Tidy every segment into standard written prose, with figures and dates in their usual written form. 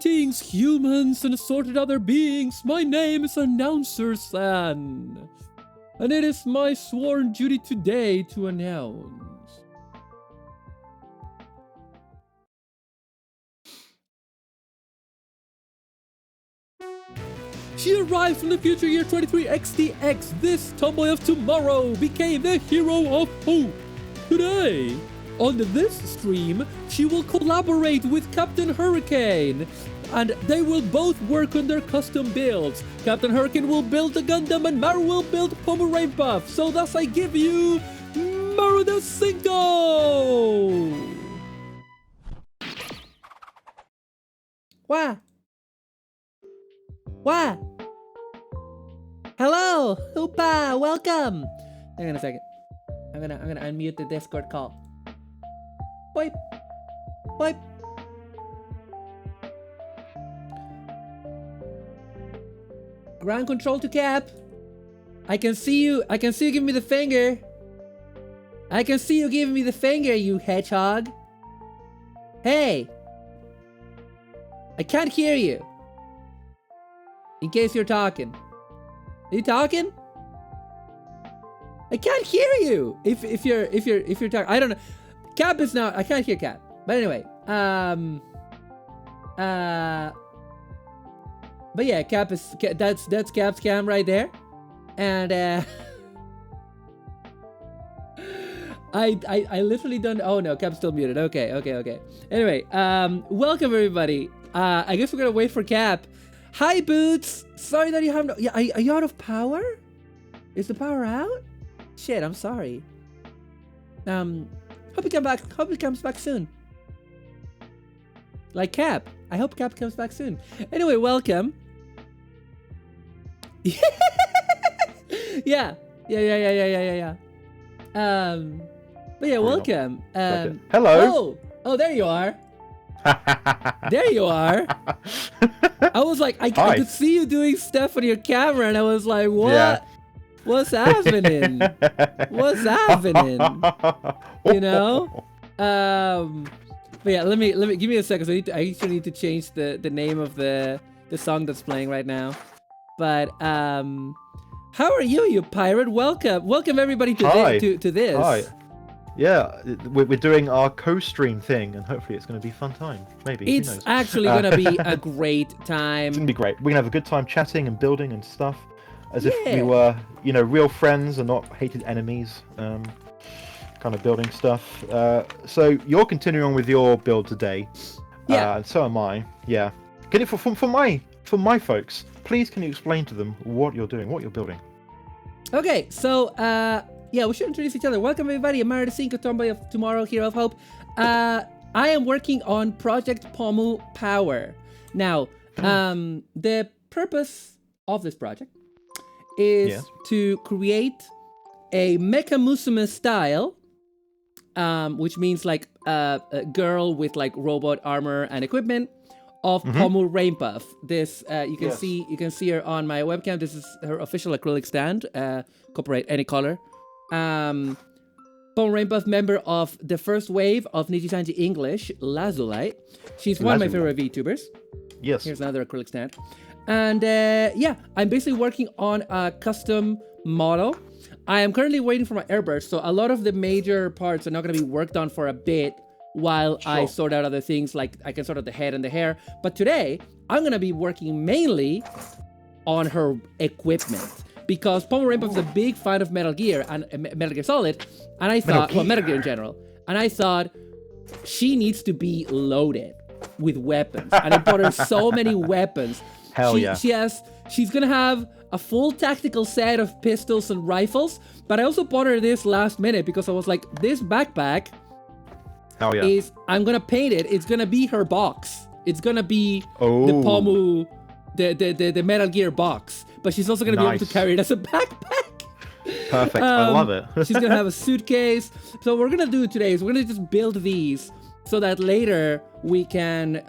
Greetings, humans and assorted other beings. My name is Announcer San, and it is my sworn duty today to announce. She arrived from the future year 23 XTX. This tomboy of tomorrow became the hero of hope. Today, on this stream, she will collaborate with Captain Hurricane, and they will both work on their custom builds. Captain Hurricane will build the Gundam, and Maru will build POMU Rain Buff. So thus I give you Maru the Cinco! Wah! Wah! Hello! Hoopa! Welcome! Hang on a second. I'm gonna unmute the Discord call. Boip! Boip! Ground control to Cap. I can see you giving me the finger. I can see you giving me the finger, you hedgehog. Hey! I can't hear you. In case you're talking. Are you talking? I can't hear you. If you're talking, I don't know. Cap is not. I can't hear Cap. But anyway, but yeah, Cap is that's Cap's cam right there, and I literally don't. Oh no, Cap's still muted. Okay. Anyway, welcome everybody. I guess we're gonna wait for Cap. Hi Boots. Sorry that you have no. Yeah, are you out of power? Is the power out? Shit, I'm sorry. Hope he comes back soon. Like Cap. I hope Cap comes back soon. Anyway, welcome. Yeah. But yeah, welcome. Hello. Oh, there you are. There you are. I was like, I could see you doing stuff on your camera, and I was like, what? Yeah. What's happening? What's happening? You know? But yeah, let me give me a second. So I actually need to change the name of the song that's playing right now. But how are you pirate? Welcome everybody to this. Hi. Yeah, we're doing our co-stream thing, and hopefully it's going to be a fun time. Maybe. It's actually going to be a great time. It's going to be great. We're going to have a good time chatting and building and stuff. As if we were, real friends and not hated enemies, kind of building stuff. So you're continuing on with your build today, and so am I. Yeah. Can you, for my folks, please can you explain to them what you're doing, what you're building? Okay, so we should introduce each other. Welcome everybody. I'm Maru the Cinco, tomboy of tomorrow, hero of hope. I am working on Project POMU Power. Now, the purpose of this project is to create a Mecha Musume style, which means like a girl with like robot armor and equipment of POMU Rain Buff. This you can see her on my webcam. This is her official acrylic stand. Copyright any color. POMU Rain Buff, member of the first wave of Nijisanji English, Lazulite. She's one of my favorite VTubers. Yes. Here's another acrylic stand. And I'm basically working on a custom model. I am currently waiting for my airbrush, so a lot of the major parts are not going to be worked on for a bit while I sort out other things, like I can sort out the head and the hair. But today, I'm going to be working mainly on her equipment, because POMU Rain Buff is a big fan of Metal Gear and Metal Gear Solid, and I thought, Metal Gear in general, and I thought she needs to be loaded with weapons, and I bought her so many weapons. She's gonna have a full tactical set of pistols and rifles, but I also bought her this last minute because I was like, this backpack I'm gonna paint it. It's gonna be her box. It's gonna be the POMU, the Metal Gear box, but she's also gonna be able to carry it as a backpack. Perfect. I love it. She's gonna have a suitcase. So what we're gonna do today is we're gonna just build these, so that later we can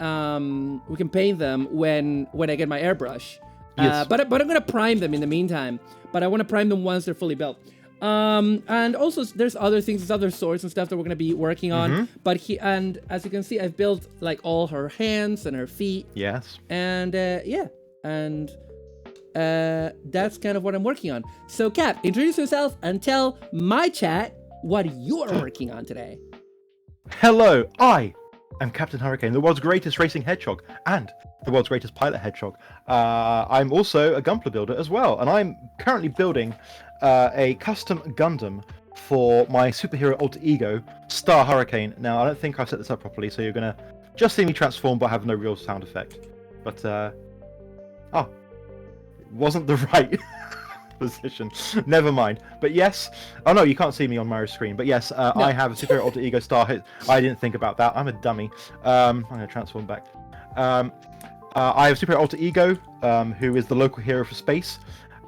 paint them when I get my airbrush. But I'm gonna prime them in the meantime. But I want to prime them once they're fully built. And also there's other things, other swords and stuff that we're gonna be working on. But and as you can see, I've built like all her hands and her feet. Yes. And yeah, and that's kind of what I'm working on. So Cap, introduce yourself and tell my chat what you're working on today. Hello, I am Captain Hurricane, the world's greatest racing hedgehog and the world's greatest pilot hedgehog. I'm also a Gunpla builder as well, and I'm currently building a custom Gundam for my superhero alter ego, Star Hurricane. Now, I don't think I've set this up properly, so you're going to just see me transform but have no real sound effect. But, it wasn't the right position. Never mind. But yes, oh no, you can't see me on Maru's screen. But yes, no. I have a superhero alter ego Star. I didn't think about that. I'm a dummy. I'm going to transform back. I have a superhero alter ego who is the local hero for space.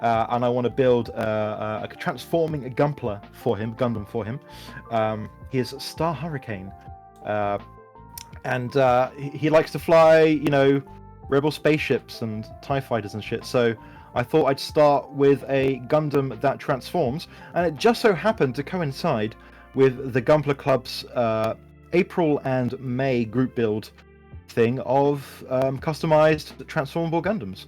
And I want to build a transforming Gundam for him. He is Star Hurricane. And he likes to fly, rebel spaceships and TIE fighters and shit. So I thought I'd start with a Gundam that transforms, and it just so happened to coincide with the Gunpla Club's April and May group build thing of customized transformable Gundams.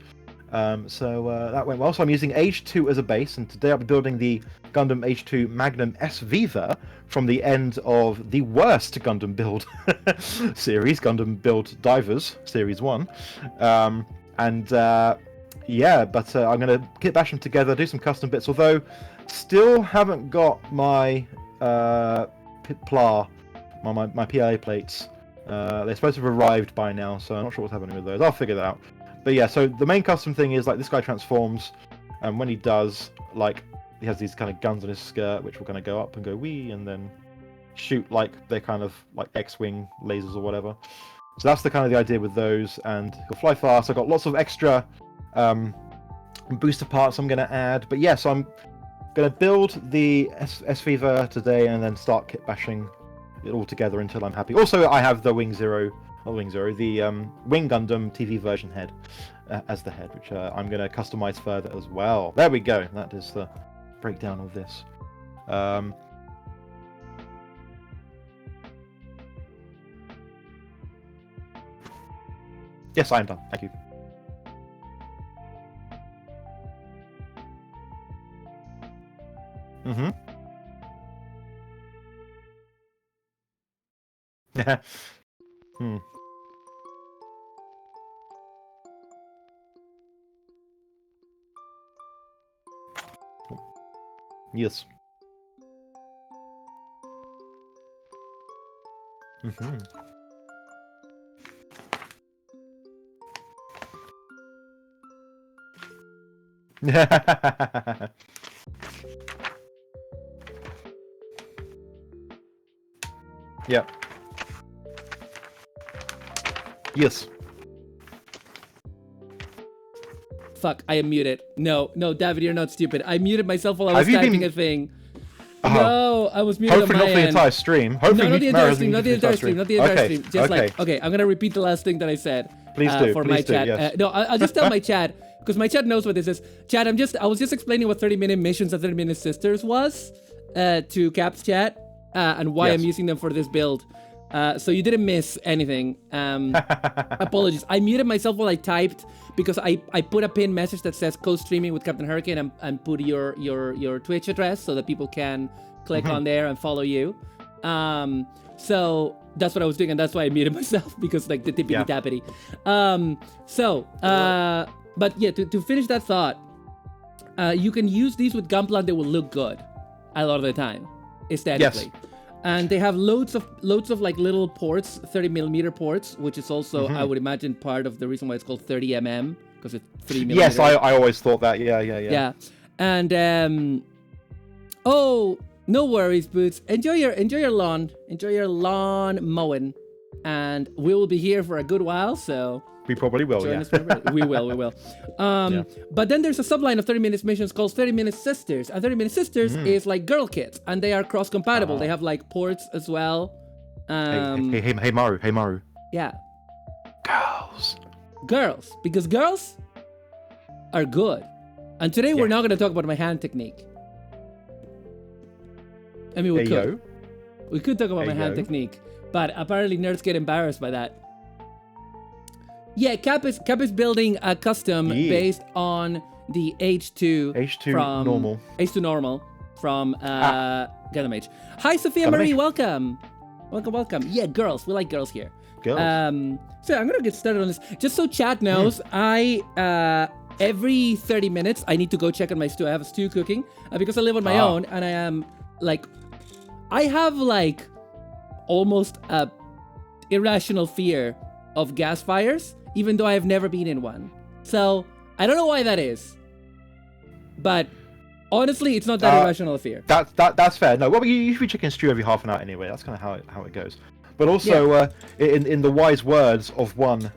So that went well. So I'm using Age 2 as a base, and today I'll be building the Gundam Age 2 Magnum S Viva from the end of the worst Gundam build series, Gundam Build Divers Series 1. Yeah, but I'm going to kit bash them together, do some custom bits, although still haven't got my PLA, my PLA plates. They're supposed to have arrived by now, so I'm not sure what's happening with those. I'll figure that out. But yeah, so the main custom thing is, like, this guy transforms, and when he does, like, he has these kind of guns on his skirt, which will kind of go up and go wee, and then shoot, like, they're kind of, like, X-Wing lasers or whatever. So that's the kind of the idea with those, and he'll fly fast. I've got lots of extra booster parts I'm going to add. But yeah, so I'm going to build the S-Viva today, and then start kit bashing it all together until I'm happy. Also, I have the Wing Gundam TV version head as the head, which I'm going to customize further as well. There we go. That is the breakdown of this. Yes, I am done. Thank you. Yes. Yeah. Yes. Fuck, I am muted. No, David, you're not stupid. I muted myself while I was typing a thing. No, I was muted Hopefully on my not for the entire stream. Hopefully not the entire stream, not the entire stream. Just okay. Okay, I'm gonna repeat the last thing that I said. Please do. For please my do, chat. Yes. No, I'll just tell my chat, because my chat knows what this is. Chat, I was just explaining what 30-minute missions and 30-minute sisters was to Cap's chat, and why I'm using them for this build. So you didn't miss anything. Apologies. I muted myself while I typed, because I put a pinned message that says co-streaming with Captain Hurricane, and put your Twitch address so that people can click on there and follow you. So that's what I was doing, and that's why I muted myself, because like the tippity tappity. But yeah, to finish that thought, you can use these with Gunpla and they will look good a lot of the time, aesthetically. Yes. And they have loads of like little ports, 30mm ports, which is also, I would imagine, part of the reason why it's called 30mm, because it's 3mm. Yes, I always thought that. Yeah. And oh, no worries, Boots. Enjoy your lawn mowing, and we will be here for a good while. So we probably will. Join us we will. But then there's a subline of 30-minute missions called 30-minute sisters, and 30-minute sisters is like girl kits, and they are cross-compatible. They have like ports as well. Hey Maru. Yeah. Girls, because girls are good. And today we're not going to talk about my hand technique. I mean, we Hey, could. yo. We could talk about my Hey, hand yo. technique, but apparently nerds get embarrassed by that. Yeah, Cap is building a custom Yeah. based on the H2 H2 from normal. H2 normal from Gundam Age. Hi, Sophia Gundam Marie, Age. welcome. Welcome. Yeah, girls. We like girls here. Girls. So I'm gonna get started on this. Just so chat knows, I every 30 minutes I need to go check on my stew. I have a stew cooking because I live on my own, and I am like, I have like almost a irrational fear of gas fires, even though I have never been in one. So I don't know why that is, but honestly, it's not that irrational a fear. That's fair. No, well, you usually chicken stew every half an hour anyway. That's kind of how it goes. But also, in the wise words of one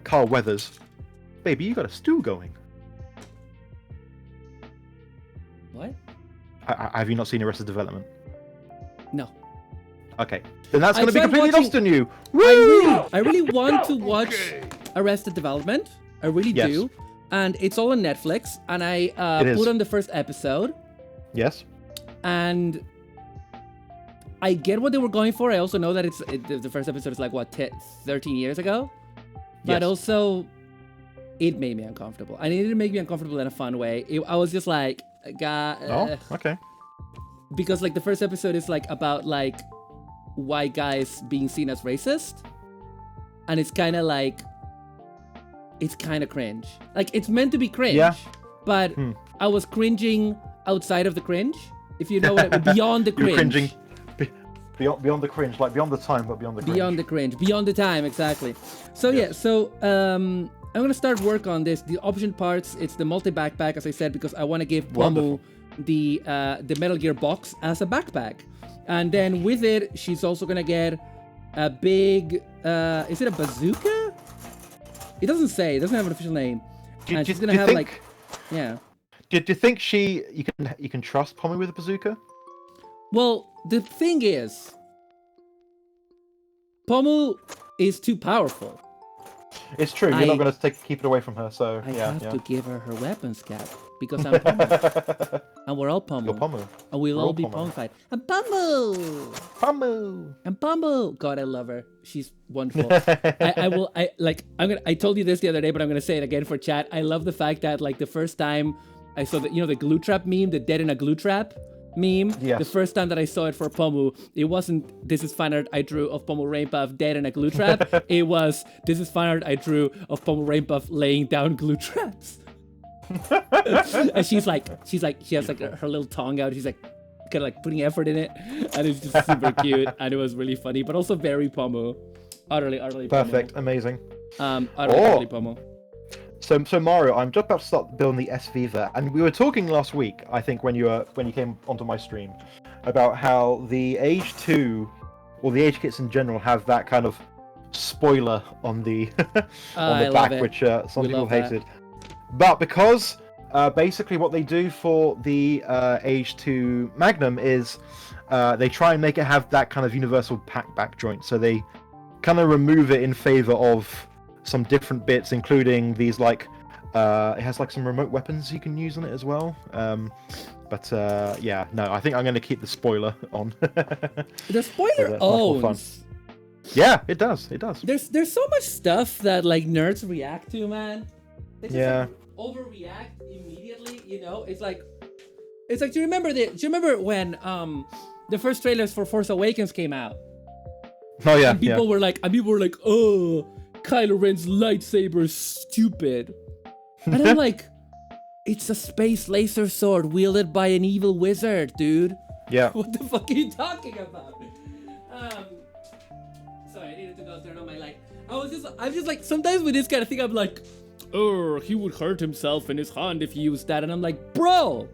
Carl Weathers, baby, you got a stew going. What? Have you not seen Arrested Development? No. Okay, then that's I going to be tried completely watching- lost on you. Woo! I really want to watch Arrested Development. I really Yes. do. And it's all on Netflix. And I It is. put on the first episode. Yes. And I get what they were going for. I also know that the first episode is like, what, 13 years ago? But Yes. also, it made me uncomfortable. And it didn't make me uncomfortable in a fun way. I was just like, Oh, okay. because like the first episode is like about like white guys being seen as racist, and it's kind of like, it's kind of cringe. Like it's meant to be cringe, Yeah. but I was cringing outside of the cringe, if you know what I mean. Beyond the You're cringe. cringing. Beyond the cringe, like beyond the time, but beyond the cringe. Beyond the cringe, beyond the time, exactly. So yeah, so I'm gonna start work on this. The option parts, it's the multi backpack, as I said, because I want to give POMU the Metal Gear box as a backpack, and then with it, she's also gonna get a big. Is it a bazooka? It doesn't say. It doesn't have an official name. And she's gonna have like, yeah. Do you think you can trust POMU with a bazooka? Well, the thing is, POMU is too powerful. It's true. You're not going to keep it away from her. So I yeah, have to give her her weapons cap because I'm POMU. And we're all POMU. You're POMU. And we'll We're all all be POMU. POMU-fied. I'm POMU! POMU. I'm POMU! God, I love her. She's wonderful. I told you this the other day, but I'm gonna say it again for chat. I love the fact that like the first time I saw the glue trap meme, the dead in a glue trap meme. Yes. The first time that I saw it for POMU, it wasn't "this is fan art I drew of POMU Rainpuff dead in a glue trap." It was "this is fan art I drew of POMU Rainpuff laying down glue traps." And she has like her little tongue out. She's like kind of like putting effort in it, and it's just super cute, and it was really funny, but also very POMU. Utterly Perfect. POMU. Amazing. Utterly POMU. So Mario, I'm just about to start building the S Viva, and we were talking last week, I think, when you came onto my stream, about how the Age 2 or the Age kits in general have that kind of spoiler on the on I the love back, it. which some We people love that. hated. But because basically what they do for the Age 2 Magnum is they try and make it have that kind of universal back joint, so they kind of remove it in favor of some different bits, including these like it has like some remote weapons you can use on it as well. Yeah, no, I think I'm going to keep the spoiler on. The spoiler that's much more fun. owns. Yeah, it does. There's so much stuff that like nerds react to, man. They just Yeah. like, overreact immediately. You know, it's like do you remember when the first trailers for Force Awakens came out? Oh yeah, And people were like, oh, Kylo Ren's lightsaber is stupid. And I'm like, it's a space laser sword wielded by an evil wizard, dude. yeah. What the fuck are you talking about? Sorry, I needed to go turn on my light. I'm just like, sometimes with this kind of thing, I'm like, oh, he would hurt himself in his hand if he used that. And I'm like, bro,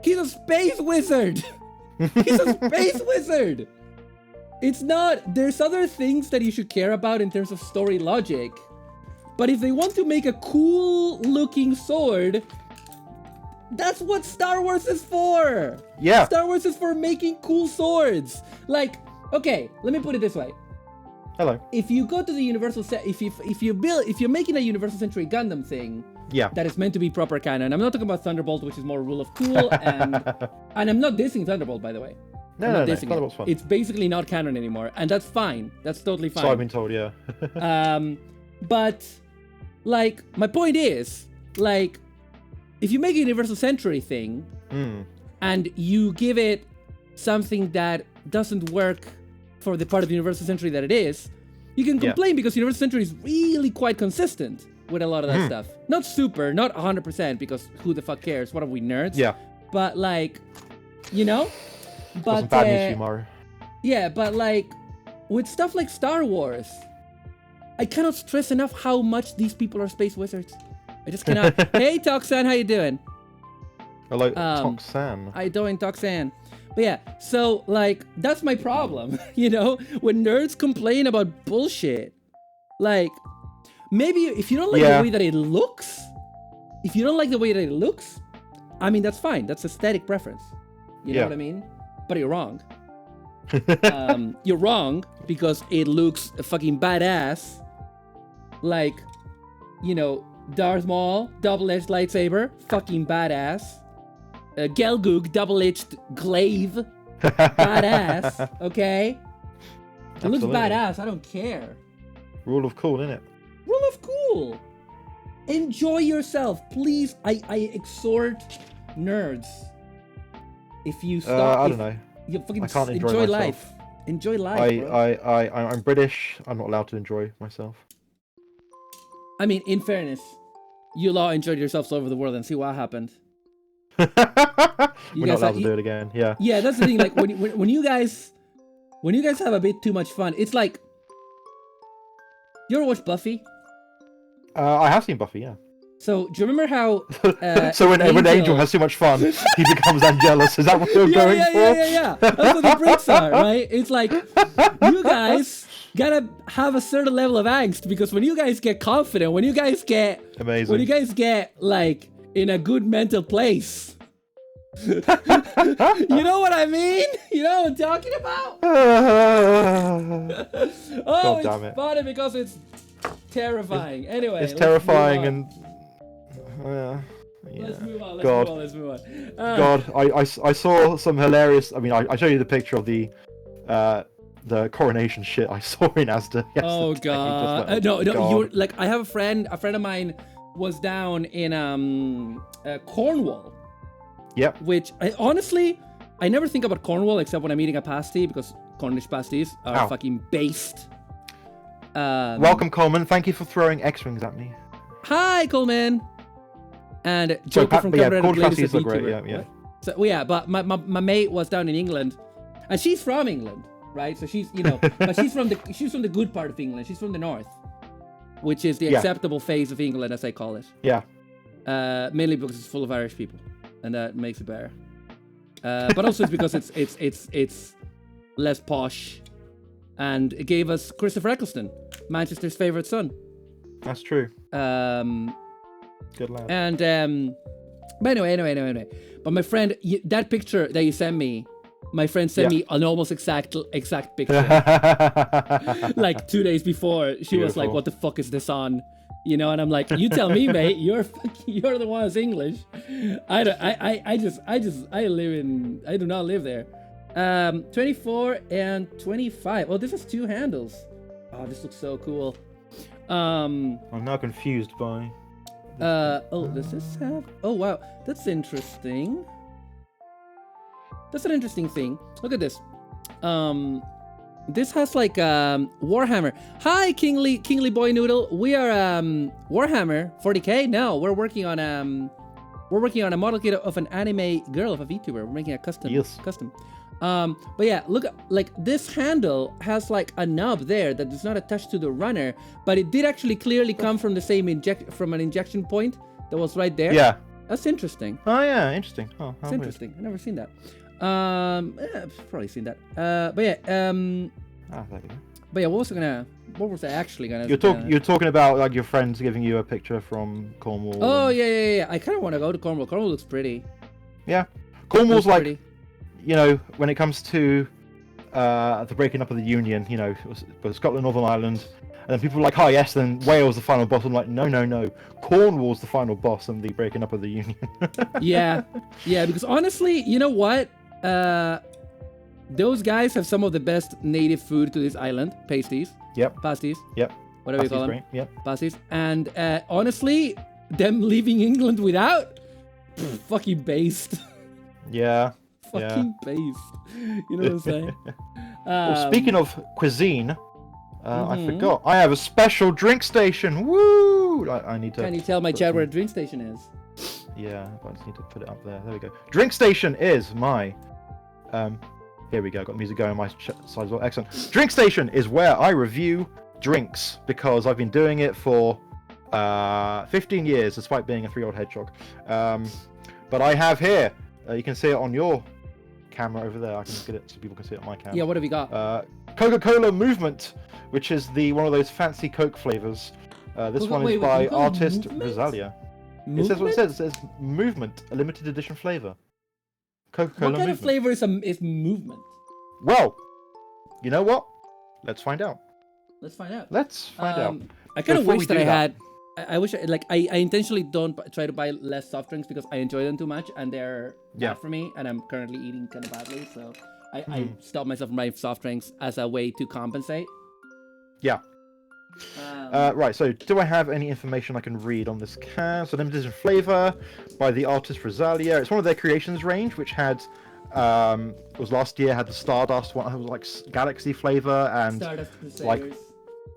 he's a space wizard. He's a space wizard. It's not, there's other things that you should care about in terms of story logic. But if they want to make a cool looking sword, that's what Star Wars is for. Yeah. Star Wars is for making cool swords. Like, okay, let me put it this way. Hello. If you go to the Universal if you're making a Universal Century Gundam thing, Yeah. that is meant to be proper canon. I'm not talking about Thunderbolt, which is more rule of cool, and I'm not dissing Thunderbolt, by the way. No, I'm no, not no. dissing Thunderbolt's it. fun. It's basically not canon anymore, and that's fine. That's totally fine. So I've been told, yeah. But like my point is, like, if you make a universal century thing and you give it something that doesn't work for the part of the universal century that it is, you can complain because universal century is really quite consistent with a lot of that stuff. Not super, not 100%, because who the fuck cares? What are we, nerds? Yeah. But like, you know? Got some bad news for you, Maru. Yeah, but like, with stuff like Star Wars, I cannot stress enough how much these people are space wizards. I just cannot. Hey, Toxan, how you doing? Hello, Toxan. How you doing, Toxan? But yeah, so like, that's my problem, you know? When nerds complain about bullshit, like, maybe if you don't like the way that it looks, I mean, that's fine. That's aesthetic preference. You know what I mean? But you're wrong. You're wrong because it looks fucking badass. Like, you know, Darth Maul, double-edged lightsaber, fucking badass. Gelgoog, double-edged glaive, badass. Okay? It looks badass. I don't care. Rule of cool, innit? Rule of cool. Enjoy yourself, please. I exhort nerds. If you stop, I don't know. You fucking I can't enjoy life. Enjoy life. I'm British. I'm not allowed to enjoy myself. I mean, in fairness, you all enjoyed yourselves all over the world, and see what happened. We're not allowed to do it again. Yeah. Yeah, that's the thing. Like when you guys have a bit too much fun, it's like. You ever watch Buffy? I have seen Buffy. Yeah. So do you remember how? So when Angel has too much fun, he becomes Angelus. Is that what you're going for? Yeah. That's what the breaks are, right? It's like you guys gotta have a certain level of angst, because when you guys get confident, when you guys get amazing, when you guys get like in a good mental place, you know what I mean? You know what I'm talking about? Oh, it's funny because it's terrifying. Anyway, it's terrifying and. Let's move on. Let's move on. God, I saw some hilarious. I mean, I showed you the picture of the coronation shit I saw in Asda yesterday. Oh God! Like, no, God. you were like, I have a friend of mine was down in Cornwall. Yep. Which I never think about Cornwall except when I'm eating a pasty, because Cornish pasties are fucking based. Welcome, Coleman. Thank you for throwing X-wings at me. Hi, Coleman. And Joker from Cover and Blade is a great. Yeah. So but my mate was down in England, and she's from England, right? So she's but she's from the good part of England. She's from the north, which is the acceptable phase of England, as I call it. Yeah. Mainly because it's full of Irish people, and that makes it better. But also it's because it's less posh, and it gave us Christopher Eccleston, Manchester's favorite son. That's true. Good lad. And but anyway. But my friend, that picture that you sent me, my friend sent me an almost exact picture. Like 2 days before, she was like, "What the fuck is this on?" You know, and I'm like, "You tell me, mate. You're the one who's English. I do not live there." 24 and 25. Oh, this has two handles. Oh, this looks so cool. I'm now confused by. Does this have? Oh wow, that's interesting. That's an interesting thing. Look at this. This has like Warhammer. Hi, Kingly Boy Noodle. We are Warhammer 40k. No, we're working on a model kit of an anime girl, of a VTuber. We're making a custom. Yes. But yeah, look, like this handle has like a knob there that is not attached to the runner, but it did actually clearly come from the same from an injection point that was right there. Yeah. That's interesting. Oh yeah, interesting. Oh, it's interesting. Weird. I've never seen that. I've probably seen that. But yeah. There you go. But yeah, what was I actually gonna? You're talking about like your friends giving you a picture from Cornwall. Oh yeah. I kind of want to go to Cornwall. Cornwall looks pretty. Yeah, Cornwall's like. Pretty. You know, when it comes to the breaking up of the Union, you know, both Scotland, Northern Ireland, and then people are like, "Oh yes," then Wales the final boss. I'm like, no, Cornwall's the final boss and the breaking up of the Union. yeah, because honestly, you know what? Those guys have some of the best native food to this island. Pasties. Yep. Pasties. Yep. Whatever you call them. Great. Yep. Pasties. And honestly, them leaving England without, fucking based. Yeah. Fucking based. You know what I'm saying? Well, speaking of cuisine, I forgot. I have a special drink station. Woo! I need to. Can you tell my chat where a drink station is? Yeah, but I just need to put it up there. There we go. Drink station is my. Here we go. Got the music going on my side as well. Excellent. Drink station is where I review drinks because I've been doing it for 15 years, despite being a 3-year-old hedgehog. But I have here. You can see it on your camera over there. I can get it so people can see it on my camera. Yeah. What have you got? Coca-Cola Movement, which is one of those fancy Coke flavors. This one is by artist Rosalia. It says what it says. It says Movement, a limited edition flavor. Coca-Cola What kind Movement. of flavor is movement? Well, you know what? Let's find out. Let's find out. Let's find out. I kind of Before wish we that do I that- had. I wish I intentionally don't try to buy less soft drinks because I enjoy them too much and they're bad for me, and I'm currently eating kind of badly. So I stop myself from buying soft drinks as a way to compensate. Yeah. Right, so do I have any information I can read on this can? So limited edition flavor by the artist Rosalia. It's one of their creations range, which had it was last year, had the Stardust one, it was like Galaxy flavor and Stardust Crusaders. like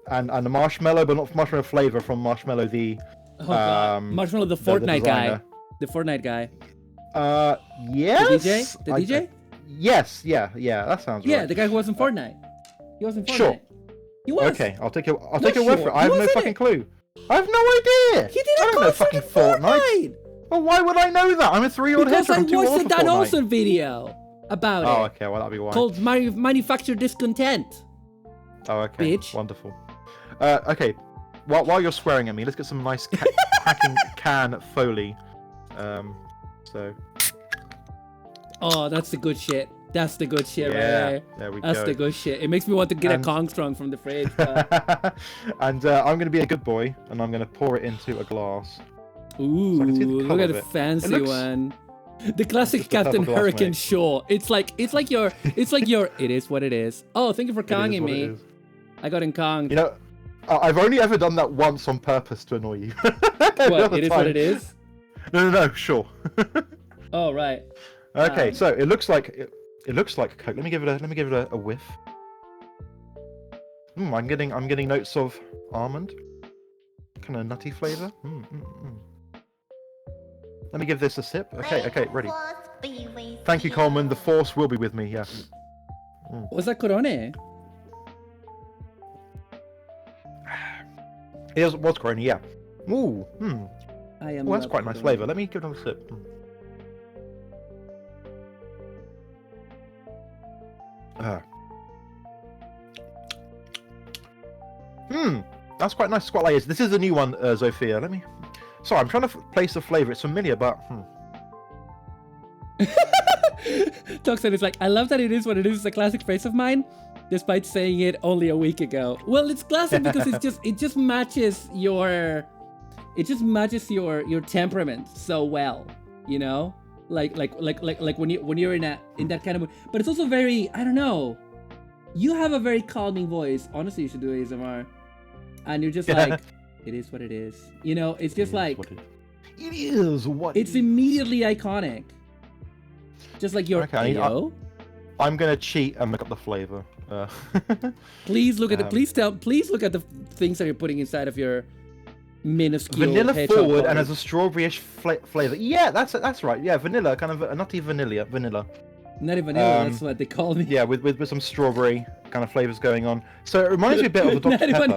and the marshmallow, but not marshmallow flavor from Marshmallow the Marshmallow, the Fortnite guy. The Fortnite guy. Yes. The DJ? Yes, yeah, that sounds right. Yeah, the guy who was in Fortnite. He was in Fortnite. Sure. He was. Okay, I'll take your word for it. I have no fucking clue. I have no idea. He did I a don't know concert fucking in Fortnite. Well, why would I know that? I'm a 3-year-old Because hedgehog. I I'm too watched old the for Dan Fortnite. Olsen video about it. Oh, okay. Well, that'll be why. Called Manufacture Discontent. Oh, okay. Bitch. Wonderful. Okay. While you're swearing at me, let's get some nice hacking can foley. So. Oh, that's the good shit. That's the good shit right there. There we That's go. the good shit. It makes me want to get And- a Kong Strong from the fridge. And I'm going to be a good boy, and I'm going to pour it into a glass. Ooh, can see the look colour at of the it. fancy It looks- one. The classic Just the Captain purple glass, Hurricane mate. Shaw. It's like your it is what it is. Oh, thank you for It is Konging what it me. is. I got in Kong. You know, I've only ever done that once on purpose to annoy you. What? It is what it is. No, sure. Oh right. Okay, so it looks like Coke. Let me give it a whiff. I'm getting notes of almond, kind of nutty flavor. Let me give this a sip. Okay, ready. Thank you, Coleman. The force will be with me. Yeah. Was that Corone? It was Corona. Yeah. Ooh. I am. Oh, that's not quite a nice Corone. flavor. Let me give it another sip. That's quite nice. It's quite like this is a new one, Zofia. Let me. Sorry, I'm trying to place the flavor. It's familiar, but. Doc said it's like, I love that it is what it is. It's a classic phrase of mine, despite saying it only a week ago. Well, it's classic because it just matches your temperament so well, you know? Like when you're in that kind of mood. But it's also very, I don't know. You have a very calming voice. Honestly, you should do ASMR. And you're just like, it is what it is. You know, it's just like It is what it's immediately iconic. Just like your Ayo. I'm gonna cheat and look up the flavor. Please look at please look at the things that you're putting inside of your minuscule vanilla hedgehog forward body. and has a strawberryish flavor. Yeah, that's right. Yeah, vanilla, kind of a nutty vanilla. Nutty vanilla, that's what they call me. Yeah, with some strawberry kind of flavors going on. So it reminds me a bit of the Dr. Pepper,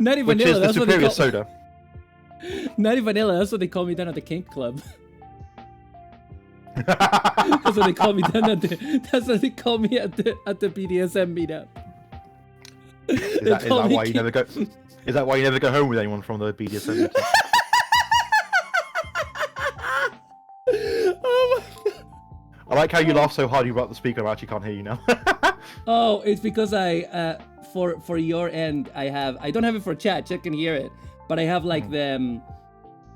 Nutty which vanilla, is the that's what they superior call soda. Nutty vanilla, that's what they call me down at the kink club. That's what they call me down at the. That's what they call me at the BDSM meetup. Is that why you never go? Is that why you never go home with anyone from the BDSM meeting? Oh my god. I like how you laugh so hard you brought up the speaker. I actually can't hear you now. Oh, it's because I for your end I don't have it for chat. Chat can hear it, but I have like the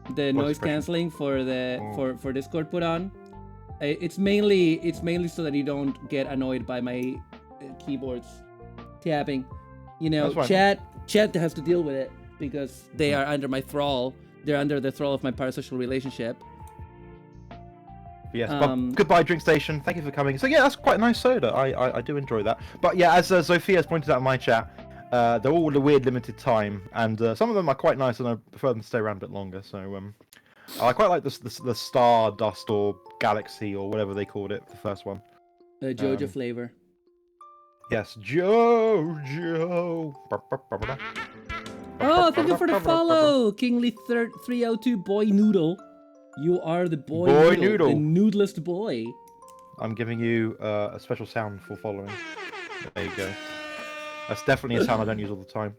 noise suppression. canceling for the for Discord put on. It's mainly so that you don't get annoyed by my keyboards tapping. You know, chat has to deal with it because they are under my thrall. They're under the thrall of my parasocial relationship. Yes, but goodbye, Drink Station. Thank you for coming. So yeah, that's quite a nice soda. I do enjoy that. But yeah, as Sophia has pointed out in my chat, they're all a weird limited time, and some of them are quite nice, and I prefer them to stay around a bit longer. So I quite like the Stardust or Galaxy or whatever they called it, the first one. Jojo flavor. Yes, Jojo. Oh, thank you for the follow, Kingly 302 Boy Noodle. You are the boy noodle, the noodlest boy. I'm giving you a special sound for following. There you go. That's definitely a sound I don't use all the time.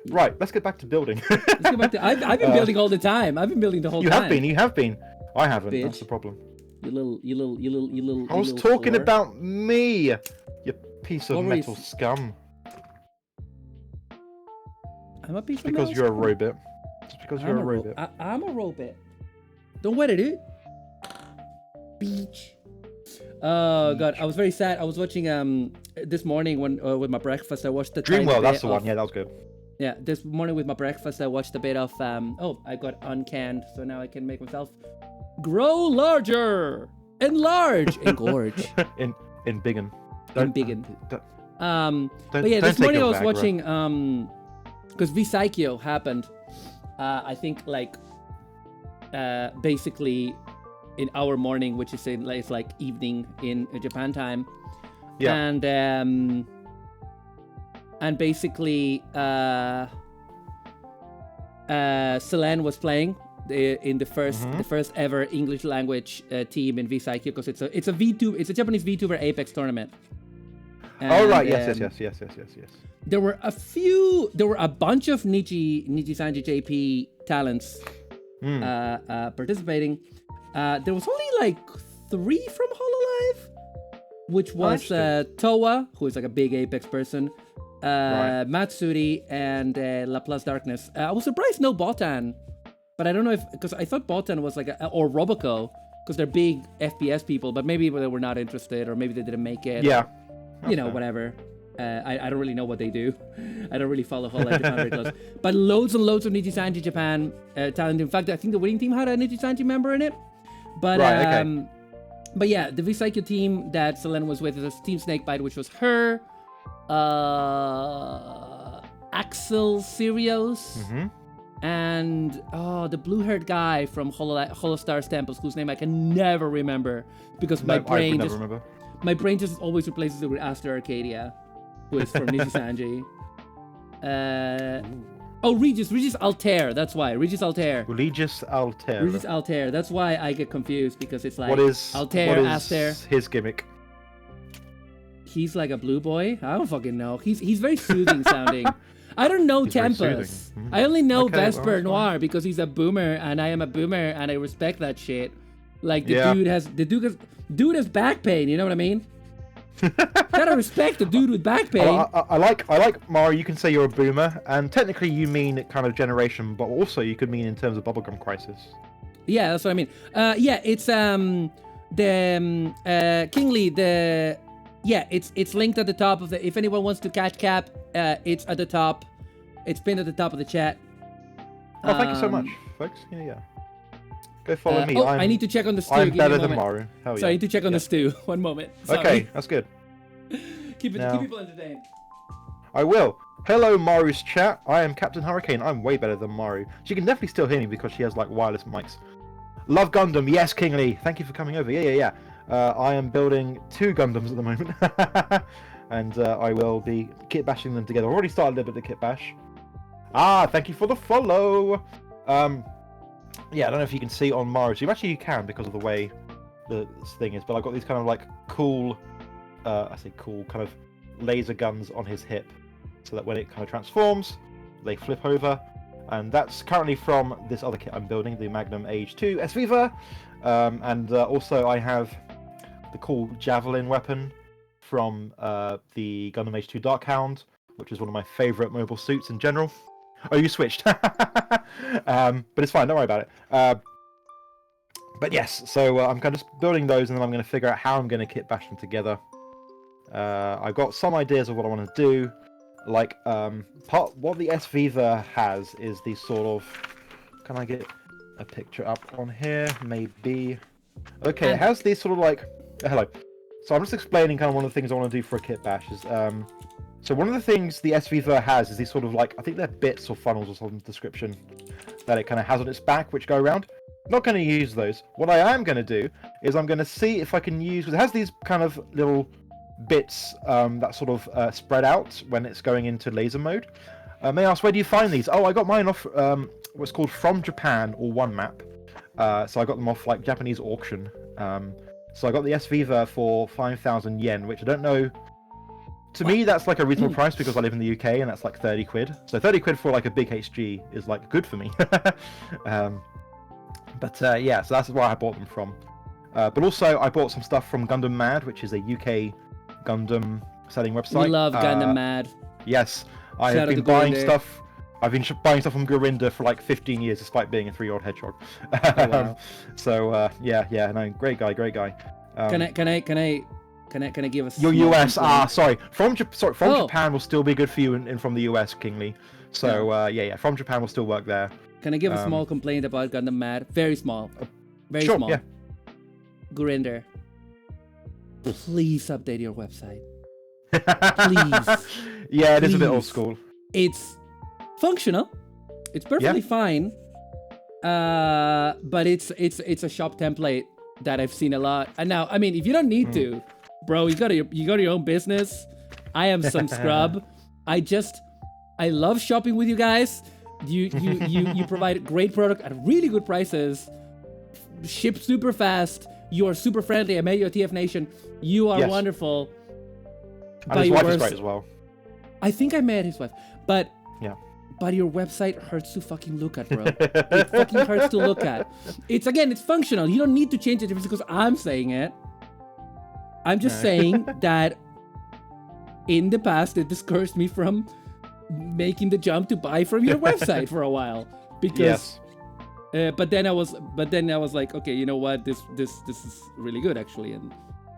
Right, let's get back to building. Let's get back to. I've been building all the time. I've been building the whole time. You have been. I haven't. Bitch. That's the problem. You little. I was talking about me. You piece of metal scum. I'm a piece of metal. Because you're a robot. Just because you're a robot. I'm a robot. Don't wet it, dude. Beach. Oh god, I was very sad. I was watching this morning when with my breakfast. I watched the Dreamworld. That's the one. Yeah, that was good. Yeah, this morning with my breakfast, I watched a bit of oh, I got uncanned, so now I can make myself grow larger, enlarge, engorge. in biggin. In biggin. But yeah, this morning I was watching because V-Psycho happened. I think like basically in our morning, which is it's like evening in Japan time. Yeah. And basically Selene was playing in the first ever English language team in V-Psycho because it's a Japanese VTuber Apex tournament. And, oh right, yes. There were a bunch of Niji-Sanji JP talents participating. There was only like 3 from Hololive, which was Towa, who is like a big Apex person, Matsuri, and Laplace Darkness. I was surprised no Botan, but I don't know because I thought Botan was like or Roboco, because they're big FPS people, but maybe they were not interested, or maybe they didn't make it. Yeah. You know, whatever. I don't really know what they do. I don't really follow Hololive Japan very close. But loads and loads of Niji-Sanji Japan talent. In fact, I think the winning team had a Niji-Sanji member in it. But but yeah, the V-Psycho team that Selene was with is Team Snakebite, which was her, Axel Sirius, and the blue-haired guy from Holostar Temples, whose name I can never remember because my brain just always replaces it with Aster Arcadia, who is from Niji-Sanji. Regis Altair, that's why. Regis Altair. That's why I get confused, because it's like Altair, Aster. His gimmick? He's like a blue boy? I don't fucking know. He's very soothing sounding. I don't know Tempest. I only know Vesper Noir because he's a boomer and I am a boomer and I respect that shit. Like the dude has back pain, you know what I mean? Gotta respect the dude with back pain. I like Maru. You can say you're a boomer, and technically you mean kind of generation, but also you could mean in terms of bubblegum crisis. Yeah, that's what I mean. It's Kingly. It's linked at the top of the. If anyone wants to catch Cap, it's at the top. It's pinned at the top of the chat. Oh, thank you so much, folks. Yeah. Go follow me. I need to check on the stew. I'm better than Maru. Hell yeah. So I need to check on the stew. 1 moment. Sorry. Okay, that's good. Keep people entertained. I will. Hello, Maru's chat. I am Captain Hurricane. I'm way better than Maru. She can definitely still hear me because she has like wireless mics. Love Gundam. Yes, Kingly. Thank you for coming over. Yeah. I am building 2 Gundams at the moment. And I will be kit bashing them together. I've already started a little bit of kit bash. Thank you for the follow. Yeah, I don't know if you can see on Maru's. Actually, you can because of the way the thing is. But I've got these kind of like cool, I say cool, kind of laser guns on his hip, so that when it kind of transforms, they flip over. And that's currently from this other kit I'm building, the Magnum Age 2 S Viva. And also I have the cool javelin weapon from the Gundam Age 2 Darkhound, which is one of my favourite mobile suits in general. Oh, you switched. But it's fine, don't worry about it. But yes, so I'm kind of building those, and then I'm going to figure out how I'm going to kit bash them together. I've got some ideas of what I want to do. Like what the SViva has is these sort of. Can I get a picture up on here? Maybe. Okay, it has these sort of like. Hello. So I'm just explaining kind of one of the things I want to do for a kit bash is. So one of the things the SViva has is these sort of like, I think they're bits or funnels or some description that it kind of has on its back, which go around. Not going to use those. What I am going to do is I'm going to see if I can use, because it has these kind of little bits that sort of spread out when it's going into laser mode. May I ask, where do you find these? Oh, I got mine off what's called From Japan or One Map. So I got them off like Japanese auction. So I got the SViva for 5,000 yen, which I don't know. To me, that's like a reasonable price because I live in the UK and that's like 30 quid. So 30 quid for like a big HG is like good for me. But yeah, so that's where I bought them from. But also, I bought some stuff from Gundam Mad, which is a UK Gundam selling website. We love Gundam Mad. Yes, I have been buying stuff. I've been buying stuff from Gorinda for like 15 years, despite being a 3-year-old hedgehog. Oh, wow. So yeah, no, great guy. Can I give us your US? Sorry, from Japan will still be good for you, and from the US, Kingly. So yeah, from Japan will still work there. Can I give a small complaint about Gundam Mad? Very small, very sure, small. Yeah. Gurinder, please update your website. Please. Yeah, it is a bit old school. It's functional. It's perfectly fine. But it's a shop template that I've seen a lot. And now, I mean, if you don't need to, bro, you got your own business. I am some scrub. I love shopping with you guys. You provide great product at really good prices. Ship super fast. You are super friendly. I met you at TF Nation. You are wonderful. And his wife is great as well. I think I met his wife, but yeah. But your website hurts to fucking look at, bro. It fucking hurts to look at. It's functional. You don't need to change it just because I'm saying it. I'm just saying that in the past it discouraged me from making the jump to buy from your website for a while because. But then I was like, okay, you know what? This is really good actually, and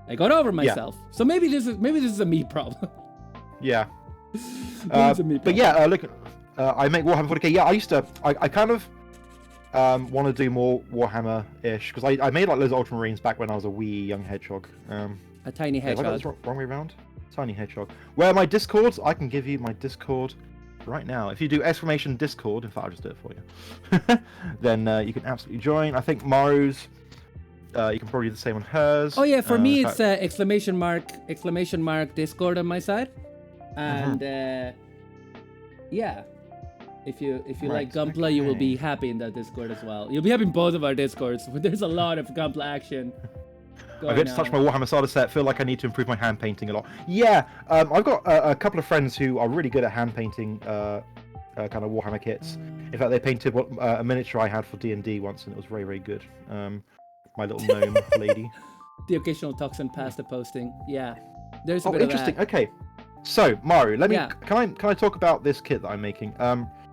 I got over myself. Yeah. So maybe this is a me problem. Yeah. But yeah, look. I make Warhammer 40k. Yeah, I kind of want to do more Warhammer-ish because I made like loads of Ultramarines back when I was a wee young hedgehog. A tiny hedgehog. Have I got this wrong way around? Tiny hedgehog. Where are my Discords? I can give you my Discord right now. If you do exclamation Discord, in fact I'll just do it for you, then you can absolutely join. I think Maru's, you can probably do the same on hers. Oh yeah, for me it's exclamation mark Discord on my side, and yeah. If you like Gunpla, you will be happy in that Discord as well. You'll be happy in both of our Discords. There's a lot of Gunpla action. I've yet to touch my Warhammer starter set. Feel like I need to improve my hand painting a lot. Yeah, I've got a couple of friends who are really good at hand painting kind of Warhammer kits. In fact, they painted a miniature I had for D&D once, and it was very, very good. My little gnome lady. The occasional toxin pasta posting. Yeah, there's a bit interesting. Of that. Okay, so Maru, let me. Can I talk about this kit that I'm making?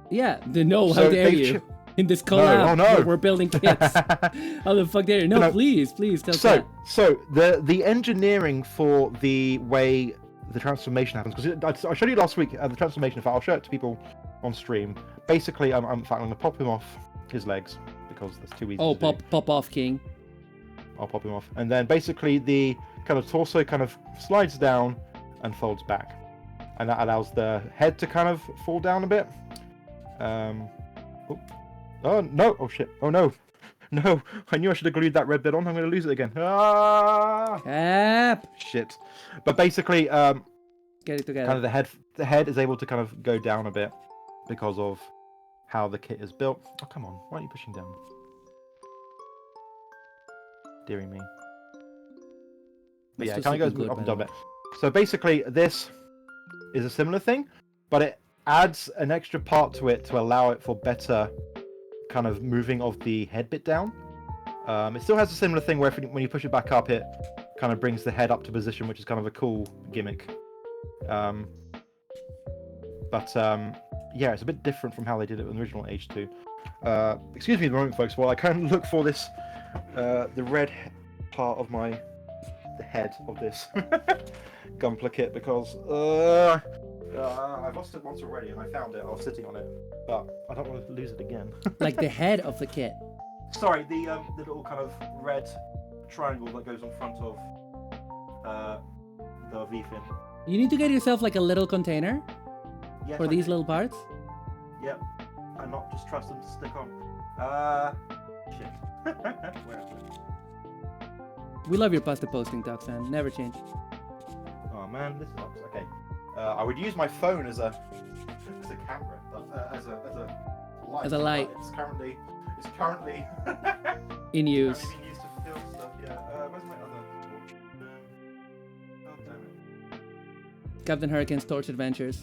Yeah, how dare you? In this collab, no. we're building kits. How the fuck dare you? No, please tell me. So the engineering for the way the transformation happens, because I showed you last week the transformation. In fact, I'll show it to people on stream. Basically, I'm going to pop him off his legs because that's too easy. Oh, pop off, King. I'll pop him off, and then basically the kind of torso kind of slides down and folds back, and that allows the head to kind of fall down a bit. Oh no! Oh shit! Oh no! No! I knew I should have glued that red bit on. I'm going to lose it again. Cap. Shit! But basically, get it together. Kind of the head is able to kind of go down a bit because of how the kit is built. Oh come on! Why are you pushing down? Dearie me. But yeah, it kind of goes up and down a bit. So basically, this is a similar thing, but it adds an extra part to it to allow it for better kind of moving of the head bit down. It still has a similar thing where when you push it back up, it kind of brings the head up to position, which is kind of a cool gimmick. But yeah, it's a bit different from how they did it in the original H2. Excuse me a moment, folks, while I kind of look for this the red part of the head of this Gunpla kit because I've lost it once already and I found it. I was sitting on it, but I don't want to lose it again. Like the head of the kit. Sorry, the little kind of red triangle that goes in front of the V-fin. You need to get yourself like a little container Yes, for these little parts. Yep, and not just trust them to stick on. Shit. Where is it? We love your pasta posting, Toxan. Never change. Oh man, this sucks. Okay. I would use my phone as a camera, but as a light. As a light. But it's currently In use. currently being used to film stuff. Yeah. Where's my other torch? Oh damn it. Captain Hurricane's Torch Adventures.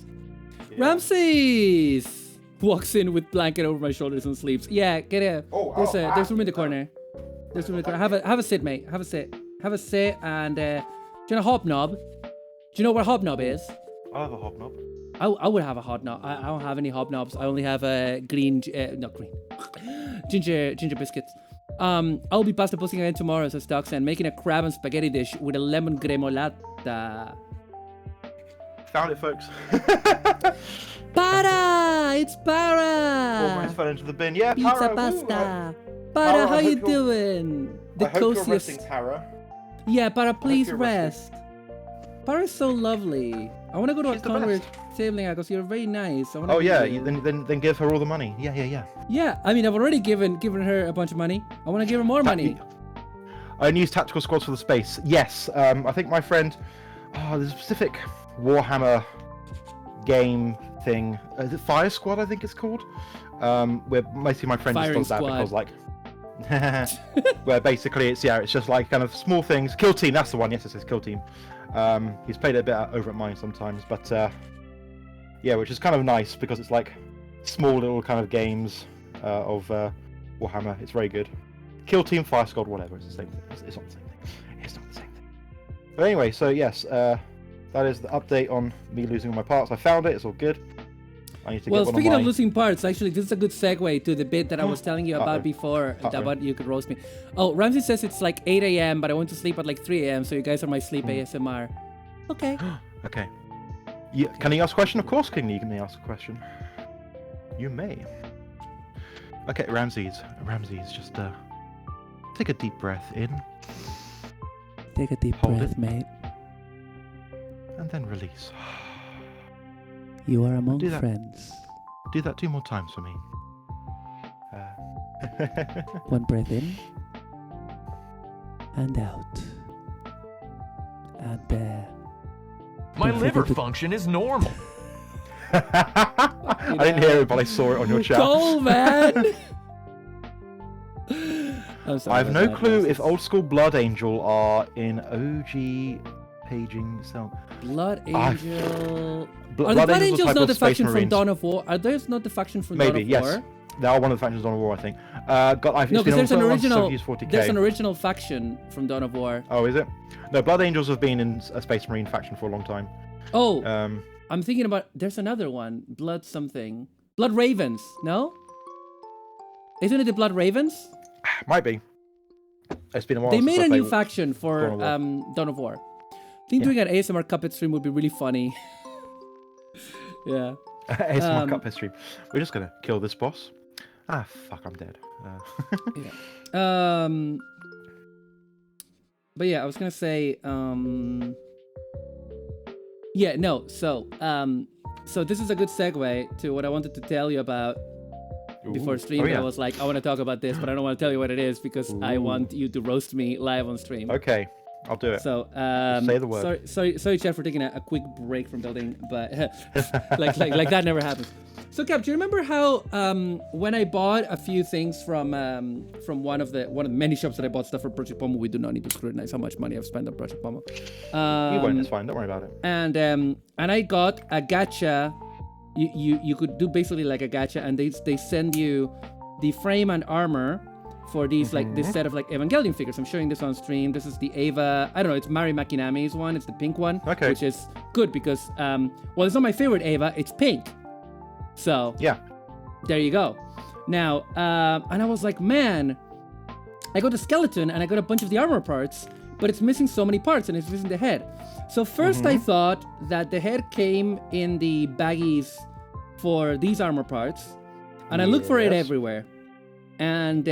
Yeah. Ramses walks in with blanket over my shoulders and sleeps. Yeah, get it. There's room in the corner. There's room in the corner. Have a sit, mate. Have a sit. Have a sit and do you know hobnob? Do you know what a hobnob is? I have a hobnob. I would have a hobnob. I don't have any hobnobs. I only have a ginger biscuits. I'll be pasta posting again tomorrow, says Toxan, making a crab and spaghetti dish with a lemon gremolata. Found it, folks. Para! It's Para! Almost fell into the bin. Yeah, Pizza Para, pasta. Para, Para, how I you hope you're- doing? The I hope you're coziest. resting, Tara. Yeah, Para, please you're rest. Para is so lovely. I want to go to She's a the congress best. tabling because you're very nice. I wanna Oh meet yeah, you. then give her all the money. Yeah. Yeah, I mean, I've already given her a bunch of money. I want to give her more money. I only use tactical squads for the space. Yes, I think my friend. Oh, there's a specific Warhammer game thing. Is it Fire Squad? I think it's called. Where mostly my friend Firing just does that Squad. because like. Where basically it's just like kind of small things. Kill Team, that's the one. Yes, it says Kill Team. He's played it a bit over at mine sometimes, but yeah, which is kind of nice because it's like small little kind of games of Warhammer. It's very good. Kill Team, Fire Squad, whatever. It's the same thing. It's not the same thing. It's not the same thing. But anyway, so yes, that is the update on me losing all my parts. I found it. It's all good. I need to Well, get one speaking of of my... losing parts, actually, this is a good segue to the bit that I was telling you about Uh-oh. before, Uh-oh. about you could roast me. Oh, Ramsey says it's like 8 a.m., but I went to sleep at like 3 a.m., so you guys are my sleep ASMR. Okay. Okay. Can you ask a question? Of course, can you ask a question? You may. Okay, Ramses, just take a deep breath in Take a deep Hold breath, it. mate. and then release. You are among Do that. friends. Do that 2 more times for me. One breath in and out. And My Don't liver forget to- function is normal. I didn't hear it, but I saw it on your chat. Go, man! I'm sorry I have about no that, clue Ramses. if Old School Blood Angel are in OG paging cell. Blood I- Angel. Bl- Are the Blood Angel's a Angels type not of the Space faction from Marines. Dawn of War? Are those not the faction from Dawn Maybe, of yes. War? They are one of the factions of Dawn of War, I think. It's No, been because on Use 40K. there's an original faction from Dawn of War. Oh, is it? No, Blood Angels have been in a Space Marine faction for a long time. Oh, Um, I'm thinking about. There's another one. Blood something. Blood Ravens. No? Isn't it the Blood Ravens? might be. It's been a while. They since made I a new played faction for Dawn of War. Dawn of War. I think Yeah. doing an ASMR Cuphead stream would be really funny. Yeah. ASMR Um, Cup history. We're just gonna kill this boss. Ah, fuck! I'm dead. But yeah, I was gonna say, yeah, no. So this is a good segue to what I wanted to tell you about before Ooh. stream. Oh, yeah. I was like, I want to talk about this, but I don't want to tell you what it is because I Ooh. want you to roast me live on stream. Okay, I'll do it. So, say the word. Sorry, Chef, for taking a quick break from building, but like that never happens. So, Cap, do you remember how when I bought a few things from one of the many shops that I bought stuff for Project POMU, we do not need to scrutinize how much money I've spent on Project POMU. You won't. It's fine. Don't worry about it. And I got a gacha. You could do basically like a gacha, and they send you the frame and armor for these like this set of like Evangelion figures. I'm showing this on stream. This is the Eva. I don't know. It's Mari Makinami's one. It's the pink one, Okay. which is good because well, it's not my favorite Eva. It's pink. So Yeah. there you go. Now, and I was like, man, I got the skeleton and I got a bunch of the armor parts, but it's missing so many parts and it's missing the head. So first I thought that the head came in the baggies for these armor parts, and I looked for it everywhere. And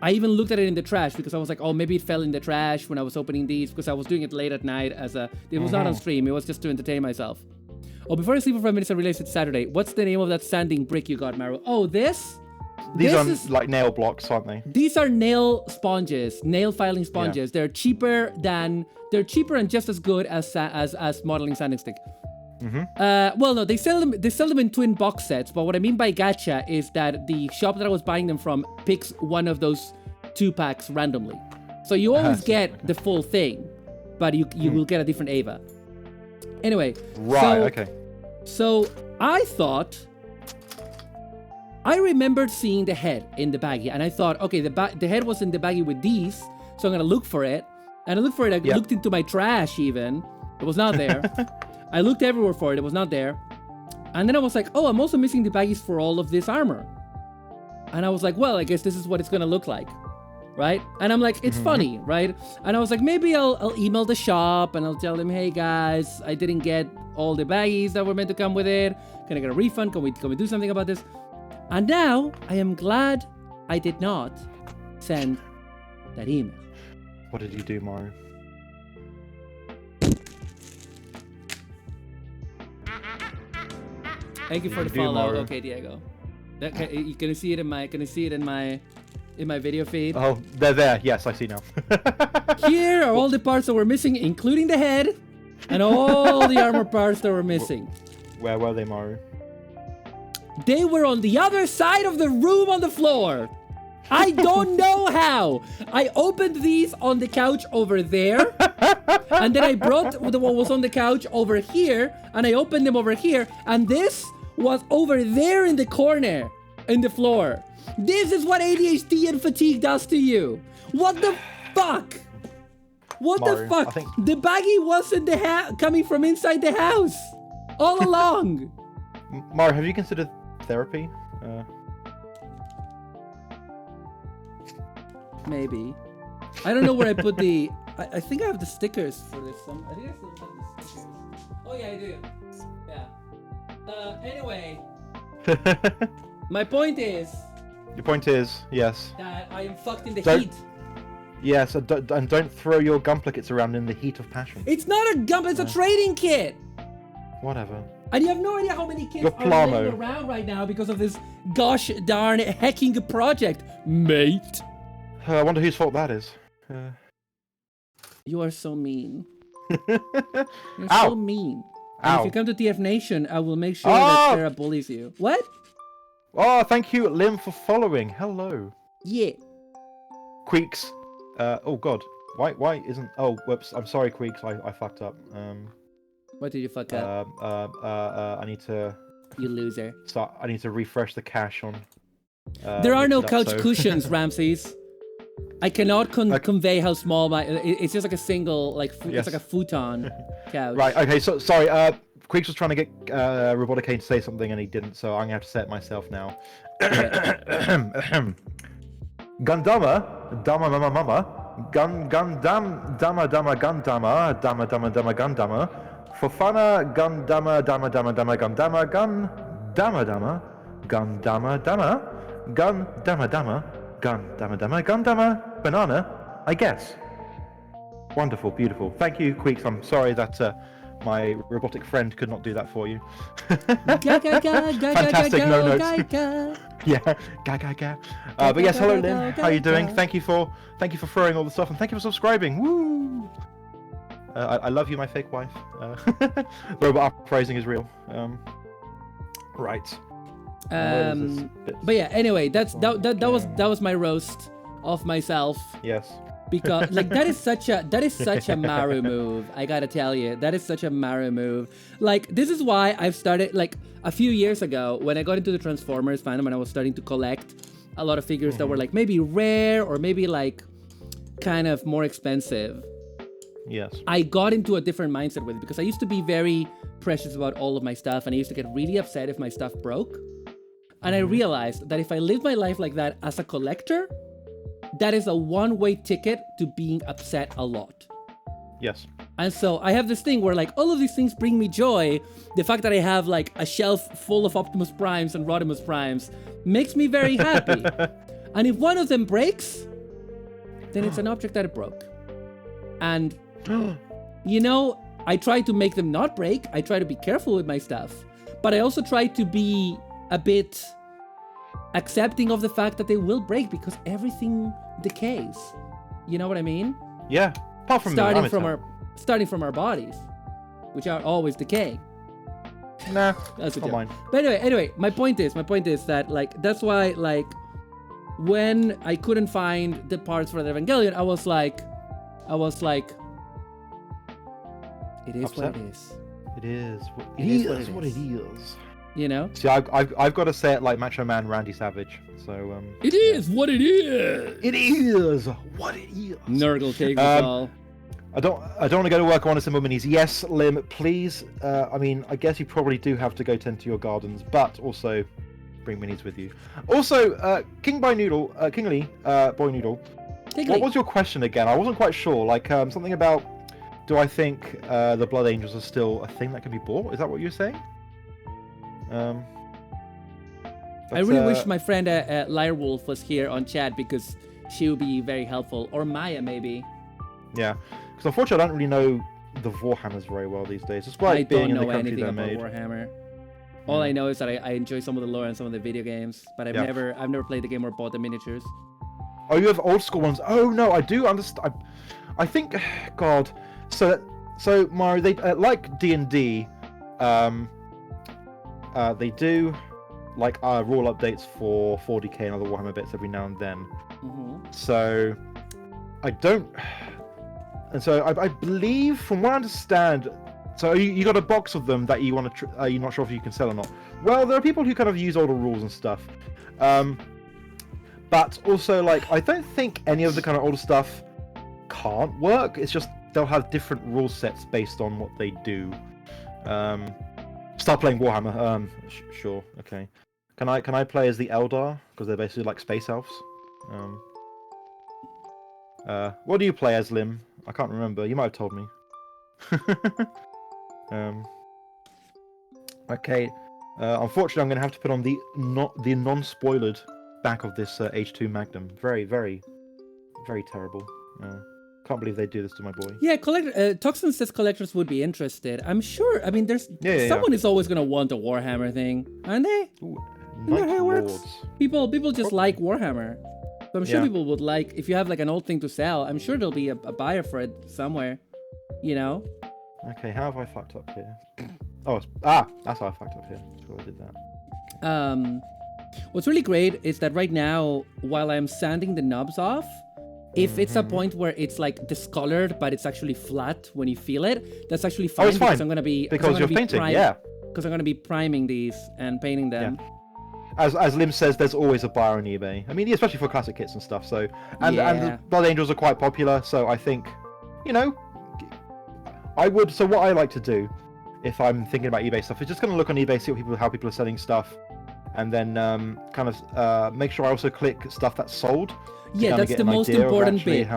I even looked at it in the trash because I was like, oh, maybe it fell in the trash when I was opening these, because I was doing it late at night it was not on stream, it was just to entertain myself. Oh, before I sleep for 5 minutes, I realized it's Saturday. What's the name of that sanding brick you got, Maru? Oh, this? These are like nail blocks, aren't they? These are nail sponges, nail filing sponges. Yeah. They're cheaper and just as good as modeling sanding stick. Well, no, they sell them in twin box sets. But what I mean by gacha is that the shop that I was buying them from picks one of those 2 packs randomly. So you always get the full thing, but you will get a different Ava. Anyway, okay. So I thought. I remembered seeing the head in the baggie, and I thought, okay, the head was in the baggie with these, so I'm gonna look for it. And I looked for it. I looked into my trash even. It was not there. I looked everywhere for it. It was not there. And then I was like, oh, I'm also missing the baggies for all of this armor. And I was like, well, I guess this is what it's gonna look like, right? And I'm like, it's funny, right? And I was like, maybe I'll email the shop and I'll tell them, hey guys, I didn't get all the baggies that were meant to come with it. Can I get a refund? Can we do something about this? And now, I am glad I did not send that email. What did you do, Maru? Thank you for the follow. Okay, Diego. You can see it in my video feed. Oh, they're there. Yes, I see now. Here are all the parts that were missing, including the head, and all the armor parts that were missing. Where were they, Maru? They were on the other side of the room on the floor. I don't know how. I opened these on the couch over there. And then I brought what was on the couch over here. And I opened them over here. And this was over there in the corner. In the floor. This is what ADHD and fatigue does to you. What the fuck? What Maru, the fuck? The baggie wasn't coming from inside the house. All along. Maru, have you considered therapy? Maybe. I don't know where I put the... I think I have the stickers for this. I think I still have the stickers. Oh yeah, I do. Yeah. Anyway. My point is... Your point is, yes. That I am fucked in the heat. Yes, and don't throw your gumplickets around in the heat of passion. It's not a gump, it's a trading kit! Whatever. And you have no idea how many kids are laying around right now because of this gosh darn hacking project, mate. I wonder whose fault that is. You are so mean. You're so mean. And if you come to TF Nation, I will make sure that Sarah bullies you. What? Oh, thank you, Lim, for following. Hello. Yeah. Queeks. Oh God. Why isn't? Oh, whoops. I'm sorry, Queeks. I fucked up. What did you fuck up? I need to. You loser. I need to refresh the cache on. There are no couch cushions, Ramses. I cannot convey how small my. It's just like a single, like it's like a futon couch. Right. Okay. So sorry. Queeks was trying to get Roboticane to say something and he didn't, so I'm gonna have to say it myself now. Gundama, Dama Mama Mama, Gundam, Dama Dama Gundama, Dama Dama Dama Gundama, Fofana, Gundama, Dama Dama Dama Gundama, Gun, Dama Dama, Gundama Dama, Gun, Dama Dama, Gun, Dama Dama, Gundama, Banana, I guess. Wonderful, beautiful. Thank you, Queeks. I'm sorry that my robotic friend could not do that for you. Fantastic, no notes. Yeah, ga. But yes, hello Lynn, how are you doing? Thank you for throwing all the stuff and thank you for subscribing. Woo! I love you, my fake wife. Robot uprising is real. Right. But yeah, anyway, that was my roast of myself. Yes. Because like that is such a Maru move. I gotta tell you, that is such a Maru move. Like this is why I've started like a few years ago when I got into the Transformers fandom and I was starting to collect a lot of figures that were like maybe rare or maybe like kind of more expensive. Yes. I got into a different mindset with it because I used to be very precious about all of my stuff and I used to get really upset if my stuff broke. And I realized that if I lived my life like that as a collector, that is a one-way ticket to being upset a lot. Yes. And so I have this thing where like all of these things bring me joy. The fact that I have like a shelf full of Optimus Primes and Rodimus Primes makes me very happy. And if one of them breaks, then it's an object that it broke. And, you know, I try to make them not break. I try to be careful with my stuff. But I also try to be a bit accepting of the fact that they will break because everything decays. You know what I mean? Yeah. Apart from starting from our bodies, which are always decaying. Nah, that's a joke. mine. But anyway, my point is that like that's why like when I couldn't find the parts for the Evangelion, I was like, it is Upset. what it is. It is. It is what it is. You know? See, I've got to say it like Macho Man Randy Savage. So It is what it is. it is what it is. Nurgle takes us all. I don't want to go to work on a simple minis. Yes, Lim, please. I mean, I guess you probably do have to go tend to your gardens, but also bring minis with you. Also, King Boy Noodle, Kingly, Boy Noodle. What was your question again? I wasn't quite sure. Like something about, do I think the Blood Angels are still a thing that can be bought? Is that what you're saying? I really wish my friend Lirewolf was here on chat because she would be very helpful. Or Maya, maybe. Yeah, because unfortunately I don't really know the Warhammers very well these days. Despite I being don't in know the country anything they're about made. Warhammer. All I know is that I enjoy some of the lore and some of the video games, but I've never played the game or bought the miniatures. Oh, you have old school ones. Oh no, I do understand. I think, God. So Maru, they like D&D. They do like rule updates for 40k and other Warhammer bits every now and then. So I don't. And so I believe, from what I understand, so you got a box of them that you want to. You're not sure if you can sell or not. Well, there are people who kind of use older rules and stuff. But also, like, I don't think any of the kind of older stuff can't work. It's just they'll have different rule sets based on what they do. Start playing Warhammer. Sure, okay. Can I play as the Eldar? Because they're basically like space elves. What do you play as, Lim? I can't remember. You might have told me. Okay. Unfortunately, I'm going to have to put on the non-spoilered back of this H2 Magnum. Very, very, very terrible. Can't believe they do this to my boy. Yeah, Toxin says collectors would be interested. I'm sure. I mean, there's someone is always gonna want a Warhammer thing, aren't they? Ooh, Isn't that how it works? Lords. People just like Warhammer. So I'm sure people would like, if you have like an old thing to sell, I'm sure there'll be a buyer for it somewhere. You know? Okay, how have I fucked up here? Oh, that's how I fucked up here. So I did that. What's really great is that right now, while I'm sanding the knobs off, if it's a point where it's like discolored, but it's actually flat when you feel it, that's actually fine. It's fine. Because I'm gonna be you're painting, because I'm gonna be priming these and painting them. Yeah. As Lim says, there's always a buyer on eBay. I mean, especially for classic kits and stuff. So, and the Blood Angels are quite popular. So I think, you know, I would. So what I like to do, if I'm thinking about eBay stuff, is just kind of look on eBay, see how people are selling stuff, and then kind of make sure I also click stuff that's sold. Yeah, that's the most important bit.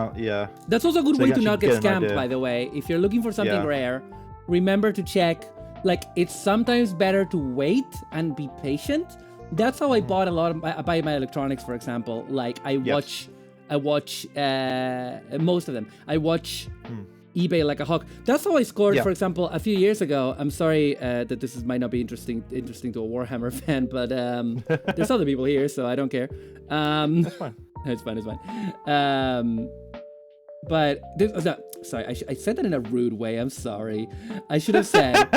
That's also a good way to not get scammed, by the way. If you're looking for something rare, remember to check. Like, it's sometimes better to wait and be patient. That's how I bought I buy my electronics, for example. Like, I watch most of them. I watch eBay like a hawk. That's how I scored, for example, a few years ago. I'm sorry that this might not be interesting to a Warhammer fan, but there's other people here, so I don't care. That's fine. It's fine. But sorry, I said that in a rude way. I'm sorry. I should have said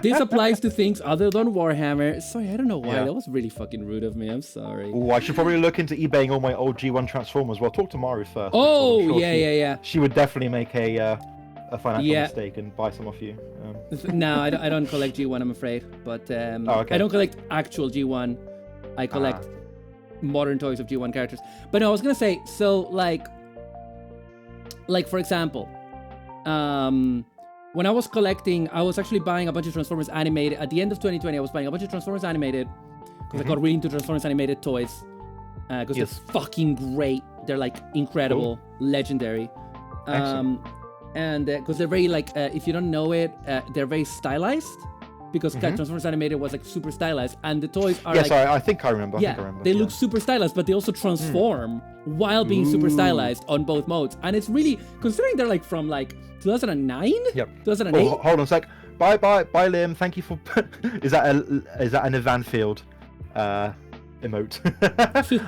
this applies to things other than Warhammer. Sorry, I don't know why. That was really fucking rude of me. I'm sorry. Oh, I should probably look into eBaying all my old G1 Transformers. Well, talk to Maru first. Oh, sure yeah. She would definitely make a financial mistake and buy some off you. No, I don't collect G1, I'm afraid. But I don't collect actual G1. I collect modern toys of G1 characters. But no, I was gonna say, so like for example, when I was collecting, I was actually buying a bunch of Transformers animated. At the end of 2020, I was buying a bunch of Transformers animated because I got really into Transformers animated toys because they're fucking great. they're like incredible, legendary. Excellent. And because they're very like, if you don't know it, they're very stylized. Because Transformers Animated was like super stylized, and the toys are Yes, like, I think I remember. they look super stylized, but they also transform while being super stylized on both modes. And it's really, considering they're like from like 2009, 2008. Oh, hold on a sec. Bye, Liam. Thank you for. Is that an Evan Field emote?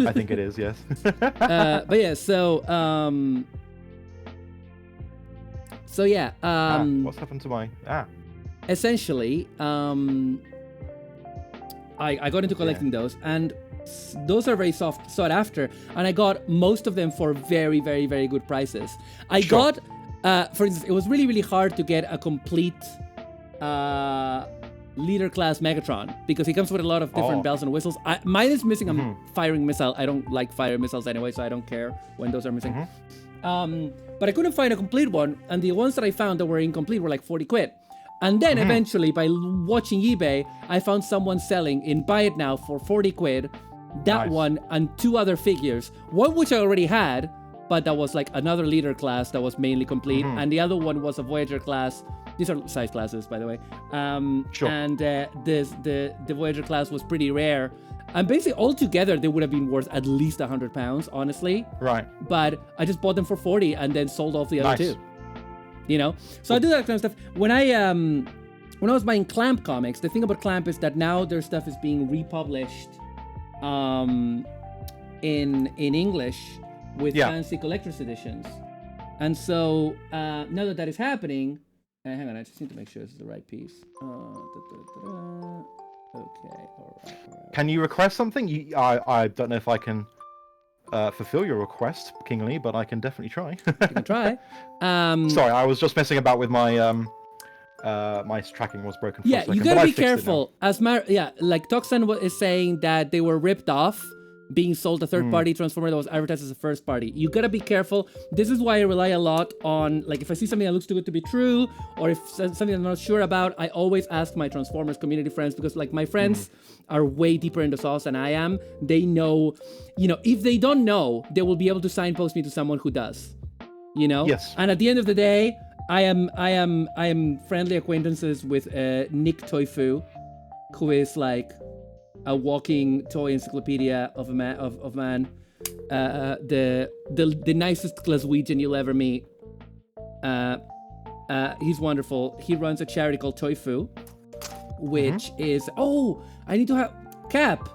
I think it is. Yes. But yeah, so yeah. What's happened to my Essentially, I got into collecting those, and those are very sought after, and I got most of them for very, very, very good prices. I got, for instance, it was really, really hard to get a complete leader class Megatron, because he comes with a lot of different bells and whistles. Mine is missing a firing missile. I don't like fire missiles anyway, so I don't care when those are missing. But I couldn't find a complete one, and the ones that I found that were incomplete were like 40 quid. And then eventually, by watching eBay, I found someone selling in Buy It Now for 40 quid, that one and 2 other figures. One which I already had, but that was like another leader class that was mainly complete. And the other one was a Voyager class. These are size classes, by the way. And the Voyager class was pretty rare. And basically, altogether, they would have been worth at least £100, honestly. Right. But I just bought them for 40 and then sold off the other 2. You know, so I do that kind of stuff. When I was buying Clamp comics, the thing about Clamp is that now their stuff is being republished in English with fancy collector's editions. And so now that is happening, hang on, I just need to make sure this is the right piece. Okay, all right. Can you request something? I don't know if I can fulfill your request, Kingly, but I can definitely try. You can try. Sorry, I was just messing about with my my tracking was broken. For a second, you gotta be careful. As like Toxan is saying that they were ripped off, being sold a third-party Transformer that was advertised as a first-party. You gotta be careful. This is why I rely a lot on, like, if I see something that looks too good to be true, or if something I'm not sure about, I always ask my Transformers community friends, because, like, my friends are way deeper in the sauce than I am. They know, if they don't know, they will be able to signpost me to someone who does. Yes. And at the end of the day, I am friendly acquaintances with Nick Toifu, who is like a walking toy encyclopedia of a man, the nicest Glaswegian you'll ever meet. He's wonderful. He runs a charity called Toifu, which is I need to have Cap.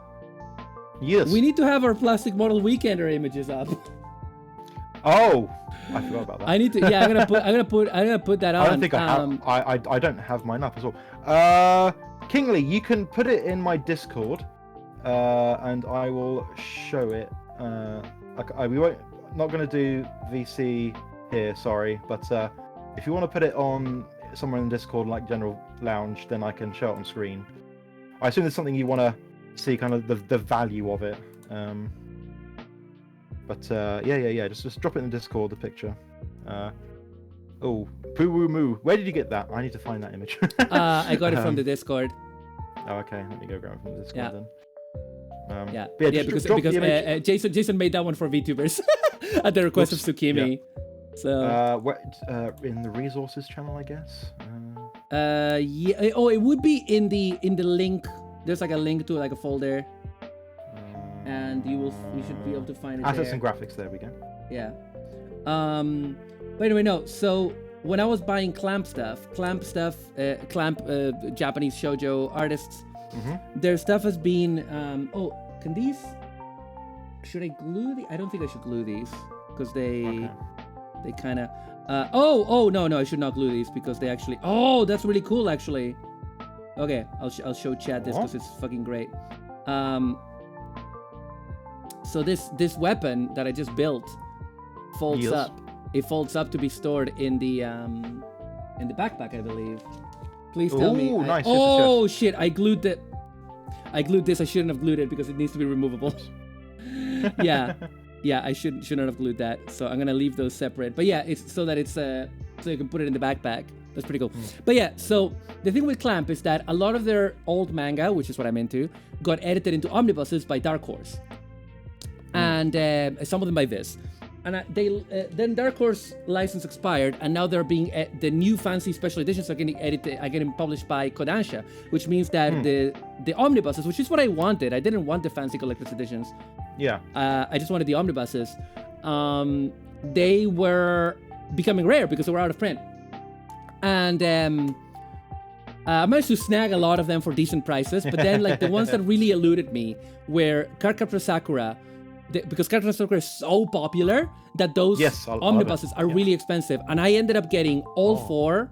Yes. We need to have our plastic model Weekender images up. Oh, I forgot about that. I need to. Yeah, I'm gonna put that on. I don't think I have. I don't have mine up as well. Kingly, you can put it in my Discord, and I will show it. We won't. Not going to do VC here, sorry, but if you want to put it on somewhere in Discord, like General Lounge, then I can show it on screen. I assume there's something you want to see, kind of the value of it. But yeah. Just drop it in Discord, the picture. Poo-woo-moo. Where did you get that? I need to find that image. I got it from the Discord. Oh, okay. Let me go grab it from the Discord then. Because Jason made that one for VTubers at the request of Tsukimi. Yeah. So in the resources channel, I guess. it would be in the link. There's like a link to like a folder, and you should be able to find it. Assets there. And graphics. There we go. Yeah. But anyway, no. So when I was buying Clamp stuff, Japanese shoujo artists, their stuff has been. Can these? Should I glue these? I don't think I should glue these because they kind of. No, I should not glue these because they actually. Oh, that's really cool, actually. Okay, I'll show Chad this because it's fucking great. So this weapon that I just built folds up. It folds up to be stored in the backpack, I believe. Please tell me. Nice. Shit! I glued this. I shouldn't have glued it because it needs to be removable. Yeah, I shouldn't have glued that. So I'm gonna leave those separate. But yeah, it's so that it's so you can put it in the backpack. That's pretty cool. But yeah, so the thing with Clamp is that a lot of their old manga, which is what I'm into, got edited into omnibuses by Dark Horse. And some of them by Viz. then Dark Horse license expired, and now they're being the new fancy special editions are getting published by Kodansha, which means that the omnibuses, which is what I wanted. I didn't want the fancy collector's editions. Yeah. I just wanted the omnibuses. They were becoming rare because they were out of print, and I managed to snag a lot of them for decent prices. But then, like the ones that really eluded me were Cardcaptor Sakura. Because Cardcaptor Sakura is so popular that those omnibuses are really expensive. And I ended up getting all 4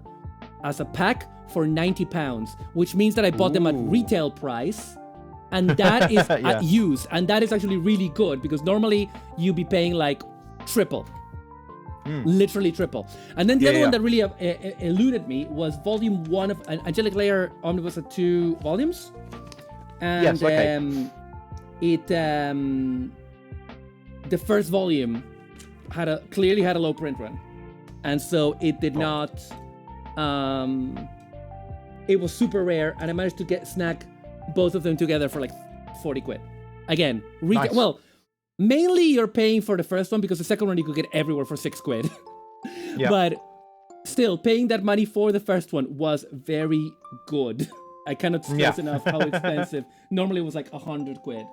as a pack for £90, which means that I bought them at retail price. And that is at use. And that is actually really good because normally you'd be paying like triple. Literally triple. And then the other one that really eluded me was volume 1 of Angelic Layer Omnibus at 2 volumes. And the first volume clearly had a low print run, and so it did not. It was super rare, and I managed to snag both of them together for like 40 quid. Again, nice. Well, mainly you're paying for the first one because the second one you could get everywhere for 6 quid. But still, paying that money for the first one was very good. I cannot stress enough how expensive. Normally it was like 100 quid.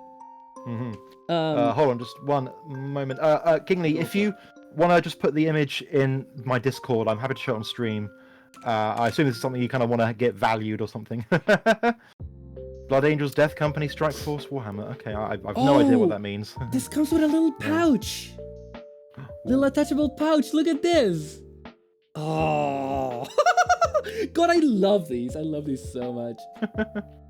Hold on, just one moment. Kingly, if you want to just put the image in my Discord, I'm happy to show it on stream. I assume this is something you kind of want to get valued or something. Blood Angels, Death Company, Strike Force, Warhammer. Okay, I've no idea what that means. This comes with a little pouch. Little attachable pouch. Look at this. Oh. God, I love these. I love these so much.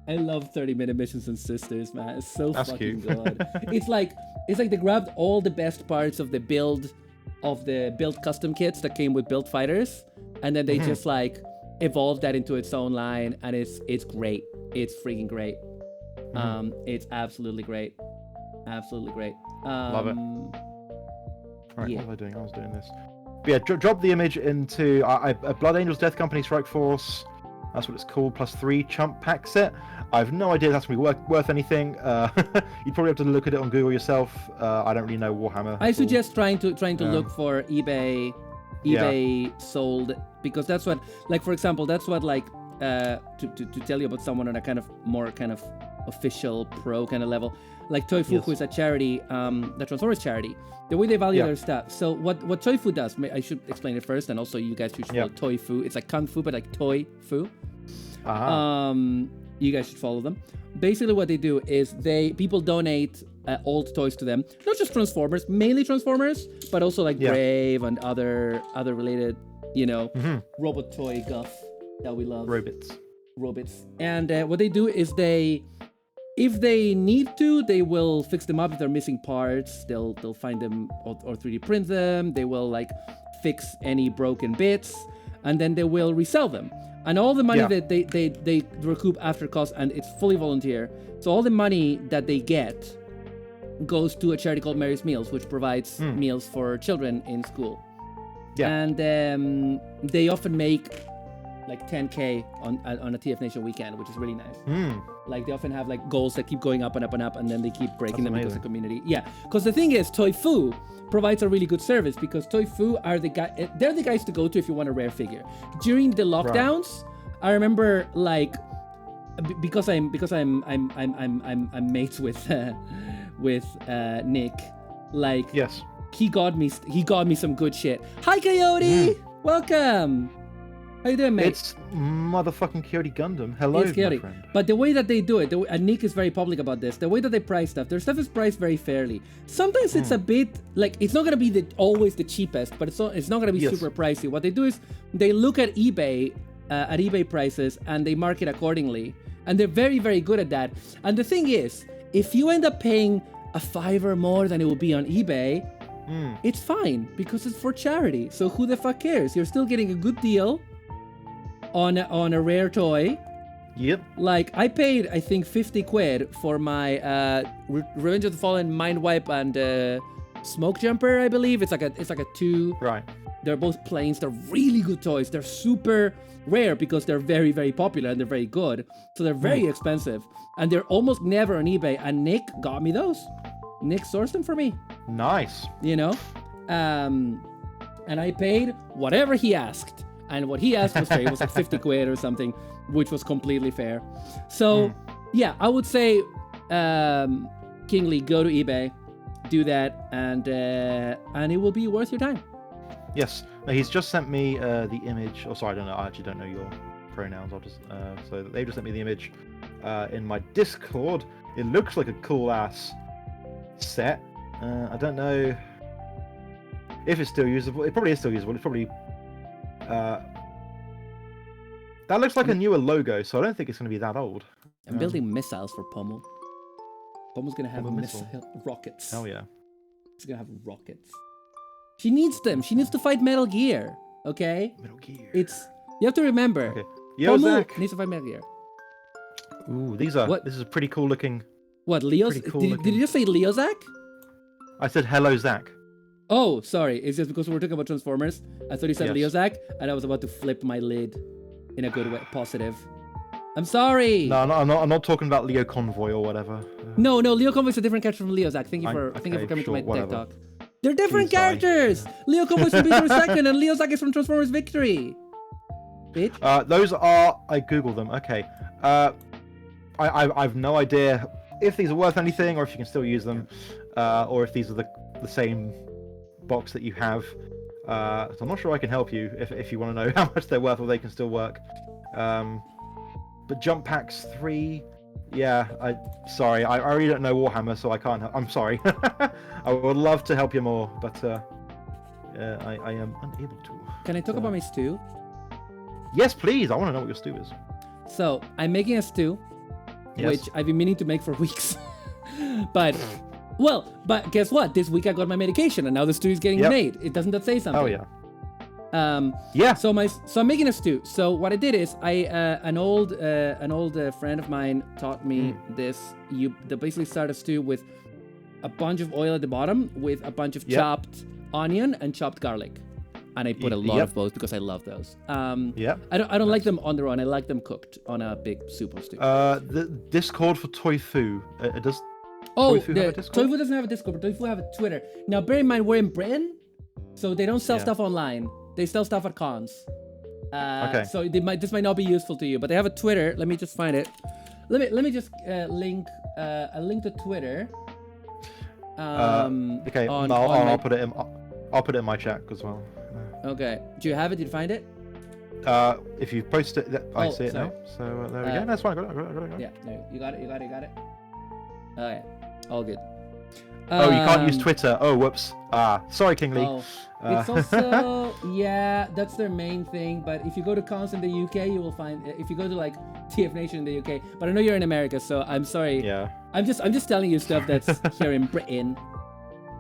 I love 30-minute missions and sisters, man. It's so That's fucking cute. Good. It's like they grabbed all the best parts of the build custom kits that came with build fighters, and then they just like evolved that into its own line, and it's great. It's freaking great. It's absolutely great. Absolutely great. Love it. Right, what was I doing? I was doing this. But yeah, drop the image into Blood Angels, Death Company, Strike Force. That's what it's called, plus 3 chump pack set. I have no idea if that's going to be worth anything. You'd probably have to look at it on Google yourself. I don't really know Warhammer. I suggest trying to look for eBay sold, because that's what, like, for example, that's what, like, to tell you about someone on a kind of more kind of official pro kind of level, like Toyfu, who is a charity, the Transformers charity. The way they value their stuff. So what Toyfu does, I should explain it first, and also you guys should follow Toyfu. It's like Kung Fu, but like Toy-Fu. You guys should follow them. Basically what they do is people donate old toys to them. Not just Transformers, mainly Transformers, but also like Brave and other related, robot toy guff that we love. Robots. And what they do is if they need to, they will fix them up. If they're missing parts, they'll find them or 3D print them. They will like fix any broken bits, and then they will resell them. And all the money that they recoup after cost, and it's fully volunteer. So all the money that they get goes to a charity called Mary's Meals, which provides meals for children in school. Yeah. And they often make like 10K on a TF Nation weekend, which is really nice. Like they often have like goals that keep going up and up and up, and then they keep breaking them because the community. Yeah, because the thing is, Toyfu provides a really good service, because Toyfu are they're the guys to go to if you want a rare figure. During the lockdowns, I remember like because I'm mates with Nick. Like he got me some good shit. Hi Coyote, welcome. How you doing, mate? It's motherfucking Coyote Gundam. Hello, it's Coyote. My friend. But the way that they do it, and Nick is very public about this, the way that they price stuff, their stuff is priced very fairly. Sometimes it's a bit, like, it's not going to be always the cheapest, but it's not going to be super pricey. What they do is they look at eBay prices, and they mark it accordingly. And they're very, very good at that. And the thing is, if you end up paying a $5 more than it will be on eBay, it's fine, because it's for charity. So who the fuck cares? You're still getting a good deal on a rare toy. Yep. Like I paid, I think 50 quid for my Revenge of the Fallen Mind Wipe and Smoke Jumper, I believe. It's like a 2. Right. They're both planes. They're really good toys. They're super rare because they're very, very popular and they're very good. So they're very expensive, and they're almost never on eBay. And Nick got me those. Nick sourced them for me. Nice. And I paid whatever he asked. And what he asked was fair. It was like 50 quid or something, which was completely fair. So, yeah, I would say, Kingly, go to eBay, do that, and it will be worth your time. Yes. Now, he's just sent me the image. Oh, sorry, I don't know. I actually don't know your pronouns. I'll just so they just sent me the image in my Discord. It looks like a cool ass set. I don't know if it's still usable. It probably is still usable. It's probably that looks like a newer logo, so I don't think it's going to be that old. I'm building missiles for POMU. POMU's gonna have missile. rockets. Hell yeah. She's gonna have rockets. She needs them. She needs to fight Metal Gear. Okay. Metal Gear. You have to remember. Okay. Yo, POMU Zach. needs to fight Metal Gear. Ooh, these are. What? This is a pretty cool looking. What, Leo's? Pretty cool Did looking. you just say Leo, Zach? I said hello, Zach. Oh, sorry. It's just because we were talking about Transformers. I thought you said Yes. Leo, Zach, and I was about to flip my lid in a good way, positive. I'm sorry. No, I'm not talking about Leo Convoy or whatever. No, Leo Convoy's a different character from Leo, Zach. Thank you for okay, coming sure, to my whatever. TED talk. They're different Please, sorry. characters. Leo Convoy's from Beat Second, and Leo, Zach is from Transformers Victory. Bitch. Those are. I googled them. Okay. I've no idea if these are worth anything, or if you can still use them, or if these are the same box that you have. So I'm not sure I can help you if you want to know how much they're worth or they can still work. But Jump Packs 3, yeah. Sorry, I really don't know Warhammer, so I can't help. I'm sorry. I would love to help you more, but I am unable to. Can I talk about my stew? Yes, please. I want to know what your stew is. So I'm making a stew, Yes. which I've been meaning to make for weeks. but guess what? This week I got my medication, and now the stew is getting made. Doesn't that say something? Oh yeah. Yeah. So I'm making a stew. So what I did is an old friend of mine taught me this. They basically start a stew with a bunch of oil at the bottom with a bunch of chopped onion and chopped garlic, and I put a lot of both because I love those. Yeah. I don't like them on their own. I like them cooked on a big soup or stew. The Discord for Toifu. Does Oh, Toifu have a Discord? Toifu doesn't have a Discord, but Toifu have a Twitter. Now, bear in mind, we're in Britain, so they don't sell stuff online. They sell stuff at cons. Okay. So this might not be useful to you, but they have a Twitter. Let me just find it. Let me just link a link to Twitter. Okay. I'll put it in. I'll put it in my chat as well. Okay. Do you have it? Did you find it? If you post it, I see it sorry. now. So there we go. That's fine. I got it. Yeah. No, you got it. Oh yeah. All good. Oh, you can't use Twitter. Oh, whoops. Sorry, Kingly. Oh. It's also, yeah, that's their main thing. But if you go to cons in the UK, you will find, if you go to like TF Nation in the UK, but I know you're in America, so I'm sorry. Yeah. I'm just telling you stuff that's here in Britain.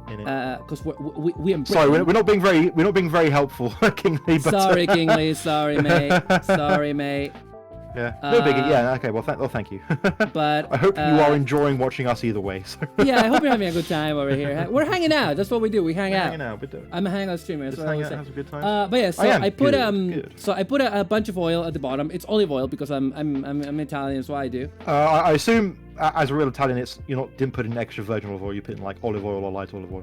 Because we in Britain. Sorry, we're not being very helpful, Kingly. But, Sorry, Kingly. Sorry, mate. Sorry, mate. Yeah. No biggie. Yeah. Okay. Well, thank you. But I hope you are enjoying watching us either way. So. Yeah, I hope you're having a good time over here. We're hanging out. That's what we do. We hang out. Hanging out. I'm a hangout streamer. That's Just what I hang always out, say. have a good time. But yeah, so I put good. so I put a bunch of oil at the bottom. It's olive oil because I'm Italian, so I do. I assume as a real Italian, didn't put in extra virgin olive oil. You put in like olive oil or light olive oil.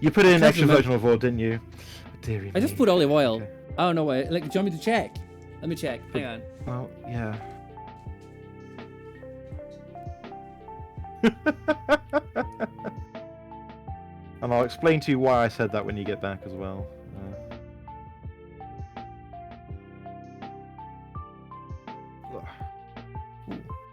You put in extra virgin olive oil, didn't you? Deary I just me. put olive oil. Okay. I don't know why. Like, do you want me to check? Let me check. Hang on. Oh yeah. And I'll explain to you why I said that when you get back as well.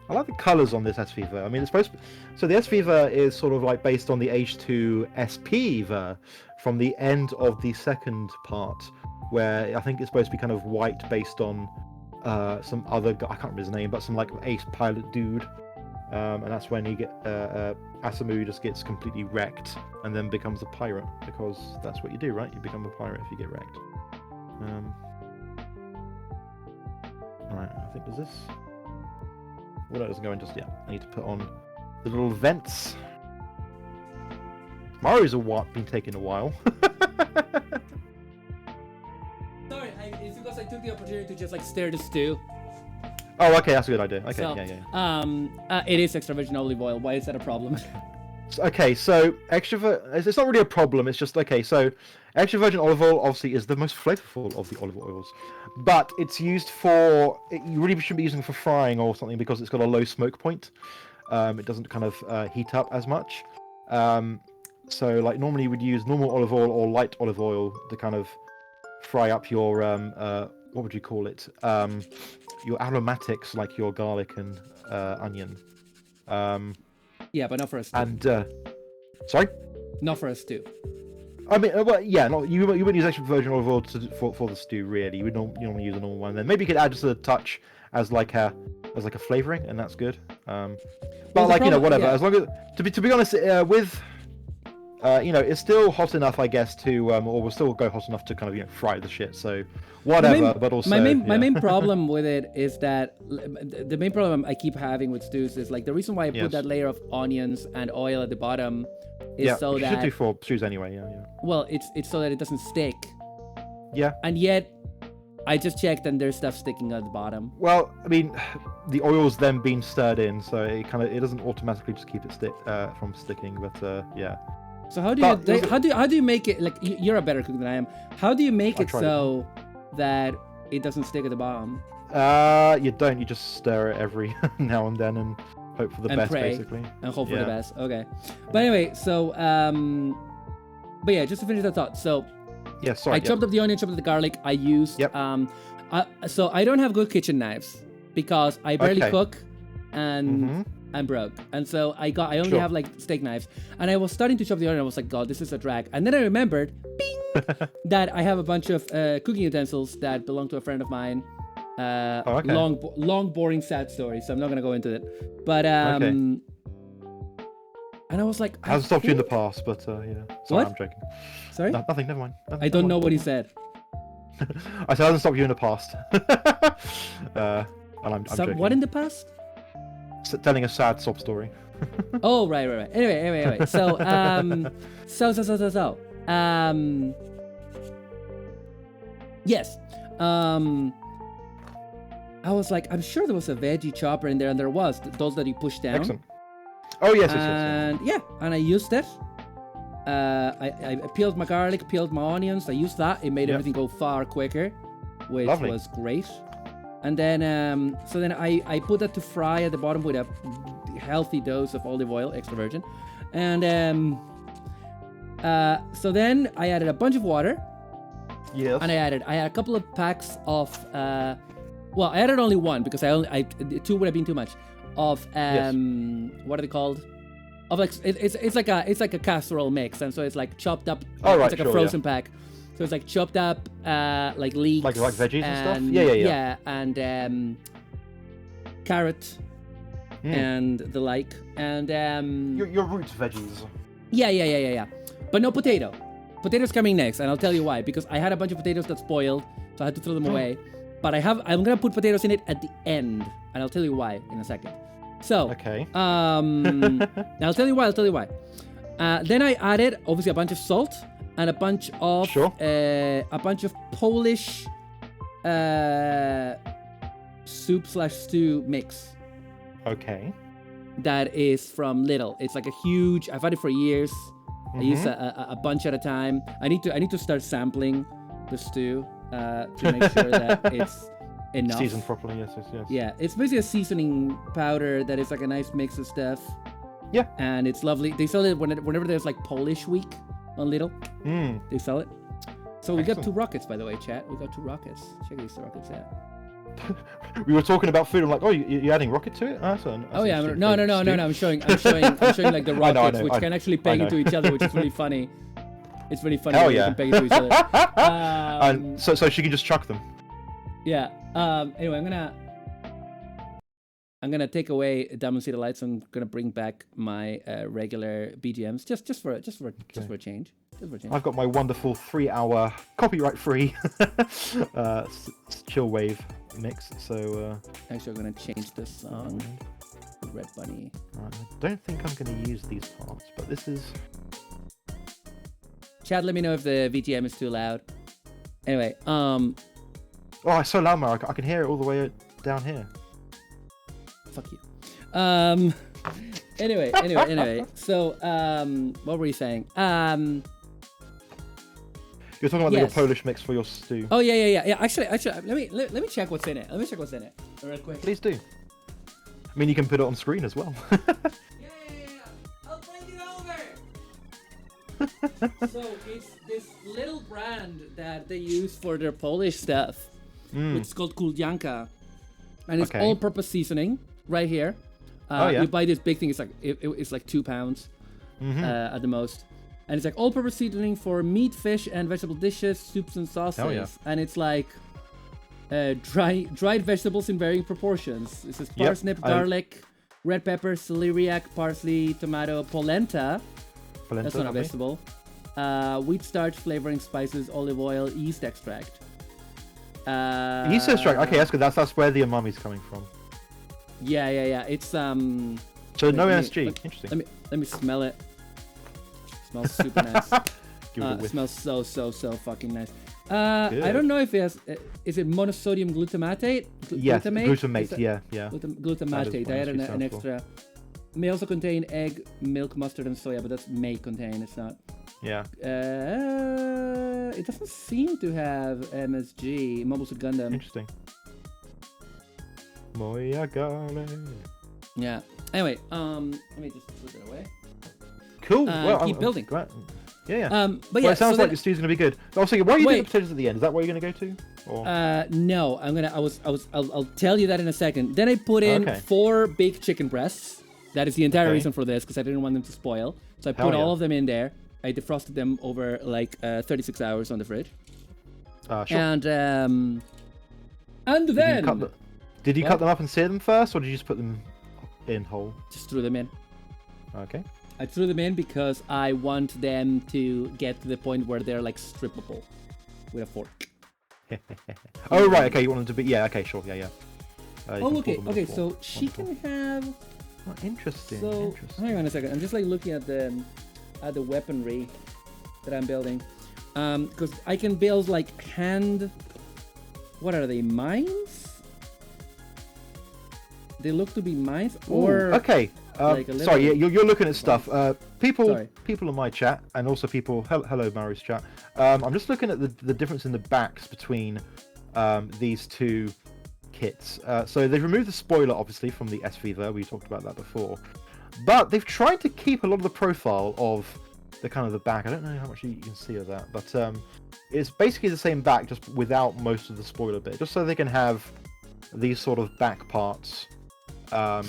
I like the colours on this S-Fever. I mean, it's supposed to... So the S-Fever is sort of like based on the H2 SP-Ver from the end of the second part, where I think it's supposed to be kind of white based on some other guy, I can't remember his name, but some like ace pilot dude. And that's when he Asamu just gets completely wrecked and then becomes a pirate, because that's what you do, right? You become a pirate if you get wrecked. Right, I think there's this. Well, that doesn't go in just yet. I need to put on the little vents. Maru's been taking a while. Sorry, it's because I took the opportunity to just like stare the stew. Oh, okay, that's a good idea. Okay, So, yeah. it is extra virgin olive oil. Why is that a problem? Okay, so it's not really a problem. It's just okay. So extra virgin olive oil obviously is the most flavorful of the olive oils, but it's used for you really shouldn't be using it for frying or something because it's got a low smoke point. It doesn't kind of heat up as much. So like normally you would use normal olive oil or light olive oil to kind of fry up your what would you call it? Your aromatics like your garlic and onion. Yeah, but not for us. And sorry. Not for a stew. I mean, well, yeah, no, you wouldn't use extra virgin olive oil for the stew, really. You would normally use a normal one. Then maybe you could add just a touch as like a flavoring, and that's good. But Well, like whatever. yeah. As long as to be honest, with it's still hot enough, I guess, to or will still go hot enough to kind of fry the shit. So whatever. But also my main problem with it is that the main problem I keep having with stews is like the reason why I put that layer of onions and oil at the bottom is so you that should do for stews anyway. Yeah. Well, it's so that it doesn't stick. Yeah. And yet, I just checked and there's stuff sticking at the bottom. Well, I mean, the oil's then being stirred in, so it doesn't automatically just keep it from sticking. But yeah. So how do you make it like you're a better cook than I am? How do you make it so that it doesn't stick at the bottom? You don't. You just stir it every now and then and hope for the best, pray, basically. And hope for the best. Okay. But anyway, so but yeah, just to finish that thought. So yeah, sorry. I chopped up the onion, chopped up the garlic. I used so I don't have good kitchen knives because I barely cook and I'm broke. And so I only have like steak knives. And I was starting to chop the onion. I was like, God, this is a drag. And then I remembered, bing, that I have a bunch of cooking utensils that belong to a friend of mine. Long, boring, sad story. So I'm not going to go into it. But, and I was like, hasn't stopped you in the past, but yeah. Sorry, I'm joking. Sorry? Nothing, never mind. I don't know what he said. I said, hasn't stopped you in the past. And I'm joking. What in the past? Telling a sad sob story. Oh, right. Anyway. So, yes. I was like, I'm sure there was a veggie chopper in there, and there was those that you push down. Excellent. Oh yes. And and I used it. I peeled my garlic, peeled my onions. I used that. It made everything go far quicker, which was great. And then, so then I put that to fry at the bottom with a healthy dose of olive oil, extra virgin. And so then I added a bunch of water. Yes. And I had a couple of packs of, well, I added only one because two would have been too much. Of what are they called? Of like it's like a casserole mix, and so it's like chopped up. It's like a frozen pack. So it's like chopped up, like leeks, like veggies and stuff. Yeah. And carrot and the like, and your root veggies. Yeah. But no potato. Potatoes coming next, and I'll tell you why. Because I had a bunch of potatoes that spoiled, so I had to throw them away. But I'm gonna put potatoes in it at the end, and I'll tell you why in a second. So okay. I'll tell you why. Then I added obviously a bunch of salt. And a bunch of Polish soup/stew mix. Okay. That is from Lidl. It's like a huge. I've had it for years. I use a bunch at a time. I need to start sampling the stew to make sure that it's enough. Seasoned properly. Yes. Yeah, it's basically a seasoning powder that is like a nice mix of stuff. Yeah. And it's lovely. They sell it whenever there's like Polish week. On Lidl, they sell it. So we got 2 rockets, by the way, chat. We got 2 rockets. Check these rockets out. We were talking about food. I'm like, oh, you're adding rocket to it? That's no. I'm showing like the rockets, which can actually peg into each other, which is really funny. It's really funny. Hell you can peg into each other. And so she can just chuck them. Yeah. Anyway, I'm gonna take away Diamond City Lights. I'm gonna bring back my regular BGMs just for a change. I've got my wonderful 3-hour copyright-free chill wave mix. So actually, I'm gonna change this song. Red Bunny. Right, I don't think I'm gonna use these parts, but this is. Chad, let me know if the VGM is too loud. Anyway, Oh, it's so loud, Maru. I can hear it all the way down here. Fuck you. Anyway. So, what were you saying? You're talking about your Polish mix for your stew. Oh yeah. Actually, let me check what's in it. Let me check what's in it real quick. Please do. I mean, you can put it on screen as well. Yeah. I'll bring it over. So it's this little brand that they use for their Polish stuff. It's called Kuldianka, and it's all-purpose seasoning right here. You buy this big thing. It's like it's like £2 at the most, and it's like all-purpose seasoning for meat, fish, and vegetable dishes, soups, and sauces. And it's like dried vegetables in varying proportions. It says parsnip, garlic, red pepper, celeriac, parsley, tomato, polenta. That's not a vegetable. Wheat starch, flavoring, spices, olive oil, yeast extract. Yeast extract. Okay, that's good. That's where the umami's coming from. Yeah. It's So no MSG. Interesting. Let me smell it. Smells super nice. It smells so fucking nice. I don't know if it has. Is it monosodium glutamate? Yes, glutamate. Yeah. Glutamate. I added an extra. May also contain egg, milk, mustard, and soya, but that's may contain. It's not. Yeah. It doesn't seem to have MSG. Mobile Suit Gundam. Interesting. Moyagale. Yeah. Anyway, let me just put it away. Cool. Keep building. Yeah. But yeah, it sounds so like the stew's gonna be good. I was thinking, why are you doing the potatoes at the end? Is that where you're gonna go to? Or? No. I'll tell you that in a second. Then I put in 4 big chicken breasts. That is the entire reason for this, because I didn't want them to spoil. So I put all of them in there. I defrosted them over like 36 hours on the fridge. Sure. And then did you cut them up and sear them first, or did you just put them in whole? Just threw them in. Okay. I threw them in because I want them to get to the point where they're like strippable with a fork. Oh right, okay. You want them to be? Yeah. Okay. Sure. Yeah. Okay. So she can have. Oh, interesting. So hang on a second. I'm just like looking at the weaponry that I'm building, because I can build like what are they, mines? They look to be mines, or okay. Sorry, you're looking at stuff. People in my chat, and also people. Hello, Maru's chat. I'm just looking at the difference in the backs between these two kits. So they've removed the spoiler, obviously, from the SV there. We talked about that before. But they've tried to keep a lot of the profile of the kind of the back. I don't know how much you can see of that, but it's basically the same back, just without most of the spoiler bit, just so they can have these sort of back parts to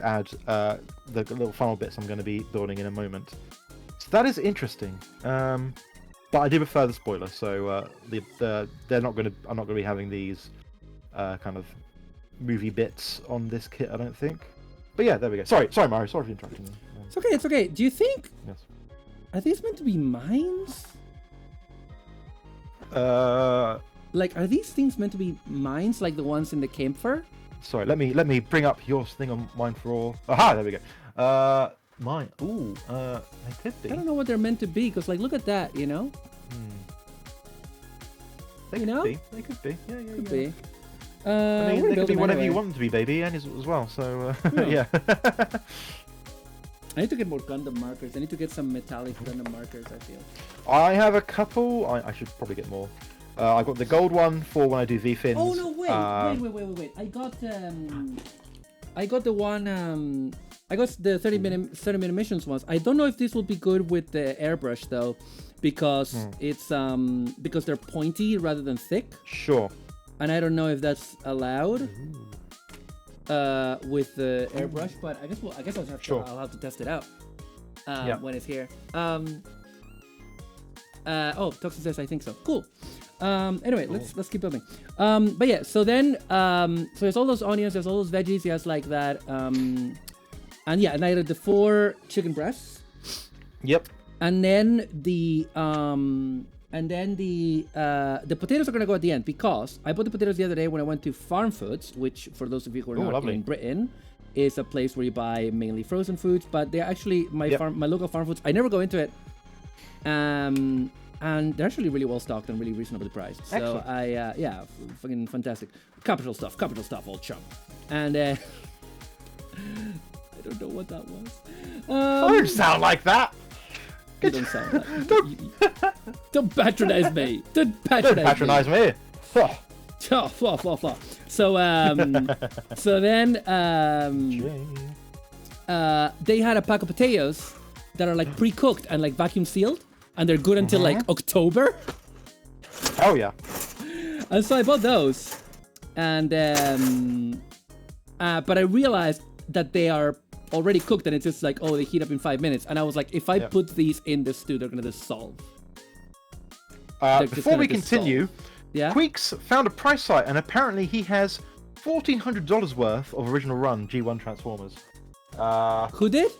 add the little funnel bits I'm going to be building in a moment. So that is interesting. But I do prefer the spoiler, so they're not going to. I'm not going to be having these kind of movie bits on this kit, I don't think. But yeah, there we go. Sorry, Mario. Sorry for interrupting you. It's okay. Do you think? Yes. Are these meant to be mines? Like, are these things meant to be mines, like the ones in the camphor? Sorry, let me bring up your thing on mine for all. Aha, there we go. Mine. Ooh, they could be. I don't know what they're meant to be, because like, look at that, you know. They could be. They could be. Yeah. Could be. I mean, they could be whatever you want them to be, baby, and as well. So yeah. I need to get more Gundam markers. I need to get some metallic Gundam markers, I feel. I have a couple. I should probably get more. I've got the gold one for when I do V-fins. Oh no! Wait! I got the one. I got the 30-minute missions ones. I don't know if this will be good with the airbrush though, because it's because they're pointy rather than thick. Sure. And I don't know if that's allowed with the airbrush, but I guess I'll have to test it out when it's here. Toxin says I think so. Cool. Anyway, let's keep building. But yeah, so then so there's all those onions, there's all those veggies, yes, like that. And I added the 4 chicken breasts. Yep. And then the potatoes are gonna go at the end, because I bought the potatoes the other day when I went to Farm Foods, which for those of you who are not in Britain, is a place where you buy mainly frozen foods. But they're actually my local Farm Foods. I never go into it. And they're actually really well stocked and really reasonably priced. Excellent. So fucking fantastic. Capital stuff, old chum. And I don't know what that was. I don't sound like that. You don't sound like don't patronize me. Don't patronize me. Huh. So then they had a pack of potatoes that are like pre-cooked and like vacuum sealed, and they're good until like October. Oh yeah. And so I bought those, and but I realized that they are already cooked, and it's just like, oh, they heat up in 5 minutes. And I was like, if I put these in the stew, they're gonna dissolve. Before we continue, Queeks found a price site, and apparently he has $1,400 worth of original run G1 Transformers. Who did?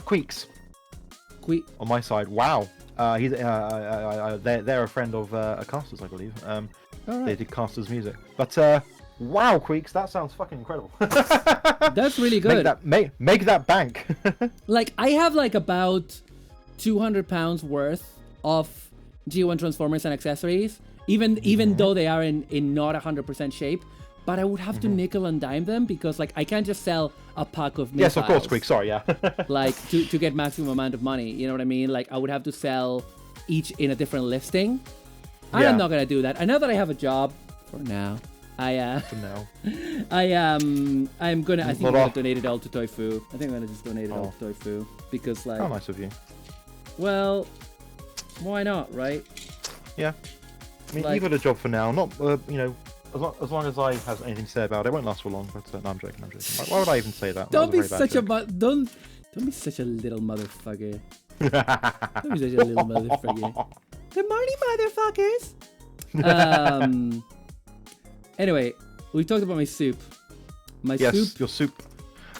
Queeks. On my side. Wow. He's they're a friend of Casters, I believe. Right. They did Casters music. But wow, Queeks, that sounds fucking incredible. That's really good. Make that bank. Like, I have like about 200 pounds worth of G1 Transformers and accessories, even though they are in not 100% shape. But I would have to nickel and dime them, because like I can't just sell a pack of missiles. Yes, of course, Queeks. Sorry, yeah. Like to get maximum amount of money. You know what I mean? Like I would have to sell each in a different listing. I'm not gonna do that. I know that I have a job for now. I think I'm gonna donate it all to Toifu. I think I'm gonna just donate it all to Toifu, because like, how nice of you. Well, why not, right? Yeah. I mean, like, you've got a job for now. Not you know, as long as I have anything to say about it, it won't last for long. But no, I'm joking. Why would I even say that? Don't be such don't be such a little motherfucker. Don't be such a little motherfucker. Good morning, motherfuckers. Anyway, we talked about my soup. Yes, your soup.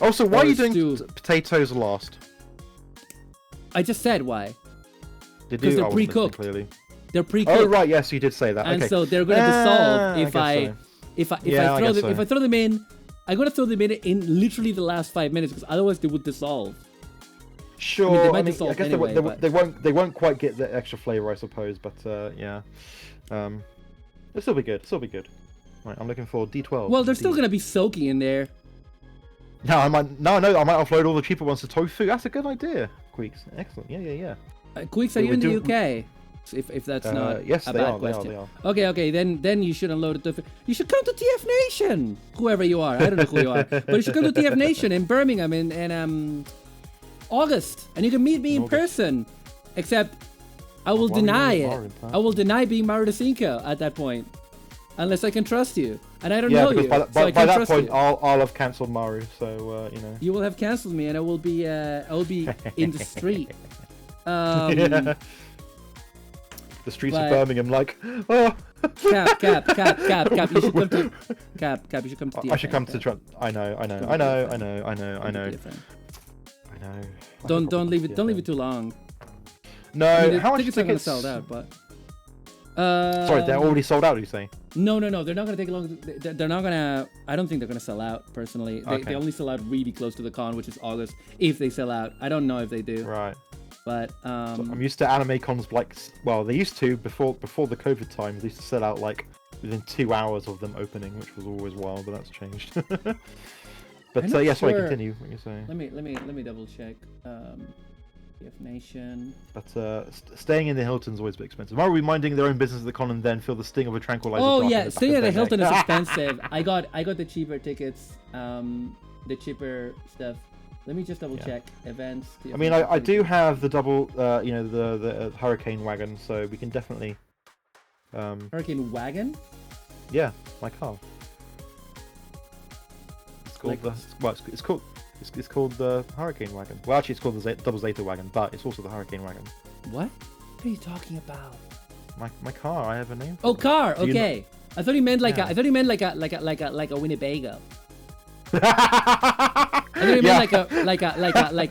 Also, why are you doing potatoes last? I just said why. Because they're pre-cooked. Clearly. They're pre-cooked. Oh right, yes, you did say that. And so they're gonna dissolve if I throw them in. I'm gonna throw them in literally the last 5 minutes, because otherwise they would dissolve. Sure. I guess anyway, they won't quite get the extra flavor, I suppose. But yeah, it'll still be good. Right, I'm looking for D12. Well, they're still gonna be soaking in there. No, I might offload all the cheaper ones to Tofu. That's a good idea, Queeks. Excellent. Yeah. Queeks, are you in the UK? If that's not a bad question. They are. Okay, then you should unload it. You should come to TF Nation, whoever you are. I don't know who you are, but you should come to TF Nation in Birmingham in August, and you can meet me in person. Except, I will deny it. I will deny being Maru at that point, unless I can trust you, and I don't know you. By that point, I'll have cancelled Maru, so you know. You will have cancelled me, and I will be in the street. The streets of Birmingham, like, oh. Cap. You should come to Cap. You should come to. I should come to. I know. Don't leave it. Don't leave it too long. No, I mean, how much tickets are gonna sell out, but. Sorry, they're already sold out. You say? No. They're not gonna take long. They're not gonna. I don't think they're gonna sell out. Personally, they only sell out really close to the con, which is August. If they sell out, I don't know if they do. Right. But so I'm used to anime cons like, well, they used to before the COVID times. They used to sell out like within 2 hours of them opening, which was always wild, but that's changed. But yeah, sorry, continue. What you're saying? Let me double check. TF Nation. But staying in the Hilton's always a bit expensive. Are we minding their own business at the con and then feel the sting of a tranquilizer? Oh yeah, staying at the Hilton is expensive. I got the cheaper tickets, the cheaper stuff. Let me just double check events. I mean, I do have the double, you know, the Hurricane wagon, so we can definitely. Hurricane wagon? Yeah, my car. It's called it's called the Hurricane wagon. Well, actually, it's called the double Zeta wagon, but it's also the Hurricane wagon. What are you talking about? My car. I have a name. Oh, car. Okay. I thought he meant like a Winnebago. I thought you meant like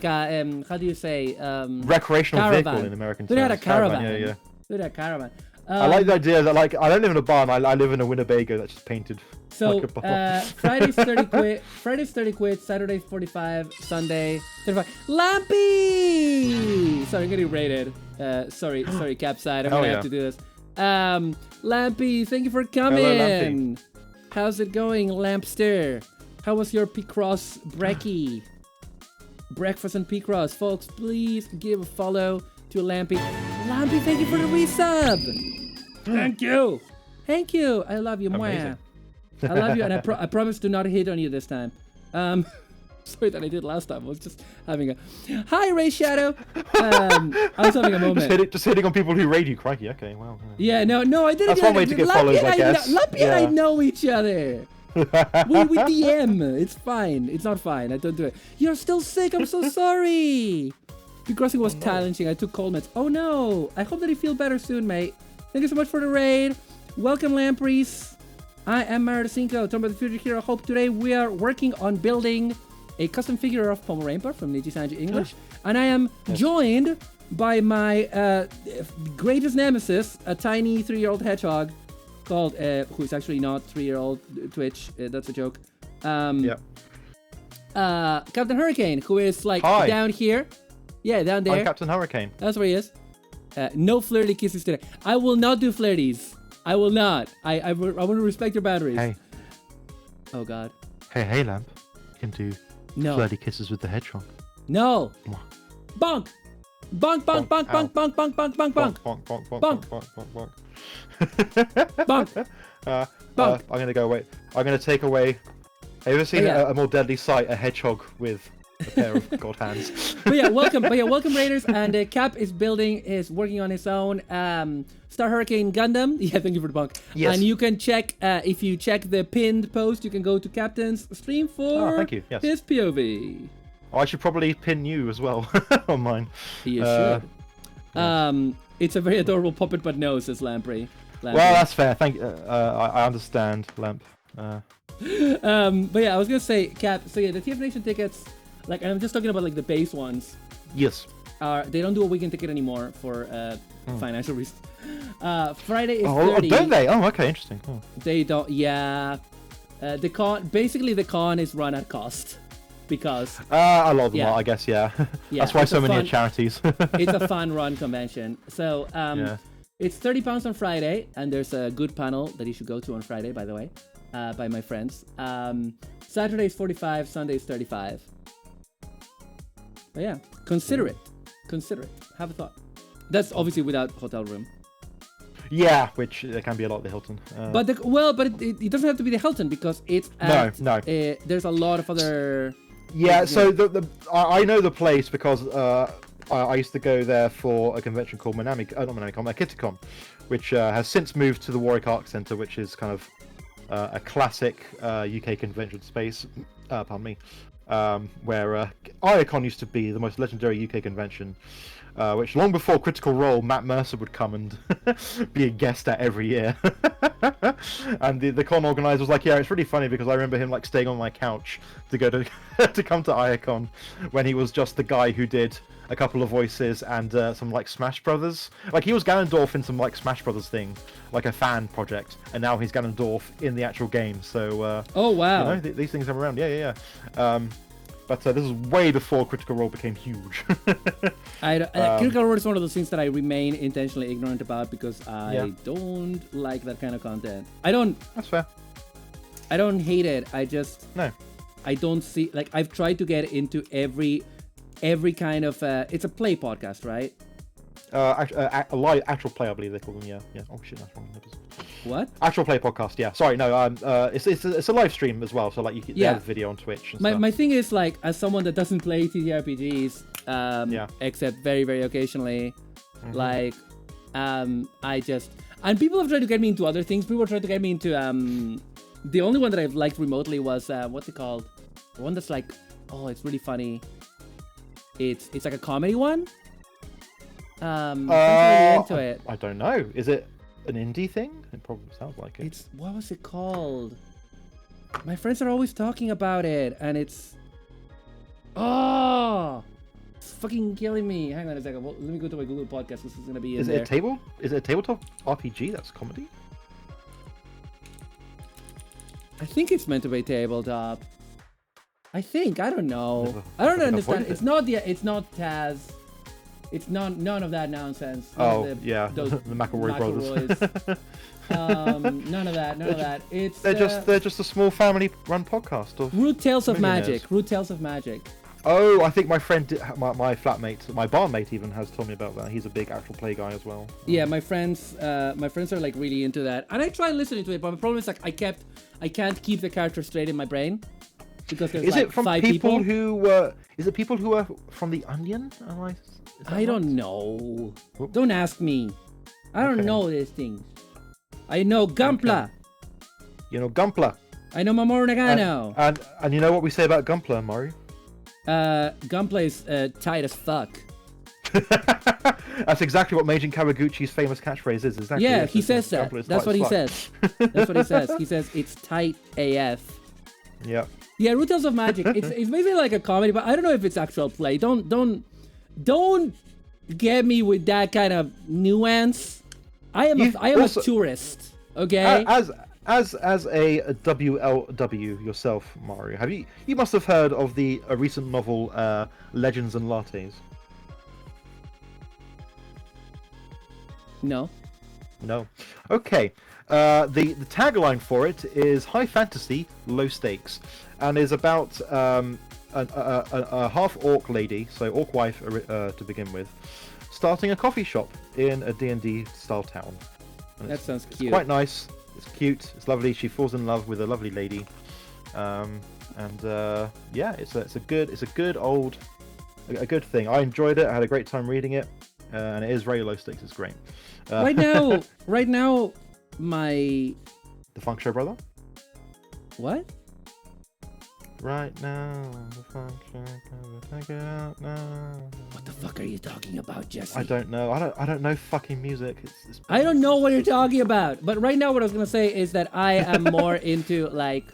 a how do you say recreational caravan. vehicle in American terms. They had a caravan. Yeah. They had a caravan. I like the idea that like I don't live in a barn. I live in a Winnebago that's just painted. So like a barn. Friday's 30 quid. Friday's 30 quid. Saturday's 45. Sunday 35. Lampy. Sorry, I'm getting rated. Sorry, Capside. I'm gonna have to do this. Lampy, thank you for coming. Hello, Lampy. How's it going, Lampster? How was your Picross brekkie? Breakfast and Picross. Folks, please give a follow to Lampy. Lampy, thank you for the resub. Thank you. Thank you. I love you. Mwah. I love you, and I promise to not hit on you this time. Sorry that I did last time. I was just having a... Hi, Ray Shadow. I was having a moment. Just hitting on people who raid you, crikey. Okay, well. Yeah, no, I didn't. That's one way to get followers, I guess. Lampy and I know each other. we DM. It's fine. It's not fine. I don't do it. You're still sick. I'm so sorry. Because it was challenging. I took cold meds. Oh no. I hope that you feel better soon, mate. Thank you so much for the raid. Welcome, Lampreys. I am Maru Tomb of the Future Hero. Hope today we are working on building a custom figure of POMU from Niji Sanji English. And I am joined by my greatest nemesis, a tiny 3-year-old hedgehog called, who is actually not 3-year-old Twitch. That's a joke. Captain Hurricane, who is like down here. Yeah, down there. I'm Captain Hurricane. That's where he is. No flirty kisses today. I will not do flirties. I will not. I want to respect your boundaries. Hey. Oh God. Hey, Lamp. You can do flirty kisses with the hedgehog. No. Bonk. Bonk, bonk, bonk, bonk, bonk, bonk, bonk, bonk, bonk. Bonk, bonk, bonk, bonk, bonk, bonk, bonk. Bonk. I'm gonna go away. I'm gonna take away. Have you ever seen a more deadly sight? A hedgehog with a pair of god hands. But yeah, welcome Raiders. And Cap is working on his own Star Hurricane Gundam. Yeah, thank you for the bonk. Yes. And you can check if you check the pinned post, you can go to Captain's stream for thank you. Yes. his POV. Oh, I should probably pin you as well on mine. You should. It's a very adorable puppet, but no, says Lamprey. Well, that's fair. Thank you. I understand, Lamp. But yeah, I was gonna say, Cap. So yeah, the TF Nation tickets, like, and I'm just talking about like the base ones. Yes. They don't do a weekend ticket anymore for financial reasons. Friday is 30. Oh, don't they? Oh, okay, interesting. Oh. They don't. Yeah. The con is run at cost. Because a lot of them are, I guess, yeah. That's why so many are charities. It's a fun run convention. So it's £30 on Friday, and there's a good panel that you should go to on Friday, by the way, by my friends. Saturday is 45, Sunday is 35. But yeah, consider it. Have a thought. That's obviously without hotel room. Yeah, which there can be a lot at the Hilton. But it doesn't have to be the Hilton because it's at, no. There's a lot of other. Yeah, so I know the place because I used to go there for a convention called Kitticon, which has since moved to the Warwick Arts Centre, which is kind of a classic UK convention space. Pardon me, where Iacon used to be the most legendary UK convention. Which long before Critical Role, Matt Mercer would come and be a guest at every year. And the con organizer was like, yeah, it's really funny because I remember him like staying on my couch to go to to come to Iacon when he was just the guy who did a couple of voices and some like Smash Brothers. Like he was Ganondorf in some like Smash Brothers thing, like a fan project, and now he's Ganondorf in the actual game. So oh wow, you know, these things come around. Yeah. But this is way before Critical Role became huge. Critical Role is one of those things that I remain intentionally ignorant about because I don't like that kind of content. That's fair. I don't hate it. I just no. I don't see like I've tried to get into every kind of. It's a play podcast, right? A live actual play, I believe they call them. Yeah. Oh shit, that's wrong. What? Actual play podcast. Yeah. Sorry, no. It's a live stream as well, so like you can have video on Twitch. And my thing is like as someone that doesn't play TTRPGs, except very very occasionally, like, I just and people have tried to get me into other things. People tried to get me into the only one that I've liked remotely was what's it called? The one that's like, oh, it's really funny. It's like a comedy one. I'm really into it. I don't know. Is it an indie thing? It probably sounds like it. What was it called? My friends are always talking about it, and it's fucking killing me. Hang on a second. Well, let me go to my Google Podcast. This is gonna be in there. Is it a tabletop RPG that's comedy? I think it's meant to be tabletop. I don't know. I don't understand. It's not Taz. It's none of that nonsense. Oh, yeah, the McElroy brothers. None of that. It's they're just a small family-run podcast of Root Tales of millionaires. Magic. Root Tales of Magic. Oh, I think my friend, my flatmate, my barmate even has told me about that. He's a big actual play guy as well. Yeah, my friends are like really into that, and I try listening to it, but the problem is like I can't keep the character straight in my brain because there's Is like it from 5 people who? Is it people who are from the Onion? I don't know. Don't ask me. I don't know these things. I know Gumpla. Okay. You know Gumpla. I know Mamoru Nagano. And you know what we say about Gumpla, Maru? Gunplay is tight as fuck. That's exactly what Meijin Kawaguchi's famous catchphrase is. Exactly. Yeah, he says that. That's what he says. That's what he says. He says it's tight AF. Yeah. Yeah, Root Tales of Magic. It's basically like a comedy, but I don't know if it's actual play. Don't get me with that kind of nuance. I am a tourist. Okay. As a WLW yourself, Mario, you must have heard of the recent novel Legends and Lattes? No. Okay. The tagline for it is high fantasy, low stakes, and is about a half orc lady, so orc wife to begin with, starting a coffee shop in a D&D style town. And That sounds cute. It's quite nice. It's cute. It's lovely. She falls in love with a lovely lady, yeah, it's a good thing. I enjoyed it. I had a great time reading it, and it is very low stakes. It's great. Right now, my The Funk Show Brother. what? Right now, the Funk Show Brother. Take it out now. What the fuck are you talking about, Jesse? I don't know. I don't know fucking music. It's I don't know what you're talking about. But right now, what I was gonna say is that I am more into like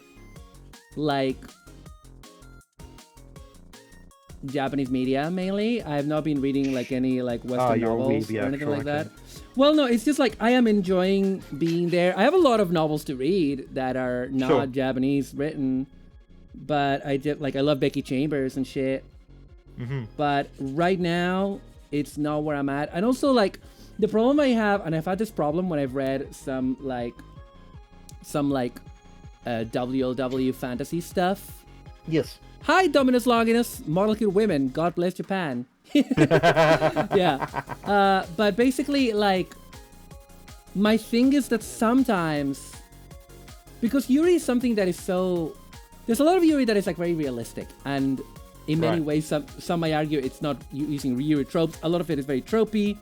Japanese media mainly. I have not been reading like any like Western you're a novels weeb, yeah, or anything sure, like okay. that. Well, no, it's just like I am enjoying being there. I have a lot of novels to read that are not Sure. Japanese written, but I just like I love Becky Chambers and shit. Mm-hmm. But right now, it's not where I'm at. And also, like, the problem I have, and I've had this problem when I've read some WLW fantasy stuff. Yes. Hi, Dominus Longinus, Model Kid Women, God bless Japan. Yeah. But basically, like, my thing is that sometimes, because Yuri is something that is so... There's a lot of Yuri that is, like, very realistic, and in many Right. ways, some might argue it's not using Yuri tropes. A lot of it is very tropey.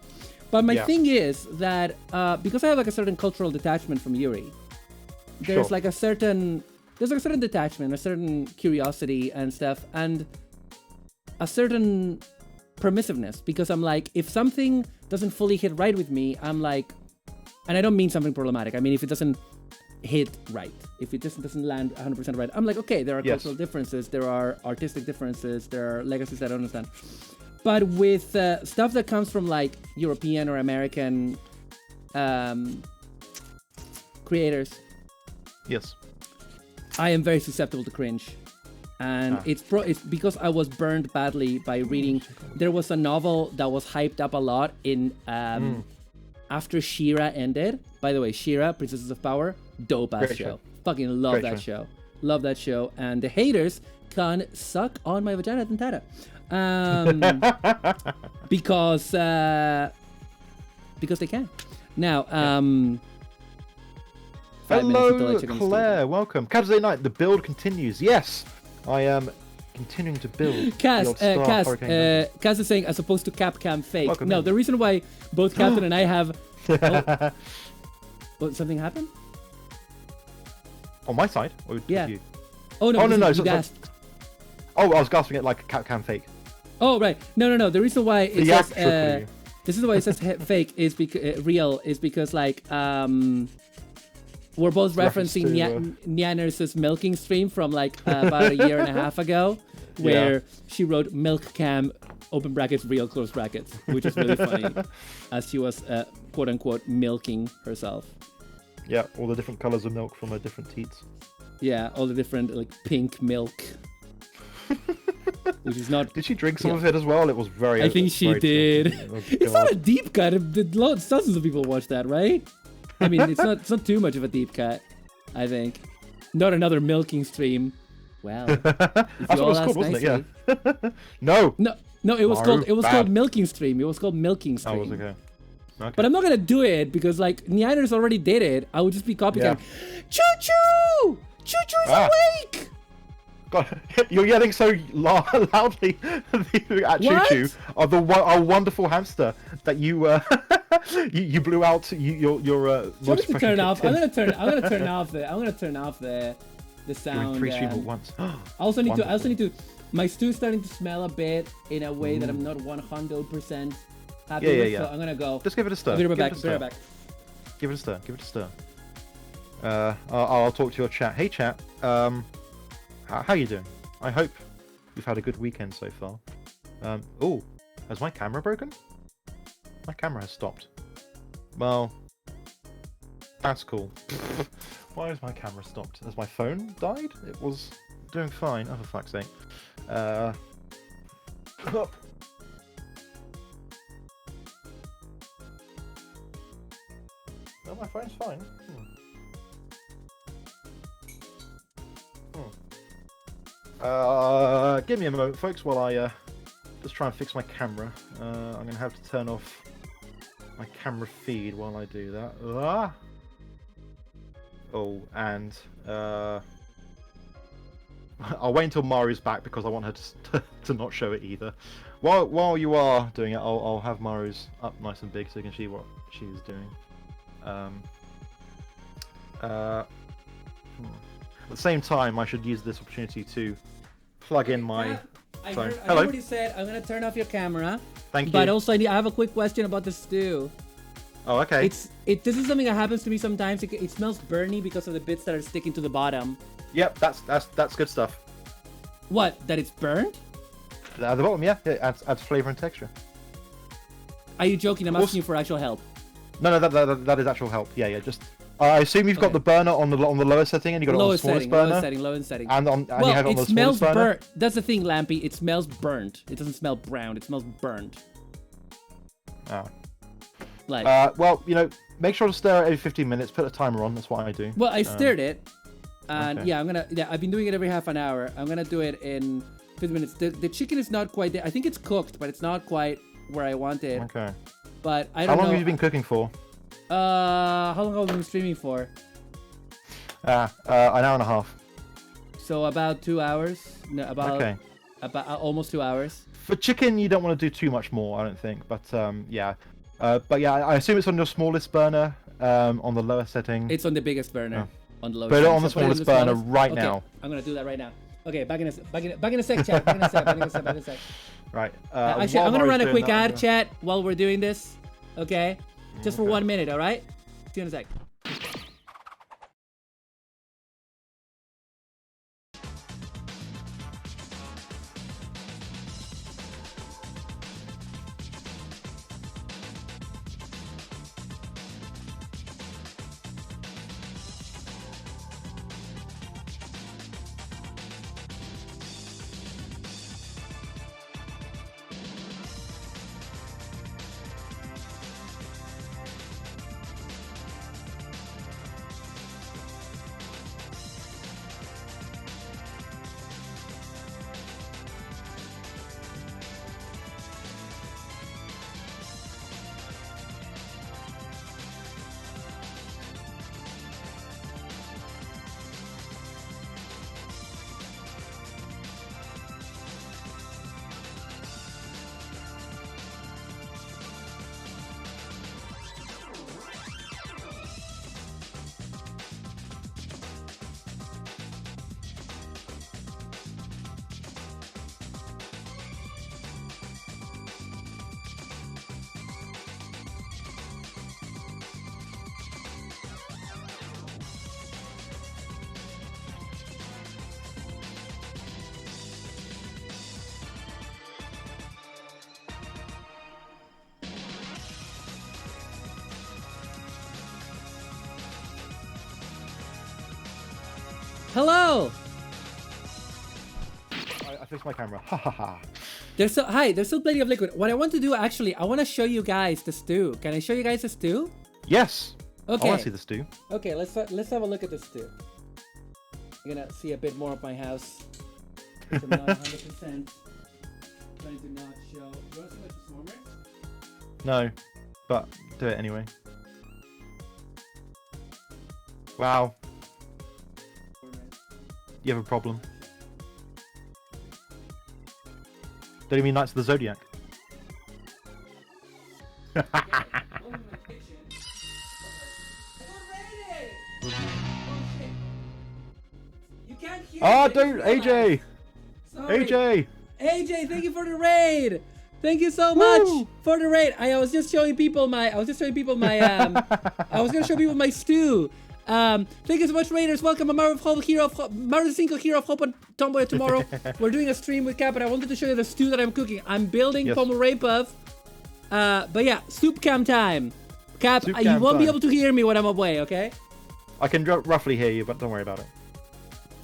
But my Yeah. thing is that, because I have, like, a certain cultural detachment from Yuri, there's, Sure. like, a certain detachment, a certain curiosity and stuff, and a certain permissiveness, because I'm like, if something doesn't fully hit right with me, I'm like, and I don't mean something problematic, I mean if it doesn't hit right, if it just doesn't land 100% right, I'm like, okay, there are Yes. cultural differences, there are artistic differences, there are legacies that I don't understand. But with stuff that comes from like European or American creators, Yes. I am very susceptible to cringe, and it's because I was burned badly by reading. There was a novel that was hyped up a lot in after She-Ra ended. By the way, She-Ra, Princesses of Power, dope ass Great show. show. Fucking love Great that show. Love that show, and the haters can suck on my vagina dentata. Because they can. Now, 5 minutes until I Hello, check on the Claire. Welcome. Saturday night. The build continues. Yes, I am continuing to build. Cass, the old Star Hurricane. Cass is saying as opposed to Capcom fake. Welcome No, in. the reason why both Captain and I have. Oh, something happened? On my side, or just Yeah. you? Oh no! Oh, no, you no, so- gasped. Oh, I was gasping at like Capcom fake. Oh right, no. The reason why it The says actual this is why it says fake is because real is because like we're both Reference referencing to, Nyanner's milking stream from like about a year and a half ago, where Yeah. she wrote milk cam open brackets real close brackets, which is really funny, as she was quote unquote milking herself. Yeah, all the different colors of milk from her different teats. Yeah, all the different like pink milk. which is not. Did she drink some of it as well? It was very. I think she very did. Oh, It's not God. a deep cut. Dozens of people watch that, right? I mean, it's not too much of a deep cut. I think. Not another milking stream. Well, That's what it was called, wasn't it? Yeah. No. No, it was Maru, called bad. milking stream. It was called milking stream. Oh, was okay. Okay. But I'm not gonna do it because like Neander's already did it. I would just be copycatting. Choo choo! Choo choo's awake! God, you're yelling so loudly at Choo What? Choo, our wonderful hamster that you you blew out your Do you want voice me to suppression turn off? kicked I'm in. gonna turn off the You're sound. in 3 streams at once. I also need Wonderful. to. My stew's starting to smell a bit in a way that I'm not 100% happy Yeah, with. yeah. So I'm gonna go. Just give it a stir. I'll be right Give back. it a Be right stir. back. Give it a stir. Give it a stir. I'll talk to your chat. Hey chat. How you doing? I hope you've had a good weekend so far. Oh, has my camera broken? My camera has stopped. Well, that's cool. Why has my camera stopped? Has my phone died? It was doing fine. Oh, for fuck's sake. No, my phone's fine. Give me a moment, folks, while I just try and fix my camera. I'm gonna have to turn off my camera feed while I do that. Oh, and I'll wait until Maru's back because I want her to not show it either. While you are doing it, I'll have Maru's up nice and big so you can see what she's doing. At the same time, I should use this opportunity to plug in my I phone. heard Hello. what you said. I'm gonna turn off your camera. Thank you. But also, I have a quick question about the stew. Oh, okay. This is something that happens to me sometimes. It smells burny because of the bits that are sticking to the bottom. Yep, that's good stuff. What? That it's burnt? At the bottom, yeah, it adds flavor and texture. Are you joking? I'm Also- asking you for actual help. No, that is actual help. Yeah. Just I assume you've got Okay. the burner on the lower setting, and you got it on the Lowest smallest setting, burner, lowest setting. and you Well, have it on it the smells smallest burner. burnt. That's the thing, Lampy. It smells burnt. It doesn't smell brown. It smells burnt. Oh. Like, Well, make sure to stir it every 15 minutes. Put a timer on. That's what I do. well, I stirred it, and okay. yeah, I've been doing it every half an hour. I'm gonna do it in 15 minutes. The chicken is not quite there. I think it's cooked, but it's not quite where I want it. Okay. But I How don't know. long have you been cooking for? How long have I been streaming for? An hour and a half. So about 2 hours. No, Okay. about almost 2 hours. For chicken, you don't want to do too much more, I don't think. But yeah. But yeah, I assume it's on your smallest burner, on the lower setting. It's on the biggest burner. Oh. On the lowest. Put it setting. on the So put it in smallest burner smallest- right okay, now. I'm gonna do that right now. Okay, back in a sec, chat. Back in a sec. Right. Actually, while I'm gonna Maru's run a doing quick that, I'm ad gonna- chat while we're doing this. Okay, just for Okay. 1 minute. All right. See you in a sec. Hello. fixed my camera. Ha ha ha. There's still plenty of liquid. What I want to do, actually, I want to show you guys the stew. Can I show you guys the stew? Yes. Okay. I want to see the stew. Okay, let's have a look at the stew. You're gonna see a bit more of my house. I'm not 100%. Trying to not show. You want to see my transformer? No, but do it anyway. Wow. You have a problem. Don't you mean Knights of the Zodiac? You can't hear Oh, me, dude, AJ! Sorry. AJ! AJ, thank you for the raid. Thank you so much for the raid. I was just showing people my. I was gonna show people my stew. Thank you so much, Raiders. Welcome, Maru the single hero of Hope and Tomboy tomorrow. We're doing a stream with Cap, and I wanted to show you the stew that I'm cooking. I'm building POMU Ray Puff. But yeah, soup cam time. Cap, you won't be able to hear me when I'm away, okay? I can roughly hear you, but don't worry about it.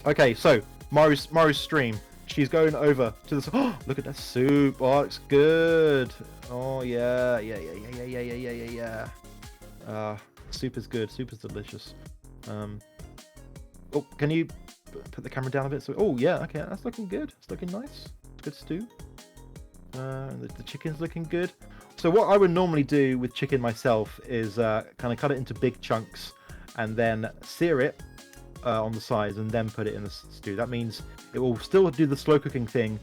Okay, so Maru's stream. She's going over to the. Oh, look at that soup. Oh, it's good. Oh yeah. Soup is good. Soup is delicious. Oh, can you put the camera down a bit? So, oh yeah, okay, that's looking good. It's looking nice. Good stew. The chicken's looking good. So what I would normally do with chicken myself is kind of cut it into big chunks and then sear it on the sides and then put it in the stew. That means it will still do the slow cooking thing,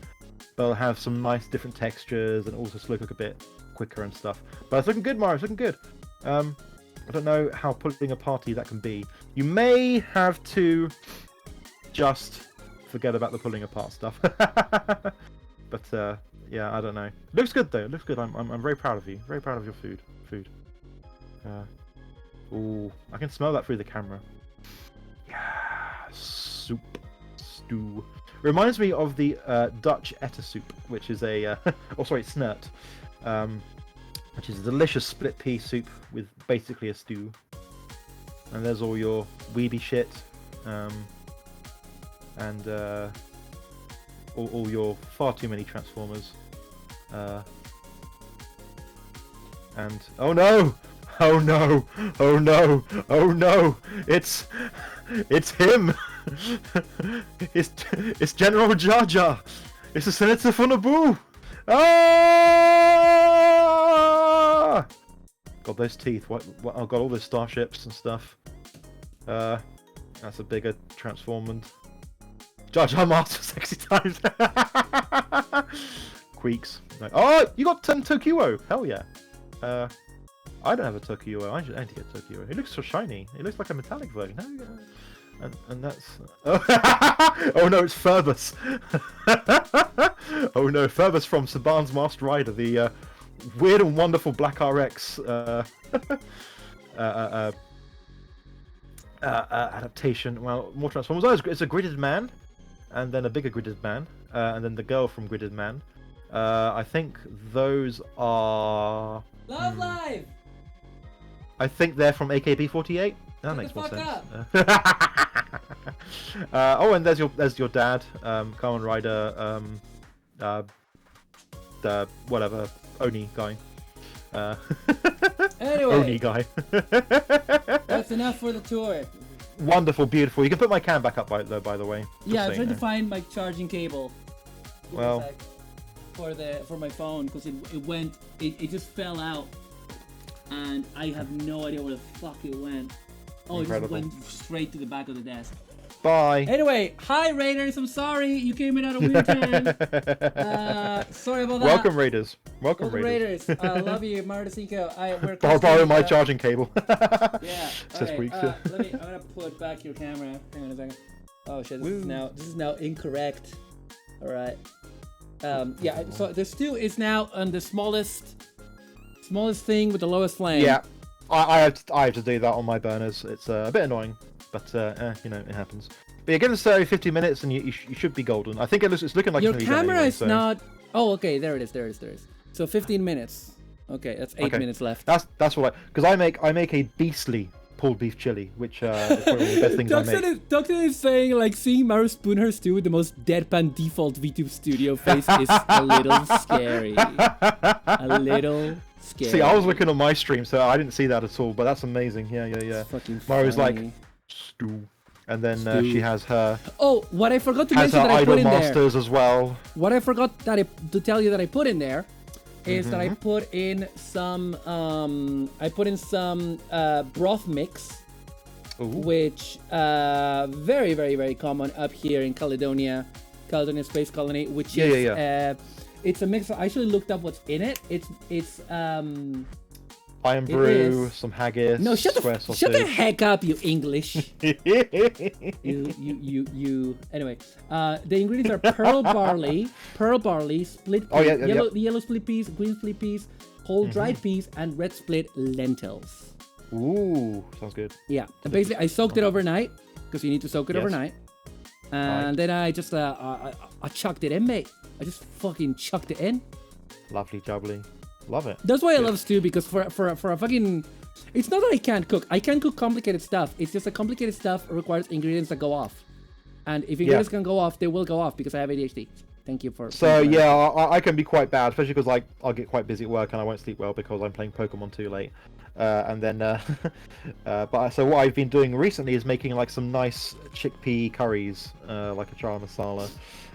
but it'll have some nice different textures and also slow cook a bit quicker and stuff. But it's looking good, Maru. It's looking good. I don't know how pulling a party that can be. You may have to just forget about the pulling apart stuff. But yeah, I don't know. It looks good though. It looks good. I'm very proud of you. Very proud of your food. Ooh, I can smell that through the camera. Yeah, soup, stew. Reminds me of the Dutch etta soup, which is a snert. Which is a delicious split pea soup with basically a stew. And there's all your weeby shit, and all your far too many Transformers. And oh no! Oh no! Oh no! Oh no! It's him! it's General Jar Jar! It's the Senator von Naboo! Ah! God, those teeth! What? I've got all those starships and stuff. That's a bigger transformed. Jar Jar Master, sexy times. Queeks. No. Oh, you got Tokyo! Hell yeah. I don't have a Tokyo. I need to get Tokyo. It looks so shiny. It looks like a metallic version. And that's. Oh no, it's Ferbus. Oh no, Ferbus from Saban's Masked Rider, the weird and wonderful Black RX adaptation. Well, more Transformers. Oh, it's a gridded man, and then a bigger gridded man, and then the girl from Gridded Man. I think those are. Love Live! I think they're from AKB48. That makes more sense. Oh, and there's your dad, Kamen Rider, the whatever Oni guy. Anyway, Oni guy. that's enough for the tour. Wonderful, beautiful. You can put my cam back up by the way. Yeah, I'm trying to find my charging cable. Well, for my phone, because it just fell out, and I have no idea where the fuck it went. Oh, incredible. It just went straight to the back of the desk. Bye. Anyway, hi Raiders. I'm sorry you came in at a weird time. Sorry about that. Welcome Raiders. Welcome Raiders. I love you, Maru the Cinco. Borrow my charging cable. Yeah. Says Okay. Weeks. I'm gonna put back your camera. Hang on a second. Oh shit. This is now incorrect. All right. Yeah. So the stew is now on the smallest thing with the lowest flame. Yeah. I have to do that on my burners. It's a bit annoying, but you know, it happens. But yeah, give us 50 minutes and you should be golden. I think it's looking like your it's camera anyway, is so. not. Oh, okay. There it is. So 15 minutes. Okay, that's 8 minutes left. That's what because I make a beastly pulled beef chili, which is probably one of the best things I make. Duxton is saying, like, seeing Maru spoon her stew with the most deadpan default VTube studio face is a little scary. A little scary. See, I was looking at my stream, so I didn't see that at all, but that's amazing. Yeah. It's fucking Maru's like, funny. stew. And then she has her... Oh, what I forgot to mention that I Idol put in Masters there. as well. What I forgot to tell you that I put in there is that I put in some broth mix, which very, very, very common up here in Caledonia Space Colony, which is it's a mix. I actually looked up what's in it. It's Iron brew, some haggis. No, shut the heck up, you English. you. Anyway, the ingredients are pearl barley, split peas, yellow split peas, green split peas, whole dried peas, and red split lentils. Ooh, sounds good. Yeah, and basically I soaked it overnight because you need to soak it overnight, and then I just I chucked it in, mate. I just fucking chucked it in. Lovely jubbly. Love it. That's why I love stew, because for a fucking... It's not that I can't cook. I can cook complicated stuff. It's just that complicated stuff requires ingredients that go off. And if ingredients can go off, they will go off because I have ADHD. Thank you for... So, yeah, I can be quite bad, especially because like I'll get quite busy at work and I won't sleep well because I'm playing Pokemon too late. And then... so what I've been doing recently is making like some nice chickpea curries, like a char masala.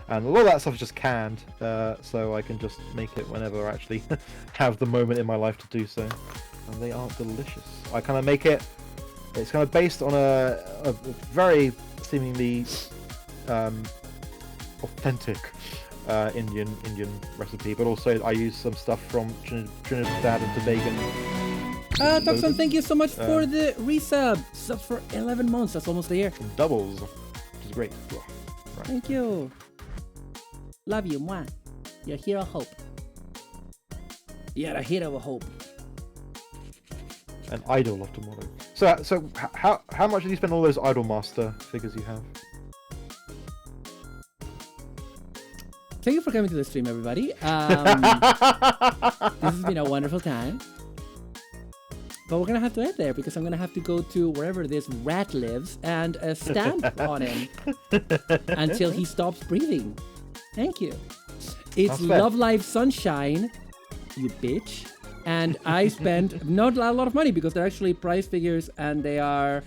And a lot of that stuff is just canned, so I can just make it whenever I actually have the moment in my life to do so. And they are delicious. I kind of make it... It's kind of based on a very seemingly authentic Indian recipe, but also I use some stuff from Trinidad and Tobago. Toxon, thank you so much for the resub. Sub for 11 months. That's almost a year. Doubles, which is great. Right. Thank you. Love you, mwah. You're a hero of hope. You're a hero of hope. An idol of tomorrow. So how much did you spend on all those Idol Master figures you have? Thank you for coming to the stream, everybody. This has been a wonderful time. But we're gonna have to end there because I'm gonna have to go to wherever this rat lives and stamp on him until he stops breathing. Thank you. It's Love Life Sunshine, you bitch. And I spent not a lot of money because they're actually price figures and they are...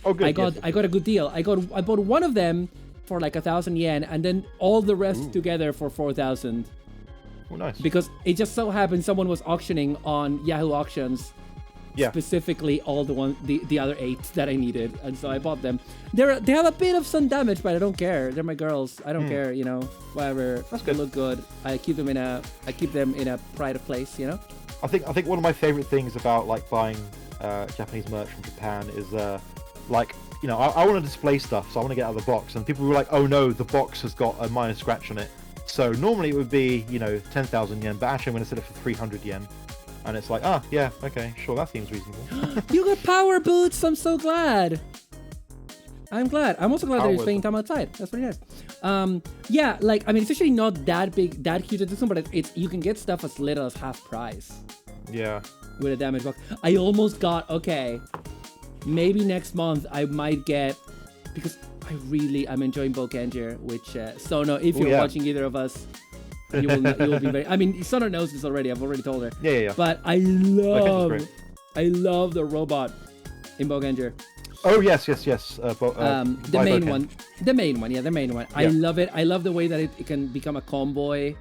Oh, good. I got a good deal. I bought one of them for like 1,000 yen and then all the rest together for 4,000. Oh, nice. Because it just so happened someone was auctioning on Yahoo Auctions. Specifically all the other 8 that I needed, and so I bought them. They have a bit of sun damage, but I don't care. They're my girls. I don't care, you know. Whatever. That's good. They look good. I keep them in a pride of place, you know. I think one of my favorite things about like buying Japanese merch from Japan is like, you know, I want to display stuff, so I want to get out of the box, and people were like, oh no, the box has got a minor scratch on it. So normally it would be, you know, 10,000 yen, but actually I'm going to sell it for 300 yen. And it's like, yeah, okay, sure, that seems reasonable. You got power boots! I'm so glad! I'm glad. I'm also glad that you're spending time outside. That's pretty nice. Yeah, like, I mean, it's actually not that big, that huge a discount, but it's you can get stuff as little as half price. Yeah. With a damage box. I almost got, okay, maybe next month I might get, because I'm enjoying Bokenger, which, Sono, if you're watching either of us, you will be very... I mean, Sono knows this already. I've already told her. Yeah. But I love the robot in Bokenger. Oh, yes. The main one. Yeah. I love it. I love the way that it can become a convoy.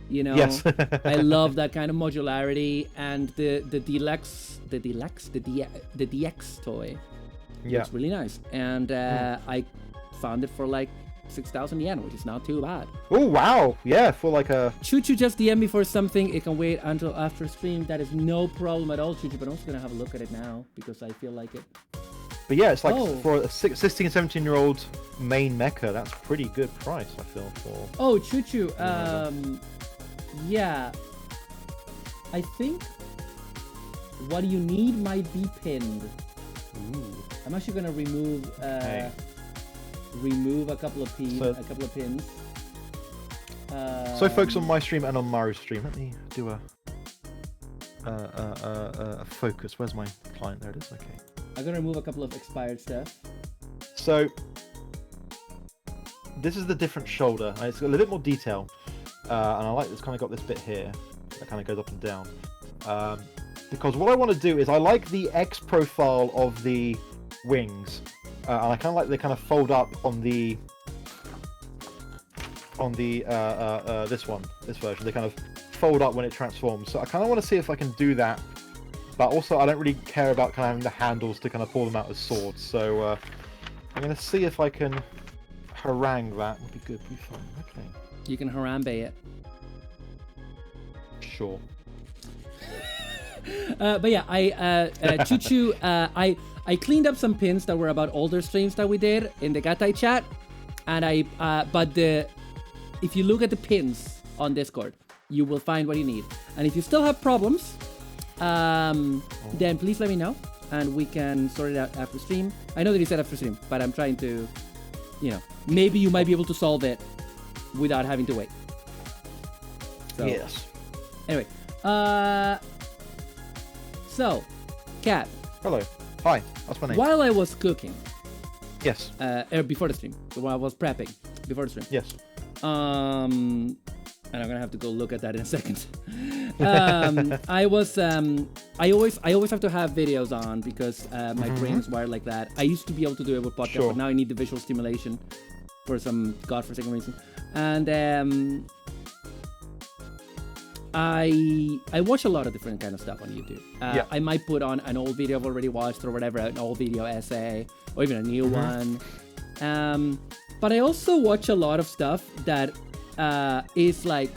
You know, yes. I love that kind of modularity, and the DX toy. Yeah, it's really nice, and I found it for like 6,000 yen, which is not too bad. Oh wow, yeah, for like a... Choo just DM me for something. It can wait until after stream. That is no problem at all, Choo. But I'm also gonna have a look at it now because I feel like it. But yeah, it's like for a 16 and 17-year-old main mecha, that's pretty good price, I feel, for... Oh, Choo. Yeah. I think what you need might be pinned. Ooh. I'm actually gonna remove a couple of pins. So folks, on my stream and on Maru's stream, let me do a focus. Where's my client? There it is. Okay. I'm gonna remove a couple of expired stuff. So this is the different shoulder. It's got a little bit more detail, and I like it's kind of got this bit here that kind of goes up and down. Because what I want to do is I like the X profile of the wings, and I kind of like they kind of fold up on the this version. They kind of fold up when it transforms. So I kind of want to see if I can do that. But also, I don't really care about kind of having the handles to kind of pull them out as swords. So I'm going to see if I can harangue that. Would be good. Be fun. Okay. You can Harambe it. Sure. But yeah, Choo Choo, I cleaned up some pins that were about older streams that we did in the Gatai chat, and if you look at the pins on Discord, you will find what you need. And if you still have problems, then please let me know, and we can sort it out after stream. I know that you said after stream, but I'm trying to, maybe you might be able to solve it without having to wait. So, yes. Anyway, so, Cat. Hello. Hi. That's my name. While I was cooking. Yes. Before the stream. While I was prepping. Before the stream. Yes. And I'm gonna have to go look at that in a second. I always have to have videos on because my brain is wired like that. I used to be able to do it with podcast, but now I need the visual stimulation for some godforsaken reason. And I watch a lot of different kind of stuff on YouTube. I might put on an old video I've already watched or whatever, an old video essay, or even a new one. But I also watch a lot of stuff that is like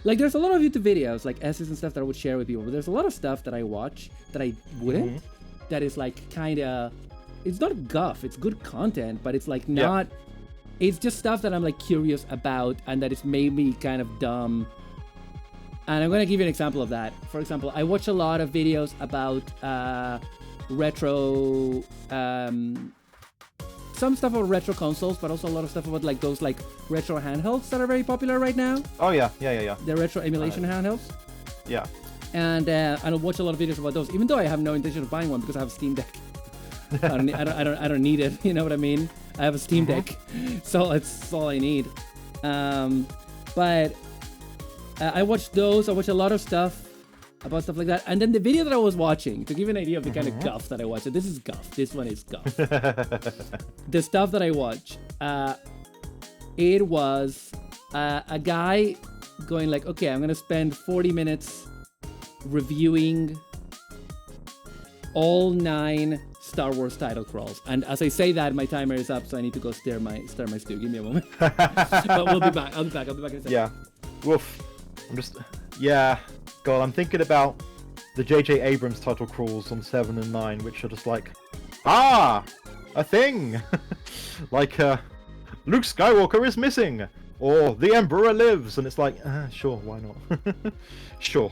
there's a lot of YouTube videos, like essays and stuff that I would share with people, but there's a lot of stuff that I watch that I wouldn't, that is like kind of, it's not guff, it's good content, but it's like not, it's just stuff that I'm like curious about and that is maybe kind of dumb. And I'm going to give you an example of that. For example, I watch a lot of videos about retro, some stuff about retro consoles, but also a lot of stuff about like those like retro handhelds that are very popular right now. Oh yeah. The retro emulation handhelds. Yeah. And I'll watch a lot of videos about those, even though I have no intention of buying one because I have a Steam Deck. I don't need it. You know what I mean? I have a Steam Deck, so that's all I need. But I watch those. I watch a lot of stuff about stuff like that. And then the video that I was watching, to give you an idea of the kind of guff that I watch. So this is guff. This one is guff. The stuff that I watch, it was a guy going like, okay, I'm gonna spend 40 minutes reviewing all 9 Star Wars title crawls. And as I say that, my timer is up, so I need to go stir my stew. Give me a moment. But we'll be back. I'll be back in a second. Yeah. Woof. God, I'm thinking about the J.J. Abrams title crawls on 7 and 9, which are just like, a thing! Like, Luke Skywalker is missing! Or the Emperor lives! And it's like, sure, why not? Sure.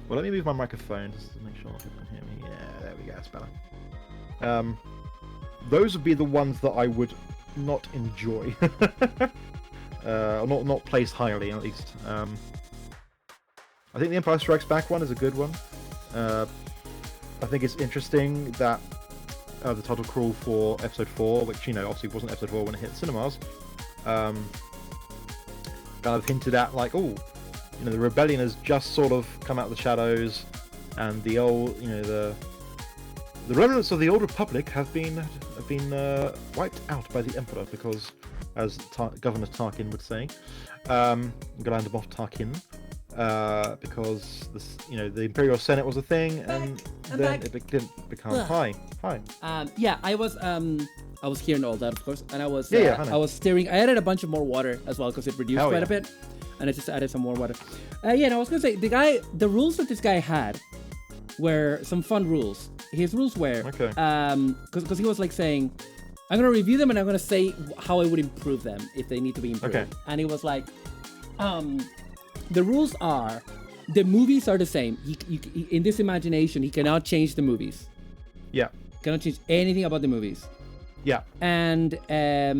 Well, let me move my microphone just to make sure people can hear me. Yeah, there we go, that's better. Those would be the ones that I would not enjoy. Not place highly, at least. I think the Empire Strikes Back one is a good one. I think it's interesting that the title crawl for Episode 4, which, obviously wasn't Episode 4 when it hit cinemas, kind of hinted at, like, the rebellion has just sort of come out of the shadows, and the old, the remnants of the old Republic have been wiped out by the Emperor because, as Governor Tarkin would say, Grand Moff Tarkin, because this, the Imperial Senate was a thing, and then it didn't become. Hi. Yeah, I was hearing all that, of course, and I was I was stirring. I added a bunch of more water as well because it reduced quite a bit, and I just added some more water. And I was gonna say the rules that this guy had were some fun rules. His rules were because he was like saying, I'm gonna review them and I'm gonna say how I would improve them if they need to be improved. Okay. And he was like, the rules are, the movies are the same. He, in this imagination, he cannot change the movies. Yeah. Cannot change anything about the movies. Yeah. And they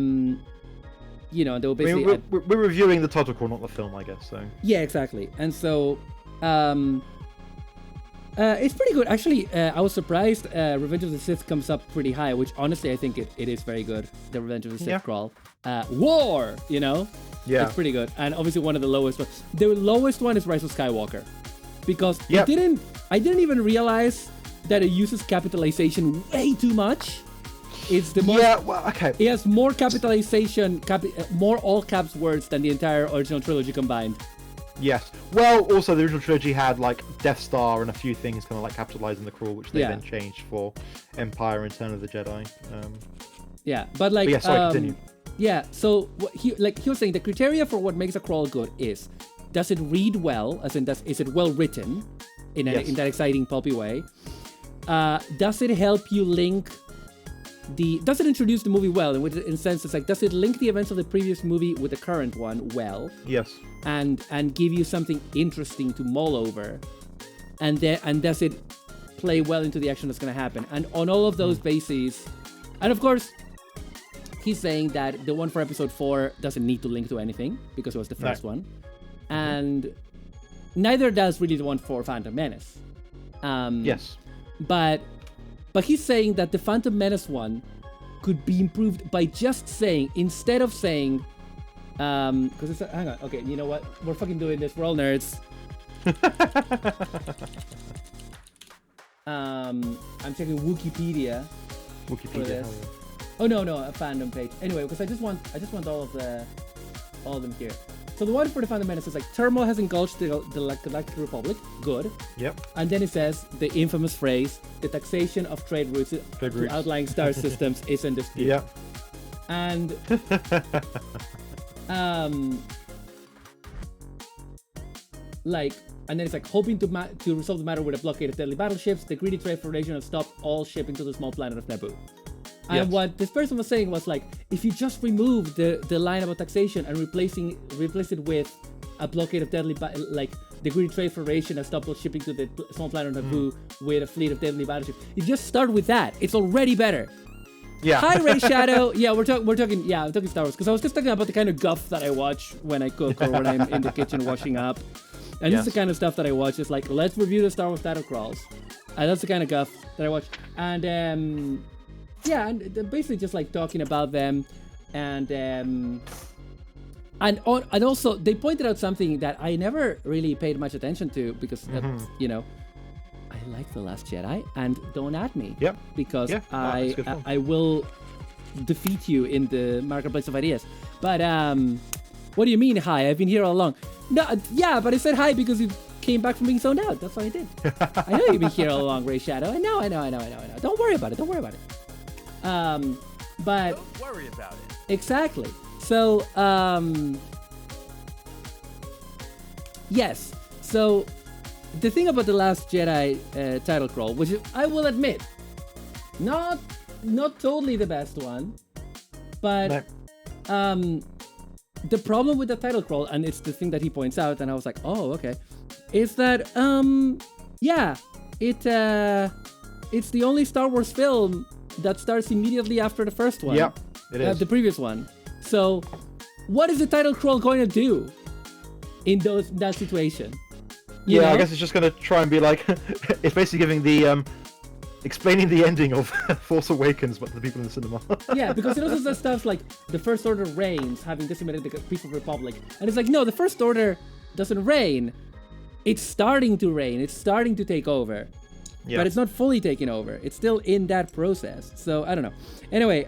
will basically. We're reviewing the title crawl, not the film, I guess. So. Yeah, exactly. And so, It's pretty good. Actually, I was surprised Revenge of the Sith comes up pretty high, which honestly I think it is very good. The Revenge of the Sith crawl. War, you know? Yeah. It's pretty good. And obviously one of the lowest ones. The lowest one is Rise of Skywalker. Because I didn't even realize that it uses capitalization way too much. It's the most... Yeah, well, okay. It has more capitalization, more all caps words than the entire original trilogy combined. Yes. Well, also the original trilogy had like Death Star and a few things kind of like capitalized in the crawl, which they then changed for Empire and Return of the Jedi. Yeah, but like, but yeah, sorry, continue. Yeah. So he was saying the criteria for what makes a crawl good is, does it read well? As in, is it well written in that exciting pulpy way? Does it help you link does it introduce the movie well? In sense, it's like, does it link the events of the previous movie with the current one well? Yes. And give you something interesting to mull over, and does it play well into the action that's going to happen? And on all of those bases, and of course, he's saying that the one for episode 4 doesn't need to link to anything because it was the first one, and neither does really the one for Phantom Menace. Yes. But he's saying that the Phantom Menace one could be improved by just saying, instead of saying, because it's hang on, okay, you know what? We're fucking doing this. We're all nerds. I'm checking Wikipedia. For this. Oh no, a fandom page. Anyway, because I just want all of them here. So the one for the Phantom Menace is like, turmoil has engulfed the Galactic Republic. Good. Yep. And then it says the infamous phrase, the taxation of trade routes to outlying star systems is in dispute. Yep. And and then it's like, hoping to resolve the matter with a blockade of deadly battleships, the greedy Trade Federation has stopped all shipping to the small planet of Naboo. And what this person was saying was like, if you just remove the line about taxation and replace it with a blockade of deadly like the Greedy Trade Federation has stopped all shipping to the small planet of Naboo with a fleet of deadly battleships. If you just start with that, it's already better. Yeah. Hi, Ray Shadow. Yeah, I'm talking Star Wars because I was just talking about the kind of guff that I watch when I cook or when I'm in the kitchen washing up. And this is the kind of stuff that I watch. It's like, let's review the Star Wars title crawls. And that's the kind of guff that I watch. And and they're basically just like talking about them, and also they pointed out something that I never really paid much attention to because I like The Last Jedi, and don't at me. Yep. Because I will defeat you in the marketplace of ideas. But what do you mean hi? I've been here all along. No, yeah, but I said hi because you came back from being zoned out. That's what I did. I know you've been here all along, Ray Shadow. I know. Don't worry about it. But don't worry about it. Exactly. So yes. So the thing about The Last Jedi title crawl, which I will admit, not totally the best one, but the problem with the title crawl, and it's the thing that he points out, and I was like, oh, okay, is that it's the only Star Wars film that starts immediately after the first one. Yep, it is. The previous one. So, what is the title crawl going to do in that situation? You know? I guess it's just going to try and be like, it's basically giving the explaining the ending of Force Awakens, but to the people in the cinema. Yeah, because it also says stuff like the First Order reigns, having decimated the Peaceful Republic, and it's like, no, the First Order doesn't reign. It's starting to reign. It's starting to take over. Yeah. But it's not fully taken over. It's still in that process. So I don't know. Anyway,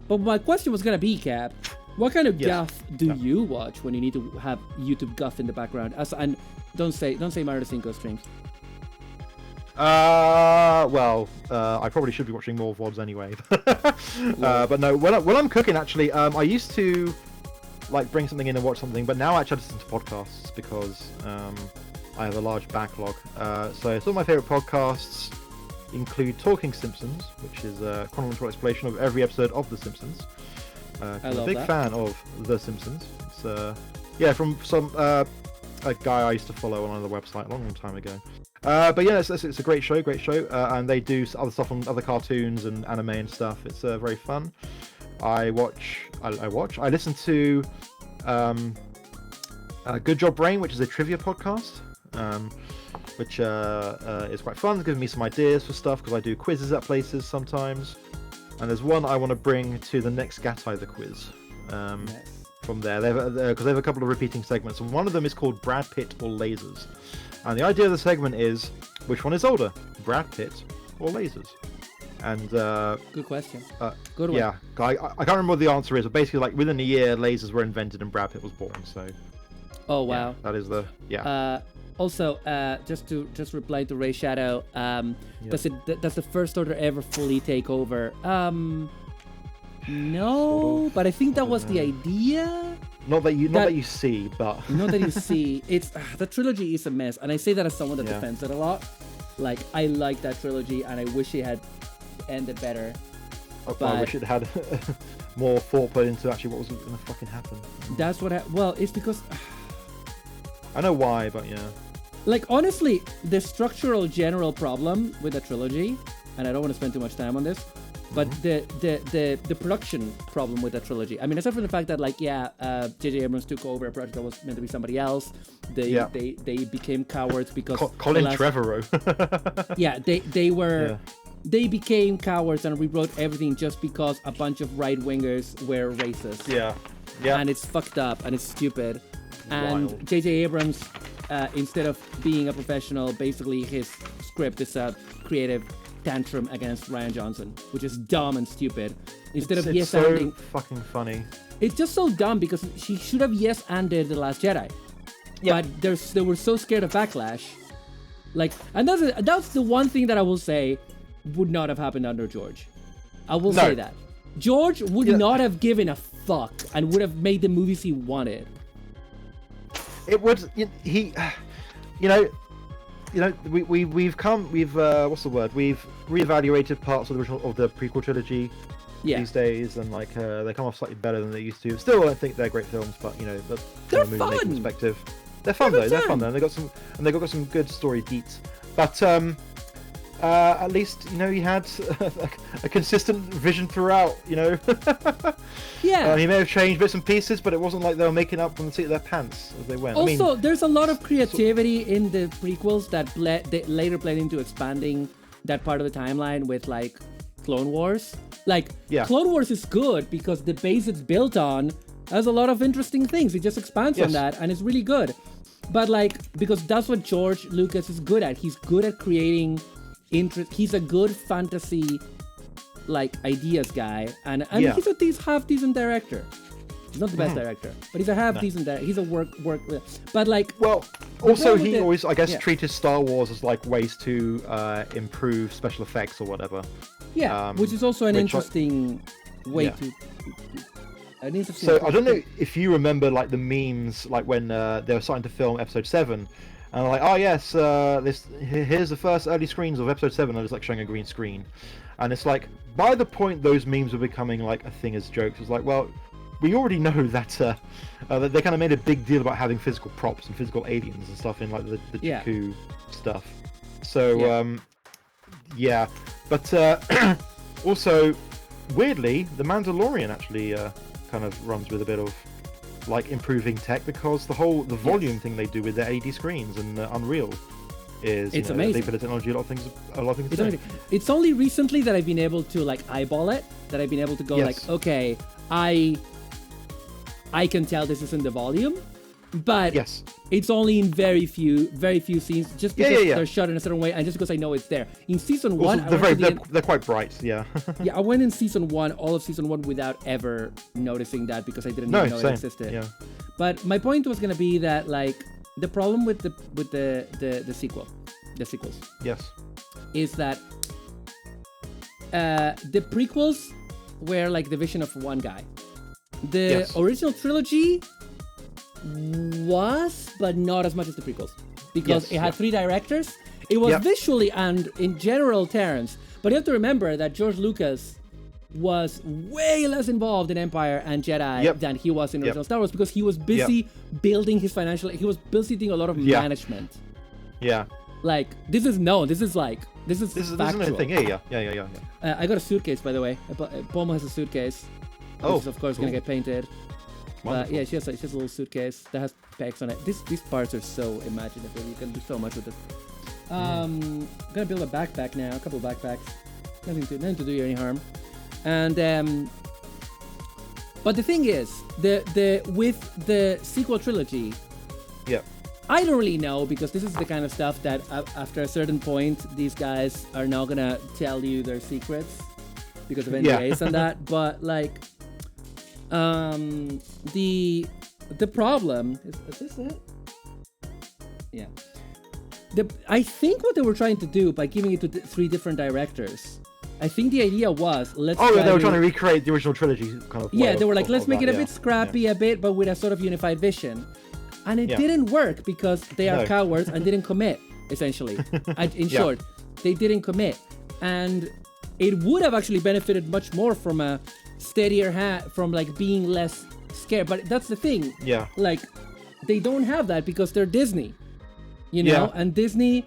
but my question was gonna be, Cap, what kind of guff do you watch when you need to have YouTube guff in the background? And don't say Mario 5 streams. I probably should be watching more VODs anyway. But no, when I'm cooking, actually, I used to like bring something in and watch something, but now I actually listen to podcasts because I have a large backlog. So some of my favorite podcasts include Talking Simpsons, which is a chronological explanation of every episode of The Simpsons. I'm a big fan of The Simpsons. It's from some a guy I used to follow on another website a long time ago. But yeah, it's a great show, and they do other stuff on other cartoons and anime and stuff. It's very fun. I listen to Good Job Brain, which is a trivia podcast. which is quite fun. It's giving me some ideas for stuff because I do quizzes at places sometimes. And there's one I want to bring to the next Gateither quiz. From there, because they have a couple of repeating segments, and one of them is called Brad Pitt or Lasers. And the idea of the segment is, which one is older, Brad Pitt or Lasers? And good question. Good one. Yeah, I can't remember what the answer is, but basically, like within a year, lasers were invented and Brad Pitt was born. So. Oh wow. Yeah, that is the Also, just reply to Ray Shadow. Does the First Order ever fully take over? No, sort of, but I think that was the idea. Not that you see, but not that you see. It's the trilogy is a mess, and I say that as someone that defends it a lot. Like I like that trilogy, and I wish it had ended better. I wish it had more thought put into actually what was going to fucking happen. That's what. Well, it's because I know why, but yeah. Like honestly, the structural general problem with the trilogy, and I don't want to spend too much time on this. But the production problem with the trilogy. I mean, aside from the fact that J.J. Abrams took over a project that was meant to be somebody else. They became cowards because Colin Trevorrow. They became cowards and rewrote everything just because a bunch of right wingers were racist. Yeah. And it's fucked up and it's stupid. And J.J. Abrams, instead of being a professional, basically his script is a creative tantrum against Rian Johnson, which is dumb and stupid. Instead of it's so fucking funny. It's just so dumb because she should have yes-anded The Last Jedi. But they were so scared of backlash. And that's the one thing that I will say would not have happened under George. I will say that. George would not have given a fuck and would have made the movies he wanted. It would. We've reevaluated parts of the original of the prequel trilogy these days, and they come off slightly better than they used to. Still, I don't think they're great films, but that's they're from a movie making fun. perspective. They're fun though. They're fun though. And they got some good story beats. But at least he had a consistent vision throughout. He may have changed bits and pieces, but it wasn't like they were making up from the seat of their pants as they went. Also, there's a lot of creativity in the prequels that later bled into expanding that part of the timeline with Clone Wars. Clone Wars is good because the base it's built on has a lot of interesting things. It just expands on that, and it's really good. But because that's what George Lucas is good at. He's good at creating interest. He's a good fantasy ideas guy, and he's a half decent director. He's not the best director, but he's a half decent director. He's a work. But also he always treated Star Wars as ways to improve special effects or whatever. Which is also an interesting way to. So I don't know if you remember the memes when they were starting to film Episode 7. And here's the first early screens of Episode 7, and it's showing a green screen. And it's by the point those memes were becoming a thing as jokes, it's we already know that that they kind of made a big deal about having physical props and physical aliens and stuff in the Jakku stuff. So but also weirdly, The Mandalorian actually kind of runs with a bit of improving tech, because the volume thing they do with their LED screens and Unreal is it's amazing. They put the technology a lot of things. It's only recently that I've been able to eyeball it, that I've been able to go okay, I can tell this isn't the volume, but it's only in very few scenes, just because they're shot in a certain way, and just because I know it's there. In season 1, they're quite bright, I went in season 1, all of season 1, without ever noticing that, because I didn't even know it existed. Yeah. But my point was gonna be that the problem with the sequels, is that the prequels were the vision of one guy. The original trilogy was, but not as much as the prequels, because it had 3 directors. It was visually and in general terms, but you have to remember that George Lucas was way less involved in Empire and Jedi than he was in original Star Wars, because he was busy building his financial. He was busy doing a lot of management. This is known. This is factual. This is a thing. Yeah. I got a suitcase, by the way. POMU has a suitcase. Which is of course gonna get painted. But she has a little suitcase that has pegs on it. These parts are so imaginative. You can do so much with it. Gonna build a backpack now, a couple of backpacks. Nothing to do you any harm. And but the thing is, with the sequel trilogy, Yeah. I don't really know, because this is the kind of stuff that after a certain point, these guys are not gonna tell you their secrets because of NDAs and that. But like, the problem is this it? Yeah. I think what they were trying to do by giving it to three different directors, I think the idea was They were trying to recreate the original trilogy kind of. Yeah, they were like, let's make it a bit scrappy, a bit, but with a sort of unified vision. And it didn't work because they are cowards and didn't commit, essentially. In short, they didn't commit. And it would have actually benefited much more from a steadier hat, from like being less scared. But that's the thing. Yeah. Like, they don't have that because they're Disney. You know? And Disney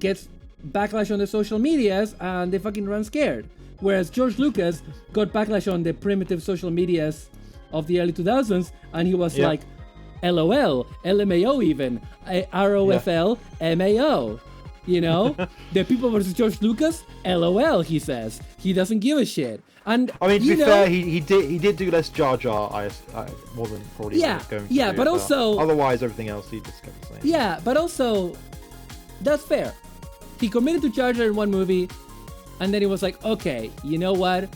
gets backlash on the social medias and they fucking run scared. Whereas George Lucas got backlash on the primitive social medias of the early 2000s and he was like, LOL, LMAO even, ROFL, MAO. You know? The people versus George Lucas, LOL, he says. He doesn't give a shit. And I mean, to be fair, he did do less Jar Jar, more than probably going to. Yeah, but also... Otherwise, everything else he just kept saying. Yeah, but also, that's fair. He committed to Jar Jar in one movie, and then he was like, okay, you know what?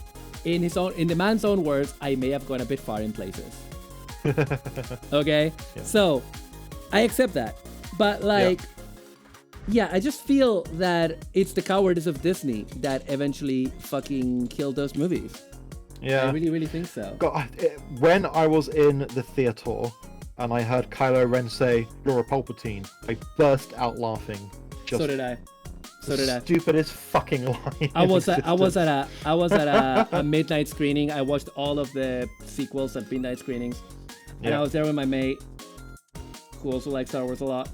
In the man's own words, I may have gone a bit far in places. Okay? Yeah. So, I accept that. But like... Yeah, I just feel that it's the cowardice of Disney that eventually fucking killed those movies. Yeah. I really, really think so. God, when I was in the theater and I heard Kylo Ren say, "You're a Palpatine," I burst out laughing. So did I. Stupidest fucking line. I was at a midnight screening. I watched all of the sequels at midnight screenings. And I was there with my mate, who also likes Star Wars a lot.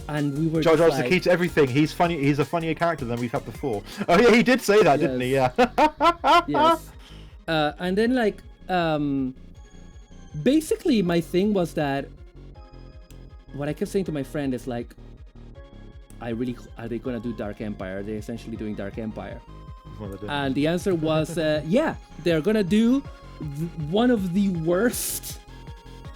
And we were Jar Jar's the key to everything. He's funny. He's a funnier character than we've had before. Oh yeah, he did say that, didn't he? Yeah. Yes. And then like, basically my thing was that what I kept saying to my friend is like, are they gonna do Dark Empire? Are they essentially doing Dark Empire? And the answer was, yeah, they're gonna do one of the worst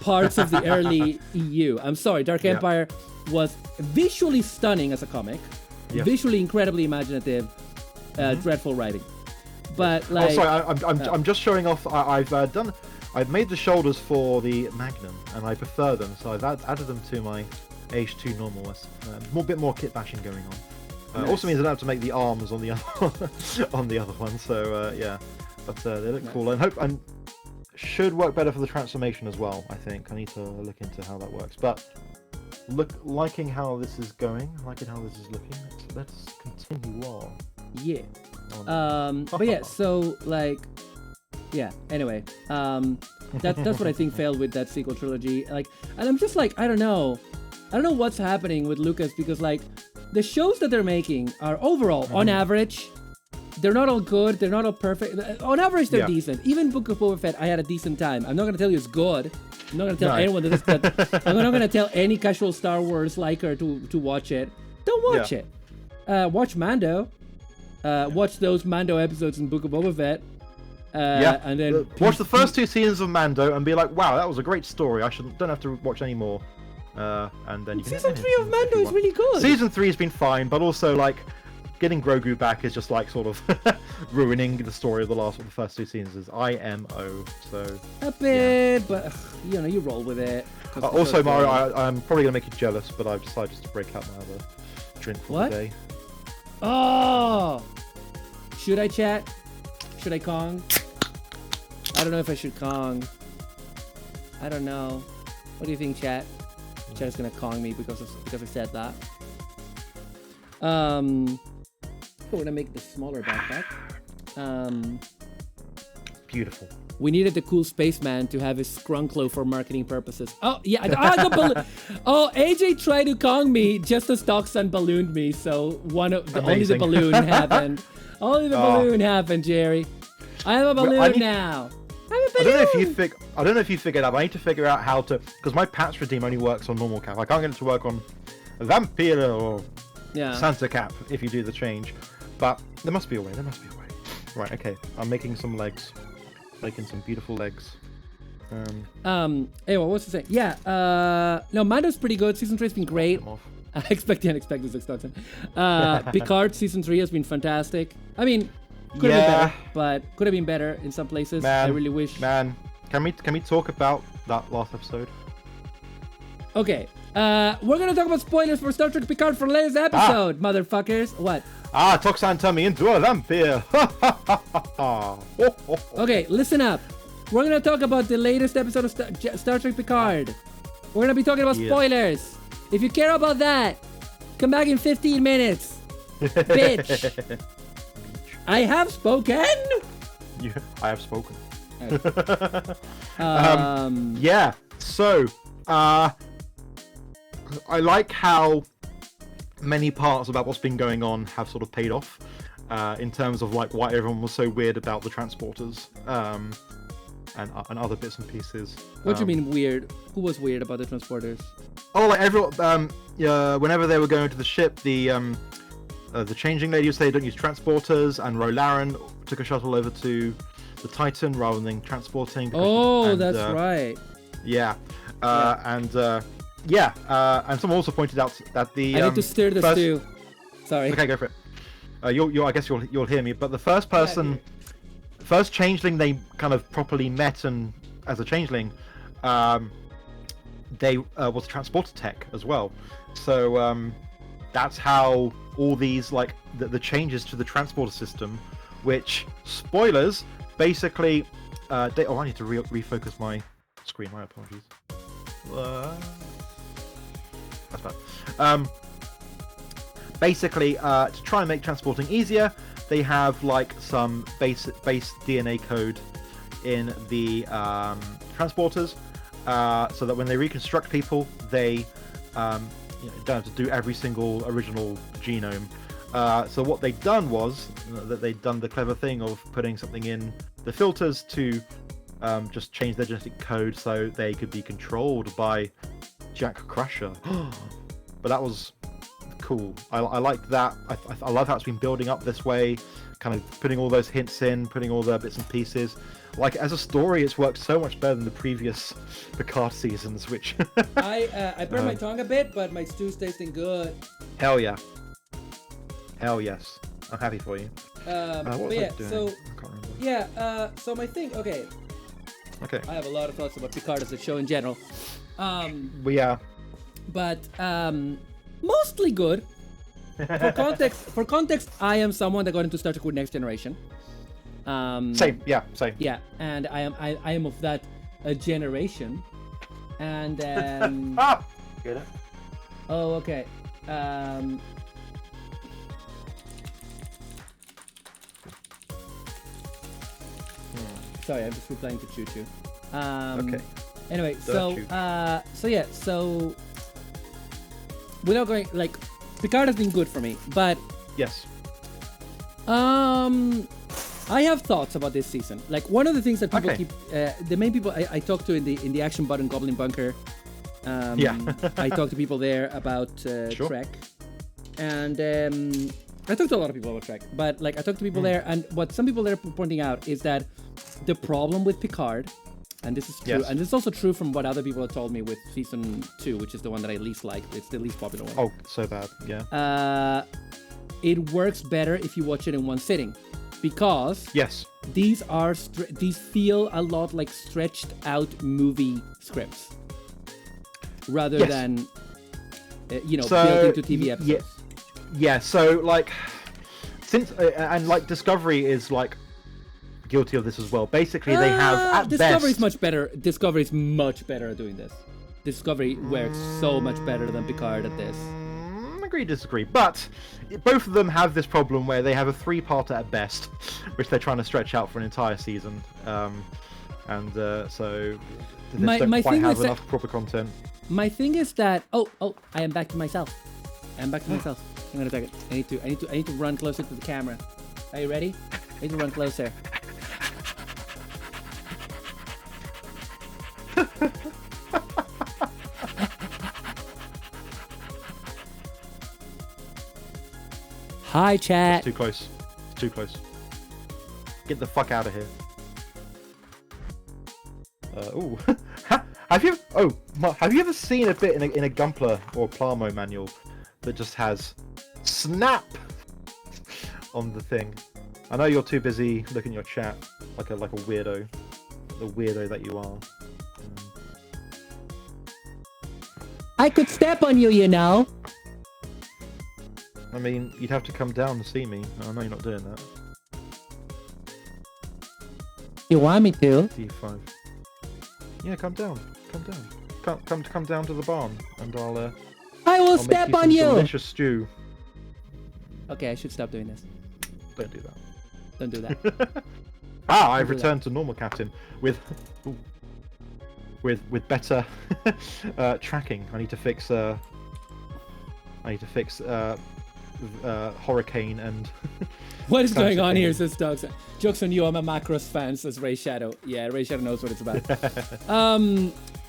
parts of the early EU. I'm sorry, Dark Empire was visually stunning as a comic, visually incredibly imaginative, dreadful writing. But like, I'm just showing off. I've made the shoulders for the Magnum, and I prefer them, so I've added them to my Age 2 normal. A bit more kit bashing going on. Nice. Also means I don't have to make the arms on the other one. So yeah, but they look cool, and should work better for the transformation as well. I think I need to look into how that works, but. Liking how this is going, liking how this is looking. Let's continue on. Yeah. But yeah, so like, yeah. Anyway, that's what I think failed with that sequel trilogy. Like, and I'm just like, I don't know what's happening with Lucas, because like, the shows that they're making are overall, on average, they're not all good. They're not all perfect. On average, they're decent. Even Book of Boba Fett, I had a decent time. I'm not gonna tell you it's good. I'm not gonna tell anyone that. I'm not gonna tell any casual Star Wars liker to watch it. Don't watch it. Watch Mando. Watch those Mando episodes in Book of Boba Fett. And then watch the first 2 seasons of Mando and be like, "Wow, that was a great story. Don't have to watch any more." And then you can. Season 3 of Mando is really good. Season 3 has been fine, but also like. Getting Grogu back is just like sort of ruining the story of the first 2 seasons is IMO. So a bit, but you roll with it. Also, Maru, I'm probably gonna make you jealous, but I've decided just to break out my other drink for the day. Oh, should I chat? Should I Kong? I don't know if I should Kong. I don't know. What do you think, chat? Chat's gonna Kong me because I said that. We're gonna make the smaller backpack. Beautiful. We needed the cool spaceman to have his scrunklo for marketing purposes. Oh yeah, I got oh, AJ tried to Kong me just as Doxan ballooned me, so only the balloon happened. Only the balloon happened, Jerry. I have a balloon now. I don't know if you figured out. I need to figure out how to, because my patch redeem only works on normal cap. I can't get it to work on vampire or Yeah. Santa cap if you do the change. But there must be a way. There must be a way. Right. Okay. I'm making some legs. Making some beautiful legs. Hey, what was I saying? Yeah. No, Mando's pretty good. Season 3 has been great. Them off. I expect the unexpected, extortion. Picard season 3 has been fantastic. I mean, could have been better, but could have been better in some places. I really wish. Man, can we talk about that last episode? Okay. We're gonna talk about spoilers for Star Trek Picard for latest episode, motherfuckers. What? Toxan turned me into a vampire. Okay, listen up. We're gonna talk about the latest episode of Star Trek Picard. We're gonna be talking about spoilers. If you care about that, come back in 15 minutes. Bitch. I have spoken. I have spoken. Okay. Yeah. So, I like how many parts about what's been going on have sort of paid off, in terms of like why everyone was so weird about the transporters, and other bits and pieces. What do you mean weird? Who was weird about the transporters? Oh, like everyone. Whenever they were going to the ship, the changing lady would say don't use transporters, and Rolaren took a shuttle over to the Titan rather than transporting. That's right. Yeah. And someone also pointed out that the I need to steer this too. Sorry. Okay, go for it. I guess you'll hear me. But the first changeling they kind of properly met and as a changeling, they was transporter tech as well. So that's how all these like the changes to the transporter system, which spoilers basically. I need to refocus my screen. My apologies. That's bad. Basically, to try and make transporting easier, they have like some base DNA code in the transporters, so that when they reconstruct people, they don't have to do every single original genome. So what they'd done was that they'd done the clever thing of putting something in the filters to just change their genetic code so they could be controlled by Jack Crusher. But that was cool. I liked that. I love how it's been building up this way, kind of putting all those hints in, putting all the bits and pieces. Like as a story, it's worked so much better than the previous Picard seasons. Which I burned my tongue a bit, but my stew's tasting good. Hell yeah. Hell yes. I'm happy for you. But yeah, so so my thing. Okay. I have a lot of thoughts about Picard as a show in general. But mostly good. For context, I am someone that got into Star Trek with Next Generation. Same. Yeah. Yeah, and I am of that generation. And Get it? oh, okay. Sorry, I'm just replying to Choo Choo. Okay. Anyway, so without going like, Picard has been good for me, but Yes. I have thoughts about this season. Like one of the things that people keep, the main people I talk to in the Action Button Goblin Bunker. I talk to people there about Trek, and I talk to a lot of people about Trek. But like I talk to people there, and what some people there are pointing out is that the problem with Picard, and this is true, and this is also true from what other people have told me with season 2, which is the one that I least liked. It's the least popular one. Oh, so bad. Yeah. It works better if you watch it in one sitting, because these feel a lot like stretched out movie scripts rather than built into TV episodes. Yeah. So like, since and like Discovery is like guilty of this as well. Basically, they have at Discovery best. is much better. Discovery is much better at doing this. Discovery works so much better than Picard at this. Agree, disagree, but both of them have this problem where they have a 3-parter at best, which they're trying to stretch out for an entire season, so they don't quite have enough proper content. My thing is that I am back to myself. I'm gonna take it. I need to run closer to the camera. Are you ready? I need to run closer. Hi, chat. Too close. It's too close. Get the fuck out of here. Ooh. Have you ever seen a bit in a Gunpla or Plamo manual that just has snap on the thing? I know you're too busy looking at your chat like a weirdo, the weirdo that you are. I could step on you, you know. I mean, you'd have to come down to see me. I know you're not doing that. You want me to? D5. Yeah, come down. Come down to the barn, and I will I'll step make you on some you. delicious stew. Okay, I should stop doing this. Don't do that. Don't do that. I've returned to normal captain with better tracking. I need to fix Hurricane and What is going on here, Tracking. says Dogs? Jokes on you, I'm a Macross fan, says Ray Shadow. Yeah, Ray Shadow knows what it's about.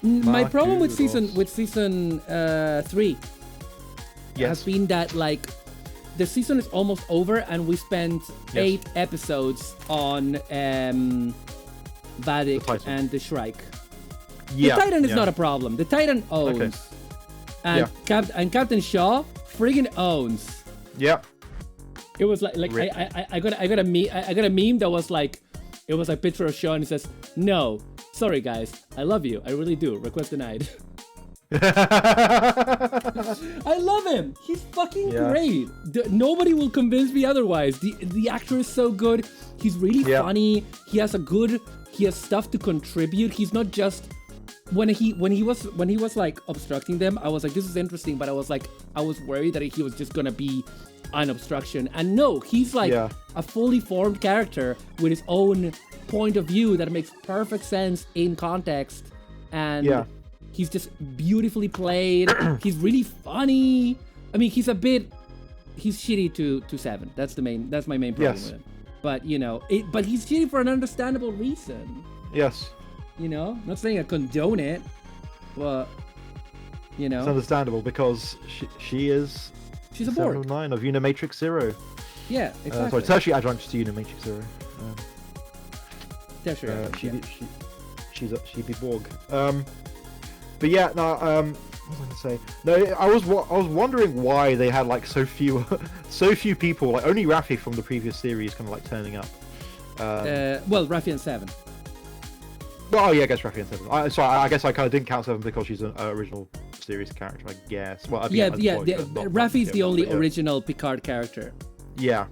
My problem with season 3 has been that like the season is almost over and we spent 8 episodes on Vadik and the Shrike. Yeah, the Titan is not a problem. The Titan owns. And, Captain Shaw friggin' owns. Yeah. It was like I got a meme that was like, it was a picture of Shaw and it says, "No, sorry guys, I love you, I really do. Request denied." I love him. He's fucking great. Nobody will convince me otherwise. The actor is so good. He's really funny. He has stuff to contribute. He's not just when he was like obstructing them. I was like, this is interesting, but I was worried that he was just gonna be an obstruction. And no, he's like a fully formed character with his own point of view that makes perfect sense in context. And he's just beautifully played. He's really funny. I mean, he's shitty to Seven. That's my main problem with him. But but he's shitty for an understandable reason. Yes. Not saying I condone it, but it's understandable because she's a Borg. 709 of Unimatrix Zero. Yeah, exactly. Sorry, tertiary adjunct to Unimatrix Zero. Tertiary adjunct, she'd be Borg. But yeah, no. What was I gonna say? No, I was wondering why they had like so few people. Like only Raffi from the previous series kind of like turning up. Well, Raffi and Seven. Well, yeah, I guess Raffi and Seven. I guess I kind of didn't count Seven because she's an original series character, I guess. Well, Raffi's the only original Picard character. Yeah.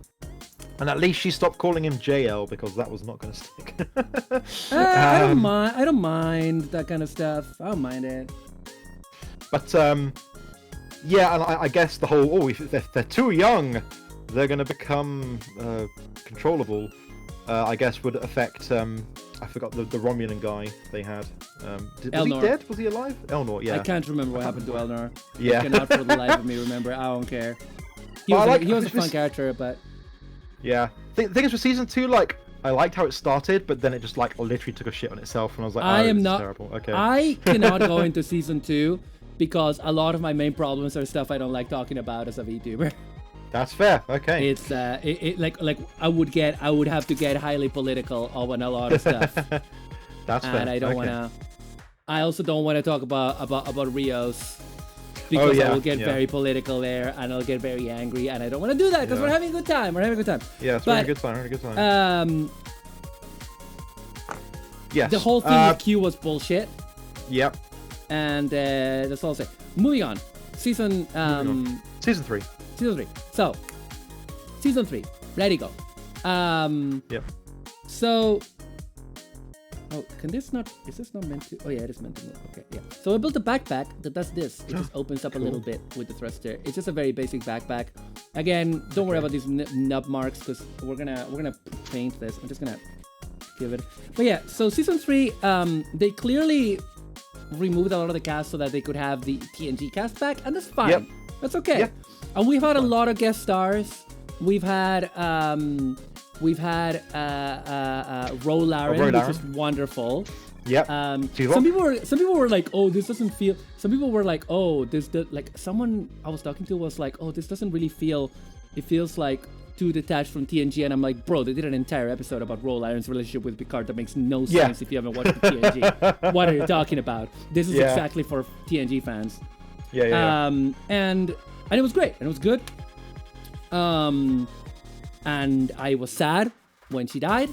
And at least she stopped calling him JL because that was not going to stick. I don't mind that kind of stuff. I don't mind it. But yeah, and I guess the whole if they're too young, they're going to become controllable. I guess would affect I forgot the Romulan guy they had. Was he dead? Was he alive? Elnor, yeah. I can't remember what happened to Elnor. Yeah. I cannot for the life of me remember. I don't care. He was a fun character, but yeah. Thing is, for season 2, like I liked how it started, but then it just like literally took a shit on itself, and I was like, this is terrible. Okay. I cannot go into season 2 because a lot of my main problems are stuff I don't like talking about as a VTuber. That's fair. Okay. It's like I would have to get highly political on a lot of stuff. That's fair. And I don't wanna. I also don't want to talk about Rios because I will get very political there and I'll get very angry, and I don't want to do that because we're having a good time. Yeah, it's having a good time. Yes. The whole thing with Q was bullshit. Yep. And that's all I'll say. Moving on. Season 3. Season 3. So, season 3. Ready, go. Yep. So, is this not meant to? Oh yeah, it is meant to move. Okay, yeah. So I built a backpack that does this. It just opens up a little bit with the thruster. It's just a very basic backpack. Again, don't worry about these nub marks because we're gonna paint this. I'm just gonna give it. But yeah, so season 3, they clearly removed a lot of the cast so that they could have the TNG cast back, and that's fine. Yep. That's okay. Yep. And we've had a lot of guest stars. We've had Ro Laren, which is wonderful. Yep. Some people were like, oh, this doesn't feel. Some people were like, oh, like someone I was talking to was like, oh, this doesn't really feel It feels like too detached from TNG, and I'm like, bro, they did an entire episode about Roll Iron's relationship with Picard that makes no sense if you haven't watched the TNG. What are you talking about? This is exactly for TNG fans. And it was great, and it was good. And I was sad when she died.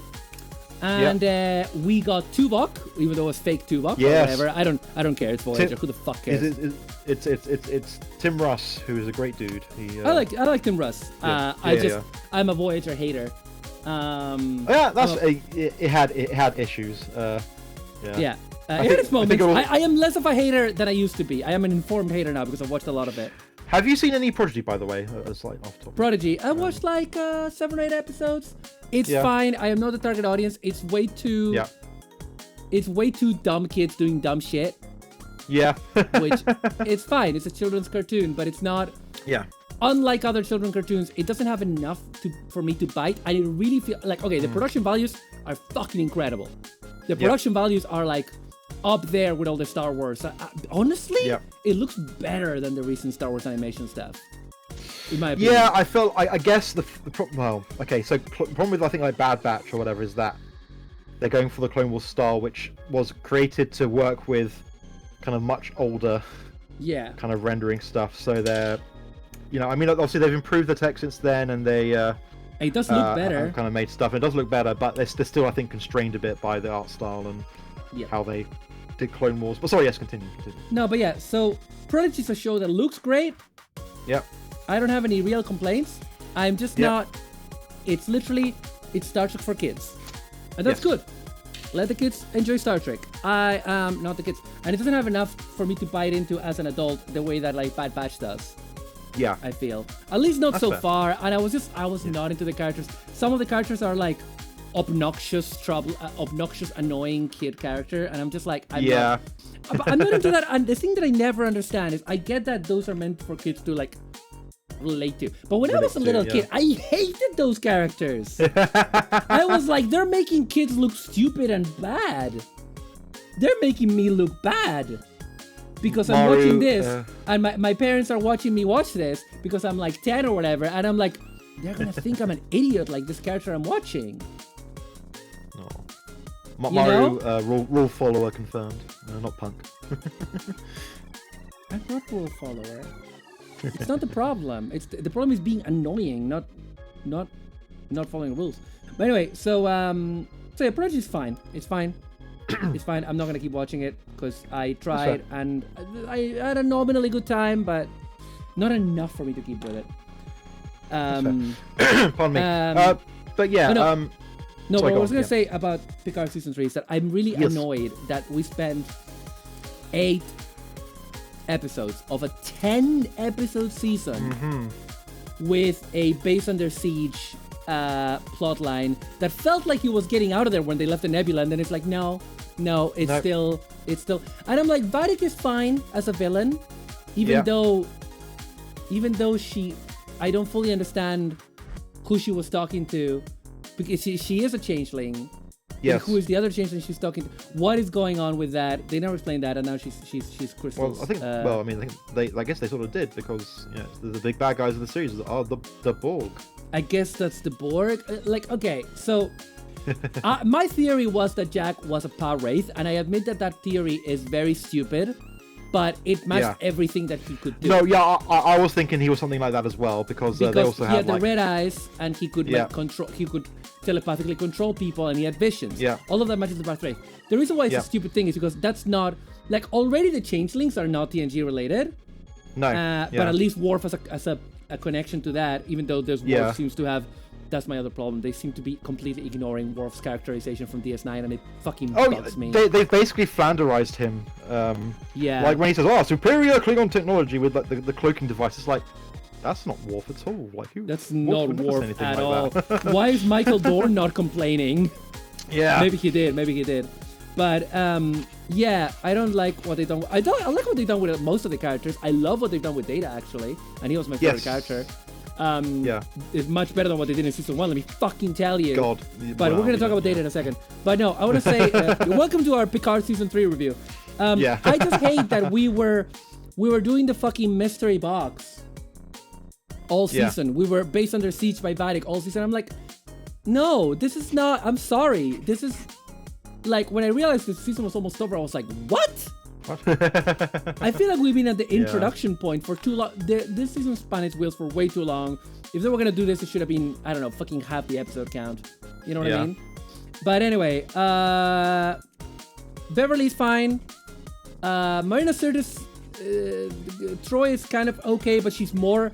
And we got Tuvok, even though it was fake Tuvok or whatever. I don't care. It's Voyager. Who the fuck cares? It's Tim Russ, who is a great dude. I like Tim Russ. I'm a Voyager hater. It had issues. It had its moments. I am less of a hater than I used to be. I am an informed hater now because I've watched a lot of it. Have you seen any Prodigy, by the way? Like off topic. Prodigy. I watched like 7 or 8 episodes. It's fine. I am not the target audience. It's way too. It's way too dumb kids doing dumb shit. Yeah. Which it's fine. It's a children's cartoon, but it's not. Yeah. Unlike other children's cartoons, it doesn't have enough for me to bite. I really feel like the production values are fucking incredible. The production values are like up there with all the Star Wars. Honestly, it looks better than the recent Star Wars animation stuff. In my opinion. Yeah, I guess the problem with I think like Bad Batch or whatever is that they're going for the Clone Wars style, which was created to work with kind of much older, kind of rendering stuff. So they're, obviously they've improved the tech since then, and they it does look better. Kind of made stuff. It does look better, but they're still I think constrained a bit by the art style and how they did Clone Wars. But sorry, yes, continue. No, but so Prodigy is a show that looks great. Yep. I don't have any real complaints. I'm just not. It's Star Trek for kids, and that's good. Let the kids enjoy Star Trek. I am not the kids, and it doesn't have enough for me to bite into as an adult the way that like Bad Batch does. Yeah, I feel at least not so fair. far. And I was not into the characters. Some of the characters are like obnoxious, annoying kid character, and I'm just like, I'm not into that. And the thing that I never understand is I get that those are meant for kids to like relate to, but when I was a little kid, I hated those characters. I was like, they're making kids look stupid and bad. They're making me look bad because I'm Maru, watching this, and my parents are watching me watch this because I'm like 10 or whatever, and I'm like, they're gonna think I'm an idiot like this character I'm watching. No. Maru, rule follower confirmed. Not punk. I'm not rule follower. It's not the problem. The problem is being annoying, not following rules. But anyway, so Prodigy is fine. It's fine. It's fine. I'm not gonna keep watching it because I tried and I had a nominally good time, but not enough for me to keep with it. Pardon me. But yeah. No, but what I was gonna say about Picard season 3 is that I'm really annoyed that we spent 8 episodes of a 10-episode season with a base under siege plot line that felt like he was getting out of there when they left the nebula, and then it's like no, it's still, and I'm like, Vatic is fine as a villain, even though I don't fully understand who she was talking to, because she is a changeling. Yes. Who is the other changeling she's talking to? What is going on with that? They never explained that, and now she's Crystal's. Well, I think I guess they sort of did, because the big bad guys of the series are the Borg. I guess that's the Borg. So my theory was that Jack was a power wraith, and I admit that theory is very stupid, but it matched everything that he could do. No, I was thinking he was something like that as well, because they also had the red eyes, and he could control. He could telepathically control people, and he had visions. Yeah, all of that matches the power wraith. The reason why it's a stupid thing is because that's not like, already the changelings are not TNG related. No, but at least Worf as a connection to that, even though Worf seems to have. That's my other problem. They seem to be completely ignoring Worf's characterization from DS9, and it fucking bugs me. They've basically Flanderized him. Like when he says, superior Klingon technology with like the cloaking device. It's like, that's not Worf at all. Like, that's not Worf at all. Why is Michael Dorn not complaining? Yeah. Maybe he did. But I don't like what they've done. I like what they've done with most of the characters. I love what they've done with Data, actually, and he was my favorite character. It's much better than what they did in season 1. Let me fucking tell you. God. But we're gonna talk about Data in a second. But no, I want to say welcome to our Picard season 3 review. I just hate that we were doing the fucking mystery box all season. We were based under siege by Vatic all season. I'm like, no, this is not. I'm sorry. This is like when I realized the season was almost over. I was like, what? I feel like we've been at the introduction point for too long. This season spun its wheels for way too long. If they were gonna do this, it should have been, I don't know, fucking half the episode count. You know what I mean? But anyway, Beverly's fine. Marina Sirtis, Troy is kind of okay, but she's more.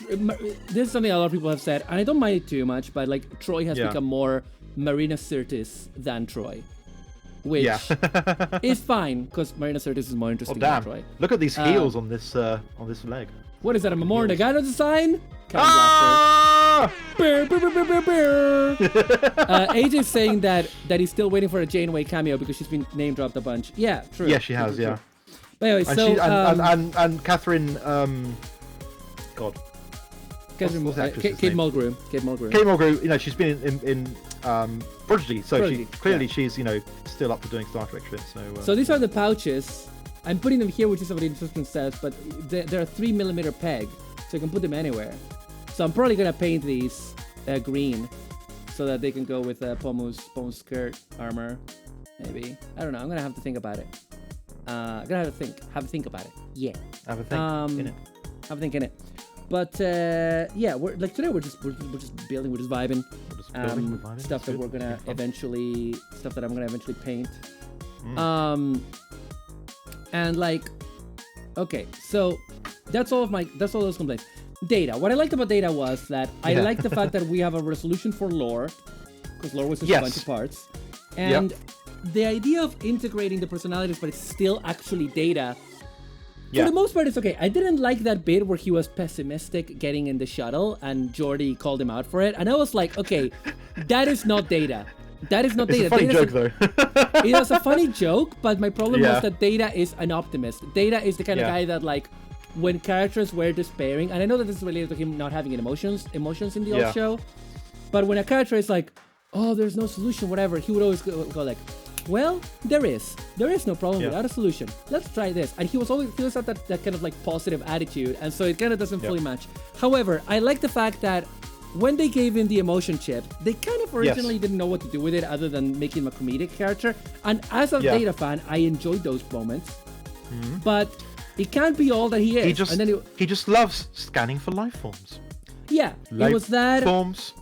This is something a lot of people have said, and I don't mind it too much. But like, Troy has become more Marina Sirtis than Troy. Which is fine, because Marina Sirtis is more interesting than Troy. Look at these heels on this leg. What is that, a Memorial Nagano design? AJ's saying that he's still waiting for a Janeway cameo because she's been name dropped a bunch. Yeah, true. Yeah, she has, true. But anyway, and Catherine, God. Kate Mulgrew. Kate Mulgrew, you know, she's been in Prodigy, so she's, you know, still up for doing Star Trek shit. So these are the pouches. I'm putting them here, which is what the instruction says, but they're a 3mm peg, so you can put them anywhere. So I'm probably gonna paint these green, so that they can go with POMU's skirt armor. Maybe, I don't know. I'm gonna have to think about it. Gonna have to think about it. Yeah. Have a think in it. Have a think in it. But yeah, we're like today we're just building, we're just vibing. Stuff that we're gonna eventually, stuff that I'm gonna eventually paint. And like, okay, so that's all those complaints. Data. What I liked about Data was that I liked the fact that we have a resolution for lore, because lore was just a bunch of parts, and the idea of integrating the personalities, but it's still actually Data. For the most part, it's okay. I didn't like that bit where he was pessimistic getting in the shuttle and Geordi called him out for it. And I was like, okay, that is not Data. That is not Data. It's a funny joke, though. It was a funny joke, but my problem was that Data is an optimist. Data is the kind of guy that, like, when characters were despairing, and I know that this is related to him not having emotions in the old show, but when a character is like, oh, there's no solution, whatever, he would always go like, well, there is no problem without a solution. Let's try this. And he always had that kind of like positive attitude, and so it kind of doesn't fully match. However, I like the fact that when they gave him the emotion chip, they kind of originally didn't know what to do with it other than making him a comedic character. And as a Data fan, I enjoyed those moments. But it can't be all that he is. He just loves scanning for life forms. Yeah, it was that. Forms.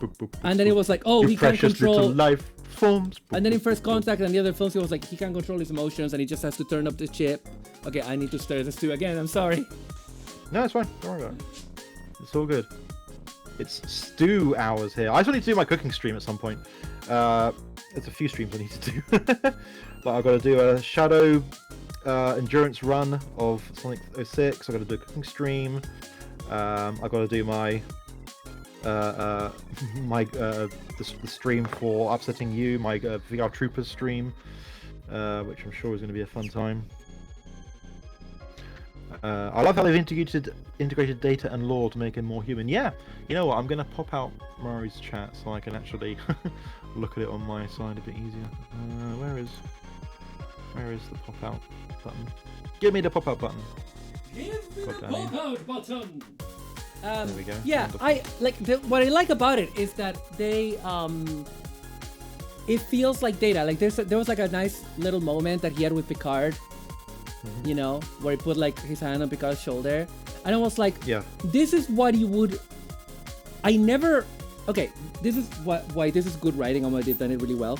And then it was like, oh, he can't control little life forms. And then in First Contact and the other films, he was like, he can't control his emotions and he just has to turn up the chip. Okay, I need to stare this too again. I'm sorry. No, it's fine. Don't worry about it. It's all good. It's stew hours here. I just need to do my cooking stream at some point. There's a few streams I need to do. But I've got to do a Shadow endurance run of Sonic 06. I've got to do a cooking stream. I've got to do my the stream for Upsetting You, my VR Troopers stream, which I'm sure is going to be a fun time. I love how they've integrated Data and lore to make him more human. Yeah, you know what? I'm going to pop out Maru's chat so I can actually look at it on my side a bit easier. Where is the pop out button? Give me the pop out button. Give me the pop out button. There we go. Yeah, I like what I like about it is that they it feels like Data. Like there was like a nice little moment that he had with Picard. You know, where he put like his hand on Picard's shoulder, and I was like, this is what you would. Okay, this is why this is good writing. They've done it really well.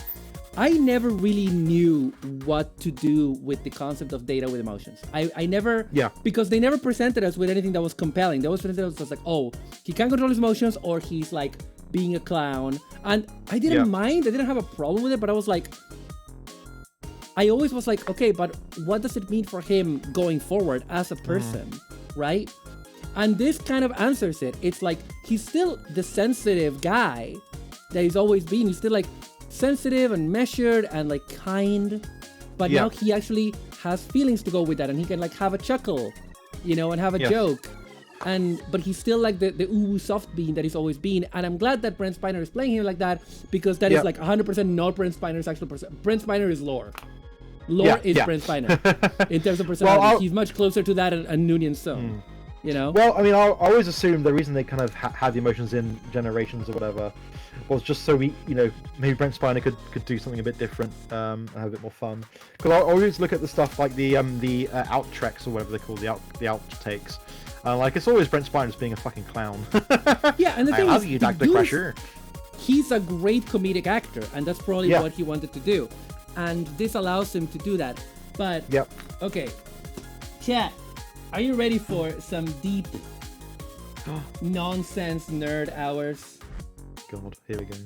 I never really knew what to do with the concept of Data with emotions. I never, because they never presented us with anything that was compelling. They always presented us as like, oh, he can't control his emotions, or he's like being a clown, and I didn't mind. I didn't have a problem with it, but I was like. I always was like, okay, but what does it mean for him going forward as a person, right? And this kind of answers it. It's like, he's still the sensitive guy that he's always been. He's still like sensitive and measured and like kind, but now he actually has feelings to go with that, and he can like have a chuckle, you know, and have a joke. But he's still like the ooh soft bean that he's always been, and I'm glad that Brent Spiner is playing him like that, because that is like 100% not Brent Spiner's actual person. Brent Spiner is lore. Lore is Brent Spiner in terms of personality. He's much closer to that and Noonien Stone. You know? Well, I mean, I always assumed the reason they kind of had the emotions in Generations or whatever was just so we, maybe Brent Spiner could do something a bit different and have a bit more fun. Because I always look at the stuff like the outtreks or whatever they call the outtakes. Like it's always Brent Spiner just being a fucking clown. Yeah, and the thing is, you, Dr. Crusher. He's a great comedic actor, and that's probably Yeah. what he wanted to do. And this allows him to do that. But Yep. okay, chat. Are you ready for some deep nonsense nerd hours? God, here we go.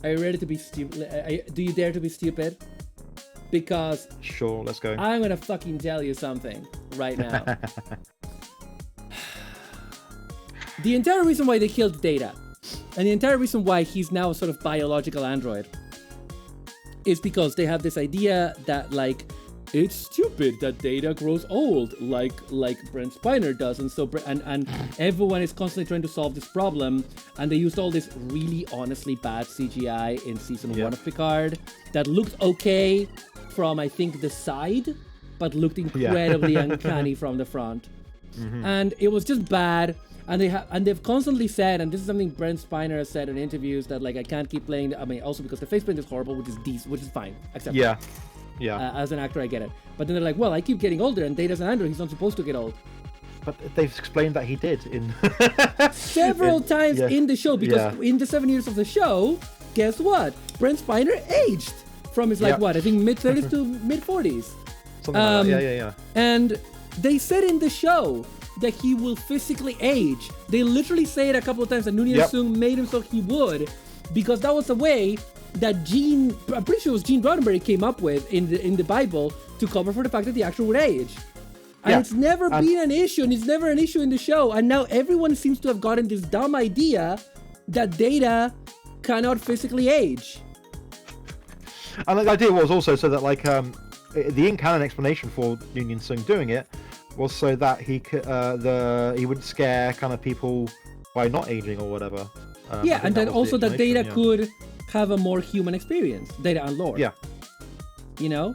Are you ready to be stupid? Do you dare to be stupid? Because Sure, let's go. I'm gonna fucking tell you something right now. The entire reason why they killed Data, and the entire reason why he's now a sort of biological android, is because they have this idea that, like, it's stupid that Data grows old like Brent Spiner does, and so and everyone is constantly trying to solve this problem, and they used all this really honestly bad CGI in season 1 of Picard that looked okay from, I think, the side, but looked incredibly uncanny from the front. And it was just bad. And they've constantly said, and this is something Brent Spiner has said in interviews, that like I can't keep playing. I mean, also because the face paint is horrible, which is fine, acceptable. Yeah. As an actor, I get it. But then they're like, well, I keep getting older, and Data's an android. He's not supposed to get old. But they've explained that he did in Several times in the show, because in the 7 years of the show, guess what? Brent Spiner aged from his I think mid-30s to mid-40s. Something like that. Yeah. And they said in the show that he will physically age. They literally say it a couple of times, and Noonien Sung made him so he would, because that was the way that I'm pretty sure it was Gene Roddenberry came up with in the Bible to cover for the fact that the actor would age. And it's never been an issue, and it's never an issue in the show. And now everyone seems to have gotten this dumb idea that Data cannot physically age. And the idea was also so that, like, the in-canon explanation for Noonien Sung doing it was so that he could he wouldn't scare kind of people by not aging or whatever. And then also that Data could have a more human experience, Data and Lore. Yeah. You know?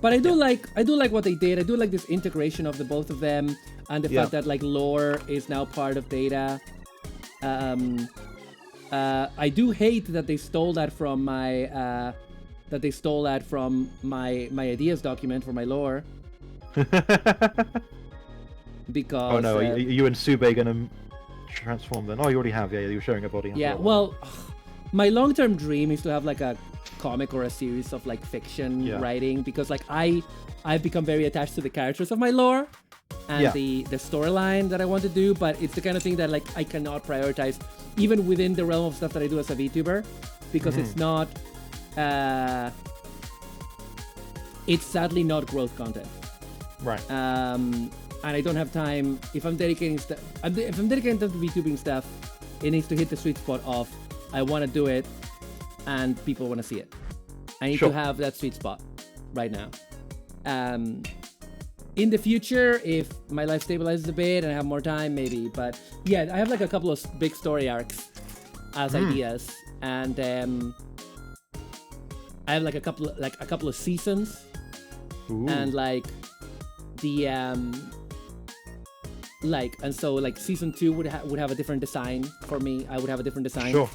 But I do like what they did. I do like this integration of the both of them, and the fact that like Lore is now part of Data. I do hate that they stole that from my my ideas document for my Lore. Because oh no, you and Sube gonna transform then? Oh, you already have. Yeah, you were showing a body. Yeah, well, my long-term dream is to have like a comic or a series of like fiction writing, because like I've become very attached to the characters of my lore and the storyline that I want to do, but it's the kind of thing that like I cannot prioritize even within the realm of stuff that I do as a VTuber, because it's not it's sadly not growth content. Right. And I don't have time. If I'm dedicating time to VTubing stuff, it needs to hit the sweet spot of I want to do it and people want to see it. I need to have that sweet spot right now. In the future, if my life stabilizes a bit and I have more time, maybe. But yeah, I have like a couple of big story arcs as ideas, and I have like a couple of seasons. Ooh. And like the and so like season 2 would have a different design for me. I would have a different design. Sure.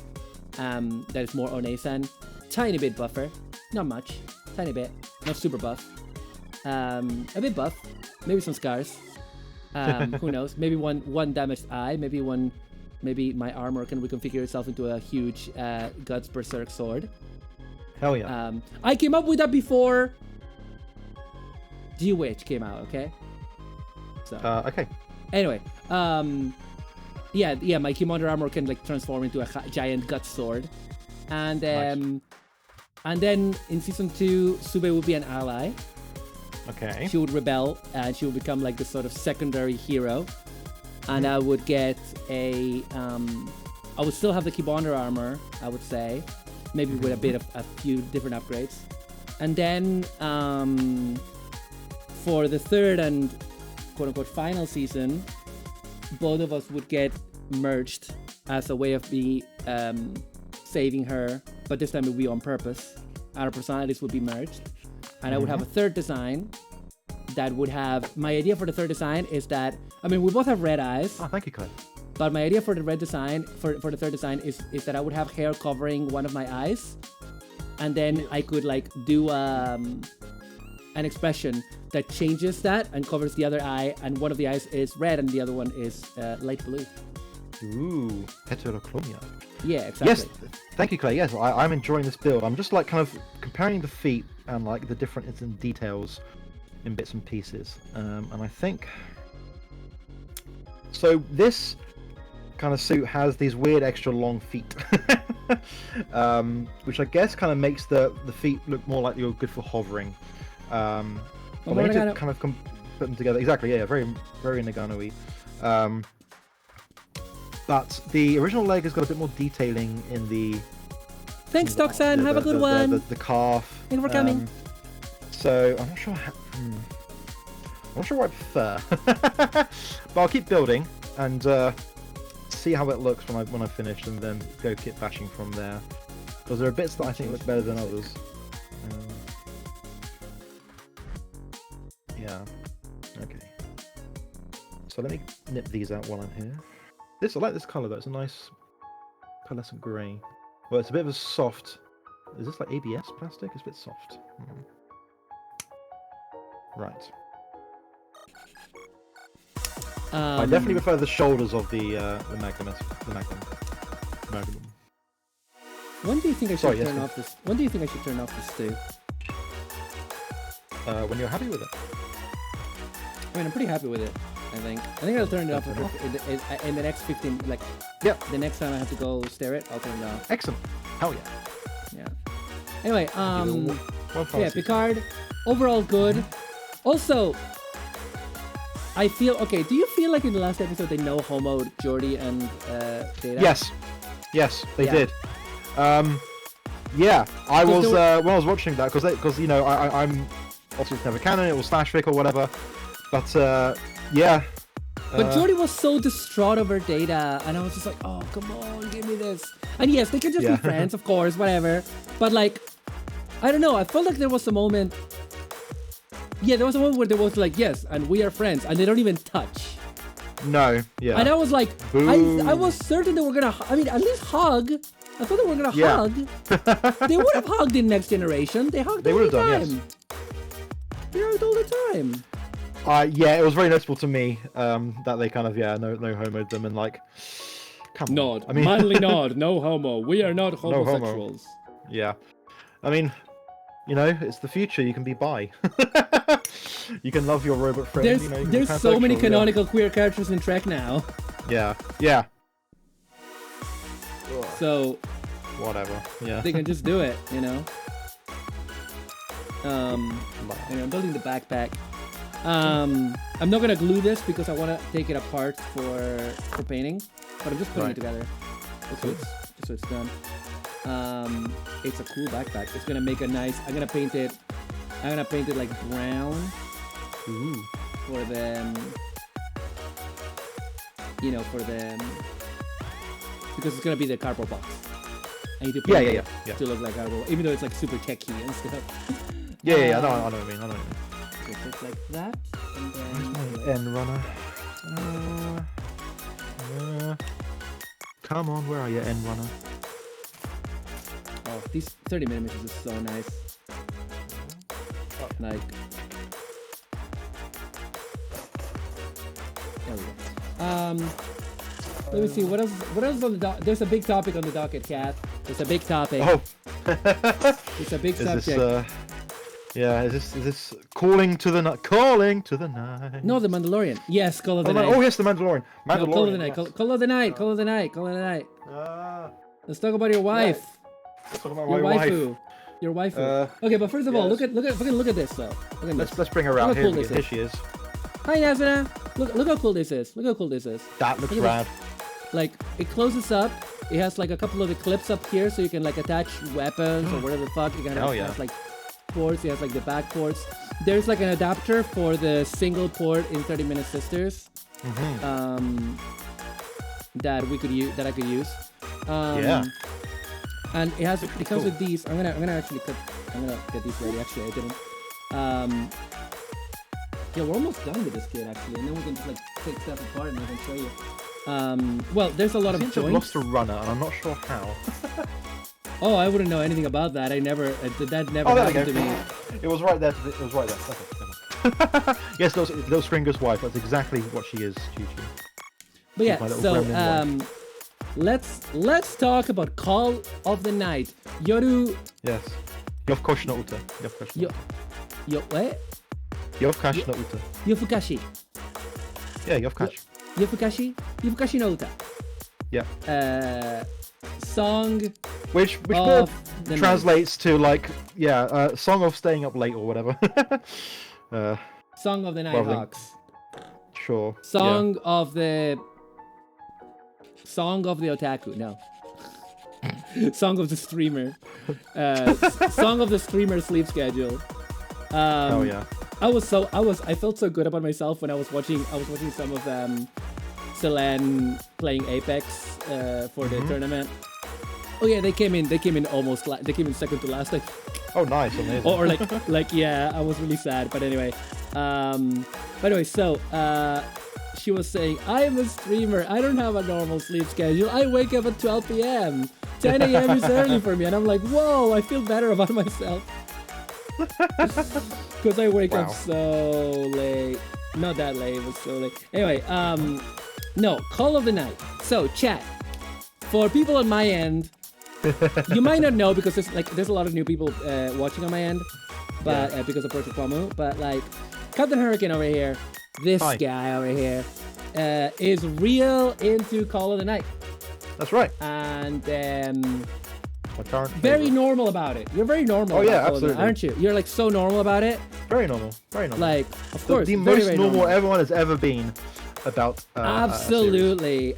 That is more Onesan, tiny bit buffer, not much, tiny bit, not super buff, a bit buff, maybe some scars. Who knows? Maybe one damaged eye. Maybe my armor can reconfigure itself into a huge Guts Berserk sword. Hell yeah. I came up with that before G-Witch came out, okay? So okay. anyway, yeah, my Commander armor can like transform into a giant gut sword, and Nice. and then in season 2, Sube would be an ally. Okay. She would rebel, and she would become like this sort of secondary hero, and I would get I would still have the Commander armor, I would say, maybe with a few different upgrades, and then for the third and quote-unquote final season, both of us would get merged as a way of me saving her, but this time it would be on purpose. Our personalities would be merged, and I would have a third design that would have, my idea for the third design is that, I mean, we both have red eyes. Oh, thank you, Clay. But my idea for the red design, for the third design, is that I would have hair covering one of my eyes, and then I could like do an expression that changes that and covers the other eye, and one of the eyes is red and the other one is light blue. Ooh, heterochromia. Yeah, exactly. Yes, thank you, Clay. Yes, I'm enjoying this build. I'm just like kind of comparing the feet and like the different details in bits and pieces, and I think so. This kind of suit has these weird extra long feet, which I guess kind of makes the feet look more like you're good for hovering. But I need to kind of put them together. Exactly, yeah, very, very Nagano-y. But the original leg has got a bit more detailing in the... Thanks, Toxan. Have a good one. The calf. Thank you for coming. So, I'm not sure how... I'm not sure what I prefer. But I'll keep building and see how it looks when I finish, and then go kit bashing from there. Because there are bits that I think look better than others. Yeah. Okay. So let me nip these out while I'm here. I like this colour though. It's a nice pearlescent grey. Well, it's a bit of a soft. Is this like ABS plastic? It's a bit soft. Right. I definitely prefer the shoulders of the Magnum. When do you think I should turn off this? When do you think I should turn off this stew? When you're happy with it. I mean, I'm pretty happy with it. I think I'll turn it off in the next 15. Like, yeah. The next time I have to go stare it, I'll turn it off. Excellent. Hell yeah. Yeah. Anyway, yeah, Picard, overall good. Also, I feel okay. Do you feel like in the last episode they no homoed Geordi and Data? Yes, they did. Yeah, I was when I was watching that because you know I'm obviously it's never canon. It was /fic or whatever, but yeah. But Geordi was so distraught over Data, and I was just like, oh, come on, give me this. And yes, they can just be friends, of course, whatever. But like, I don't know. I felt like there was a moment. Yeah, there was a moment where there was like, yes, and we are friends, and they don't even touch. No, yeah. And I was like, I was certain they were gonna. I mean, at least hug. I thought they were gonna hug. They would have hugged in Next Generation. They hugged all the time. Yes. They hugged all the time. Yeah, it was very noticeable to me that they kind of no homoed them and like. Come nod. On. I mean, manly nod. No homo. We are not homosexuals. No homo. Yeah, I mean, you know, it's the future. You can be bi. You can love your robot friend. There's so many canonical queer characters in Trek now. Yeah. So. Whatever. Yeah. They can just do it, you know. Anyway, I'm building the backpack. I'm not gonna glue this because I want to take it apart for painting, but I'm just putting it together just so it's done. It's a cool backpack. It's gonna make a nice. I'm gonna paint it like brown. Ooh. For them, because it's gonna be the cardboard box. I need to paint it to look like cardboard, even though it's like super techy and stuff. Yeah. I know what I mean. Just like that, and then... Where's my end runner? Come on, where are you, end runner? Oh, these 30mm is so nice. Like... There we go. Let me see, what else on the docket? There's a big topic on the docket, Kat. There's a big topic. Oh! It's a big subject. Yeah, is this calling to the night? Calling to the night. No, the Mandalorian. Yes, Call of the Night. Oh yes, the Mandalorian. No, Call of the Night. Call of the Night. Call of the Night. Call of the Night. Let's talk about your wife. Let's talk about your my waifu. wife. Your waifu. Okay, but first of all, look at this though. Let's bring her around here. Here she is. Hi, Nazana. Look how cool this is. Look how cool this is. That looks rad. Like it closes up. It has like a couple of the clips up here, so you can like attach weapons or whatever the fuck. You can have like ports. It has like the back ports. There's like an adapter for the single port in 30-minute Sisters. That I could use. And it comes with these. I'm gonna get these ready. Actually, I didn't. Yeah, we're almost done with this kit actually, and then we can just like take stuff apart and I can show you. Well, there's a lot I of seem to have joints. lost a runner, and I'm not sure how. Oh, I wouldn't know anything about that. I never, that never Oh, there we happened go. to me. It was right there. It was right there. Okay, never mind. Yes, little Stringer's wife. That's exactly what she is, Gigi. But yeah, my little so gremlin let's talk about Call of the Night. Yoru, Yes. Yovkosh no uta. Yovkosh no yo, what? Yovkosh no uta. Yofukashi. Yeah, Yovkosh. Yofukashi no uta. Yeah. Song Which more of the translates to like, song of staying up late or whatever. Song of the Lovely. Nighthawks. Sure. Song of the otaku. No. Song of the streamer. Song of the streamer sleep schedule. Oh yeah. I felt so good about myself when I was watching some of Celine playing Apex for the tournament. Oh yeah, they came in second to last. Oh nice, amazing. Or like yeah, I was really sad. But anyway, so she was saying, I'm a streamer. I don't have a normal sleep schedule. I wake up at 12 p.m. 10 a.m. is early for me. And I'm like, whoa, I feel better about myself. Because I wake up so late. Not that late, but so late. Anyway, no, Call of the Night. So, chat. For people on my end, you might not know because there's a lot of new people watching on my end, but because of Project POMU. But like, Captain Hurricane over here, this guy over here, is real into Call of the Night. That's right. And My very normal about it. You're very normal. Oh yeah, about Call of the Night, absolutely. aren't you? You're like so normal about it. Very normal. Very normal. Like, of course, the very, most very normal everyone has ever been about. Absolutely,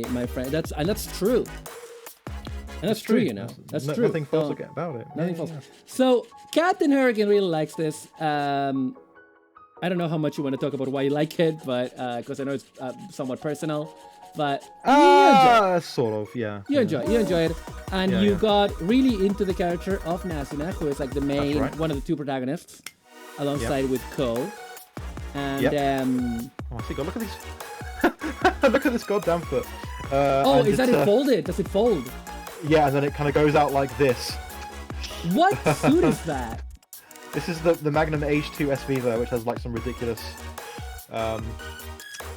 my friend. That's true. And that's true, you know. That's true. Nothing false about it. Nothing false. So Captain Hurricane really likes this. I don't know how much you want to talk about why you like it, but because I know it's somewhat personal. But you enjoy it. Sort of, yeah. You enjoy it, and Yeah, you yeah. got really into the character of Nasuna, who is like the main, one of the two protagonists, alongside with Ko. And Oh, see, God, look at these. Look at this goddamn foot. Is that it folded? Does it fold? Yeah, and then it kind of goes out like this. What suit is that? This is the Magnum H2 SV which has like some ridiculous, kind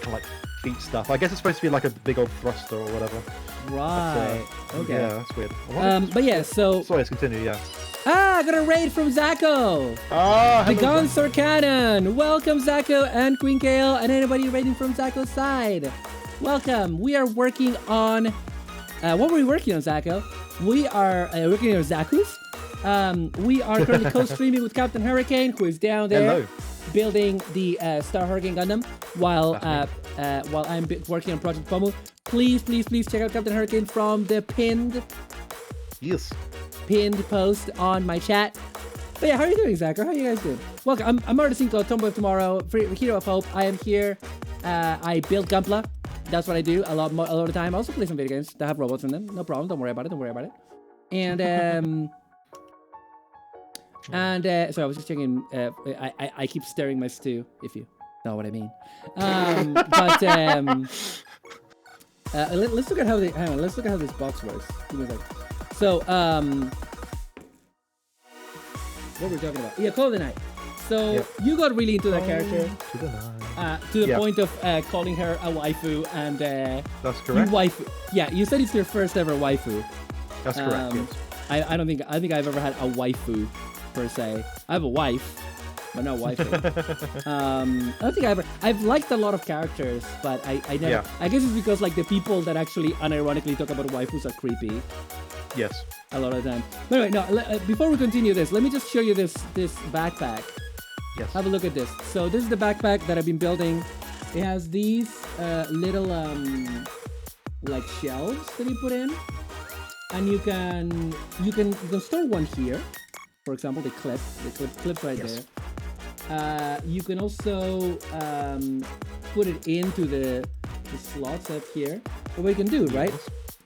of like feet stuff. I guess it's supposed to be like a big old thruster or whatever. Right. Okay. Yeah, that's weird. But yeah, so Sorry, let's continue. Yeah. I got a raid from Zacho. The guns are cannon. Welcome, Zacho and Queen Kale, and anybody raiding from Zacho's side. Welcome. We are working on. What were we working on, Zacho? We are working on Zaku's. We are currently co-streaming with Captain Hurricane, who is down there building the Star Hurricane Gundam, while I'm working on Project POMU. Please check out Captain Hurricane from the pinned post on my chat. But yeah, how are you doing, Zach? How are you guys doing? Welcome. I'm Articinco, Tomboy of Tomorrow, Hero of Hope. I am here. I build Gunpla. That's what I do a lot of the time. I also play some video games that have robots in them. No problem. Don't worry about it. And so I was just checking. I keep stirring my stew, if you know what I mean. Let's look at how let's look at how this box works. Give me a second. So what were we talking about? Yeah, Call of the Night. So you got really into that character to the point of calling her a waifu, and that's correct. You waifu. Yeah, you said it's your first ever waifu. That's correct. Yes. I don't think I've ever had a waifu per se. I have a wife, but not waifu. I don't think I've liked a lot of characters, but I never. Yeah. I guess it's because like the people that actually unironically talk about waifus are creepy. Yes. A lot of the time. But anyway, no. Before we continue this, let me just show you this backpack. Yes. Have a look at this. So this is the backpack that I've been building. It has these little like shelves that you put in, and you can store one here. For example, the clip right there. You can also put it into the slots up here. But what you can do, right,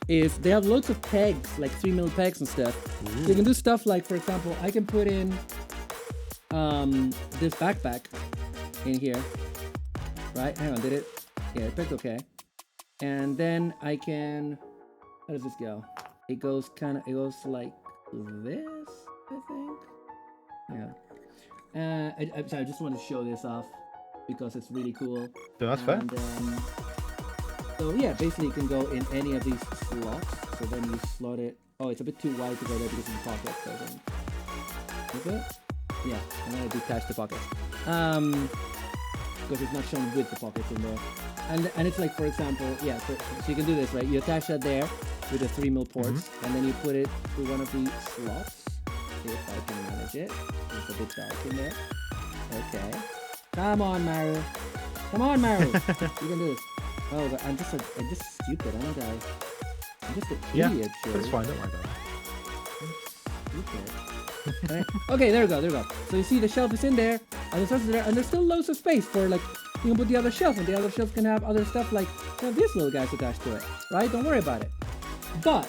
is they have loads of pegs, like 3mm pegs and stuff. So you can do stuff like, for example, I can put in this backpack in here. Right? Hang on, did it? Yeah, it picked okay. And then I can... How does this go? It goes like this, I think. Yeah. I'm sorry, I just want to show this off because it's really cool. So that's fair. So yeah, basically it can go in any of these slots. So then you slot it. Oh, it's a bit too wide to go there because of the pocket. So then, is it? Yeah, and then I detach the pockets. Because it's not shown with the pockets in there. And it's like, for example, yeah. So you can do this, right? You attach that there with the 3mm ports, and then you put it through one of the slots. If I can manage it. It's a bit dark in there. Okay. Come on, Maru. Come on, Maru. You can do this. Oh, but I'm just stupid, aren't I? I'm just an idiot, but it's fine, don't worry about it. I'm stupid. Right. Okay, there we go. So you see the shelf is in there, and the stuff is there, and there's still loads of space for, like, you can put the other shelf, and the other shelf can have other stuff like, you know, these little guys attached to it, right? Don't worry about it. But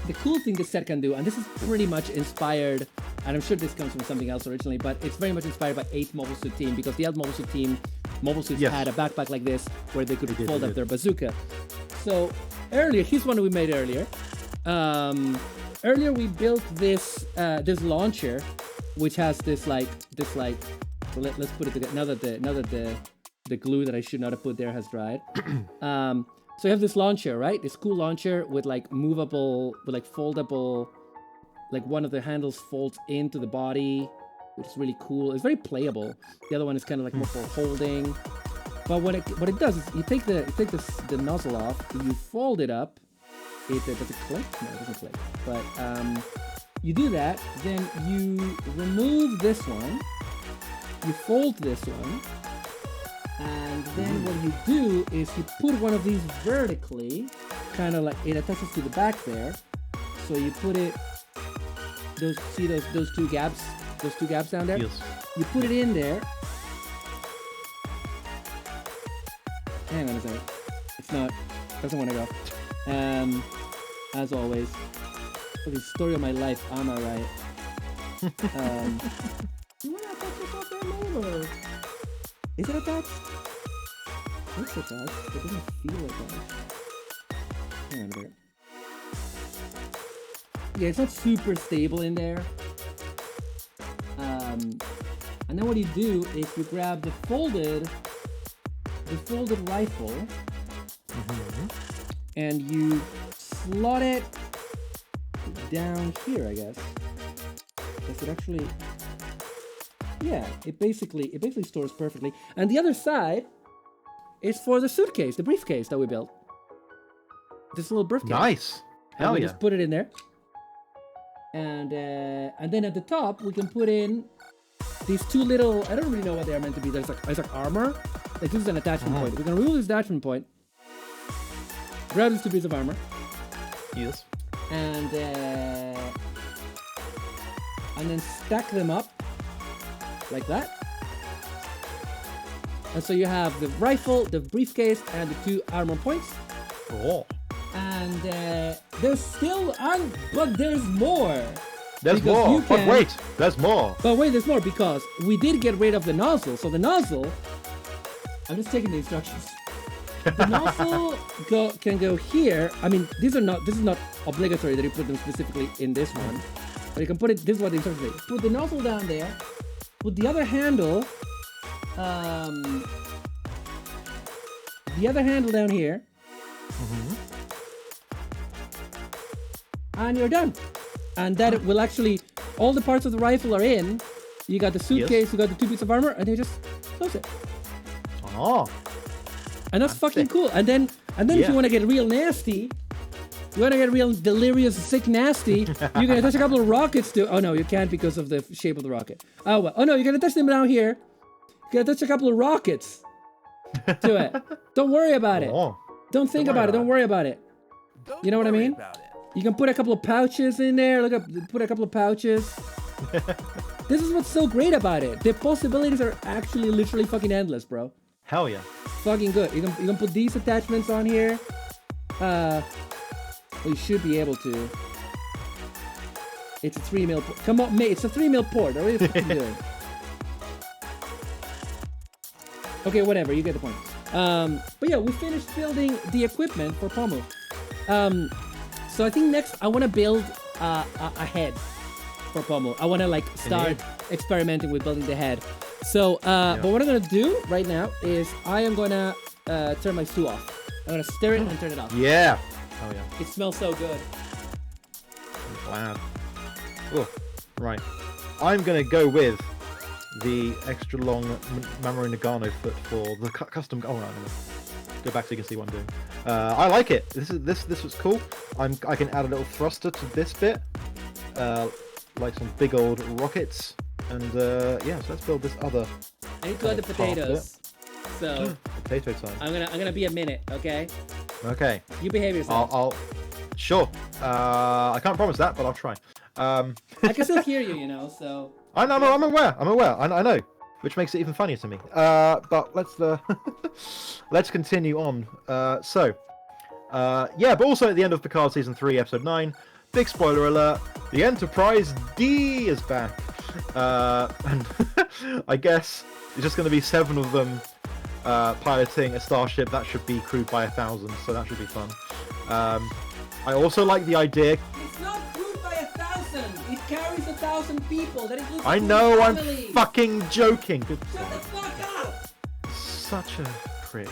the cool thing this set can do, and this is pretty much inspired, and I'm sure this comes from something else originally, but it's very much inspired by 8th Mobile Suit Team, because the 8th Mobile Suit Team, Mobile Suits had a backpack like this where they could fold up their bazooka. So earlier, here's one we made earlier. Earlier we built this this launcher, which has this like. So let's put it together. Now that the glue that I should not have put there has dried. So you have this launcher, right? This cool launcher with like movable, with like foldable, like one of the handles folds into the body, which is really cool. It's very playable. The other one is kind of like more for holding. But what it does is you take the nozzle off, you fold it up. Does it click? No, it doesn't click. But you do that, then you remove this one, you fold this one, and then what you do is you put one of these vertically, kind of like it attaches to the back there. So you put it, those two gaps down there. Yes. You put it in there. Hang on a second. It's not. Doesn't want to go. As always, for the story of my life, am I right? You want to attach yourself there, Maru? Is it attached? It's attached. It doesn't feel attached. Hang on a bit. Yeah, it's not super stable in there. And then what you do is you grab the folded rifle, and you slot it down here, I guess. Does it actually? Yeah, it basically stores perfectly. And the other side is for the suitcase, the briefcase that we built. This little briefcase. Nice. And we just put it in there. And then at the top we can put in these two little, I don't really know what they are meant to be. There's like armor. Like this is an attachment point. We're gonna remove this attachment point. Grab these two pieces of armor. Yes. And then stack them up like that. And so you have the rifle, the briefcase, and the two armor points. Oh. And there's still, but there's more. There's more. But wait, there's more. But wait, there's more because we did get rid of the nozzle. So the nozzle, I'm just taking the instructions. The nozzle can go here. I mean, this is not obligatory that you put them specifically in this one. But you can put it, this is what the instructions say. Put the nozzle down there. Put the other handle, down here. And you're done. And that will actually, all the parts of the rifle are in. You got the suitcase, you got the two pieces of armor, and you just close it. Oh. And that's fucking cool. And then if you want to get real nasty, you want to get real delirious, sick, nasty, you can attach a couple of rockets to. Oh no, you can't because of the shape of the rocket. Oh well. Oh no, you can attach them down here. You can attach a couple of rockets to it. Don't worry about it. Don't think about it. Don't worry about it. You know what I mean? You can put a couple of pouches in there. Look up, put a couple of pouches. This is what's so great about it. The possibilities are actually literally fucking endless, bro. Hell yeah. Fucking good. You can put these attachments on here. You should be able to. It's a 3mm. Come on, mate. It's a 3mm port. What are you fucking doing? Okay, whatever. You get the point. But yeah, we finished building the equipment for POMU. So I think next I want to build a head for POMU. I want to like start experimenting with building the head. So, but what I'm gonna do right now is I am gonna turn my stew off. I'm gonna stir it and turn it off. Yeah. Oh yeah. It smells so good. Wow. Oh, right. I'm gonna go with the extra long Maru Nagano foot for the custom. Oh, no, go back so you can see what I'm doing. I like it. This was cool. I can add a little thruster to this bit, like some big old rockets, and yeah. So let's build this other. I need to add the potatoes. So potato time. I'm gonna be a minute, okay? Okay. You behave yourself. I'll sure. I can't promise that, but I'll try. I can still hear you, you know. So. I'm aware. I know, which makes it even funnier to me. But let's let's continue on. Yeah, but also at the end of Picard season 3, episode 9, big spoiler alert: the Enterprise D is back, and I guess it's just going to be 7 of them piloting a starship that should be crewed by 1,000. So that should be fun. I also like the idea. It's not crewed by 1,000. It carries 1,000 people. That includes. I know. I'm fucking joking. Shut the fuck up. Such a prick.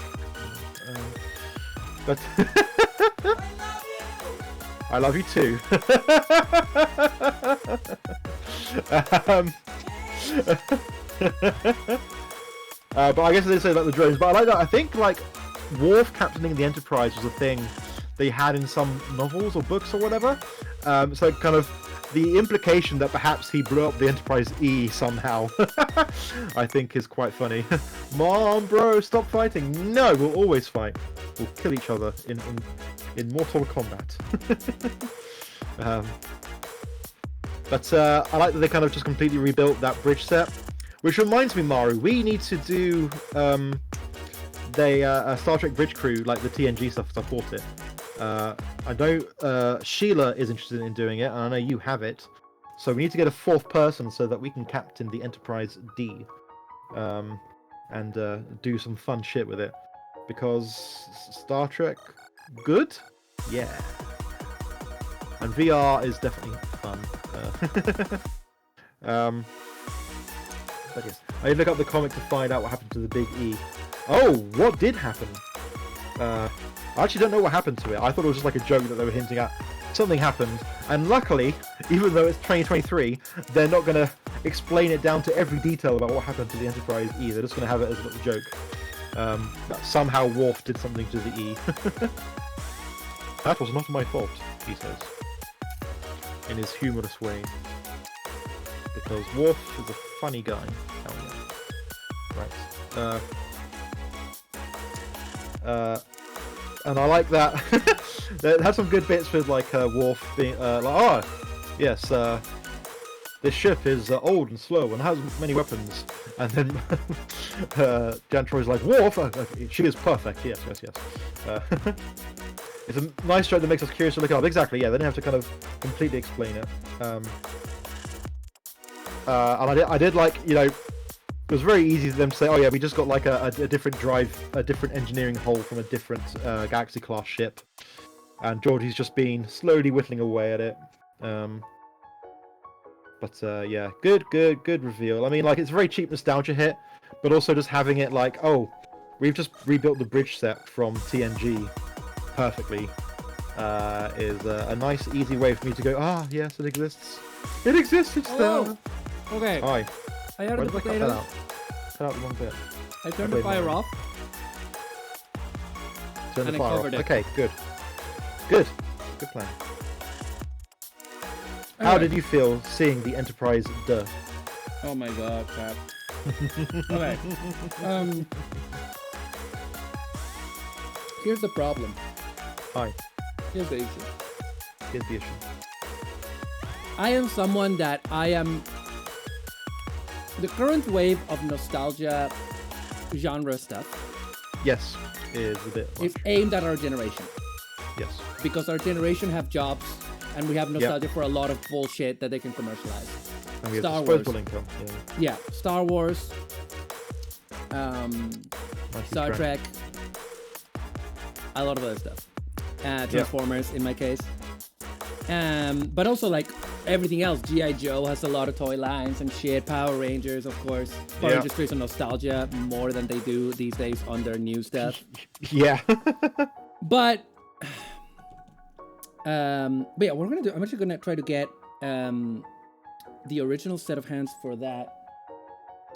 But I love you. I love you too. But I guess they say about the drones. But I like that. I think like Worf captaining the Enterprise was a thing they had in some novels or books or whatever. So kind of the implication that perhaps he blew up the Enterprise E somehow, I think is quite funny. Mom, bro, stop fighting. No, we'll always fight. We'll kill each other in mortal combat. But I like that they kind of just completely rebuilt that bridge set. Which reminds me, Maru, we need to do the Star Trek Bridge Crew, like the TNG stuff, because I bought it. I know Sheila is interested in doing it, and I know you have it. So we need to get a 4th person so that we can captain the Enterprise D, and do some fun shit with it. Because Star Trek, good? Yeah. And VR is definitely fun. But yes, I did look up the comic to find out what happened to the Big E. Oh, what did happen? I actually don't know what happened to it. I thought it was just like a joke that they were hinting at. Something happened, and luckily, even though it's 2023, they're not going to explain it down to every detail about what happened to the Enterprise E. They're just going to have it as a little joke. That somehow Worf did something to the E. That was not my fault, he says, in his humorous way. Because Worf is a funny guy. Oh, yeah. Right. And I like that. It had some good bits with like Worf being like, oh, yes, this ship is old and slow and has many weapons. And then Jan Troy's like, Worf, she is perfect. Yes. It's a nice joke that makes us curious to look up. Exactly. Yeah, they didn't have to kind of completely explain it. And I did like, you know, it was very easy for them to say, oh yeah, we just got like a different drive, a different engineering hull from a different Galaxy class ship, and Georgie's just been slowly whittling away at it. But yeah, good reveal. I mean, like, it's a very cheap nostalgia hit, but also just having it like, oh, we've just rebuilt the bridge set from TNG perfectly, is a nice, easy way for me to go, ah, yes, it exists. It exists, it's there. Okay. Hi. I added the potatoes. Cut out the one bit. I turned the fire off. Turn and the fire off. covered it. Okay, good. Good plan. How did you feel seeing the Enterprise D? Oh my god, crap. Okay. Here's the problem. Hi. Here's the issue. Here's the issue. I am someone that the current wave of nostalgia genre stuff. Yes, is a bit much. Is aimed at our generation. Yes. Because our generation have jobs and we have nostalgia for a lot of bullshit that they can commercialize. And we have Star disposable Wars. income. Yeah, Star Wars. Star Trek, a lot of other stuff. Transformers in my case. But also like everything else. G.I. Joe has a lot of toy lines and shit. Power Rangers, of course. Power Rangers plays on nostalgia more than they do these days on their new stuff. Yeah. But yeah, we're gonna do. I'm actually gonna try to get the original set of hands for that,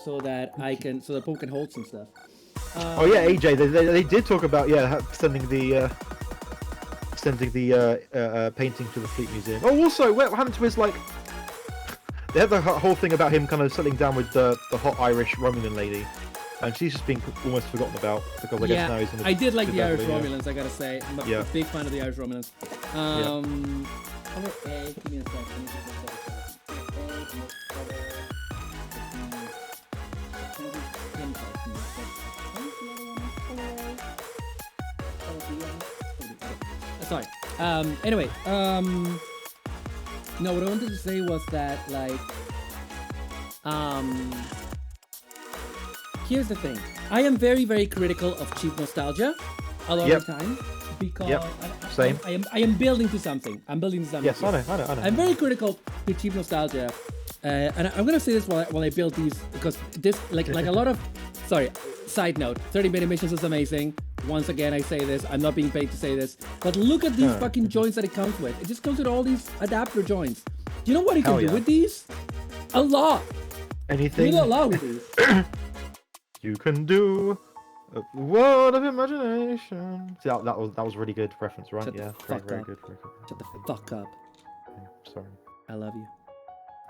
so that Poe can hold some stuff. Oh yeah, AJ, they did talk about sending the painting to the Fleet Museum. Oh, also, what happened to his, like, they had the whole thing about him kind of settling down with the hot Irish Romulan lady, and she's just been almost forgotten about because I guess now he's in I did like the Irish Romulans, I gotta say. I'm a big fan of the Irish Romulans. Color A, give me a second. Sorry. Anyway, no, what I wanted to say was that, like, here's the thing. I am very, very critical of cheap nostalgia a lot of the time because Same. I am building to something. I'm building to something. Yes, I know. I'm very critical to cheap nostalgia, and I'm gonna say this while I build these because this, like a lot of, sorry. Side note: 30-minute missions is amazing. Once again, I say this. I'm not being paid to say this, but look at these fucking joints that it comes with. It just comes with all these adapter joints. Do you know what you can do with these? A lot. Anything. You do a lot with these. You can do a world of imagination. See, that was really good reference, right? Shut the fuck very up. good. Shut the fuck up. Okay, sorry. I love you.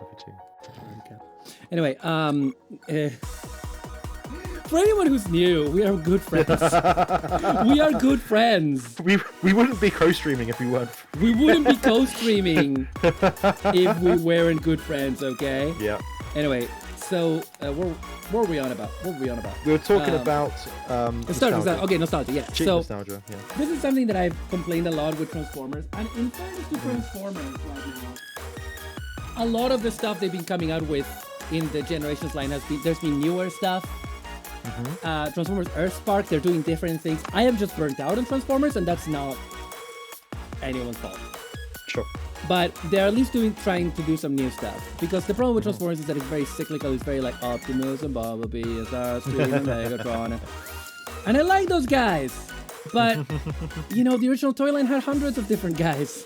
Love you too. Anyway, for anyone who's new, we are good friends. We are good friends. We wouldn't be co-streaming if we weren't. We wouldn't be co-streaming if we weren't good friends, okay? Yeah. Anyway, so what were we on about? We were talking about nostalgia. Okay, nostalgia. Yeah. Cheap so nostalgia. Yeah. this is something that I've complained a lot with Transformers, and in fairness to Transformers right now, a lot of the stuff they've been coming out with in the Generations line there's been newer stuff. Transformers Earthspark, they're doing different things. I am just burnt out on Transformers, and that's not anyone's fault. Sure. But they're at least trying to do some new stuff. Because the problem with Transformers is that it's very cyclical. It's very like Optimus and Bumblebee and Starscream and Megatron. And I like those guys. But, you know, the original toy line had hundreds of different guys.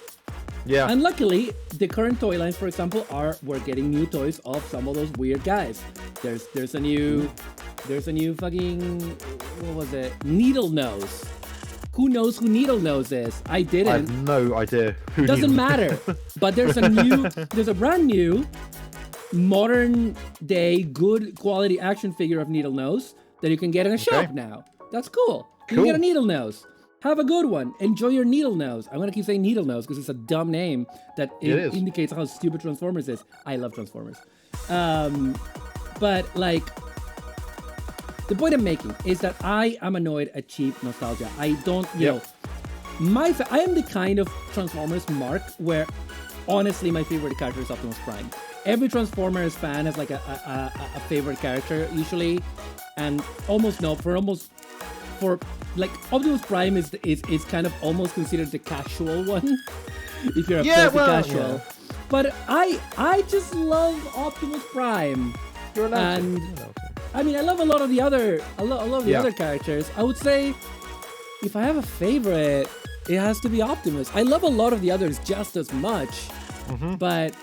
Yeah. And luckily, the current toy lines, for example, we're getting new toys of some of those weird guys. There's a new fucking, what was it? Needle Nose. Who knows who Needle Nose is? I didn't. I have no idea who. Doesn't matter. But there's a brand new, modern day, good quality action figure of Needle Nose that you can get in a shop now. That's cool. You can get a Needle Nose. Have a good one. Enjoy your Needle Nose. I'm gonna keep saying Needle Nose because it's a dumb name that indicates how stupid Transformers is. I love Transformers. But like, the point I'm making is that I am annoyed at cheap nostalgia. I don't, you know, I am the kind of Transformers mark where, honestly, my favorite character is Optimus Prime. Every Transformers fan has like a favorite character usually, and for like Optimus Prime is kind of almost considered the casual one if you're a casual. Yeah. But I just love Optimus Prime. You're allowed and to. I mean, I love a lot of the other other characters. I would say if I have a favorite, it has to be Optimus. I love a lot of the others just as much. But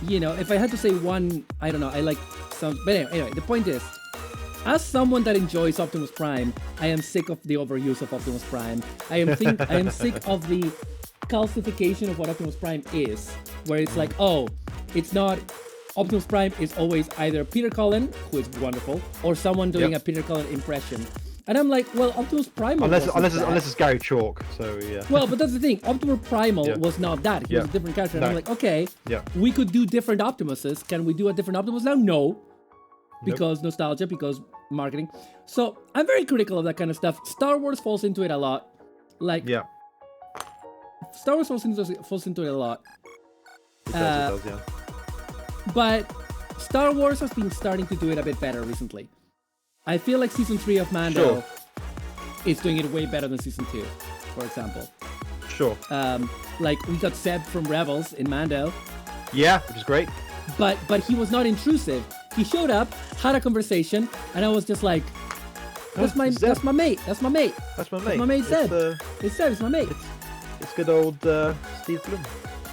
you know, if I had to say one, I don't know, I like some. But anyway, the point is, as someone that enjoys Optimus Prime, I am sick of the overuse of Optimus Prime. I am sick of the calcification of what Optimus Prime is, where it's like, oh, it's not. Optimus Prime is always either Peter Cullen, who is wonderful, or someone doing a Peter Cullen impression. And I'm like, well, Optimus Primal unless it's Gary Chalk, so yeah. Well, but that's the thing. Optimus Primal was not that. He was a different character. And I'm like, okay, we could do different Optimuses. Can we do a different Optimus now? No. Because nostalgia, because marketing. So I'm very critical of that kind of stuff. Star Wars falls into it a lot. Like, Star Wars falls into it a lot. It does, yeah. But Star Wars has been starting to do it a bit better recently. I feel like season 3 of Mando Sure. is doing it way better than season 2, for example. Sure. Like we got Seb from Rebels in Mando, Yeah, which is great. but he was not intrusive. He showed up, had a conversation, and I was just like, that's my mate. That's my mate. That's my mate. That's my mate Seb. It's Seb. It's my mate. It's good old Steve Bloom.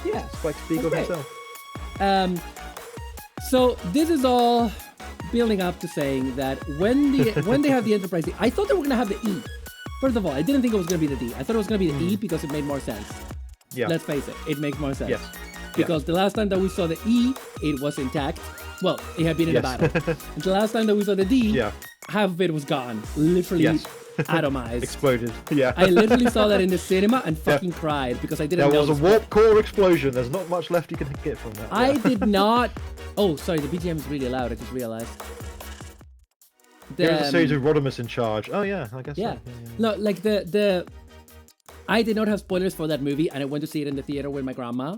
Yeah. Spike Spiegel That's himself. So this is all building up to saying that when they have the Enterprise D, I thought they were gonna have the E. First of all, I didn't think it was gonna be the D. I thought it was gonna be the E because it made more sense. Yeah. Let's face it makes more sense. Yes. Because the last time that we saw the E, it was intact. Well, it had been in a battle. And the last time that we saw the D, half of it was gone. Literally atomized. Exploded. Yeah. I literally saw that in the cinema and fucking cried because I didn't know. There was a warp core explosion. There's not much left you can get from that. I did not. Oh, sorry, the BGM is really loud. I just realized. There's a series of Rodimus in charge. Oh yeah, I guess. Yeah. So. Yeah. No, like the. I did not have spoilers for that movie, and I went to see it in the theater with my grandma.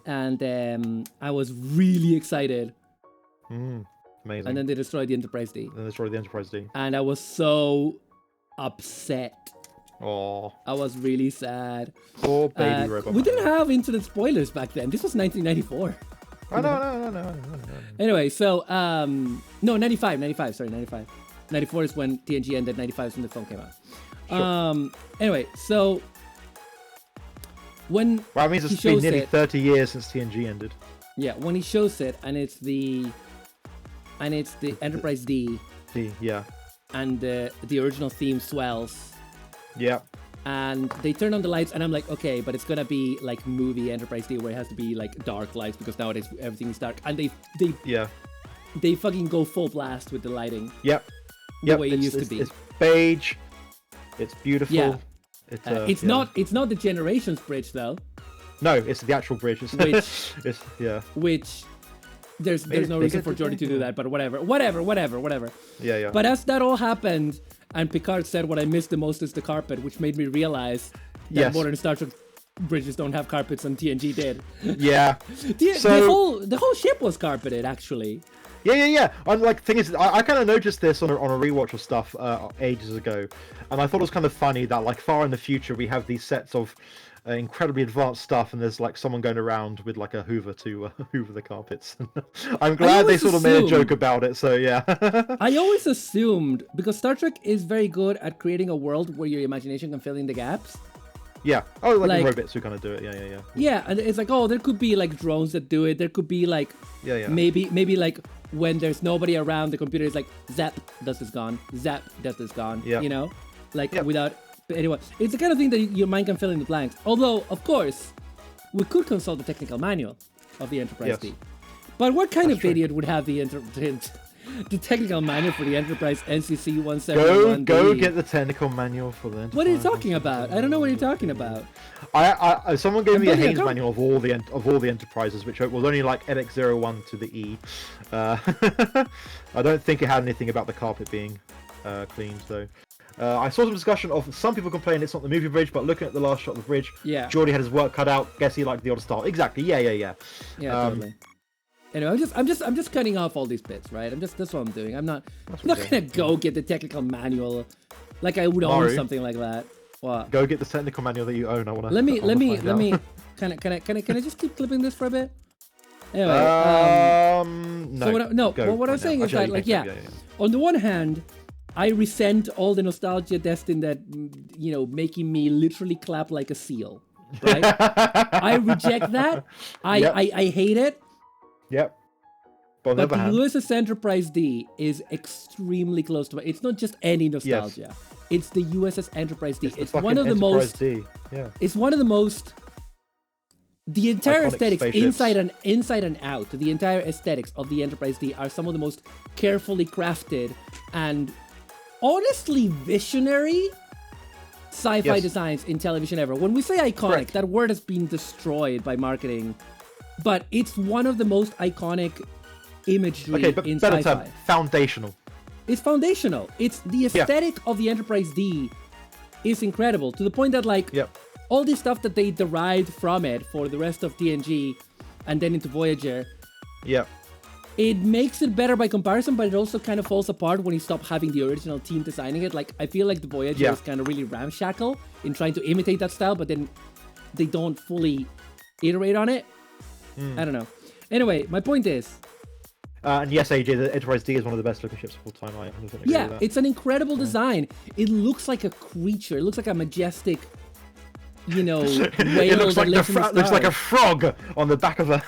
And I was really excited. Amazing. And then they destroyed the Enterprise D. Then they destroyed the Enterprise D. And I was so upset. Oh. I was really sad. Poor baby robot. We didn't have internet spoilers back then. This was 1994. Oh, no. Anyway, so, no, 95, sorry, 95. 94 is when TNG ended, 95 is when the film came out. Sure. Anyway, so, when well, it means it's been nearly 30 years since TNG ended. Yeah, when he shows it, and it's the Enterprise D. Yeah. And the original theme swells. Yeah. And they turn on the lights, and I'm like, okay, but it's gonna be like movie Enterprise D where it has to be like dark lights because nowadays everything is dark. And they fucking go full blast with the lighting. Yep. The way it used to be. It's beige. It's beautiful. Yeah. It's not the Generations bridge though. No, it's the actual bridge. Which there's no reason for Geordi to do that, but whatever. Yeah. But as that all happened, and Picard said, "What I miss the most is the carpet," which made me realize that modern Star Trek bridges don't have carpets, and TNG did. Yeah. the whole ship was carpeted, actually. Yeah. And like, thing is, I kind of noticed this on a rewatch of stuff ages ago, and I thought it was kind of funny that like far in the future we have these sets of incredibly advanced stuff, and there's like someone going around with like a hoover to hoover the carpets. I'm glad they sort of made a joke about it. So yeah. I always assumed, because Star Trek is very good at creating a world where your imagination can fill in the gaps. Yeah. Oh, like robots who kind of do it. Yeah. Yeah, and it's like, oh, there could be like drones that do it. There could be like, maybe like when there's nobody around, the computer is like, zap, dust is gone. Zap, dust is gone. Yeah. You know, like without anyone. It's the kind of thing that your mind can fill in the blanks. Although, of course, we could consult the technical manual of the Enterprise D. But what kind of idiot would have the technical manual for the Enterprise NCC 171D? Go get the technical manual for the Enterprise. What are you talking about? I don't know what you're talking about. Someone gave me a Haynes manual of all the Enterprises, which was only like NX01 to the E. I don't think it had anything about the carpet being cleaned though. I saw some discussion of some people complaining it's not the movie bridge, but looking at the last shot of the bridge, Geordi had his work cut out. Guess he liked the odd style. Exactly. Yeah. Yeah, totally. Anyway, I'm just cutting off all these bits, right? That's what I'm doing. I'm not gonna go get the technical manual, like I would own something like that. What? Go get the technical manual that you own. I wanna. Let me. Can I just keep clipping this for a bit? Anyway. No. So what I'm saying is that, like, on the one hand, I resent all the nostalgia destined that, making me literally clap like a seal, right? I reject that. I hate it. Yep. But the USS Enterprise D is extremely close to it. It's not just any nostalgia. Yes. It's the USS Enterprise D. It's one of the most. It's one of the most. The entire aesthetics, inside and out, the entire aesthetics of the Enterprise D are some of the most carefully crafted and honestly visionary sci-fi designs in television ever. When we say iconic, that word has been destroyed by marketing, but it's one of the most iconic imagery in sci-fi. Term, foundational. It's foundational. It's the aesthetic of the Enterprise D is incredible, to the point that all this stuff that they derived from it for the rest of TNG and then into Voyager. Yeah. It makes it better by comparison, but it also kind of falls apart when you stop having the original team designing it. Like, I feel like the Voyager is kind of really ramshackle in trying to imitate that style, but then they don't fully iterate on it. I don't know. Anyway, my point is... and yes, AJ, the Enterprise D is one of the best looking ships of all time. I 100% agree with that. It's an incredible design. It looks like a creature. It looks like a majestic... whale it looks like looks like a frog on the back of a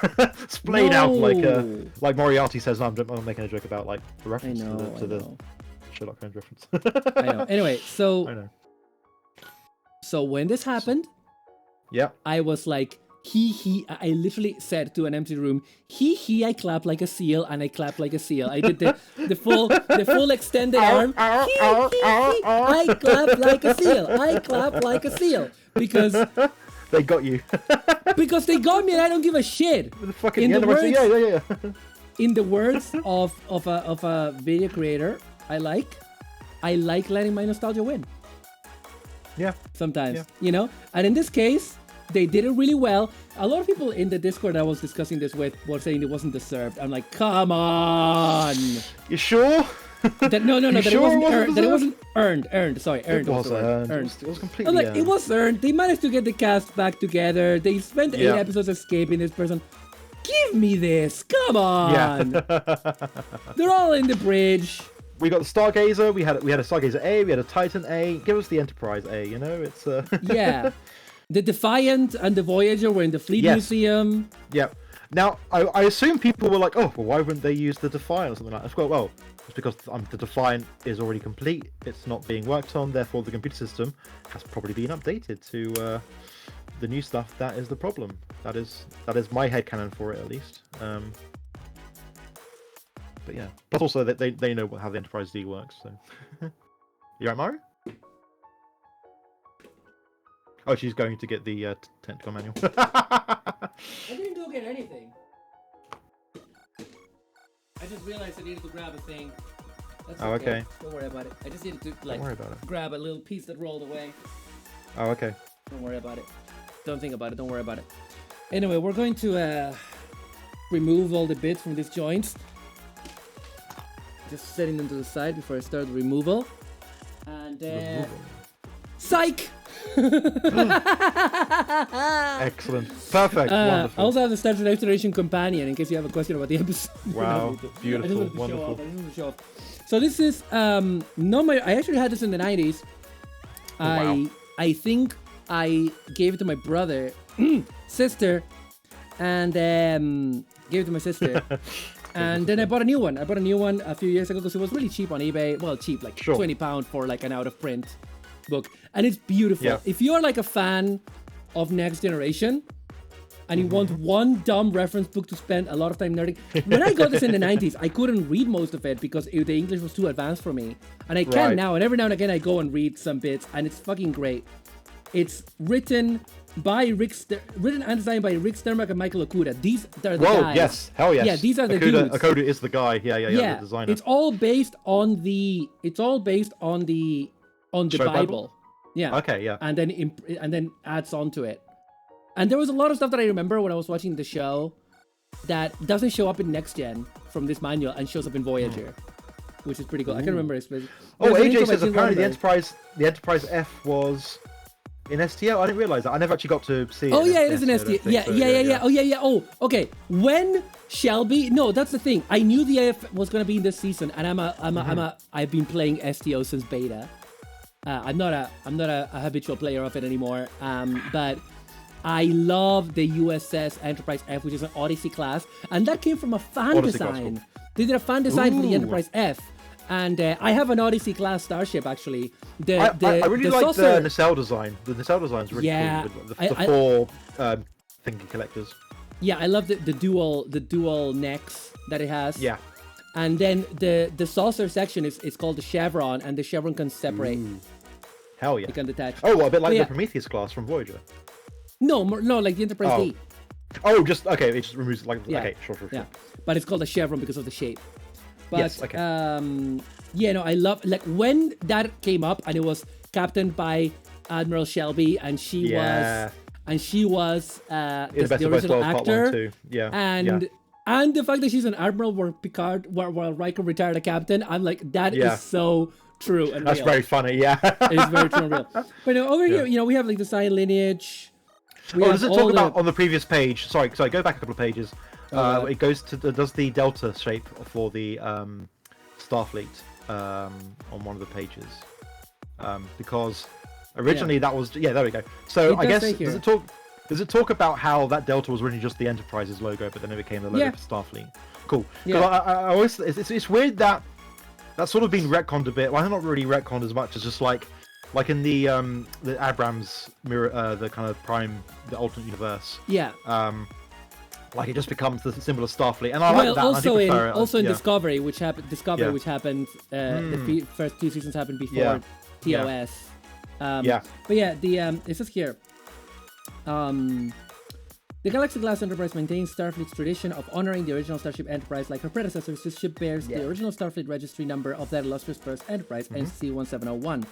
splayed out like Moriarty says. No, I'm making a joke about like the reference to the Sherlock Holmes reference. I know. Anyway, so when this happened, I was like, I literally said to an empty room, I clap like a seal and I clap like a seal. I did the full extended arm. I clap like a seal. I clap like a seal. Because they got you. Because they got me and I don't give a shit. In the words of a video creator, I like letting my nostalgia win. Yeah. Sometimes, And in this case, they did it really well. A lot of people in the Discord I was discussing this with were saying it wasn't deserved. I'm like, come on. You sure? No, it wasn't earned. Sorry, earned. It was earned. It was completely earned. It was earned. They managed to get the cast back together. They spent 8 episodes escaping this person. Give me this. Come on. They're all in the bridge. We got the Stargazer. We had a Stargazer A. We had a Titan A. Give us the Enterprise A. It's yeah. The Defiant and the Voyager were in the Fleet Museum. Yep. Now, I assume people were like, oh, well, why wouldn't they use the Defiant or something like that? Well, it's because the Defiant is already complete. It's not being worked on. Therefore, the computer system has probably been updated to the new stuff. That is the problem. That is my headcanon for it, at least. But yeah. But also, they know how the Enterprise D works. So, you right, Maru? Oh, she's going to get the technical manual. I didn't go get anything. I just realized I needed to grab a thing. That's okay. Don't worry about it. I just needed to grab a little piece that rolled away. Oh, okay. Don't worry about it. Don't think about it. Don't worry about it. Anyway, we're going to remove all the bits from these joints. Just setting them to the side before I start the removal. And psych! Excellent. Perfect. Wonderful. I also have the Star Trek Exploration Companion in case you have a question about the episode. Wow. Beautiful. Wonderful. Show off. So this is I actually had this in the 90s. Wow. I think I gave it to my brother, sister, and gave it to my sister. And then I bought a new one. A few years ago because it was really cheap on eBay. Well, cheap, like £20 for like an out of print book, and it's beautiful. Yeah. If you're like a fan of Next Generation and you want one dumb reference book to spend a lot of time nerding, when I got this in the 90s, I couldn't read most of it because the English was too advanced for me, and I can now, and every now and again I go and read some bits, and it's fucking great. It's written and designed by Rick Sternberg and Michael Okuda. These are the guys. Yes, hell yes. Yeah, these are the dudes. Okuda is the guy. Yeah, the designer. It's all based on the Bible. Yeah. Okay. Yeah. And then adds on to it. And there was a lot of stuff that I remember when I was watching the show that doesn't show up in Next Gen from this manual and shows up in Voyager, which is pretty cool. I can remember it. AJ says apparently the Enterprise F was in STO. I didn't realize that. I never actually got to see it. Oh yeah, it is in STO. Yeah. Oh yeah. Oh, okay. When Shelby? No, that's the thing. I knew the AF was gonna be in this season, and I've been playing STO since beta. I'm not a habitual player of it anymore. But I love the USS Enterprise F, which is an Odyssey class, and that came from a fan design. They did a fan design for the Enterprise F, and I have an Odyssey class starship actually. I really like the nacelle design. The nacelle design is really cool. The four thingy collectors. Yeah, I love the dual necks that it has. Yeah. And then the saucer section is called the chevron, and the chevron can separate. Hell yeah. You can detach. Oh, well, a bit like the Prometheus class from Voyager. No, like the Enterprise D. Oh, just okay. It just removes okay, sure. Yeah, but it's called a chevron because of the shape. But yes, okay. I love like when that came up and it was captained by Admiral Shelby, and she was the original actor. Too. Yeah. And And the fact that she's an admiral while Riker retired a captain, I'm like, that is so true and That's real. very funny, yeah. It's very true and real. But over here, we have like the Cyan lineage. Does it talk about on the previous page? Sorry, go back a couple of pages. It goes to does the delta shape for the Starfleet on one of the pages, because originally that was there we go. So I guess does it talk about how that delta was really just the Enterprise's logo, but then it became the logo for Starfleet? Cool. I always it's weird that that's sort of been retconned a bit. Well, not really retconned as much as just like in the Abrams mirror, the kind of Prime, the alternate universe. Yeah. Like it just becomes the symbol of Starfleet, and I like that. Also in Discovery, which happened. The first 2 seasons happened before TOS. But it says here. The Galaxy Class Enterprise maintains Starfleet's tradition of honoring the original Starship Enterprise like her predecessors. This ship bears the original Starfleet registry number of that illustrious first Enterprise, NCC 1701.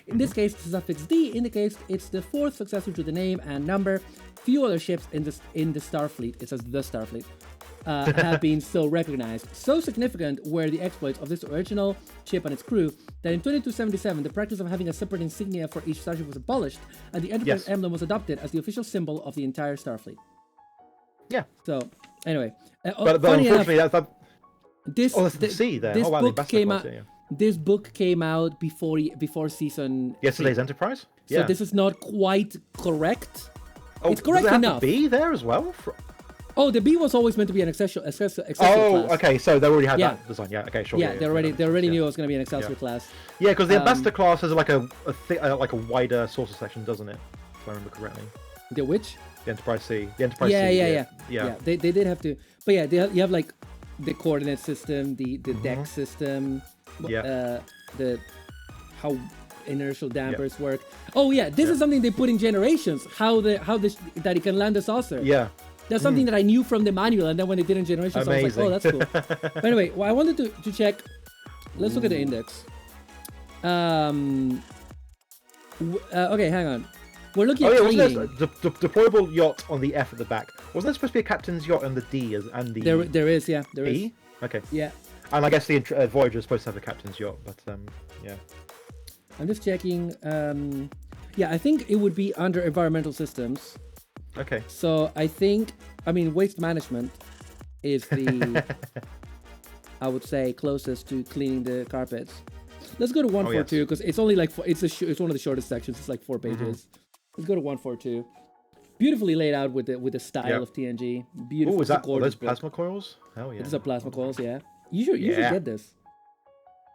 In this case, the suffix D indicates it's the 4th successor to the name and number. Few other ships in the Starfleet, it says the Starfleet, have been so recognized. So significant were the exploits of this original ship and its crew that in 2277, the practice of having a separate insignia for each starship was abolished, and the Enterprise emblem was adopted as the official symbol of the entire Starfleet. Yeah. So, anyway. But unfortunately, this book came out before season. Yesterday's 3. Enterprise? So this is not quite correct. Oh, it's correct does it have enough. The B there as well? Oh, the B was always meant to be an Excelsior class. Okay, so they already had that design. Yeah, okay, sure. Yeah, they already knew it was going to be an Excelsior class. Yeah, because the Ambassador class has like a wider saucer section, doesn't it? If I remember correctly. The which? The Enterprise C. The Enterprise C. Yeah. They did have to, but you have like the coordinate system, the deck system, the how inertial dampers work. Oh yeah, this is something they put in Generations. That it can land a saucer. Yeah. That's something that I knew from the manual, and then when they did in Generations, I was like, oh, that's cool. But anyway, I wanted to check. Let's look at the index. Okay, hang on. We're looking at cleaning. Deployable yacht on the F at the back. Wasn't there supposed to be a captain's yacht on the D and the There is, yeah. There is. E? Okay. Yeah. And I guess the Voyager is supposed to have a captain's yacht, but yeah. I'm just checking. I think it would be under environmental systems. Okay. So waste management is the, I would say, closest to cleaning the carpets. Let's go to 142 because it's only like it's one of the shortest sections. It's like 4 pages. Let's go to 142. Beautifully laid out with the style of TNG. Beautiful. Oh, is that those plasma coils? Hell yeah. These are plasma coils. Yeah. You should get this.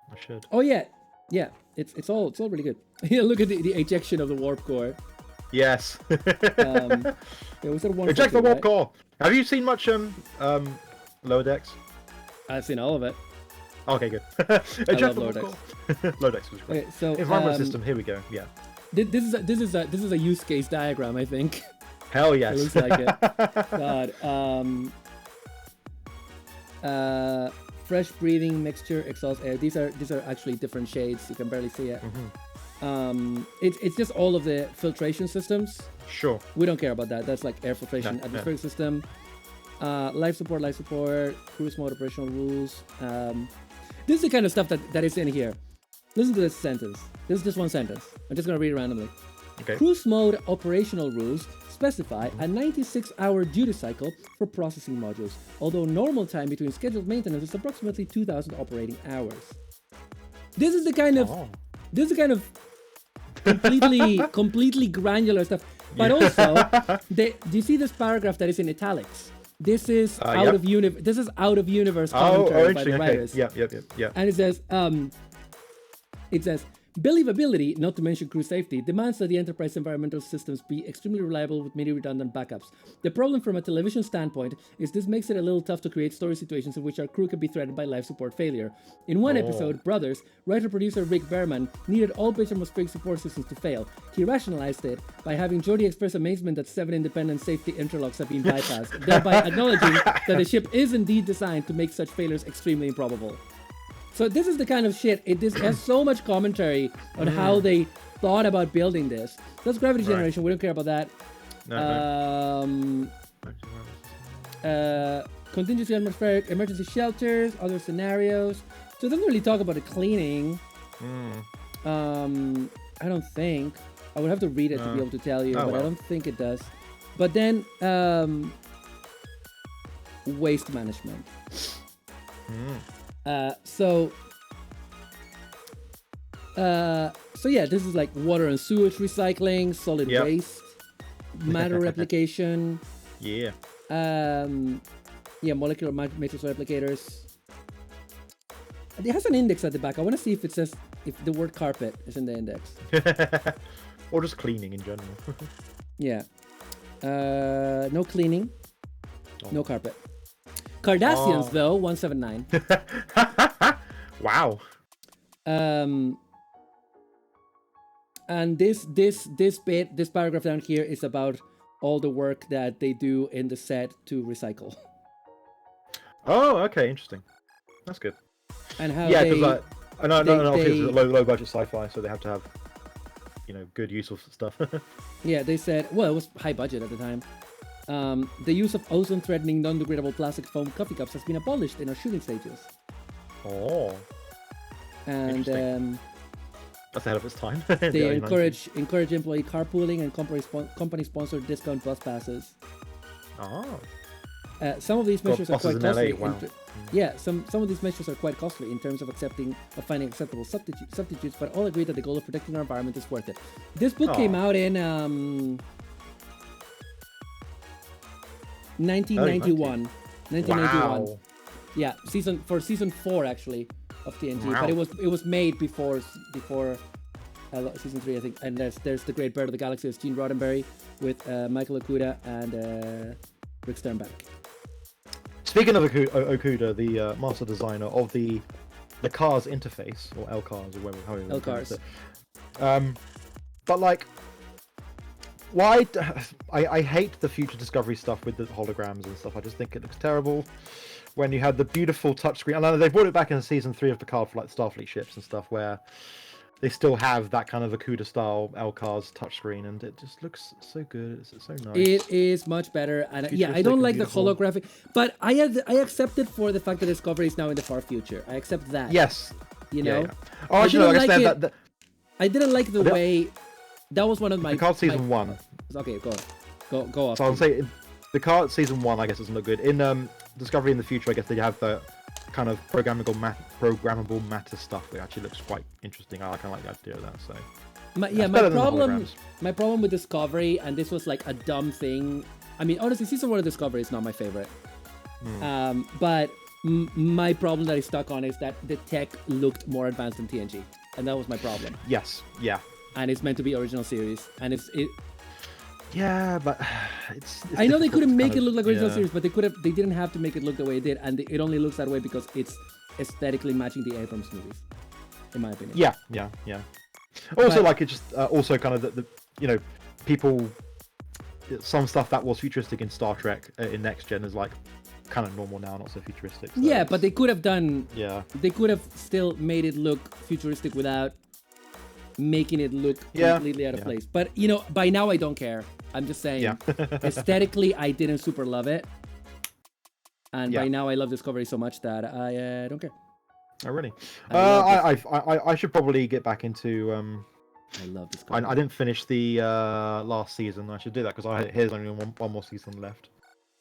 I should. Oh yeah. Yeah. It's all really good. Yeah. Look at the ejection of the warp core. Yes. Eject the warp core. Have you seen much Lower Decks? I've seen all of it. Okay, good. Eject the warp core. Lower Decks was great. Okay, so environment system. Here we go. Yeah. This is a use case diagram, I think. Hell yes. It looks like it. God. Fresh breathing mixture exhaust air. These are actually different shades. You can barely see it. It's just all of the filtration systems. Sure. We don't care about that. That's like air filtration, atmospheric system. Life support, cruise mode operational rules. This is the kind of stuff that is in here. Listen to this sentence. This is just one sentence. I'm just going to read it randomly. Okay. Cruise mode operational rules specify a 96-hour duty cycle for processing modules, although normal time between scheduled maintenance is approximately 2,000 operating hours. This is the kind of completely granular stuff. But also, do you see this paragraph that is in italics? This is out of universe commentary by the writers. Yeah. And it says, believability, not to mention crew safety, demands that the Enterprise environmental systems be extremely reliable with many redundant backups. The problem from a television standpoint is this makes it a little tough to create story situations in which our crew can be threatened by life support failure. In one episode, Brothers, writer-producer Rick Berman needed all base atmospheric support systems to fail. He rationalized it by having Geordi express amazement that 7 independent safety interlocks have been bypassed, thereby acknowledging that the ship is indeed designed to make such failures extremely improbable. So this is the kind of shit, it has so much commentary on how they thought about building this. That's gravity generation, we don't care about that. contingency atmospheric emergency shelters, other scenarios. So it doesn't really talk about the cleaning. I don't think. I would have to read it to be able to tell you, but I don't think it does. But then waste management. So yeah, this is like water and sewage recycling, solid waste, matter replication. Yeah. Molecular matrix replicators. It has an index at the back. I want to see if it says if the word carpet is in the index. Or just cleaning in general. Yeah. No cleaning. No carpet. Cardassians though, 179. Wow. And this paragraph down here is about all the work that they do in the set to recycle. Oh, okay, interesting. That's good. And how because I know it's low budget sci-fi, so they have to have good use of stuff. Yeah, they said, well, it was high budget at the time. The use of ozone-threatening, non-degradable plastic foam coffee cups has been abolished in our shooting stages. Oh. And that's ahead of its time. They encourage employee carpooling and company-sponsored discount bus passes. Oh. Some of these measures are quite costly. Wow. Some of these measures are quite costly in terms of finding acceptable substitutes, but all agree that the goal of protecting our environment is worth it. This book came out in 1991. 1991. Wow. Yeah, season 4 actually of TNG, Wow. but it was made before season 3, I think. And there's the Great Bird of the Galaxy, it's Gene Roddenberry with Michael Okuda and Rick Sternbach. Speaking of Okuda, the master designer of the Cars interface, or LCars, or however you pronounce it. But like, why? I hate the future discovery stuff with the holograms and stuff. I just think it looks terrible. When you had the beautiful touchscreen, and they brought it back in season 3 of Picard for like Starfleet ships and stuff, where they still have that kind of Okuda style LCars touchscreen, and it just looks so good. It's so nice. It is much better, and I don't like the holographic, but I accept it for the fact that Discovery is now in the far future. I accept that. Yes. You know. Yeah. Oh, I didn't I didn't like the way. That was one of my. Picard season 1. Okay, go off. So I'll say Picard season 1, I guess, doesn't look good. In Discovery in the future, I guess they have the kind of programmable matter stuff, which actually looks quite interesting. I kind of like the idea of that. So my problem with Discovery, and this was like a dumb thing. I mean, honestly, season 1 of Discovery is not my favorite. But my problem that I stuck on is that the tech looked more advanced than TNG, and that was my problem. Yes, yeah. And it's meant to be original series, and it. Yeah, but it's I know they couldn't make it look like original series, but they didn't have to make it look the way it did, and it only looks that way because it's aesthetically matching the Abrams movies, in my opinion. Yeah. Also, like it just also kind of the people, some stuff that was futuristic in Star Trek in Next Gen is like kind of normal now, not so futuristic. So yeah, but they could have done. Yeah. They could have still made it look futuristic without making it look completely out of place. But by now I don't care. I'm just saying, aesthetically, I didn't super love it, and by now I love Discovery so much that I don't care. Oh really? I should probably get back into. I love Discovery. I didn't finish the last season. I should do that because here's only one more season left.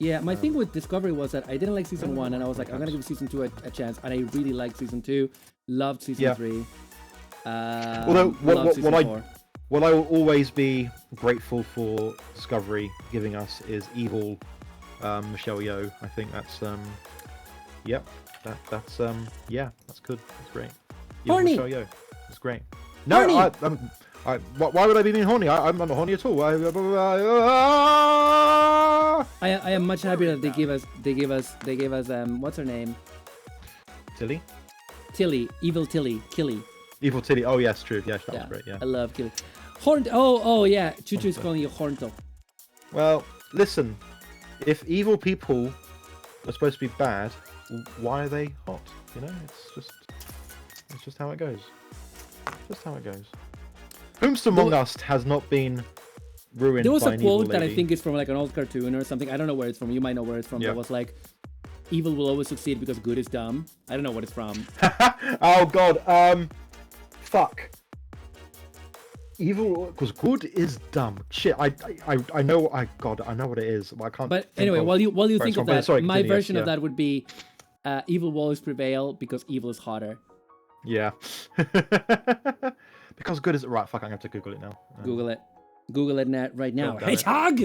Yeah, my thing with Discovery was that I didn't like season 1, and I was like, I'm gonna give season 2 a chance, and I really liked season 2. Loved season 3. Although what I will always be grateful for Discovery giving us is evil Michelle Yeoh. I think that's that's good. That's great. Evil Horny. Michelle Yeoh. That's great. No, why would I be being horny? I'm not horny at all. I am much happier that they gave us what's her name? Tilly, evil Tilly, Killy. Evil Tilly. Oh yes, true. Yes, that was great. Yeah. I love Killy. Horn. Oh yeah. Chuchu is calling you Hornto. Well, listen. If evil people are supposed to be bad, why are they hot? It's just how it goes. Just how it goes. Whomst among us has not been ruined. There was by a an evil quote that I lady. think is from like an old cartoon or something. I don't know where it's from. You might know where it's from. That was like, evil will always succeed because good is dumb. I don't know what it's from. Oh god. Fuck. Evil because good is dumb. Shit. I know. I know what it is. But I can't. But anyway, while you think of that, sorry, my continue, version yes, of that would be, evil will always prevail because evil is hotter. Yeah. Because good is right. Fuck. I'm gonna have to Google it now. Google it. Google it right now. God damn it. Hedgehog.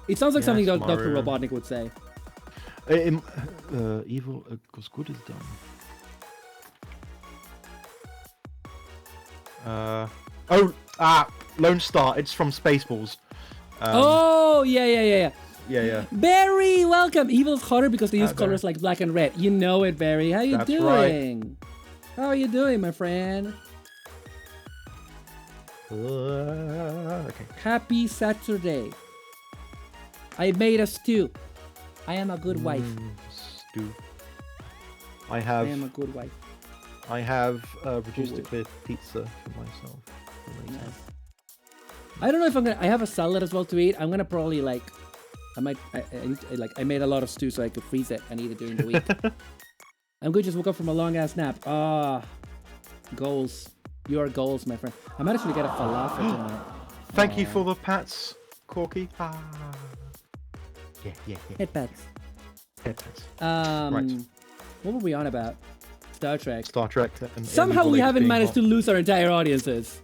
It sounds like something Yes, Dr. Maru. Robotnik would say. Evil because good is dumb. Lone Star. It's from Spaceballs. Oh yeah. Yeah. Barry, welcome. Evil is hotter because they use Barry. colors like black and red. You know it, Barry. How you That's doing? How are you doing, my friend? Okay. Happy Saturday. I made a stew. I am a good wife. Stew. I I have am a good wife. reduced to clear pizza for myself. Nice. I don't know if I'm gonna. I have a salad as well to eat. I'm gonna probably like. I might. I made a lot of stew so I could freeze it and eat it during the week. I'm good. Just woke up from a long ass nap. Goals. Your goals, my friend. I might actually get a falafel tonight. Thank you for the pats, Corky. Yeah. Head pats. Head pats. Right. What were we on about? Star Trek. Star Trek. And Somehow we haven't managed to lose our entire audiences.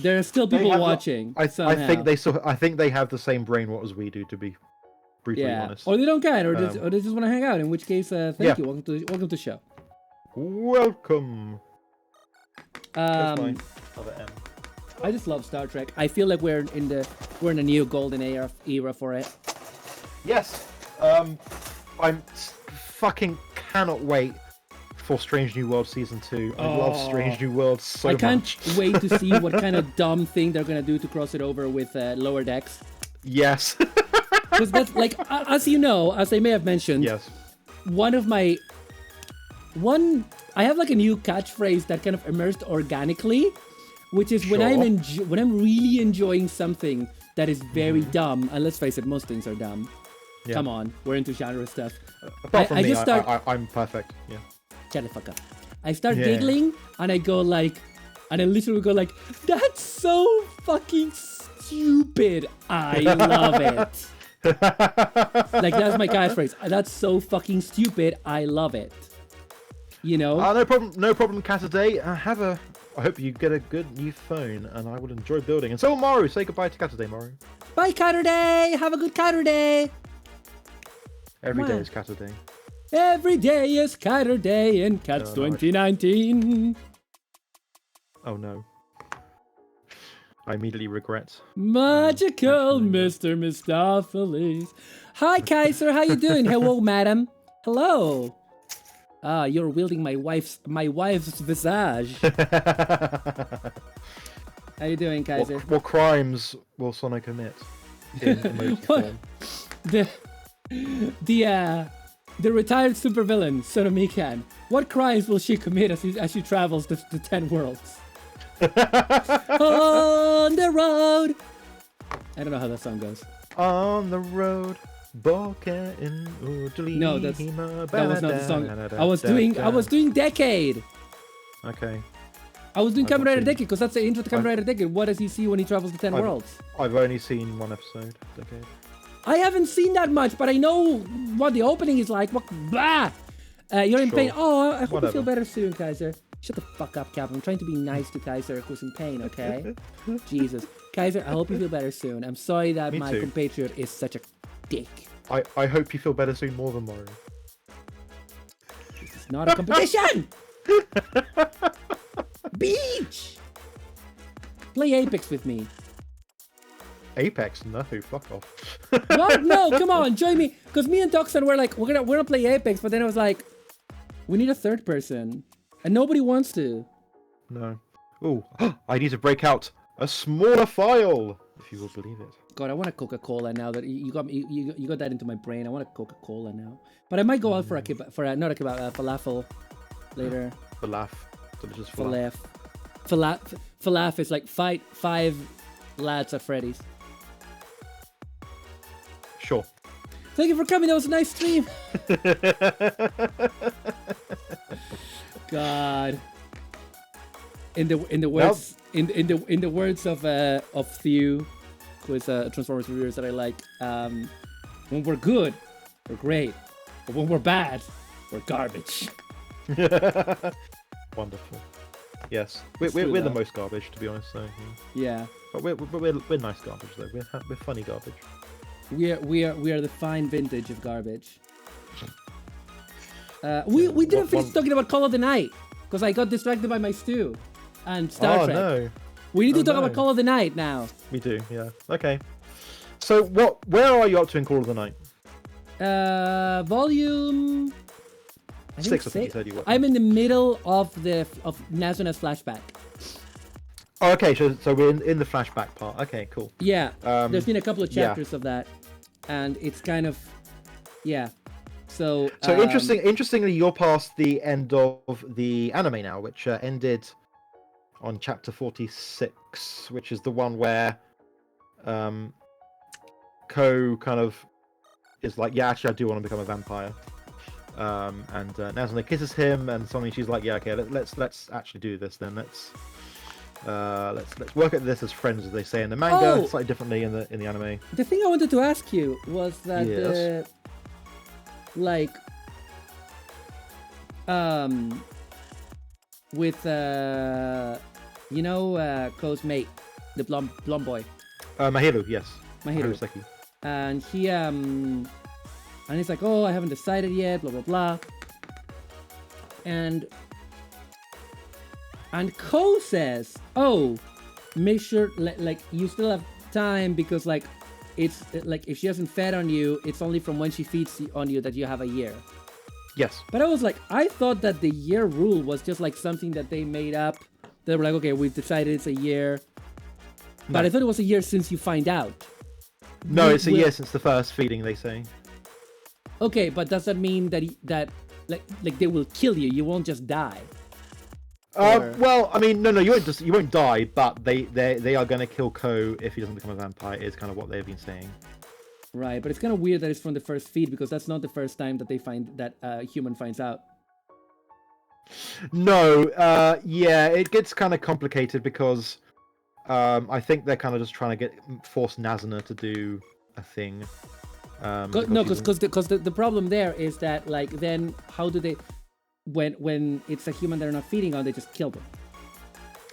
There are still people watching. I somehow. think they have the same brain what as we do, to be briefly honest. Or they don't care, or they just want to hang out. In which case, thank you. Welcome to the show. Welcome. Um, Other M. I just love Star Trek. I feel like we're in a new golden era for it. Yes. I'm fucking cannot wait for Strange New World Season 2. I love Strange New World so much. I can't wait to see what kind of dumb thing they're gonna do to cross it over with Lower Decks. Yes. Because that's like, as you know, as I may have mentioned, Yes. I have like a new catchphrase that kind of emerged organically, which is when Sure. when I'm really enjoying something that is very dumb, and let's face it, most things are dumb. Yeah. Come on, we're into genre stuff. Apart from I me, just start- I'm perfect. Yeah. Shut the fuck up. I start Yeah. giggling, and I go like, and I literally go like, that's so fucking stupid. I love it. Like, that's my catchphrase. That's so fucking stupid. I love it. You know? No problem, Catterday. I hope you get a good new phone, and I will enjoy building. And so will Maru. Say goodbye to Catterday, Maru. Bye, Catterday. Have a good Catterday. Every day Wow. is Catterday. Every day is Catterday in Cats 2019. Oh no. I immediately regret. Magical Mr. Mistopheles. Hi, Kaiser. How you doing? Hello, madam. Hello. You're wielding my wife's visage. How you doing, Kaiser? What crimes will Sonic commit in emotive form? The retired supervillain, Sonomikan. What crimes will she commit as she travels the 10 worlds? On the road. I don't know how that song goes. On the road, Boca in Ujali. No, that was not the song. I was doing Decade. Okay. I was doing Kamen not Rider seen- Decade because that's the intro to Kamen Rider Decade. What does he see when he travels the 10 worlds? I've only seen one episode. Okay. I haven't seen that much, but I know what the opening is like. What? Blah! You're in Sure. pain. Oh, I hope you Whatever. feel better soon, Kaiser. Shut the fuck up, Cap. I'm trying to be nice to Kaiser, who's in pain, okay? Jesus. Kaiser, I hope you feel better soon. I'm sorry that Me my too. compatriot is such a dick. I hope you feel better soon more than Mario. This is not a competition! Beach! Play Apex with me. Apex? No, fuck off. What? No, come on, join me. Because me and Doxon were like, we're gonna play Apex, but then I was like, we need a third person. And nobody wants to. No. Ooh, I need to break out a smaller file, if you will believe it. God, I want a Coca-Cola now that you got me. You got that into my brain. I want a Coca-Cola now. But I might go out for falafel later. Falaf. Delicious falaf. Falaf is like five lads at Freddy's. Sure. Thank you for coming. That was a nice stream. God. In the words in the words of Thew, who is a Transformers reviewer that I like, when we're good, we're great, but when we're bad, we're garbage. Wonderful. Yes, we're the most garbage, to be honest. So yeah. But we're nice garbage though. We're funny garbage. We are the fine vintage of garbage. We didn't finish talking about Call of the Night because I got distracted by my stew and Star Trek. No. We need to talk about Call of the Night now. We do, yeah. Okay. So where are you up to in Call of the Night? Volume 6, I think you said you were. I'm in the middle of Nazuna's flashback. Oh, okay, so we're in the flashback part. Okay, cool. Yeah, there's been a couple of chapters of that, and it's kind of, yeah. So interestingly, you're past the end of the anime now, which ended on chapter 46, which is the one where Ko kind of is like, yeah, actually, I do want to become a vampire. And Nazuna kisses him, and suddenly she's like, yeah, okay, let's actually do this then. Let's work at this as friends, as they say in the manga, slightly differently in the anime. The thing I wanted to ask you was that Yes. with Ko's mate, the blonde boy, Mahiru, yes. Mahiru. Seki. And he and he's like, oh, I haven't decided yet, blah blah blah. And Ko says, oh, make sure like you still have time because like it's like if she hasn't fed on you, it's only from when she feeds on you that you have a year. Yes. But I was like, I thought that the year rule was just like something that they made up. They were like, okay, we've decided it's a year. But No. I thought it was a year since you find out. No, it's a year since the first feeding, they say. Okay, but does that mean that like they will kill you? You won't just die. Well, I mean, no, you won't die, but they are going to kill Ko if he doesn't become a vampire. Is kind of what they've been saying. Right, but it's kind of weird that it's from the first feed because that's not the first time that they find that a human finds out. No, yeah, it gets kind of complicated because I think they're kind of just trying to force Nazuna to do a thing. Because the problem there is that like then how do they when it's a human they're not feeding on, they just kill them.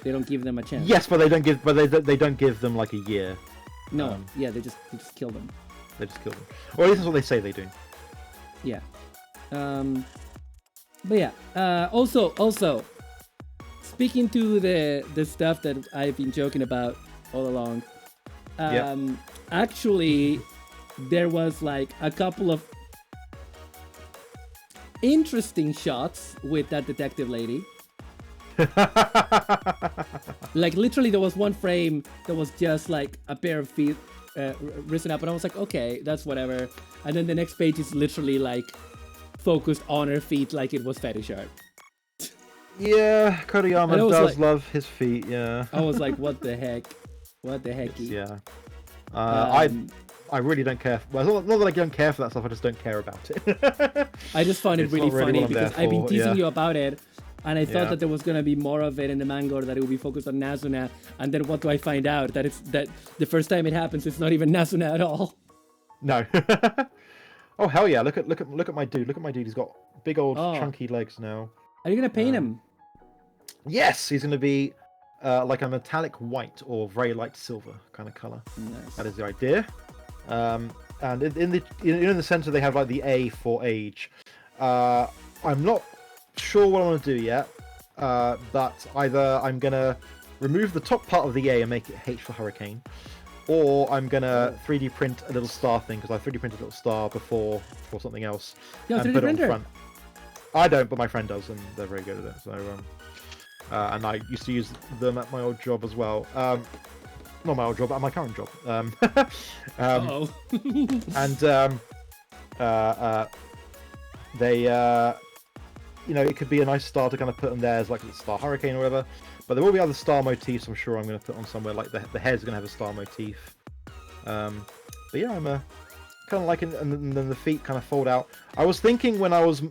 They don't give them a chance. Yes, but they don't give them like a year. No, yeah, they just kill them. They just kill them, or at least that's what they say they do. Yeah. But yeah. Also, speaking to the stuff that I've been joking about all along. Actually, there was like a couple of interesting shots with that detective lady. Like literally there was one frame that was just like a pair of feet risen up, and I was like, okay, that's whatever. And then the next page is literally like focused on her feet like it was fetish art. Yeah, Koriyama does love his feet, yeah. I was like, what the heck? What the heck? Yeah. I really don't care. Well, not that I don't care for that stuff, I just don't care about it. I just found it really funny because I've been teasing you yeah. about it, and I thought that there was gonna be more of it in the manga, or that it would be focused on Nazuna, and then what do I find out? That the first time it happens, it's not even Nazuna at all. No. Oh hell yeah! Look at my dude. Look at my dude. He's got big old chunky legs now. Are you gonna paint him? Yes, he's gonna be like a metallic white or very light silver kind of color. Nice. That is the idea. And in the center they have like the A for age. I'm not sure what I want to do yet, but either I'm gonna remove the top part of the A and make it H for hurricane, or I'm gonna 3D print a little star thing, because I 3D printed a little star before for something else, and 3D put it printer? on front. I don't, but my friend does, and they're very good at it. So, and I used to use them at my old job as well. Not my old job, but at my current job. And they, it could be a nice star to kind of put on there as like a star hurricane or whatever. But there will be other star motifs I'm sure I'm going to put on somewhere, like the head's going to have a star motif. But yeah, I'm kind of like, and then the feet kind of fold out. I was thinking when I was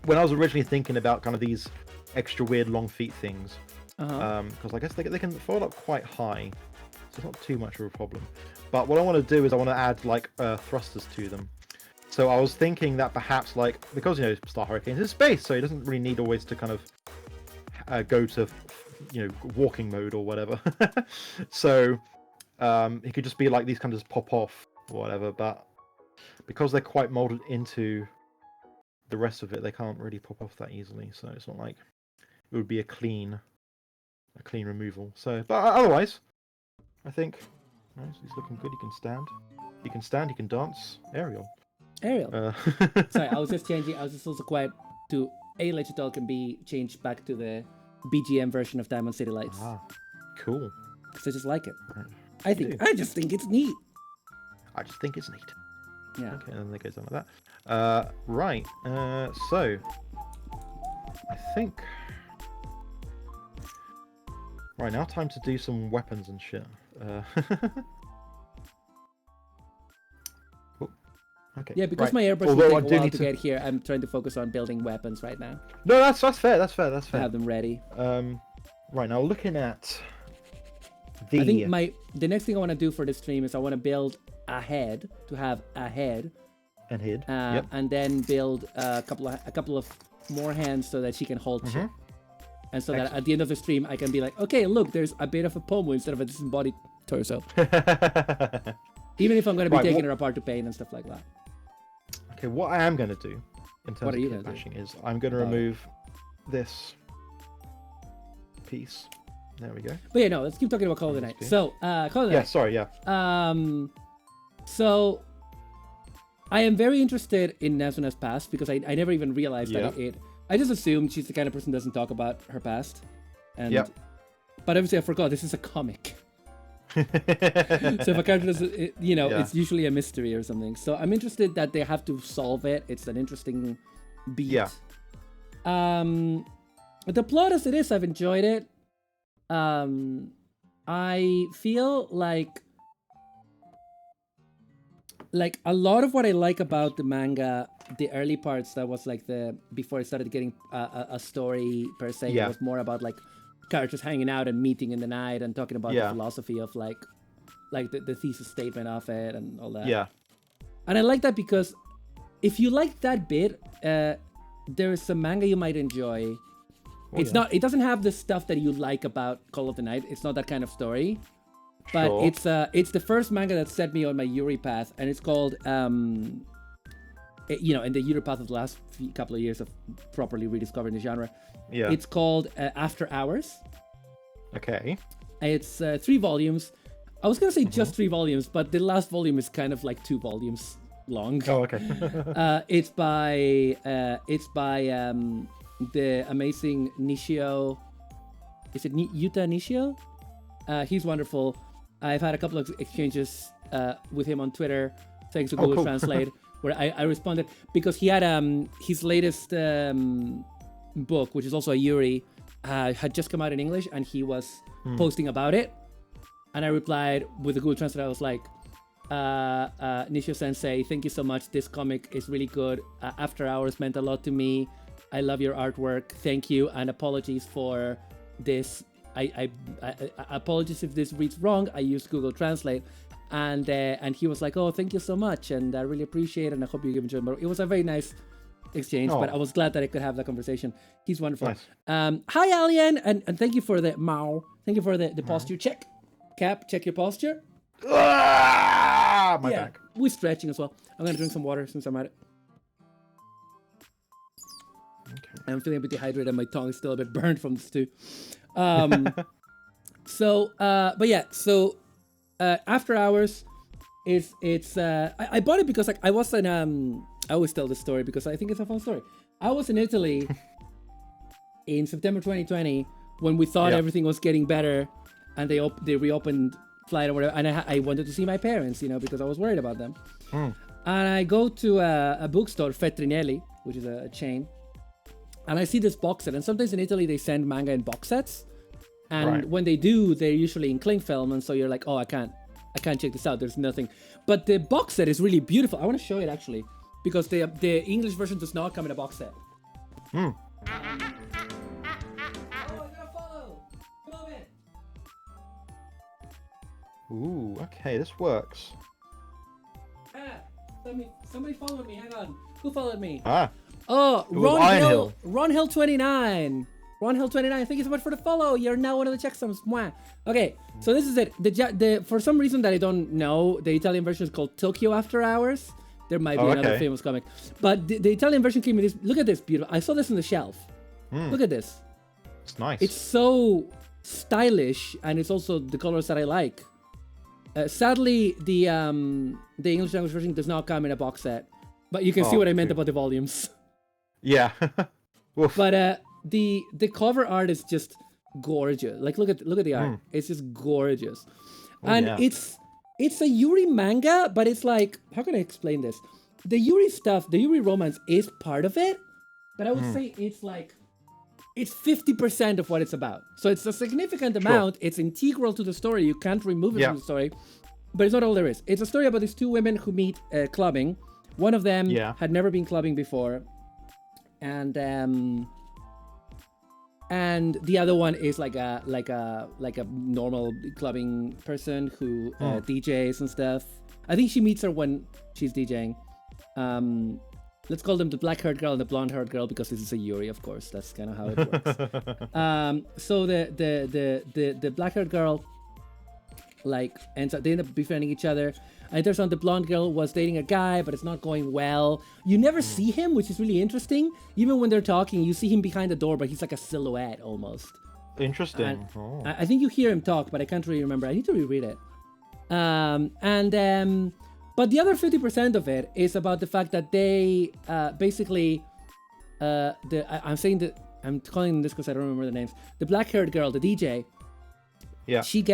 originally thinking about kind of these extra weird long feet things, because I guess they can fold up quite high, so it's not too much of a problem. But what I want to do is I want to add like thrusters to them. So I was thinking that perhaps like, because Star Hurricane's in space, so he doesn't really need always to kind of go to walking mode or whatever. So he could just be like, these kind of just pop off or whatever, but because they're quite molded into the rest of it, they can't really pop off that easily, so it's not like it would be a clean removal. So, but otherwise I think he's looking good. He can stand, he can dance. Ariel. Sorry, I was just also quiet to let you talk and B, changed back to the BGM version of Diamond City Lights. Cool. Because I just like it. Right. I just think it's neat. I just think it's neat. Yeah. Okay, and then it goes on like that. Right. So I think right now time to do some weapons and shit. Okay. Yeah, because right. my airbrush will take a while to get here, I'm trying to focus on building weapons right now. No, that's fair. That's fair. I have them ready. Right now, looking at the. I think the next thing I want to do for this stream is I want to build a head to have a head. And head. And then build a couple of more hands so that she can hold shit. And so that at the end of the stream, I can be like, okay, look, there's a bit of a POMU instead of a disembodied torso. Even if I'm going to be taking her apart to paint and stuff like that. Okay, what I am going to do in terms of kit bashing is I'm going to remove this piece. There we go. But yeah, no, let's keep talking about Call of the Night. So, Call of the Night. Yeah, sorry, yeah. So, I am very interested in Nazuna's past because I never even realized that I just assumed she's the kind of person who doesn't talk about her past. And, but obviously I forgot this is a comic. So if a character doesn't, it's usually a mystery or something. So I'm interested that they have to solve it. It's an interesting beat. Yeah. The plot as it is, I've enjoyed it. I feel like a lot of what I like about the manga, the early parts that was like before it started getting a story per se, it was more about like characters hanging out and meeting in the night and talking about the philosophy of like the thesis statement of it and all that. Yeah. And I like that because if you like that bit, there is some manga you might enjoy. It doesn't have the stuff that you like about Call of the Night. It's not that kind of story. But it's the first manga that set me on my Yuri path, and it's called in the Yuri path of the last couple of years of properly rediscovering the genre. Yeah. It's called After Hours. Okay. It's 3 volumes. I was gonna say just 3 volumes, but the last volume is kind of like 2 volumes long. Oh, okay. It's by the amazing Nishio. Is it Yuta Nishio? He's wonderful. I've had a couple of exchanges with him on Twitter, thanks to Google Translate, where I responded because he had his latest book, which is also a Yuri, had just come out in English, and he was posting about it. And I replied with the Google Translate. I was like, Nishio Sensei, thank you so much. This comic is really good. After Hours meant a lot to me. I love your artwork. Thank you, and apologies for this. I apologize if this reads wrong. I used Google Translate, and he was like, "Oh, thank you so much, and I really appreciate it, and I hope you enjoy it." It was a very nice exchange, but I was glad that I could have that conversation. He's wonderful. Nice. Hi, Alien, and thank you for the Maru. Thank you for the posture check. Cap, check your posture. My back. We're stretching as well. I'm gonna drink some water since I'm at it. Okay. I'm feeling a bit dehydrated, and my tongue is still a bit burned from this too. So After Hours I bought it because like I wasn't I always tell this story because I think it's a fun story. I was in Italy in September 2020 when we thought everything was getting better, and they reopened flight or whatever, and I wanted to see my parents, because I was worried about them. And I go to a bookstore, Feltrinelli, which is a chain, and I see this box set. And sometimes in Italy they send manga in box sets, and when they do, they're usually in cling film, and so you're like, oh, I can't I can't check this out. There's nothing. But the box set is really beautiful. I want to show it actually, because the English version does not come in a box set. Hmm. Oh, I gotta follow. Come on, man. Ooh, okay, this works. Ah, somebody followed me. Hang on. Who followed me? Ah, Oh, It was Iron Hill. Ron Hill 29. Ron Hill 29. Thank you so much for the follow. You're now one of the checksums. Mwah. Okay, so this is it. The for some reason that I don't know, the Italian version is called Tokyo After Hours. There might be another okay. famous comic, but the Italian version came in this. Look at this, beautiful. I saw this on the shelf. Look at this. it's nice. It's so stylish, and it's also the colors that I like. Sadly, the English language version does not come in a box set, but you can see what I meant about the volumes. Yeah. Oof. But the cover art is just gorgeous. Like look at the art. It's just gorgeous, and yeah. it's a Yuri manga, but it's like, how can I explain this? The Yuri stuff, the Yuri romance is part of it, but I would say it's like it's 50% of what it's about. So it's a significant amount. It's integral to the story. You can't remove it from the story, but it's not all there is. It's a story about these two women who meet clubbing. One of them had never been clubbing before, and the other one is like a normal clubbing person who DJs and stuff. I think she meets her when she's DJing. Let's call them the black-haired girl and the blonde-haired girl, because this is a Yuri, of course. That's kind of how it works. So the black-haired girl they end up befriending each other. And it turns out the blonde girl was dating a guy, but it's not going well. You never see him, which is really interesting. Even when they're talking, you see him behind the door, but he's like a silhouette almost. Interesting. I think you hear him talk, but I can't really remember. I need to reread it. But the other 50% of it is about the fact that they basically, I'm calling this because I don't remember the names. The black-haired girl, the DJ. Yeah. She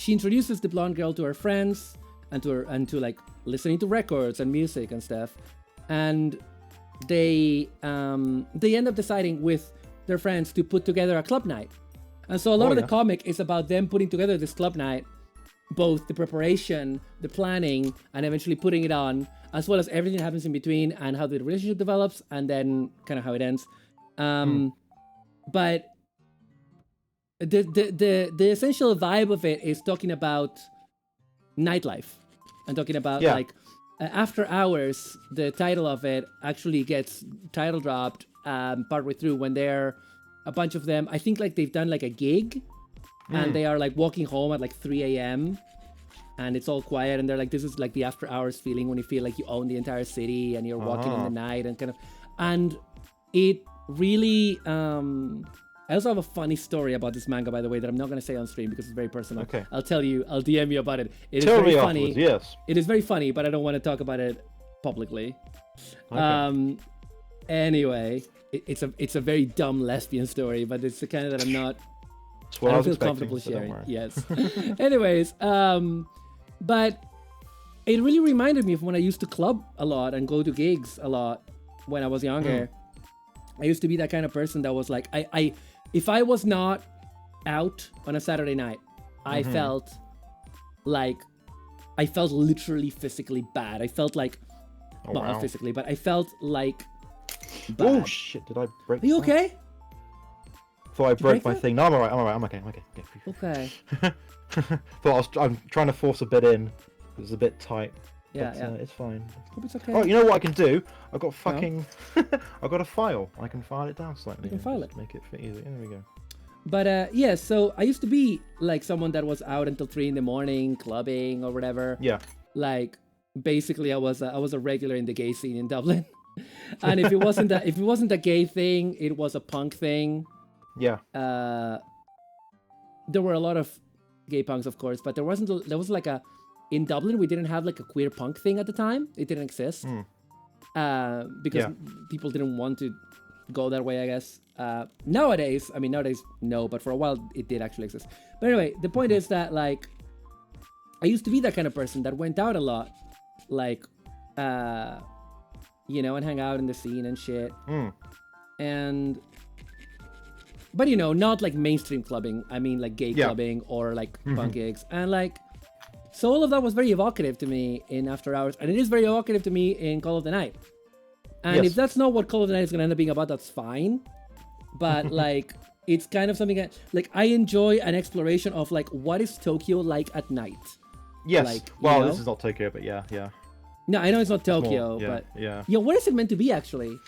introduces the blonde girl to her friends and to like listening to records and music and stuff, and they end up deciding with their friends to put together a club night. And so a lot of the comic is about them putting together this club night, both the preparation, the planning, and eventually putting it on, as well as everything that happens in between and how the relationship develops and then kind of how it ends. But the essential vibe of it is talking about nightlife and talking about like After Hours. The title of it actually gets title dropped partway through when they're a bunch of them. I think like they've done like a gig and they are like walking home at like 3 a.m. and it's all quiet and they're like, this is like the after hours feeling when you feel like you own the entire city and you're walking in the night and kind of, and it really I also have a funny story about this manga, by the way, that I'm not going to say on stream because it's very personal. Okay. I'll DM you about it. It is Tell very me funny. afterwards, yes. It is very funny, but I don't want to talk about it publicly. Okay. Anyway, it's a very dumb lesbian story, but it's the kind that I'm not. That's what I I don't was feel expecting, comfortable so don't sharing. worry. Yes. Anyways, but it really reminded me of when I used to club a lot and go to gigs a lot when I was younger. I used to be that kind of person that was like, if I was not out on a Saturday night, I felt literally physically bad. I felt like, not physically, but I felt like bad. Oh shit! Did I break? Are you okay? Thought I broke break my that? thing. No, I'm alright. I'm okay. Okay. I'm trying to force a bit in. It was a bit tight. Yeah, But, yeah. it's fine. Hope it's okay. Oh, you know what I can do? I've got fucking. I've got a file. I can file it down slightly. You can and file just it. Make it fit easy. There we go. But yeah, so I used to be like someone that was out until 3 a.m, clubbing or whatever. Yeah. Like basically, I was a regular in the gay scene in Dublin. And if it wasn't a gay thing, it was a punk thing. Yeah. There were a lot of gay punks, of course, but there was like a, in Dublin we didn't have like a queer punk thing at the time. It didn't exist because people didn't want to go that way, I guess. Nowadays no, but for a while it did actually exist. But anyway, the point is that like I used to be that kind of person that went out a lot, like you know, and hang out in the scene and shit. But not like mainstream clubbing. I mean like gay clubbing or like punk gigs. And like So all of that was very evocative to me in After Hours, and it is very evocative to me in Call of the Night. And Yes. if that's not what Call of the Night is going to end up being about, that's fine. But like, it's kind of something that, like, I enjoy an exploration of like, what is Tokyo like at night? Yes. Like, you well, know? this is not Tokyo, but yeah. No, I know it's not Tokyo, More, but yeah. what is it meant to be actually?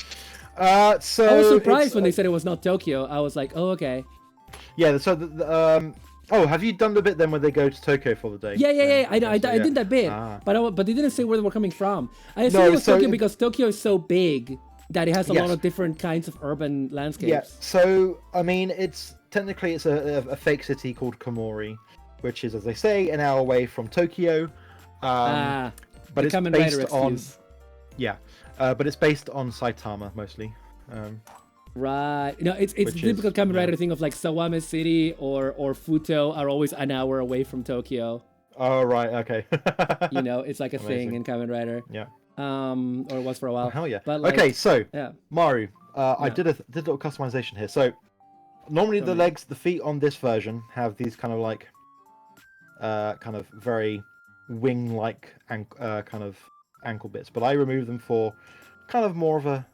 So I was surprised it's, when they said it was not Tokyo. I was like, oh, okay. Yeah. So oh, have you done the bit then when they go to Tokyo for the day? Yeah. I So, did that bit, Ah. but they didn't say where they were coming from. I assume No, it was so Tokyo it- because Tokyo is so big that it has a Yes. lot of different kinds of urban landscapes. Yeah. So I mean, it's technically it's a fake city called Komori, which is, as they say, an hour away from Tokyo. But the it's Kamen Rider based on excuse. but it's based on Saitama mostly. Right. No, it's the Which typical is- Kamen yeah. Rider thing of like Sawame City or Futo are always an hour away from Tokyo. Oh right, okay. You know, it's like a thing Amazing. in Kamen Rider. Yeah. Or it was for a while. Oh, hell yeah. But like, Okay, so yeah. Maru, I Yeah. did a little customization here. So normally Tell the me. legs, the feet on this version have these kind of like, kind of very wing-like kind of ankle bits, but I removed them for kind of more of a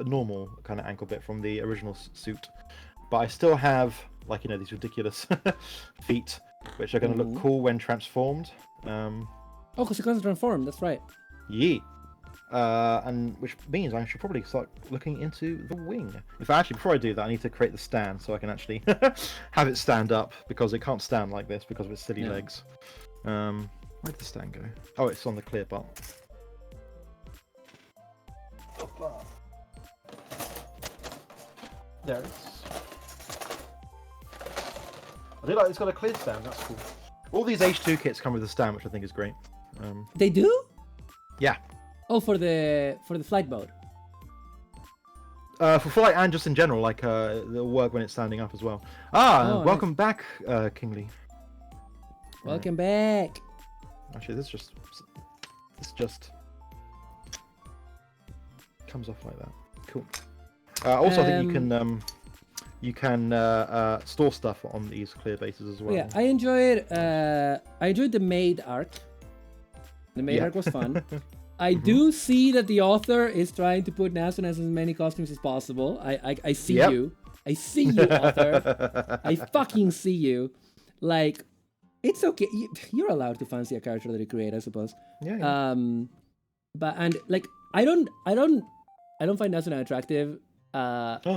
normal kind of ankle bit from the original suit. But I still have like these ridiculous feet, which are going to Mhm. look cool when transformed. Oh, because it doesn't transform. That's right. Yeah. And which means I should probably start looking into the wing. In fact, actually, before I do that, I need to create the stand so I can actually have it stand up, because it can't stand like this because of its silly Yeah. legs. Where did the stand go? Oh, it's on the clear part. There it is. I do like it's got a clear stand. That's cool. All these H2 kits come with a stand, which I think is great. They do? Yeah. Oh, for the flight mode. For flight and just in general, like it'll work when it's standing up as well. Ah, Oh, welcome back, Kingly. Welcome back. Actually, this just comes off like that. Cool. Also, I think you can store stuff on these clear bases as well. Yeah, I enjoyed the maid arc. The maid Yeah. arc was fun. I do see that the author is trying to put Nasu in as many costumes as possible. I see Yep. you. I see you, author. I fucking see you. Like, it's okay. You're allowed to fancy a character that you create, I suppose. Yeah. But and like I don't find Nasu attractive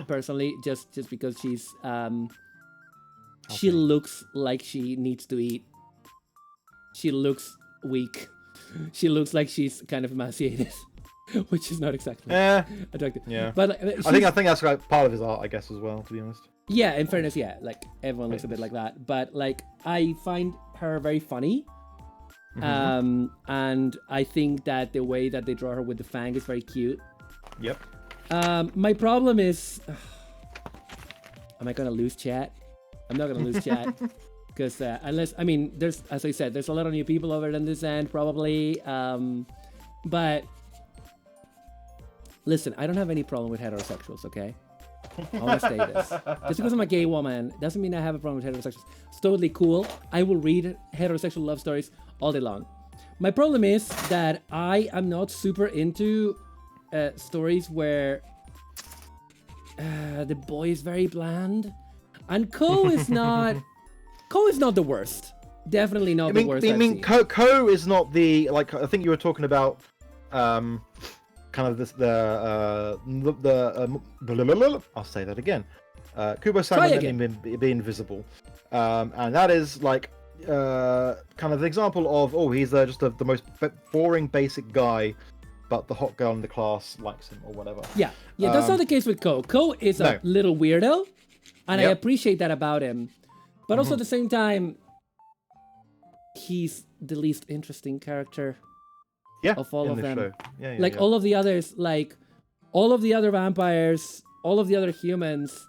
personally, just because she's she Okay. looks like she needs to eat. She looks weak. She looks like she's kind of emaciated, which is not exactly attractive. Yeah. But like, I think that's like part of his art, I guess, as well. To be honest. yeah, in fairness, yeah, like everyone looks a bit like that. But like I find her very funny. And I think that the way that they draw her with the fang is very cute. Yep. My problem is, am I gonna lose chat? I'm not gonna lose chat because unless there's, as I said, there's a lot of new people over than this end probably. But listen, I don't have any problem with heterosexuals. Okay, I want to say this. Just because I'm a gay woman doesn't mean I have a problem with heterosexuals. It's totally cool. I will read heterosexual love stories all day long. My problem is that I am not super into stories where the boy is very bland, and Ko is not. Ko is not the worst. Definitely not the worst. I I've mean, seen. Ko is not the like. I think you were talking about, kind of this I'll say that again. Kubo-san be invisible, and that is like kind of an example of he's just the most boring basic guy, but the hot girl in the class likes him or whatever. Yeah, that's not the case with Ko. Ko is a No. little weirdo, and I Yep. appreciate that about him. But also at the same time, he's the least interesting character Yeah, of all in of this them. show. Yeah, Like yeah. all of the others, like all of the other vampires, all of the other humans.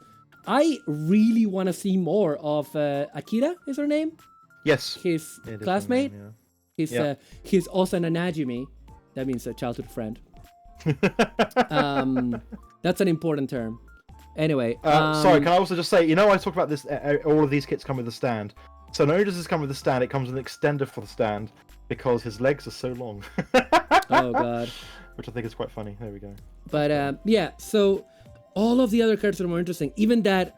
I really want to see more of Akira. Is her name? Yes, His it is her classmate. name, His Yeah. his Osana Najimi. That means a childhood friend. That's an important term. Anyway, Sorry, can I also just say, I talk about this. All of these kits come with a stand. So not only does this come with a stand, it comes with an extender for the stand because his legs are so long. Oh god. Which I think is quite funny. There we go. But yeah, so all of the other characters are more interesting. Even that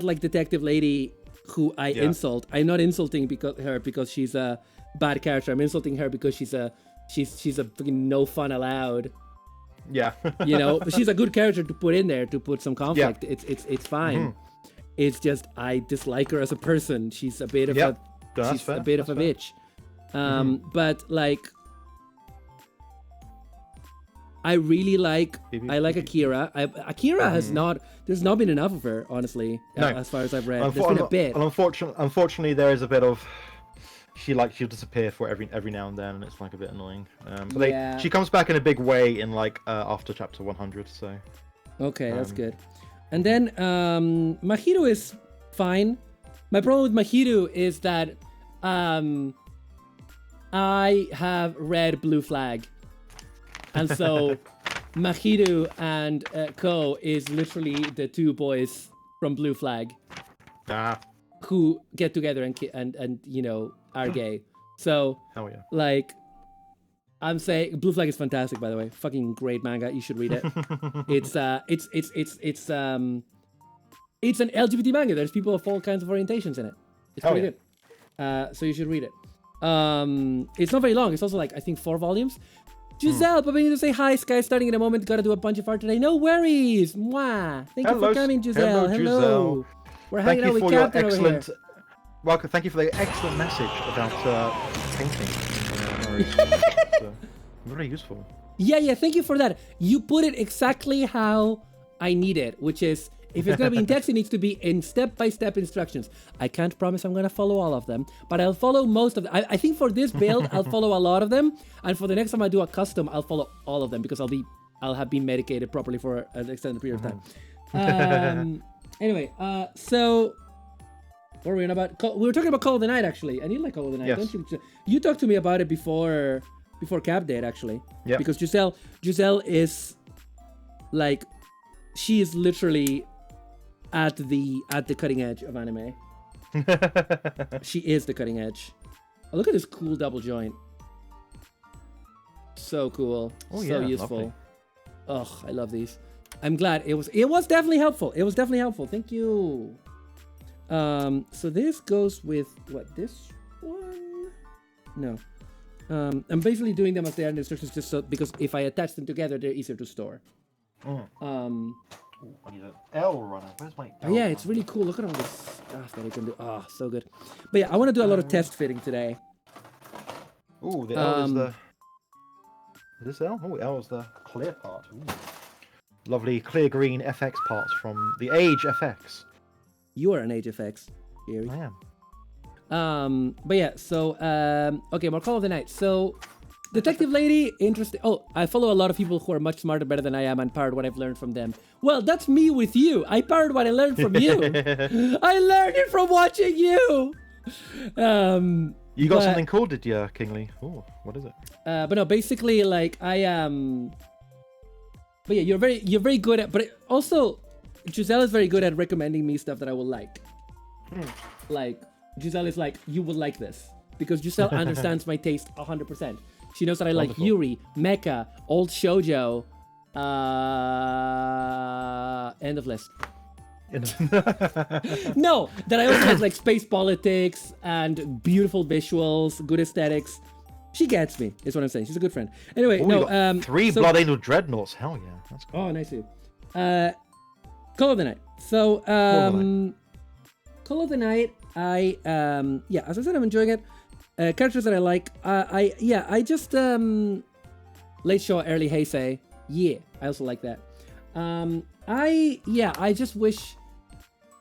like detective lady who I insult. I'm not insulting her because she's a bad character. I'm insulting her because she's a fucking no fun allowed. Yeah. You know, but she's a good character to put in there to put some conflict. Yeah. It's fine. Mm-hmm. It's just I dislike her as a person. She's a bit of a bitch. But like I really like Akira. Akira has not. There's not been enough of her, honestly, as far as I've read. There's been a bit. Unfortunately, there is a bit of. She'll disappear for every now and then, and it's like a bit annoying. But she comes back in a big way in like after chapter 100. So. Okay, that's good. And then Mahito is fine. My problem with Mahito is that I have read Blue Flag. And so Mahito and Ko is literally the two boys from Blue Flag who get together and you know are gay. So like I'm saying Blue Flag is fantastic, by the way. Fucking great manga. You should read it. It's an LGBT manga. There's people of all kinds of orientations in it. It's pretty good. So you should read it. It's not very long. It's also like I think 4 volumes. Giselle, popping in to say hi. Sky starting in a moment. Gotta do a bunch of art today. No worries. Mwah. Thank you for coming, Giselle. Hello. We're hanging out with Captain over here. Welcome. Thank you for the excellent message about painting. Very useful. Yeah. Thank you for that. You put it exactly how I need it, which is if it's gonna be in text, it needs to be in step-by-step instructions. I can't promise I'm gonna follow all of them, but I'll follow most of them. I think for this build, I'll follow a lot of them, and for the next time I do a custom, I'll follow all of them because I'll have been medicated properly for an extended period of time. Anyway, so what were we on about? We were talking about Call of the Night actually, and you like Call of the Night, don't you? You talked to me about it before Cap Date actually. Yeah. Because Giselle is like, she is literally at the cutting edge of anime. She is the cutting edge. Oh, look at this cool double joint. So cool. So useful. Ugh, I love these. I'm glad it was definitely helpful. It was definitely helpful. Thank you. So this goes with what, this one? No. I'm basically doing them as they are in the instructions just so because if I attach them together, they're easier to store. I need an L runner. Where's my L runner? It's really cool. Look at all this stuff that I can do. Oh, so good. But yeah, I want to do a lot of test fitting today. Ooh, the L is the... Is this L? Oh, L is the clear part. Ooh. Lovely clear green FX parts from the Age FX. You are an Age FX, Gary. I am. But yeah, so, okay, more Call of the Night. So... Detective Lady, interesting. Oh, I follow a lot of people who are much smarter, better than I am, and parrot what I've learned from them. Well, that's me with you. I parrot what I learned from you. I learned it from watching you. You got something cool, did you, Kingly? Oh, what is it? But no, basically, like I am. But yeah, you're very good at. But also, Giselle is very good at recommending me stuff that I will like. Like Giselle is like, you will like this because Giselle understands my taste 100%. She knows that I like Yuri, Mecha, old shoujo, end of list. No, that I also like space politics and beautiful visuals, good aesthetics. She gets me, is what I'm saying. She's a good friend. Anyway, no. 3 Blood Angel Dreadnoughts. Hell yeah, that's cool. Oh, nice too. Call of the Night. So, Call of the Night. As I said, I'm enjoying it. Characters that I like. I just late show, early Heisei. Yeah, I also like that. I just wish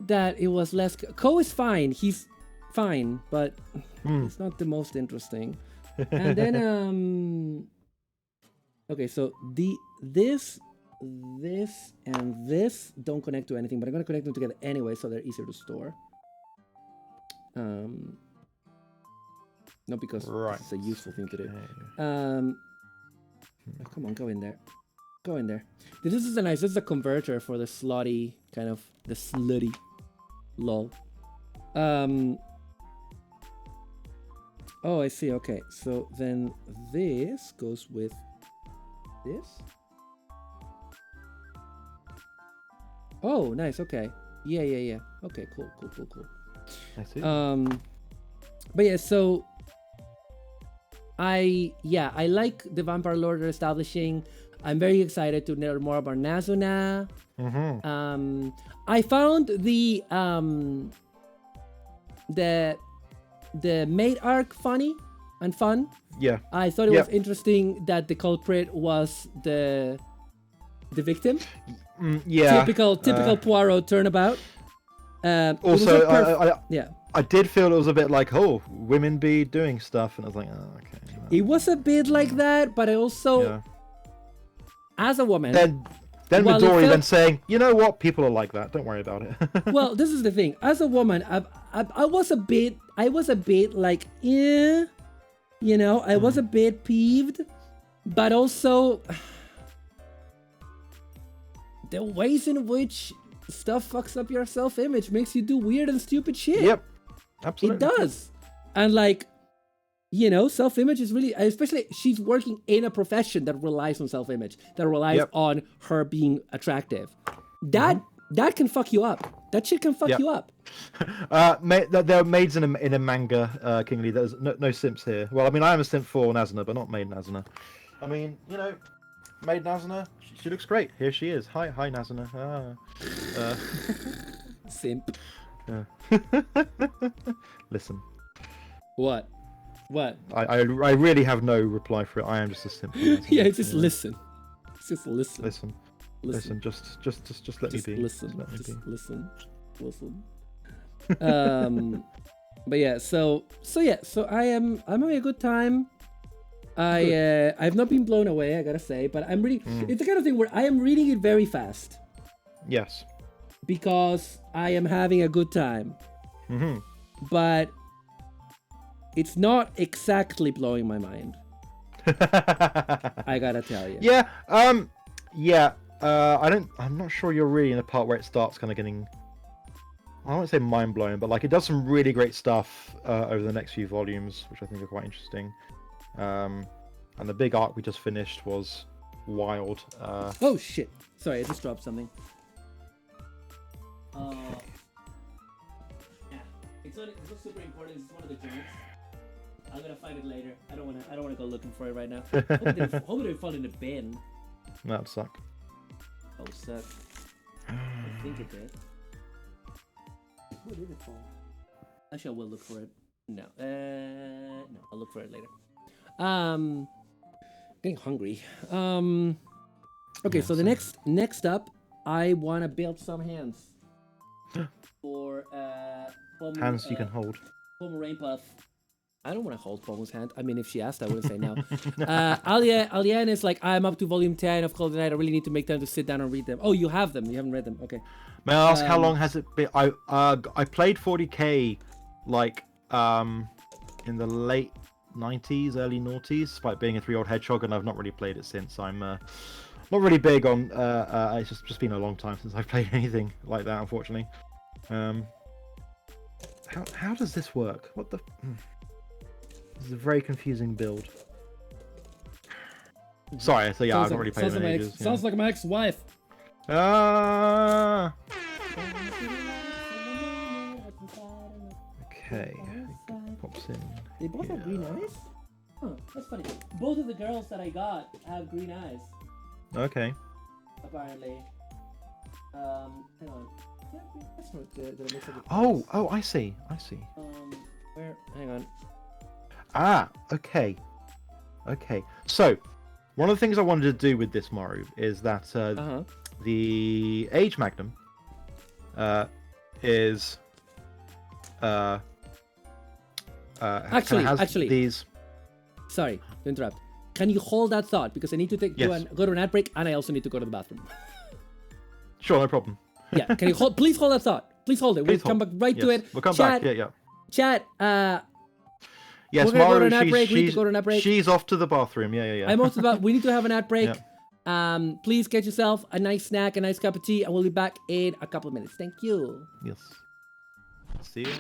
that it was less. Ko is fine. He's fine, but it's not the most interesting. And then okay, so this and this don't connect to anything, but I'm gonna connect them together anyway, so they're easier to store. Not because it's a useful thing to do. Oh, come on, go in there. Go in there. This is this is a converter for the slutty kind of, the slutty lol. Oh, I see. Okay, so then this goes with this. Oh, nice. Okay. Yeah. Okay, cool. I see. But yeah, so I like the Vampire Lord they're establishing. I'm very excited to learn more about Nazuna. I found the maid arc funny and fun. Yeah. I thought it was interesting that the culprit was the victim. Yeah. Typical Poirot turnabout. Also, yeah. I did feel it was a bit like, oh, women be doing stuff, and I was like, oh, okay. It was a bit like that, but I also, as a woman, then Midori then saying, you know what, people are like that. Don't worry about it. Well, this is the thing. As a woman, I was a bit like, I was a bit peeved, but also the ways in which stuff fucks up your self-image makes you do weird and stupid shit. Yep, absolutely. It does. And like, self-image is really, especially she's working in a profession that relies on self-image, that relies on her being attractive. That can fuck you up. That shit can fuck you up. There are maids in a manga, King Lee. There's no simps here. Well, I mean, I am a simp for Nazuna, but not maid Nazuna. I mean, maid Nazuna, she looks great. Here she is. Hi Nazuna. Simp. Listen. What? I really have no reply for it. I am just a simp. Yeah, just listen. Just listen. Listen. Just let me be. Listen. Listen. But yeah, so I'm having a good time. I've not been blown away, I gotta say, but I'm reading. It's the kind of thing where I am reading it very fast. Yes. Because I am having a good time. But it's not exactly blowing my mind. I gotta tell you. Yeah. I'm not sure you're really in the part where it starts kind of getting, I don't want to say mind blowing, but like it does some really great stuff over the next few volumes, which I think are quite interesting. And the big arc we just finished was wild. Oh shit! Sorry, I just dropped something. Yeah, it's not super important. It's one of the joints. I'm gonna find it later. I don't wanna go looking for it right now. Hope it didn't fall in the bin. That'd suck. Oh, suck. I think it did. Where did it fall? Actually, I will look for it. No, I'll look for it later. Getting hungry. Okay, so the next up, I wanna build some hands for POMU, hands you can hold. POMU Rain Puff. I don't want to hold POMU's hand. I mean, if she asked, I wouldn't say no. Aliane is like, I'm up to volume 10 of Cold Night. I really need to make time to sit down and read them. Oh, you have them. You haven't read them. Okay. May I ask how long has it been? I played 40k like in the late 90s, early noughties, despite being a 3-year-old hedgehog, and I've not really played it since. I'm not really big on. It's just been a long time since I've played anything like that, unfortunately. How does this work? What the? This is a very confusing build. Sorry, so yeah, I've not really played it in ages. Sounds like my ex-wife. Okay. Pops in. They both have green eyes? Huh, that's funny. Both of the girls that I got have green eyes. Okay. Apparently. Hang on. Yeah, that's not the mix of the Oh, I see. Where? Hang on. Okay. So, one of the things I wanted to do with this Maru is that the Age Magnum is actually these. Sorry to interrupt. Can you hold that thought, because I need to go to an ad break, and I also need to go to the bathroom. Sure, no problem. Yeah, can you please hold that thought. Please hold it. We'll come back right to it. We'll come back. Yeah. Chat. Yes, we're gonna Maru, go to an ad break. We need to go to an ad break. She's off to the bathroom. Yeah. I'm off to the bathroom. We need to have an ad break. Yeah. Please get yourself a nice snack, a nice cup of tea, and we'll be back in a couple of minutes. Thank you. Yes. See you.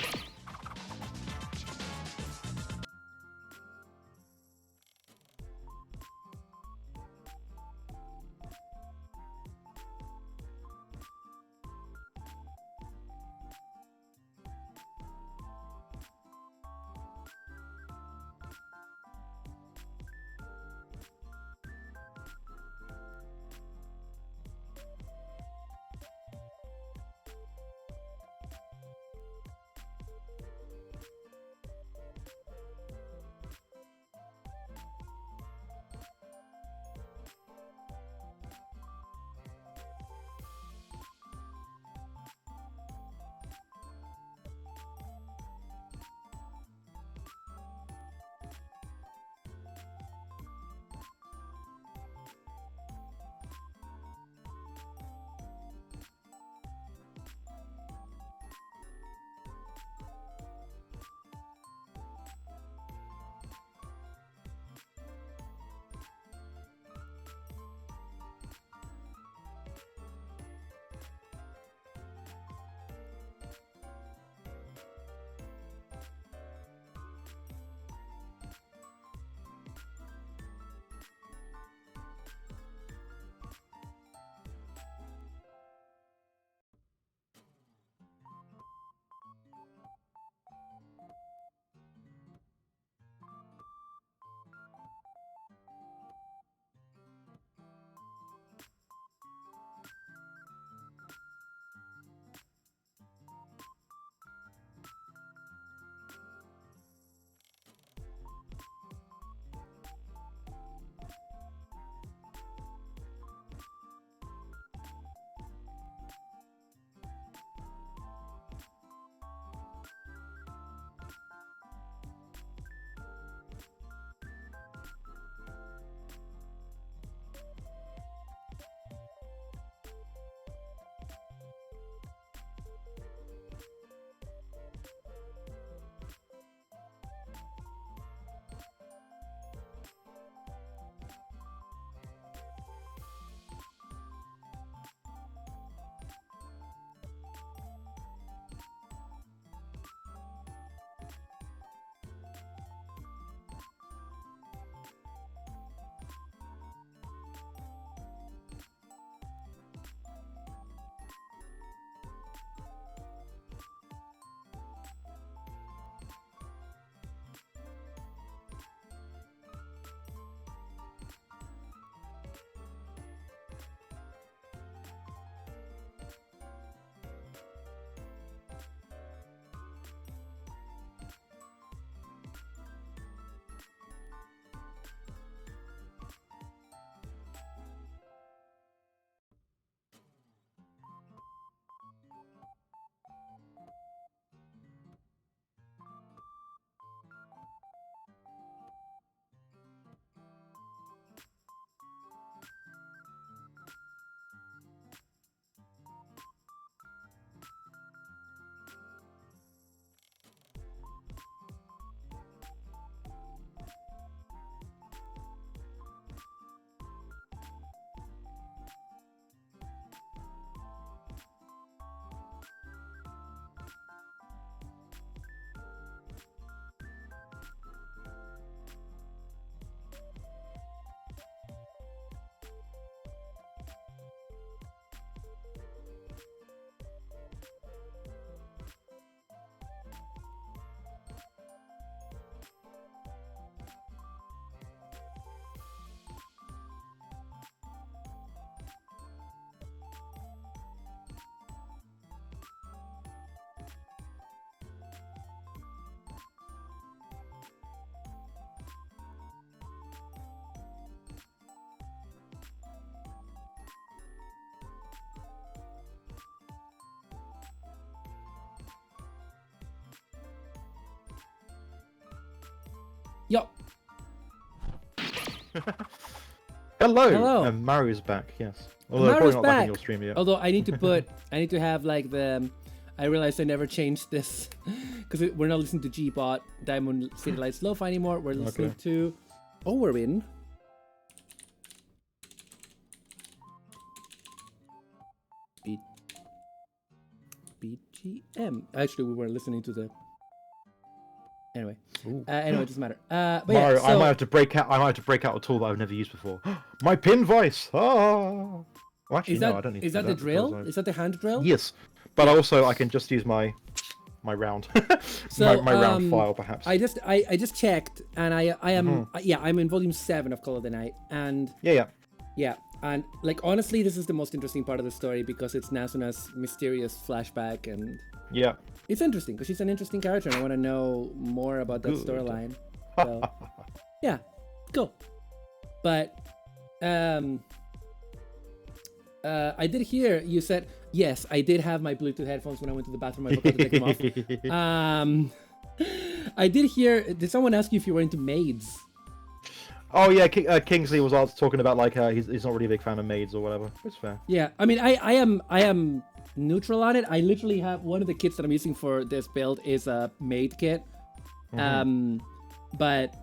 Hello. Hello. Maru is back. Yes. Although Maru's probably not back in back. your stream yet. Although I need to have like the. I realized I never changed this because we're not listening to G-Bot Diamond City Lights Lo-Fi anymore. We're listening to Overwin. BGM. Actually, we were listening to the. Anyway, it doesn't matter. But Maru, yeah, so... I might have to break out. I might have to break out a tool that I've never used before. My pin voice. Well, actually, no, I don't need. Is to that do the drill? because Is that the hand drill? Yes, but also I can just use my round, So, my round file perhaps. I just checked, and I am I'm in volume 7 of Call of the Night, and Yeah. and like honestly, this is the most interesting part of the story because it's Nasuna's mysterious flashback, and Yeah. it's interesting because she's an interesting character, and I want to know more about that storyline. So, yeah, cool. But I did hear you said yes. I did have my Bluetooth headphones when I went to the bathroom. I forgot to take them off. I did hear. Did someone ask you if you were into maids? Oh yeah, Kingsley was talking about like he's not really a big fan of maids or whatever. It's fair. Yeah, I mean, I am neutral on it. I literally have one of the kits that I'm using for this build is a maid kit. But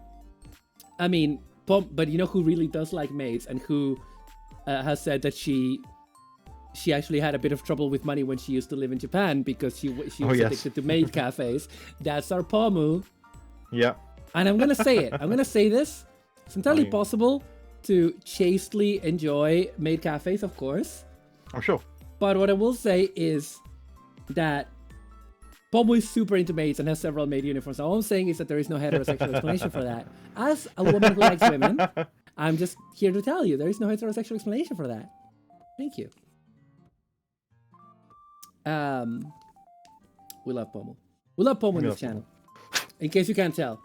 I mean, but you know who really does like maids and who has said that she actually had a bit of trouble with money when she used to live in Japan because she was addicted to maid cafes. That's our POMU. Yeah. And I'm gonna say it. I'm gonna say this. It's entirely possible to chastely enjoy maid cafes, of course. I'm sure. But what I will say is that POMU is super into maids and has several maid uniforms. All I'm saying is that there is no heterosexual explanation for that. As a woman who likes women, I'm just here to tell you there is no heterosexual explanation for that. Thank you. We love POMU. We love POMU on this channel. In case you can't tell.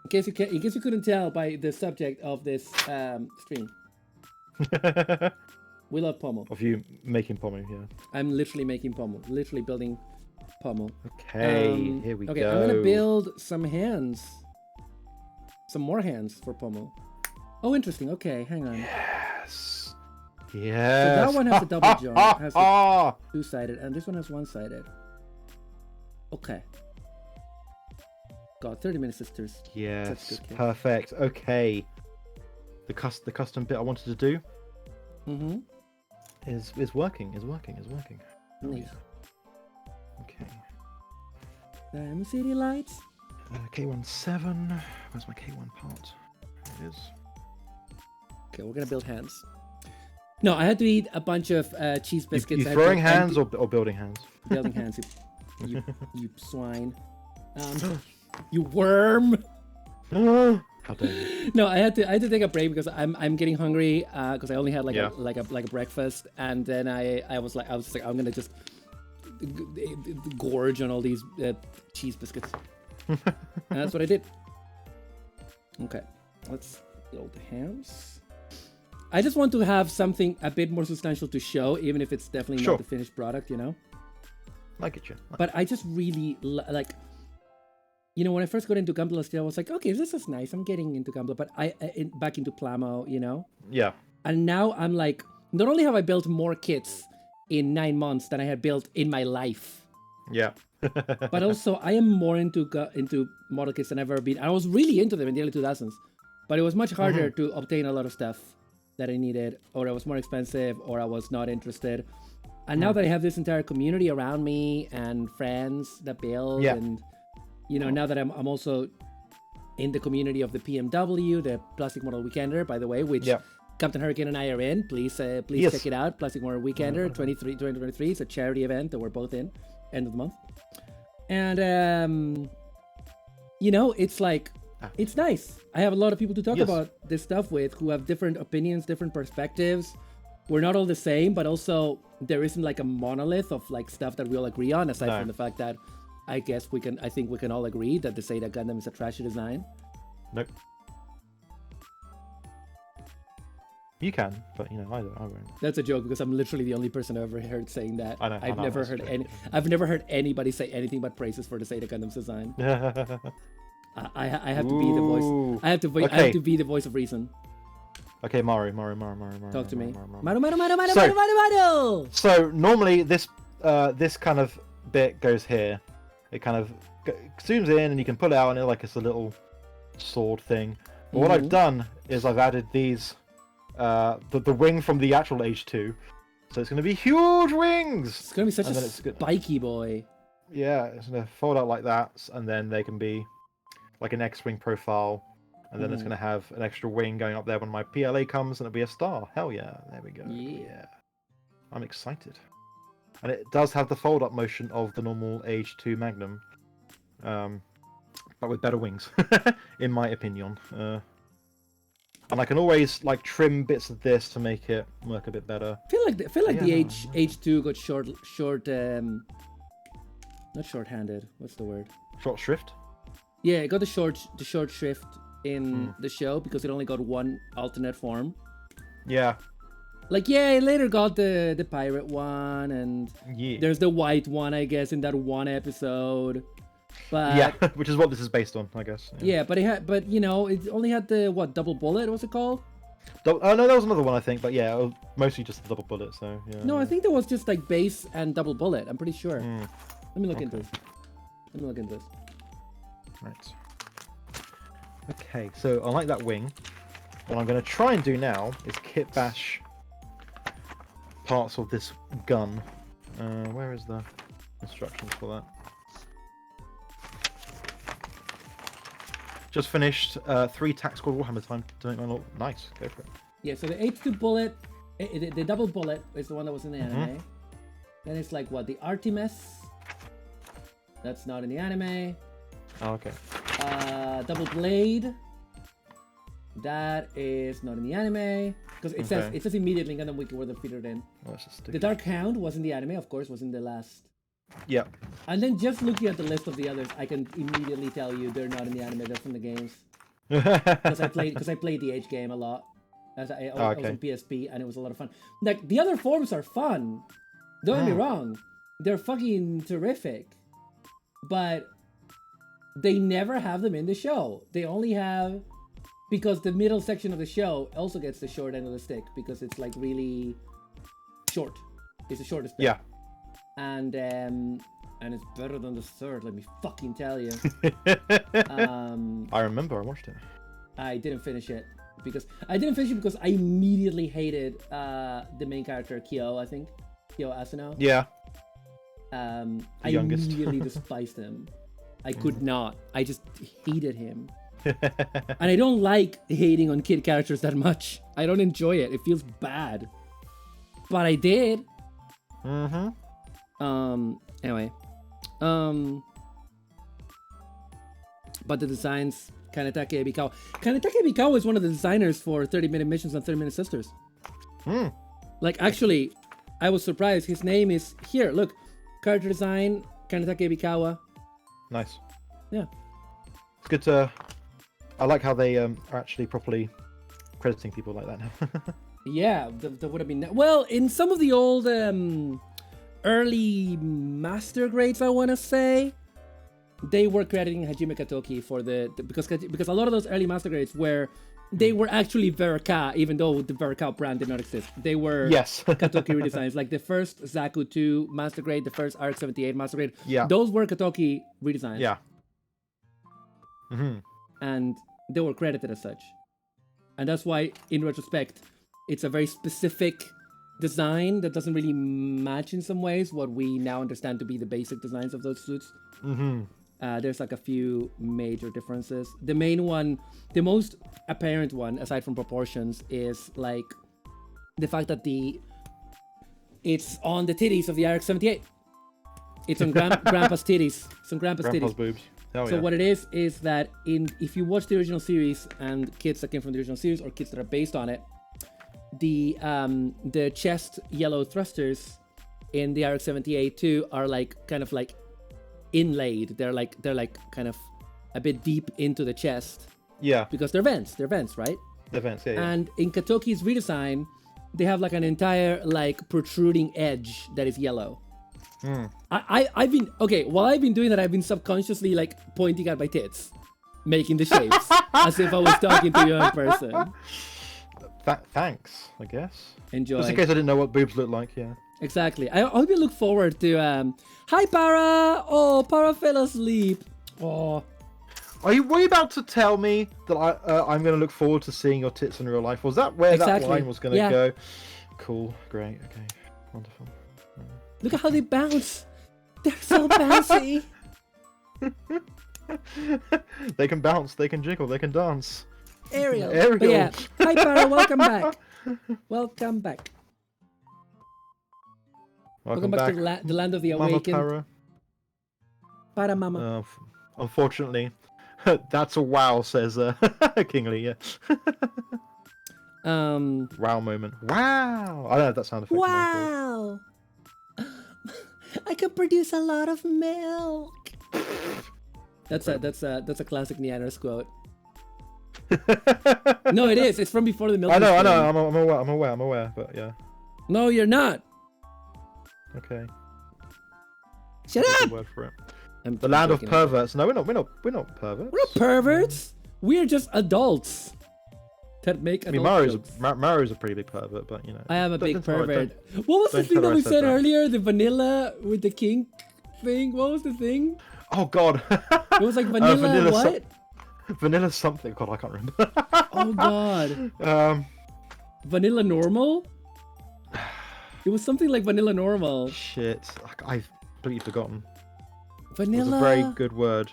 In case you couldn't tell by the subject of this stream. We love POMU. Of you making POMU, yeah. I'm literally making POMU. Literally building POMU. Okay, here we go. Okay, I'm gonna build some hands. Some more hands for POMU. Oh, interesting. Okay, hang on. Yes. So that one has a double joint. Has a two-sided, and this one has one-sided. Okay. God, 30-minute sisters. Yes, perfect. Okay. The custom bit I wanted to do is working. Nice. Okay. Diamond City Lights. K17. Where's my K1 part? There it is. Okay, we're gonna build hands. No, I had to eat a bunch of cheese biscuits. You throwing hands or building hands? Building hands. You swine. You worm. How dare you? No, I had to take a break because I'm getting hungry because I only had like a breakfast, and then I was like I'm gonna just gorge on all these cheese biscuits, and that's what I did. Okay, let's build the hands. I just want to have something a bit more substantial to show, even if it's definitely not the finished product, you know. I get you. But I just really like. You know, when I first got into Gunpla last year, I was like, okay, this is nice. I'm getting into Gunpla, but back into Plamo, you know? Yeah. And now I'm like, not only have I built more kits in 9 months than I had built in my life. Yeah. But also, I am more into model kits than I've ever been. I was really into them in the early 2000s, but it was much harder to obtain a lot of stuff that I needed, or it was more expensive, or I was not interested. And now that I have this entire community around me and friends that build and... You know, now that I'm also in the community of the PMW, the Plastic Model Weekender, by the way, which Captain Hurricane and I are in. Please check it out. Plastic Model Weekender 2023. It's a charity event that we're both in, end of the month. And, you know, it's like, it's nice. I have a lot of people to talk about this stuff with who have different opinions, different perspectives. We're not all the same, but also there isn't like a monolith of like stuff that we all agree on, aside from the fact that I think we can all agree that the Zeta Gundam is a trashy design. Nope. You can, but you know, I won't. That's a joke because I'm literally the only person I've ever heard saying that. I know. I've never heard anybody say anything but praises for the Zeta Gundam's design. I have to be the voice. Ooh. I have to be the voice of reason. Okay, Maru. Talk to me. Maru. Maru. So normally this kind of bit goes here. It kind of zooms in and you can pull it out and it's a little sword thing. But what I've done is I've added these the wing from the actual H2. So it's going to be huge wings. It's going to be such a spiky boy. Yeah, it's going to fold out like that, and then they can be like an X-wing profile, and then it's going to have an extra wing going up there when my PLA comes, and it'll be a star. Hell yeah, there we go. Yeah. I'm excited. And it does have the fold-up motion of the normal H2 Magnum, but with better wings, in my opinion. And I can always trim bits of this to make it work a bit better. I feel like the H2 got short not short-handed. What's the word? Short shrift? Yeah, it got the short shrift in the show because it only got one alternate form. Yeah. It later got the pirate one, and there's the white one, I guess, in that one episode. But yeah, which is what this is based on, I guess. Yeah, but it only had the double bullet? What's it called? No, that was another one, I think. But yeah, mostly just the double bullet. So yeah. No, I think there was just base and double bullet. I'm pretty sure. Let me look into this. Right. Okay, so I like that wing. What I'm going to try and do now is kit bash parts of this gun. Where is the instructions for that? Just finished 3 tactical Warhammer time to make my look nice. Go for it. Yeah, so the H2 bullet, the double bullet is the one that was in the anime. Then it's the Artemis. That's not in the anime. Oh, okay. Double blade. That is not in the anime because it says immediately link on the wiki where they're featured in. Oh, the Dark Hound was in the anime, of course, was in the last. Yep. And then just looking at the list of the others, I can immediately tell you they're not in the anime. They're from the games. Because I played the H game a lot. I was on PSP and it was a lot of fun. The other forms are fun. Don't get me wrong, they're fucking terrific. But they never have them in the show. They only have because the middle section of the show also gets the short end of the stick because it's really short. It's the shortest bit. Yeah. And it's better than the third, let me fucking tell you. I remember, I watched it. I didn't finish it because I immediately hated the main character, Kyo, I think. Kyo Asano. Yeah. I immediately despised him. I could not. I just hated him. And I don't like hating on kid characters that much. I don't enjoy it. It feels bad. But I did. Anyway. But the designs, Kanetake Ebikawa. Kanetake Ebikawa is one of the designers for 30-Minute Missions and 30-Minute Sisters. Actually, I was surprised. His name is here. Look, character design, Kanetake Ebikawa. Nice. Yeah. It's good to. I like how they are actually properly crediting people like that now. Yeah, that would have been. Well, in some of the old early master grades, I want to say, they were crediting Hajime Katoki for because a lot of those early master grades they were actually Verka, even though the Verka brand did not exist. They were Katoki redesigns. Like the first Zaku 2 master grade, the first RX-78 master grade. Yeah. Those were Katoki redesigns. Yeah. And they were credited as such. And that's why, in retrospect, it's a very specific design that doesn't really match in some ways what we now understand to be the basic designs of those suits. There's a few major differences. The main one, the most apparent one, aside from proportions, is the fact that it's on the titties of the RX-78. It's on Grandpa's titties. It's on Grandpa's titties. Boobs. Oh, so what it is that if you watch the original series and kids that came from the original series or kids that are based on it, the chest yellow thrusters in the RX-78 too are inlaid. They're kind of a bit deep into the chest. Yeah. Because they're vents, right? They're vents, yeah. And in Katoki's redesign, they have an entire protruding edge that is yellow. I've been doing that, I've been subconsciously pointing at my tits making the shapes as if I was talking to you in person. Thanks, I guess. Enjoy. Just in case I didn't know what boobs look like, yeah. Exactly. I hope you look forward to. Hi, Para. Oh, Para fell asleep. Oh. Were you about to tell me that I'm going to look forward to seeing your tits in real life? Was that where that line was going to go? Cool. Great. Okay. Wonderful. Look at how they bounce. They're so bouncy. They can bounce. They can jiggle. They can dance. Ariel. Ariel. But yeah. Hi, Para. Welcome back. Welcome back. Welcome back to the land of the awakened. Mama Para Mama. Unfortunately, that's a wow, says Kingly. Yeah. Wow moment. Wow. I don't know if that sound effect. Wow. I can produce a lot of milk. That's a classic Neander's quote. No, it is. It's from before the milk. I know. I'm aware. But yeah. No, you're not. Okay. Shut up. Word for it. The land of perverts. No, we're not perverts. We're not perverts. We're just adults that make adult jokes. Maru's a pretty big pervert, but you know. I am a big pervert. What was the thing that we said earlier? The vanilla with the kink thing? What was the thing? Oh god. It was like vanilla what? Vanilla something. God, I can't remember. Oh god. Vanilla normal? It was something like vanilla normal. Shit. I've completely forgotten. Vanilla. It was a very good word.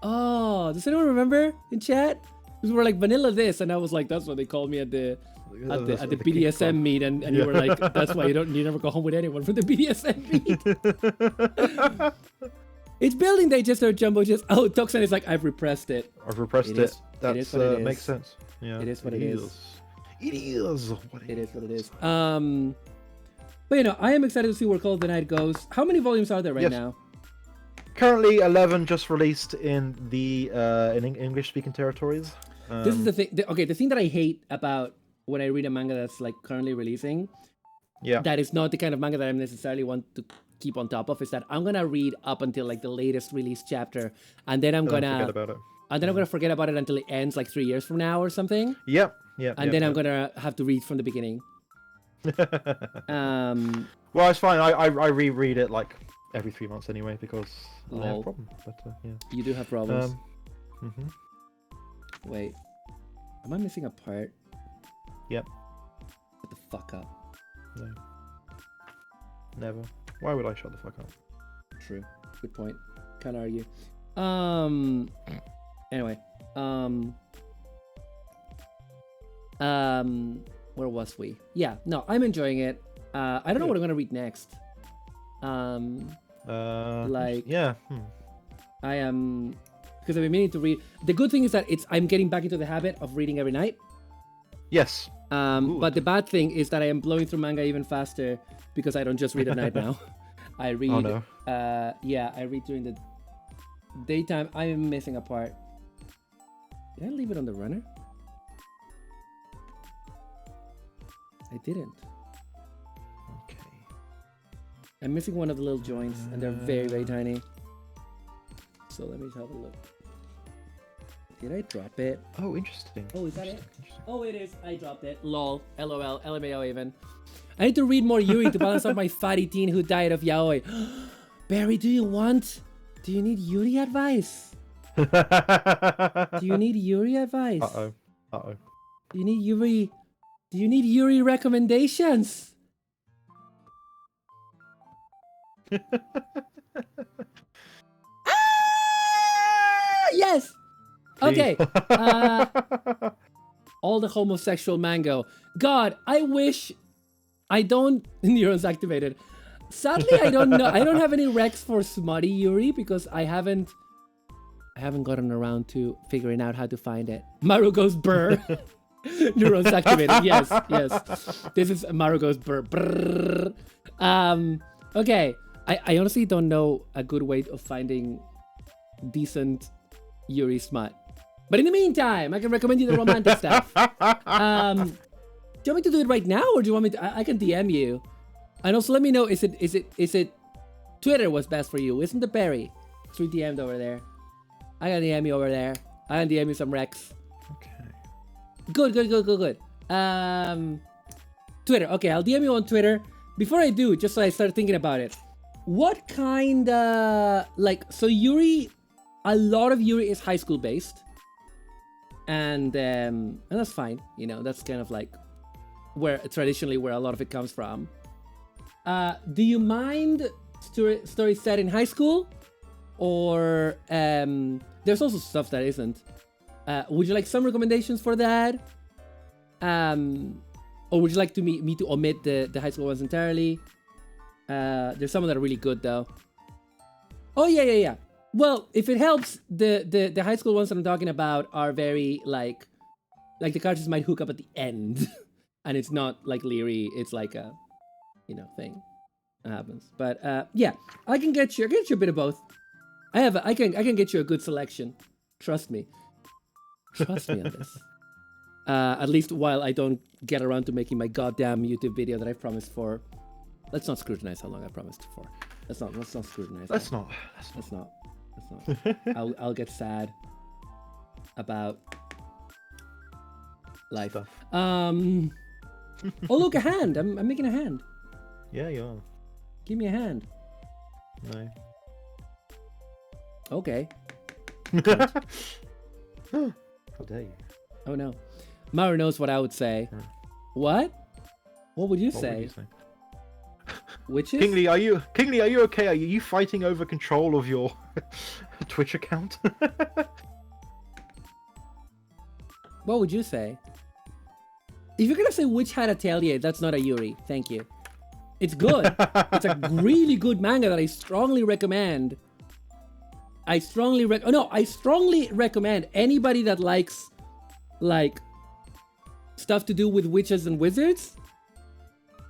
Oh, does anyone remember in chat? We were like vanilla this, and I was like, that's what they called me at the BDSM meet, and you were like, that's why you never go home with anyone from the BDSM meet. It's building day, just heard Jumbo just. Oh, Toxin is like, I've repressed it. I've repressed it. That makes sense. Yeah. It is what it is. It is what it is. What it is. But you know, I am excited to see where Call of the Night goes. How many volumes are there right now? Currently 11 just released in the in English-speaking territories. This is the thing. The thing that I hate about when I read a manga that's like currently releasing, that is not the kind of manga that I necessarily want to keep on top of, is that I'm gonna read up until like the latest release chapter, and then I'm gonna forget about it. And then I'm gonna forget about it until it ends like 3 years from now or something. Yep. And then I'm gonna have to read from the beginning. Well, it's fine. I reread it like every 3 months anyway because I have a problem. But yeah. You do have problems. Wait, am I missing a part? Yep. Shut the fuck up. No. Never. Why would I shut the fuck up? True. Good point. Can't argue. Anyway. Where was we? Yeah. No, I'm enjoying it. I don't know what I'm gonna read next. I am, because I've been meaning to read. The good thing is that I'm getting back into the habit of reading every night. Yes. But the bad thing is that I am blowing through manga even faster because I don't just read at night now. I read. Oh no. I read during the daytime. I am missing a part. Did I leave it on the runner? I didn't. Okay. I'm missing one of the little joints, and they're very, very tiny. So let me have a look. Did I drop it? Oh, interesting. Oh, is that it? Oh, it is. I dropped it. Lol. LOL. LMAO even. I need to read more Yuri to balance out my fatty teen who died of yaoi. Barry, do you need Yuri advice? Do you need Yuri advice? Uh-oh. Do you need Yuri recommendations? Yes! Okay. All the homosexual mango. God, I wish I don't... Neurons activated. Sadly, I don't know. I don't have any recs for smutty Yuri because I haven't gotten around to figuring out how to find it. Maru goes brr. Neurons activated. Yes. This is Maru goes brr. Brr. Okay. I honestly don't know a good way of finding decent Yuri smut. But in the meantime, I can recommend you the romantic stuff. Do you want me to do it right now, or do you want me to? I can DM you, and also let me know. Is it Twitter was best for you? Isn't the Barry? 3 DM'd over there. I got DM you over there. I'll DM you some recs. Okay. Good. Twitter. Okay, I'll DM you on Twitter. Before I do, just so I start thinking about it, what kind so Yuri, a lot of Yuri is high school based, and that's fine. You know, that's kind of like where traditionally where a lot of it comes from. Do you mind story set in high school, or there's also stuff that isn't? Would you like some recommendations for that? Or would you like me to omit the high school ones entirely? There's some that are really good though. Oh yeah. Well, if it helps, the high school ones that I'm talking about are very like the characters might hook up at the end, and it's not like Leary. It's like a thing that happens. But yeah, I can get you a bit of both. I can get you a good selection. Trust me on this. At least while I don't get around to making my goddamn YouTube video that I promised for. Let's not scrutinize how long I promised for. Let's not scrutinize. Let's not. I'll get sad about life. Stuff. Oh look, a hand. I'm making a hand. Yeah, you are. Give me a hand. No. Okay. How dare you? Oh no. Maru knows what I would say. What? What would you say? Witches? Kingly, are you okay? Are you fighting over control of your Twitch account? What would you say? If you're gonna say Witch Hat Atelier, that's not a Yuri. Thank you. It's good. It's a really good manga that I strongly recommend. I strongly recommend anybody that likes like stuff to do with witches and wizards.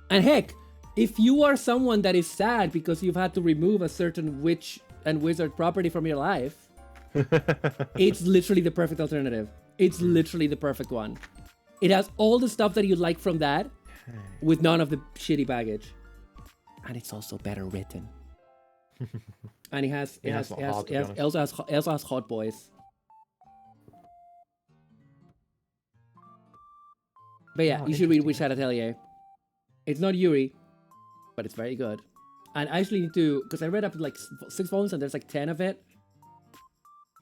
And heck, if you are someone that is sad because you've had to remove a certain witch and wizard property from your life, it's literally the perfect alternative. It's literally the perfect one. It has all the stuff that you like from that with none of the shitty baggage. And it's also better written. And it also has hot boys. But yeah, you should read Witch Hat Atelier. It's not Yuri, but it's very good. And I actually need to, because I read up to like 6 volumes and there's like 10 of it.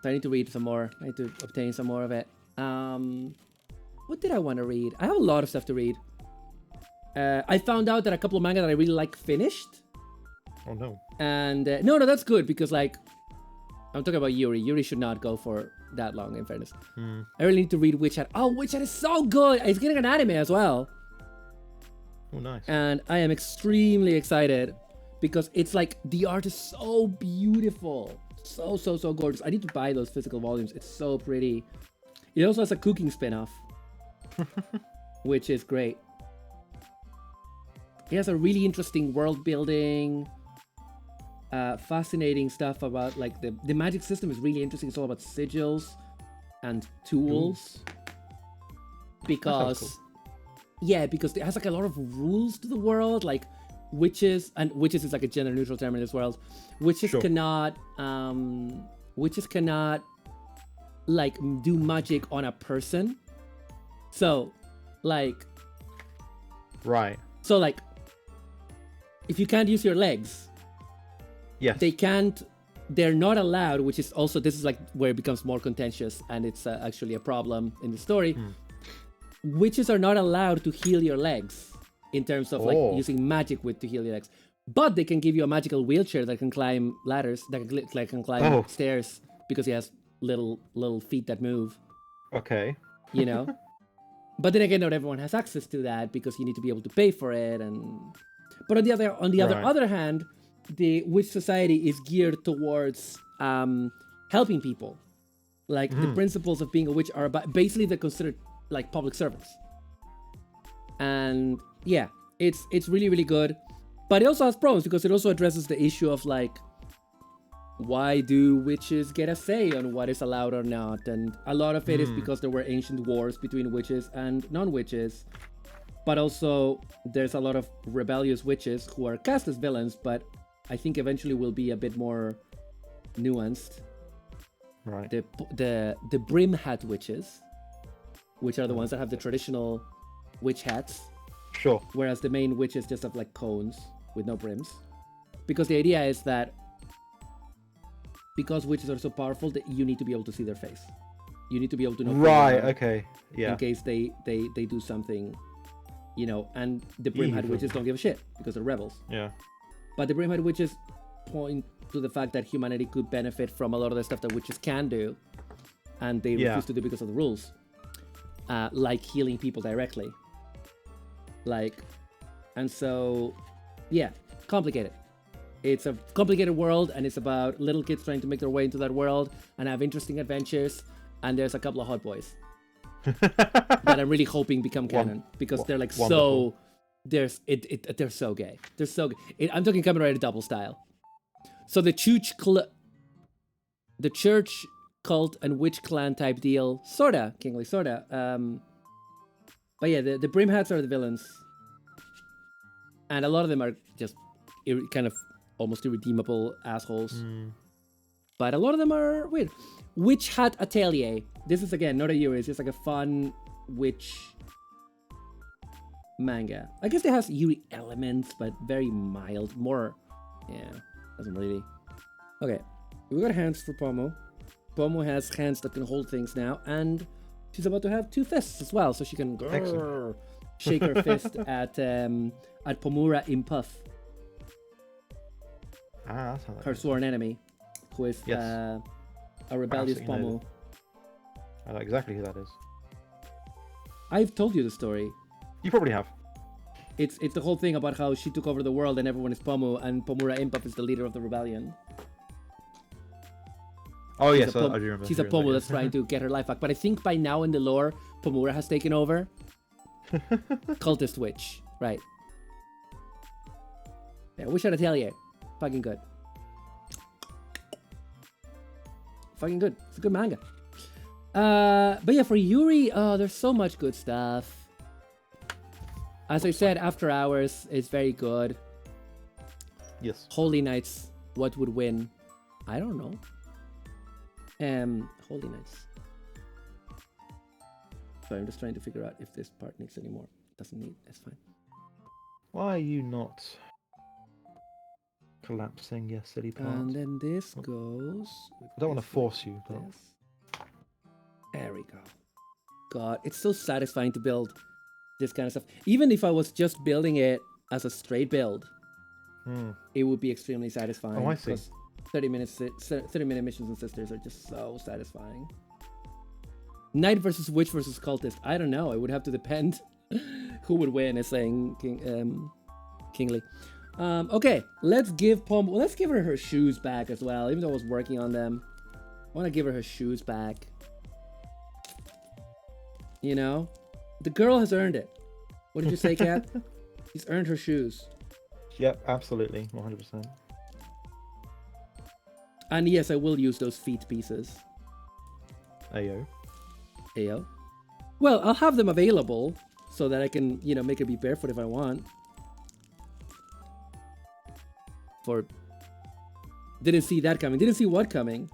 So I need to read some more. I need to obtain some more of it. What did I want to read? I have a lot of stuff to read. I found out that a couple of manga that I really like finished. Oh no. And no, that's good because like I'm talking about Yuri. Yuri should not go for that long, in fairness. I really need to read Witch Hat. Oh, Witch Hat is so good. It's getting an anime as well. Oh, nice. And I am extremely excited because it's like the art is so beautiful. So gorgeous. I need to buy those physical volumes. It's so pretty. It also has a cooking spin-off, which is great. It has a really interesting world building. Fascinating stuff about like the magic system is really interesting. It's all about sigils and tools. Because because it has like a lot of rules to the world, like witches is like a gender neutral term in this world. Witches cannot like do magic on a person. So like if you can't use your legs, they're not allowed, which is also, this is like where it becomes more contentious and it's actually a problem in the story. Witches are not allowed to heal your legs in terms of like using magic to heal your legs, but they can give you a magical wheelchair that can climb ladders, that can climb stairs because he has little feet that move. Okay. You know, but then again, not everyone has access to that because you need to be able to pay for it. But on the other hand, the witch society is geared towards helping people. Like the principles of being a witch are basically they're considered like public servants. And yeah, it's really, really good. But it also has problems because it also addresses the issue of like, why do witches get a say on what is allowed or not? And a lot of it is because there were ancient wars between witches and non-witches. But also there's a lot of rebellious witches who are cast as villains, but I think eventually will be a bit more nuanced. Right. The brim hat witches, which are the ones that have the traditional witch hats, Sure. whereas the main witches just have like cones with no brims. Because the idea is that because witches are so powerful that you need to be able to see their face. You need to be able to know who they Right. are Okay. Yeah. in case they do something, you know. And the brim hat Evil. witches don't give a shit because they're rebels. Yeah. But the brim hat witches point to the fact that humanity could benefit from a lot of the stuff that witches can do, and they refuse to do because of the rules, like healing people directly. And so, yeah, complicated. It's a complicated world, and it's about little kids trying to make their way into that world and have interesting adventures. And there's a couple of hot boys that I'm really hoping become canon because they're like wonderful. they're so gay. They're so gay. I'm talking Kamen Rider double style. So the church cult and witch clan type deal, sorta, Kingly, sorta. But yeah, the brim hats are the villains, and a lot of them are just kind of almost irredeemable assholes. But a lot of them are weird. Witch Hat Atelier. This is again not a Yuri. It's just like a fun witch manga. I guess it has Yuri elements, but very mild. More, yeah, doesn't really. Okay, we got hands for Pomu. Pomu has hands that can hold things now, and she's about to have 2 fists as well, so she can shake her fist at Pomura Impuff, That's how that her is. sworn enemy, who is Yes. a rebellious Absolutely know Pomu. I know exactly who that is. I've told you the story. You probably have. It's the whole thing about how she took over the world and everyone is Pomu, and Pomura Impuff is the leader of the rebellion. Oh She's yes, a I Pom- do remember. She's a hearing Pomu that, that's trying to get her life back. But I think by now in the lore, Pomura has taken over. Cultist witch, right? Yeah, Wish I'd tell you, fucking good. Fucking good. It's a good manga. But yeah, for Yuri, there's so much good stuff. As I said, After Hours is very good. Yes. Holy Knights, what would win? I don't know. Holy Knights. Sorry, I'm just trying to figure out if this part needs any more. Doesn't need, it's fine. Why are you not collapsing, you silly part? And then this goes. I don't want to force you, but This. There we go. God, it's so satisfying to build this kind of stuff. Even if I was just building it as a straight build, it would be extremely satisfying. Oh, I see. Because 30-minute missions and sisters are just so satisfying. Knight versus Witch versus Cultist. I don't know. It would have to depend who would win, is saying Kingly. Okay, let's give her shoes back as well, even though I was working on them. I want to give her shoes back. You know? The girl has earned it. What did you say, Kat? She's earned her shoes. yep, absolutely, 100%. And yes, I will use those feet pieces. Ayo. Ayo. Well, I'll have them available so that I can, make her be barefoot if I want. Didn't see that coming. Didn't see what coming.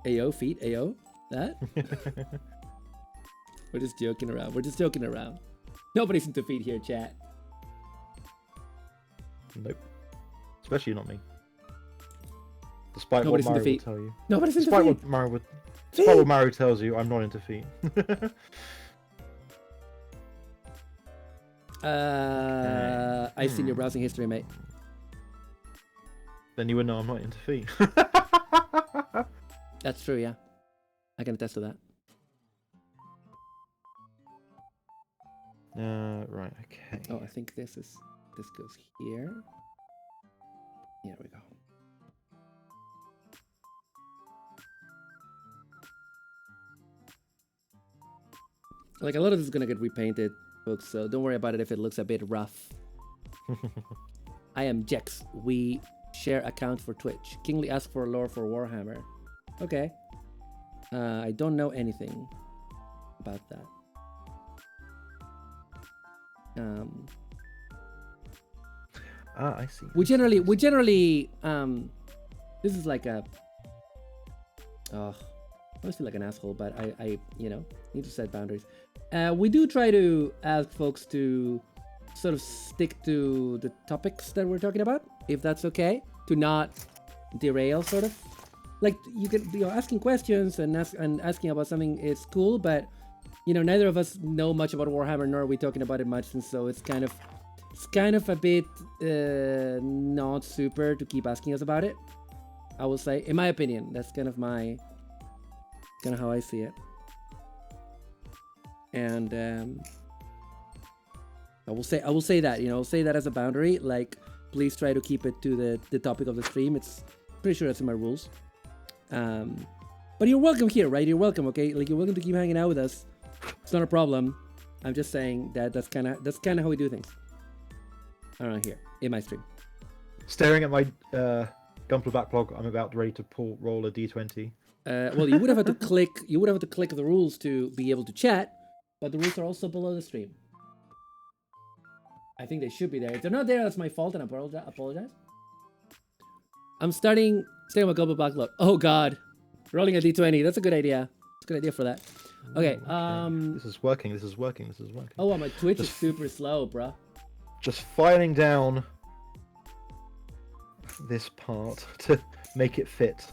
Ayo, feet, ayo. That? We're just joking around. Nobody's into feet here, chat. Nope. Especially not me. Despite Nobody's what into Maru will feet. tell you. Nobody's into Despite feet. what Maru tells you, I'm not into feet. I've seen your browsing history, mate. Then you would know I'm not into feet. That's true, yeah. I can attest to that. Right, okay. Oh, I think this goes here. Here we go. Like, a lot of this is gonna get repainted, folks, so don't worry about it if it looks a bit rough. I am Jex. We share account for Twitch. Kingly asked for a lore for Warhammer. Okay. I don't know anything about that. I see. We generally This is like a. I always feel like an asshole, but I need to set boundaries. We do try to ask folks to sort of stick to the topics that we're talking about, if that's okay, to not derail, sort of. Like, you can, asking questions and asking about something is cool, but neither of us know much about Warhammer, nor are we talking about it much, and so it's kind of a bit not super to keep asking us about it. I will say, in my opinion, that's kind of how I see it. And I will say that, I'll say that as a boundary. Like, please try to keep it to the topic of the stream. It's pretty sure that's in my rules. But you're welcome here, right? You're welcome, okay? Like, you're welcome to keep hanging out with us. It's not a problem. I'm just saying that that's kind of how we do things around here in my stream. Staring at my Gunpla backlog, I'm about ready to roll a d20. Well, you would have had to click. You would have had to click the rules to be able to chat, but the rules are also below the stream. I think they should be there. If they're not there, that's my fault, and I apologize. I'm starting my Gunpla backlog. Oh God, rolling a d20. That's a good idea. It's a good idea for that. Okay. This is working. This is working. This is working. Oh, well, my Twitch is super slow, bruh. Just filing down this part to make it fit.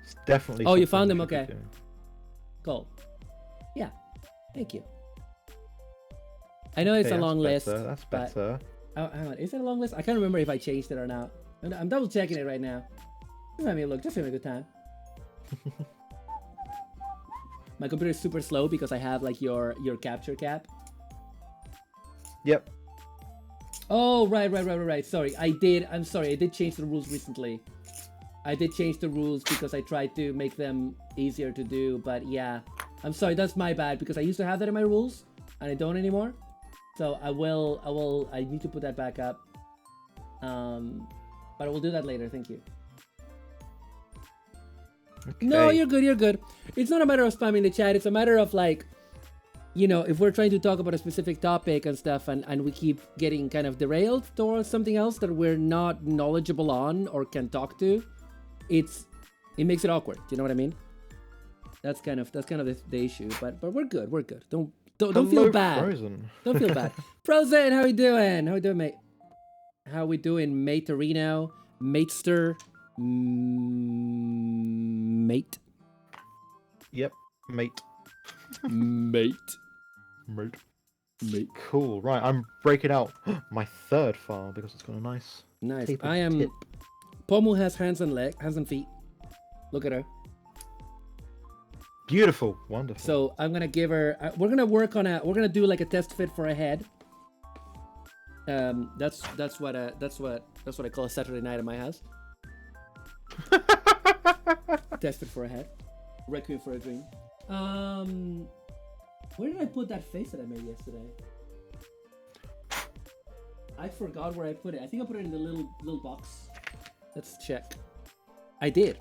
It's definitely. Oh, you found them? Okay. Cool. Yeah. Thank you. I know it's a long list. That's better. Oh, hang on. Is it a long list? I can't remember if I changed it or not. I'm double checking it right now. Just let me look. Just have a good time. My computer is super slow because I have like your capture cap. Yep. Oh, right. Sorry, I'm sorry. I did change the rules recently. I did change the rules because I tried to make them easier to do. But yeah, I'm sorry. That's my bad because I used to have that in my rules and I don't anymore. So I need to put that back up. But I will do that later. Thank you. Okay. No, you're good. It's not a matter of spamming the chat. It's a matter of like, if we're trying to talk about a specific topic and stuff and we keep getting kind of derailed towards something else that we're not knowledgeable on or can talk to, it makes it awkward. Do you know what I mean? That's kind of the issue. But we're good. Don't feel bad. Frozen. Don't feel bad. Frozen, how we doing? Mate? How we doing, Materino? Matester? Mate? Yep, mate. Mate. Cool. Right, I'm breaking out my third file because it's got a nice. I am. Tip. POMU has hands and feet. Look at her. Beautiful, wonderful. So I'm gonna give her. We're gonna do like a test fit for a head. That's what I call a Saturday night at my house. Test fit for a head. Requiem for a dream. Where did I put that face that I made yesterday? I forgot where I put it. I think I put it in the little box. Let's check. I did.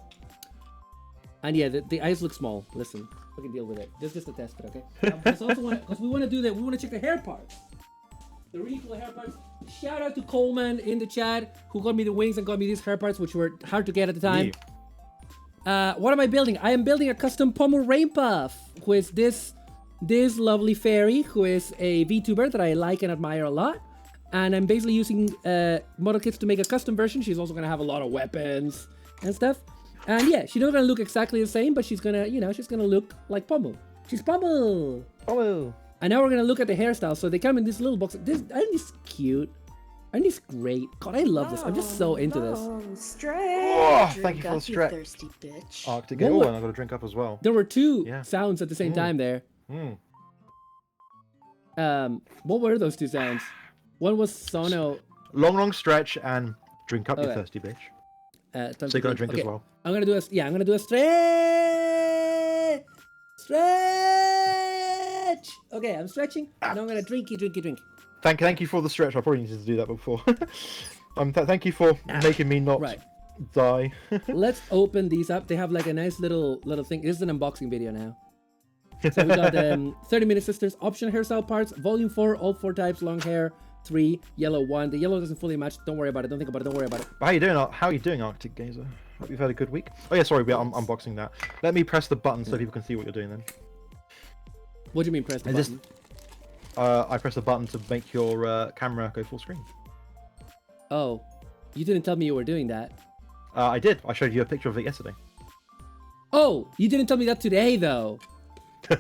And yeah, the eyes look small. Listen, we can deal with it. This is just a test, okay? Because we want to do that. We want to check the hair parts. The really cool hair parts. Shout out to Coleman in the chat who got me the wings and got me these hair parts, which were hard to get at the time. What am I building? I am building a custom POMU rain puff, who is this lovely fairy, who is a VTuber that I like and admire a lot. And I'm basically using model kits to make a custom version. She's also gonna have a lot of weapons and stuff. And yeah, she's not gonna look exactly the same, but she's gonna, she's gonna look like POMU. She's POMU. And now we're gonna look at the hairstyle. So they come in this little box. Aren't these cute? Aren't these great? God, I love this. I'm just so into this. Thank you for the stretch. Thirsty bitch. Arctic. And I got to drink up as well. There were two sounds at the same time there. What were those two sounds? One was sono. Long stretch and drink up, you thirsty bitch. So you gotta drink as well. I'm gonna do a stretch. Okay, I'm stretching, and I'm gonna drink. Thank you for the stretch. I probably needed to do that before. Thank you for making me not die. Let's open these up. They have like a nice little thing. This is an unboxing video now. So we got 30-minute sisters, option hairstyle parts, volume 4, all 4 types, long hair, 3, yellow 1. The yellow doesn't fully match. Don't worry about it. Don't think about it. Don't worry about it. How are you doing, Arctic Gazer? Hope you've had a good week. Oh yeah, sorry, I'm unboxing that. Let me press the button so people can see what you're doing then. What do you mean press the button? I press the button to make your camera go full screen. Oh, you didn't tell me you were doing that. I did. I showed you a picture of it yesterday. Oh, you didn't tell me that today, though. You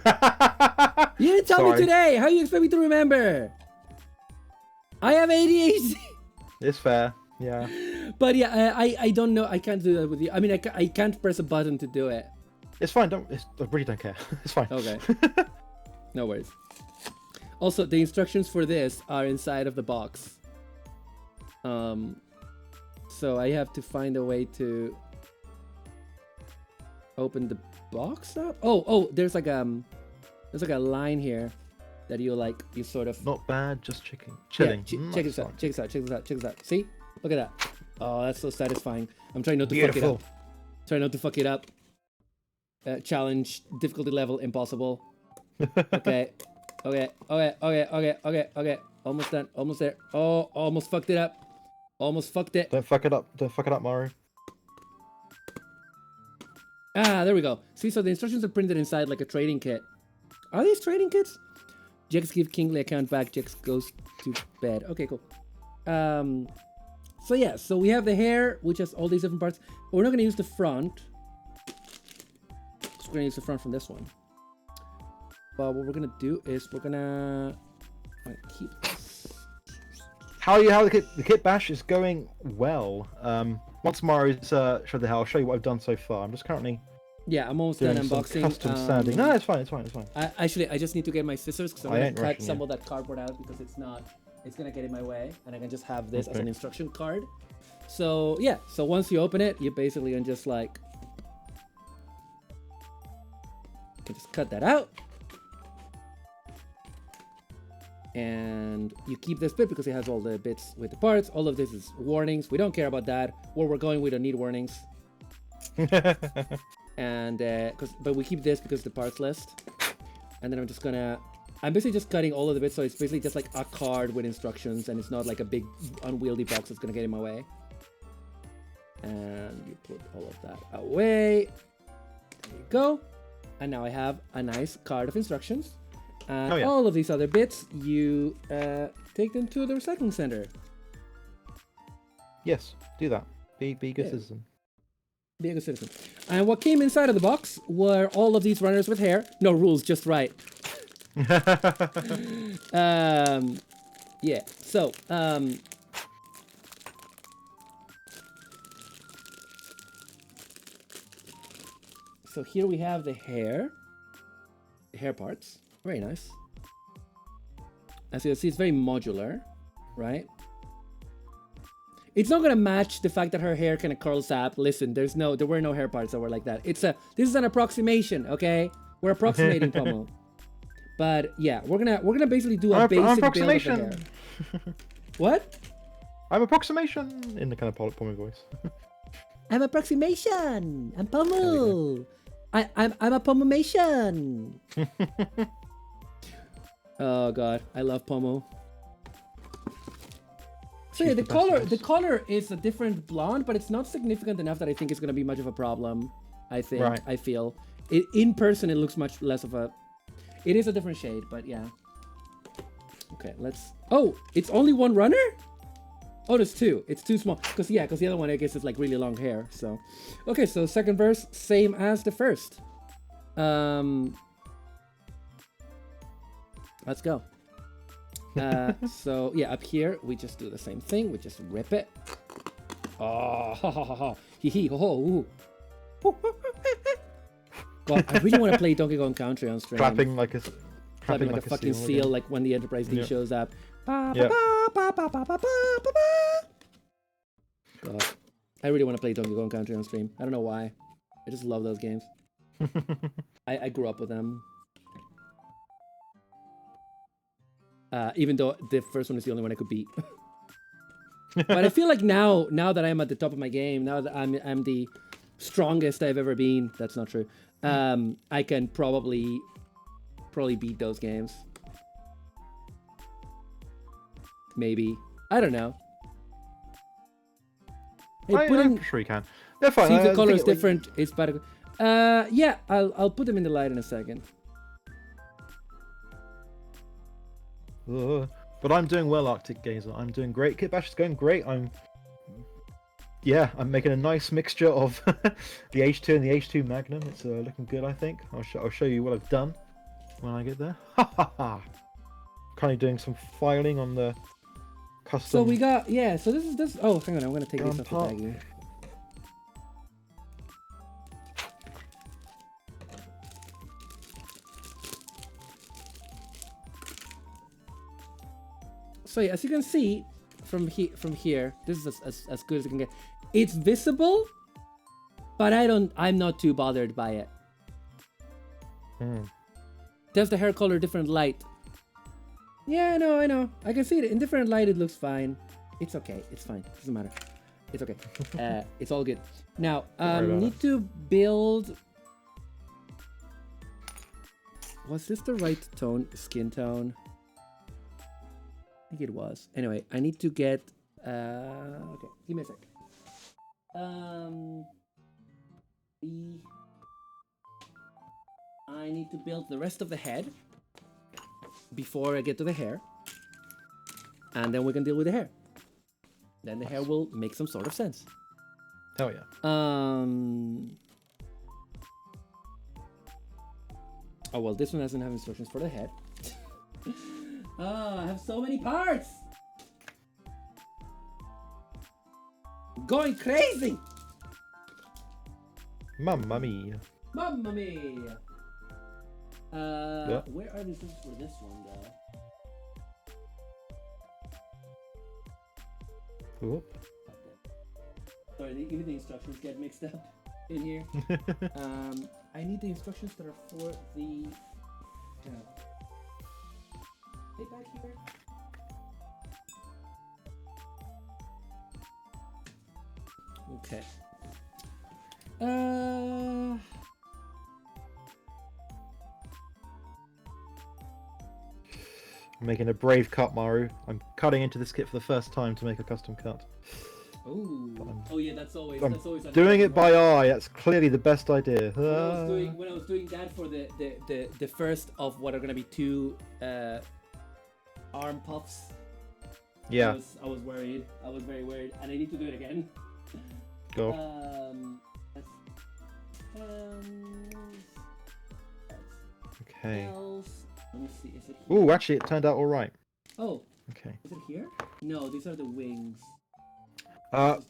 didn't tell me today. How do you expect me to remember? I have ADHD. It's fair. Yeah. But yeah, I don't know. I can't do that with you. I mean, I can't press a button to do it. It's fine. I really don't care. It's fine. Okay. No worries. Also, the instructions for this are inside of the box. So I have to find a way to open the box up. Oh, there's like a line here that you sort of. Not bad, just chilling. Yeah, check this out. Check this out. See? Look at that. Oh, that's so satisfying. I'm trying not to fuck it up. Trying not to fuck it up. Challenge difficulty level impossible. Okay. Almost done. Almost there. Oh, almost fucked it up. Almost fucked it. Don't fuck it up, Maru. Ah, there we go. See, so the instructions are printed inside like a trading kit. Are these trading kits? Jex give Kingly account back. Jex goes to bed. Okay, cool. So yeah, so we have the hair, which has all these different parts. But we're not gonna use the front. So we're gonna use the front from this one. But what we're gonna do is we're gonna keep this. How the kit bash is going well. Once Maru's showed the hair, I'll show you what I've done so far. I'm just currently I'm almost done unboxing. Custom sanding. No, it's fine. Actually, I just need to get my scissors because I'm gonna cut some you. of that cardboard out because it's gonna get in my way, and I can just have this as an instruction card. So yeah, so once you open it, you basically can just you can just cut that out. And you keep this bit because it has all the bits with the parts. All of this is warnings. We don't care about that. Where we're going, we don't need warnings. And but we keep this because the parts list. And then I'm basically just cutting all of the bits, so it's basically just like a card with instructions, and it's not like a big unwieldy box that's gonna get in my way. And you put all of that away. There you go. And now I have a nice card of instructions. And all of these other bits, you take them to the recycling center. Yes, do that. Be a good citizen. Be a good citizen. And what came inside of the box were all of these runners with hair. No rules, just right. Yeah. So so here we have the hair parts. Very nice. As you can see, it's very modular, right? It's not gonna match the fact that her hair kind of curls up. Listen, there were no hair parts that were like that. This is an approximation, okay? We're approximating POMU. But yeah, we're gonna basically do a basic approximation. build of the hair. What? I'm approximation in the kind of POMU voice. I'm approximation. I'm POMU. I'm a POMUmation. Oh god, I love POMU. So yeah, the color is a different blonde, but it's not significant enough that I think it's gonna be much of a problem. I think. Right. I feel in person it looks much less of a. It is a different shade, but yeah. Okay, let's. Oh, it's only one runner. Oh, there's two. It's too small. Because the other one I guess is like really long hair. So, okay, so second verse same as the first. Let's go. So yeah, up here we just do the same thing. We just rip it. Oh, ha ha ha ha. Hee hee ho ho. Ooh. God, I really want to play Donkey Kong Country on stream. Clapping like a fucking seal, like when the Enterprise D shows up. God, I really want to play Donkey Kong Country on stream. I don't know why. I just love those games. I grew up with them. Even though the first one is the only one I could beat. But I feel like now that I'm at the top of my game, now that I'm the strongest I've ever been. That's not true. I can probably probably beat those games. Maybe. I don't know. Hey, I'm sure you can. They're fine. see if the I color think is different. It's better. Yeah, I'll put them in the light in a second. But I'm doing well, Arctic Gazer. I'm doing great. Kitbash is going great. I'm making a nice mixture of the H2 and the H2 Magnum. It's looking good, I think. I'll show you what I've done when I get there. Currently doing some filing on the custom. So we got So this is. Oh, hang on. I'm gonna take this off the bag here. So yeah, as you can see from here, this is as good as it can get. It's visible, but I'm not too bothered by it. Does the hair color different light? Yeah, I know. I can see it in different light. It looks fine. It's okay. It's fine. Doesn't matter. It's okay. It's all good. Now, need to build. Was this the right tone? Skin tone? I think it was. Anyway, I need to get. Okay, give me a sec. I need to build the rest of the head before I get to the hair, and then we can deal with the hair. Then the hair will make some sort of sense. Hell yeah. Oh well, this one doesn't have instructions for the head. I have so many parts. Going crazy. Mamma mia. Mamma mia. Yeah. Where are the instructions for this one, though? Whoop. Sorry, even the instructions get mixed up in here. I need the instructions that are for the. Stay back here. Okay. I'm making a brave cut, Maru. I'm cutting into this kit for the first time to make a custom cut. Oh yeah, that's always doing it by eye. That's clearly the best idea. When I was doing that for the first of what are gonna be two arm puffs. Yeah. I was worried. I was very worried, and I need to do it again. Go. Okay. Let me see. Is it here? Ooh, actually, it turned out all right. Oh. Okay. Is it here? No, these are the wings.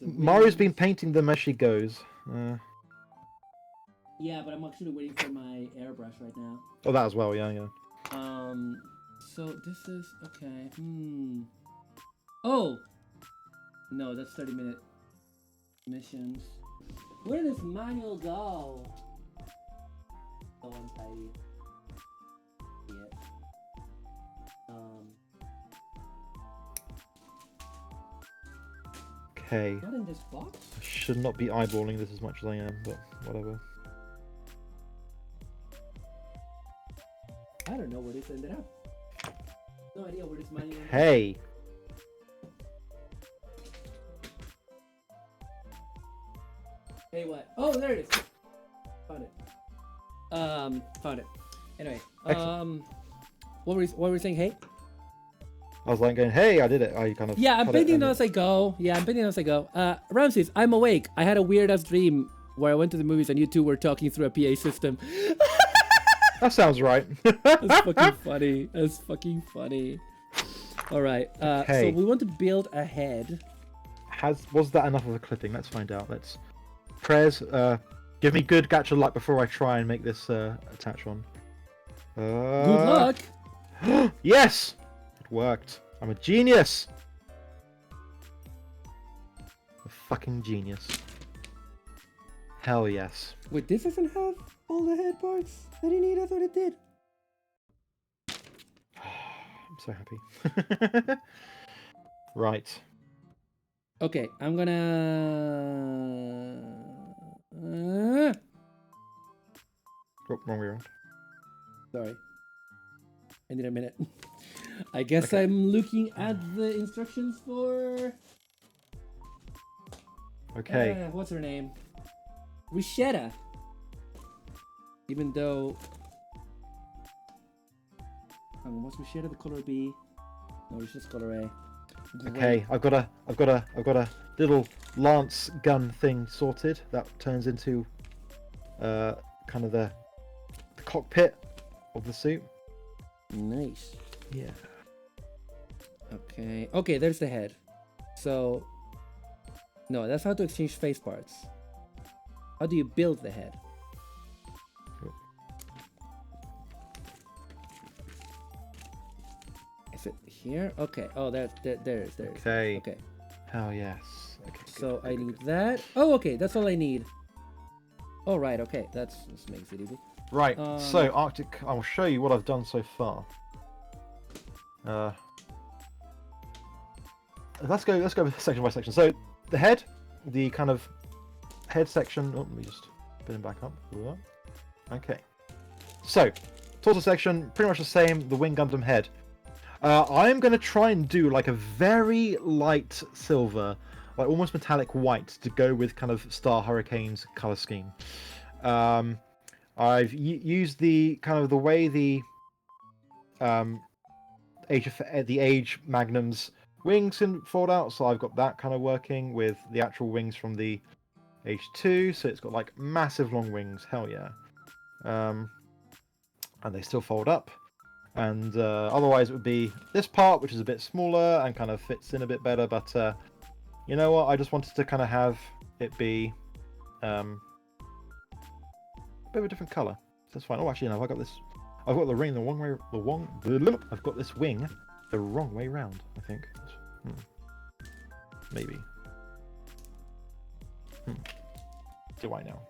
Maru's been painting them as she goes. Yeah, but I'm actually waiting for my airbrush right now. Oh, that as well. Yeah. So this is okay. Oh. No, that's 30-minute missions. Where does manual go? So untidy. Yeah. Okay. Not in this box? I should not be eyeballing this as much as I am, but whatever. I don't know where this ended up. No idea where this manual ended up. Hey. Hey, what? Oh, there it is. Found it. Found it. Anyway, what were we saying? Hey. I was like going, hey, I did it. I kind of. Yeah, I'm painting as I go. Ramses, I'm awake. I had a weird ass dream where I went to the movies and you two were talking through a PA system. That sounds right. That's fucking funny. That's fucking funny. All right. Okay. So we want to build a head. Was that enough of a clipping? Let's find out. Let's. Prayers, give me good gacha luck before I try and make this attach on. Good luck. Yes, it worked. I'm a genius. A fucking genius. Hell yes. Wait, this doesn't have all the head parts that you need. I thought it did. I'm so happy. Right. Okay, I'm gonna. Oh, wrong way around. Sorry. I need a minute. I guess I'm looking at the instructions for. Okay. What's her name? Rishetta. Even though. What's Rishetta the color B? No, it's just color A. Okay, I've got a little lance gun thing sorted that turns into kind of the cockpit of the suit. Nice. Yeah. Okay. Okay, there's the head. So no, that's how to exchange face parts. How do you build the head? Is it here? Okay. Oh, there it is. Okay. Okay. Oh yes. Okay. So I need that. Oh, okay. That's all I need. Oh, right. Okay. This makes it easy. Right. So Arctic, I'll show you what I've done so far. Let's go section by section. So the head, the kind of head section. Oh, let me just spin it back up. Okay. So torso section, pretty much the same. The Wing Gundam head. I'm going to try and do like a very light silver, like almost metallic white, to go with kind of Star Hurricane's color scheme. I've used the kind of the way the Age Magnum's wings can fold out, so I've got that kind of working with the actual wings from the H2, so it's got like massive long wings. Hell yeah. And they still fold up. And otherwise it would be this part, which is a bit smaller and kind of fits in a bit better, but you know what, I just wanted to kind of have it be a bit of a different colour. So that's fine. Oh, actually no, I've got the ring I've got this wing the wrong way round, I think. Maybe. Do I know?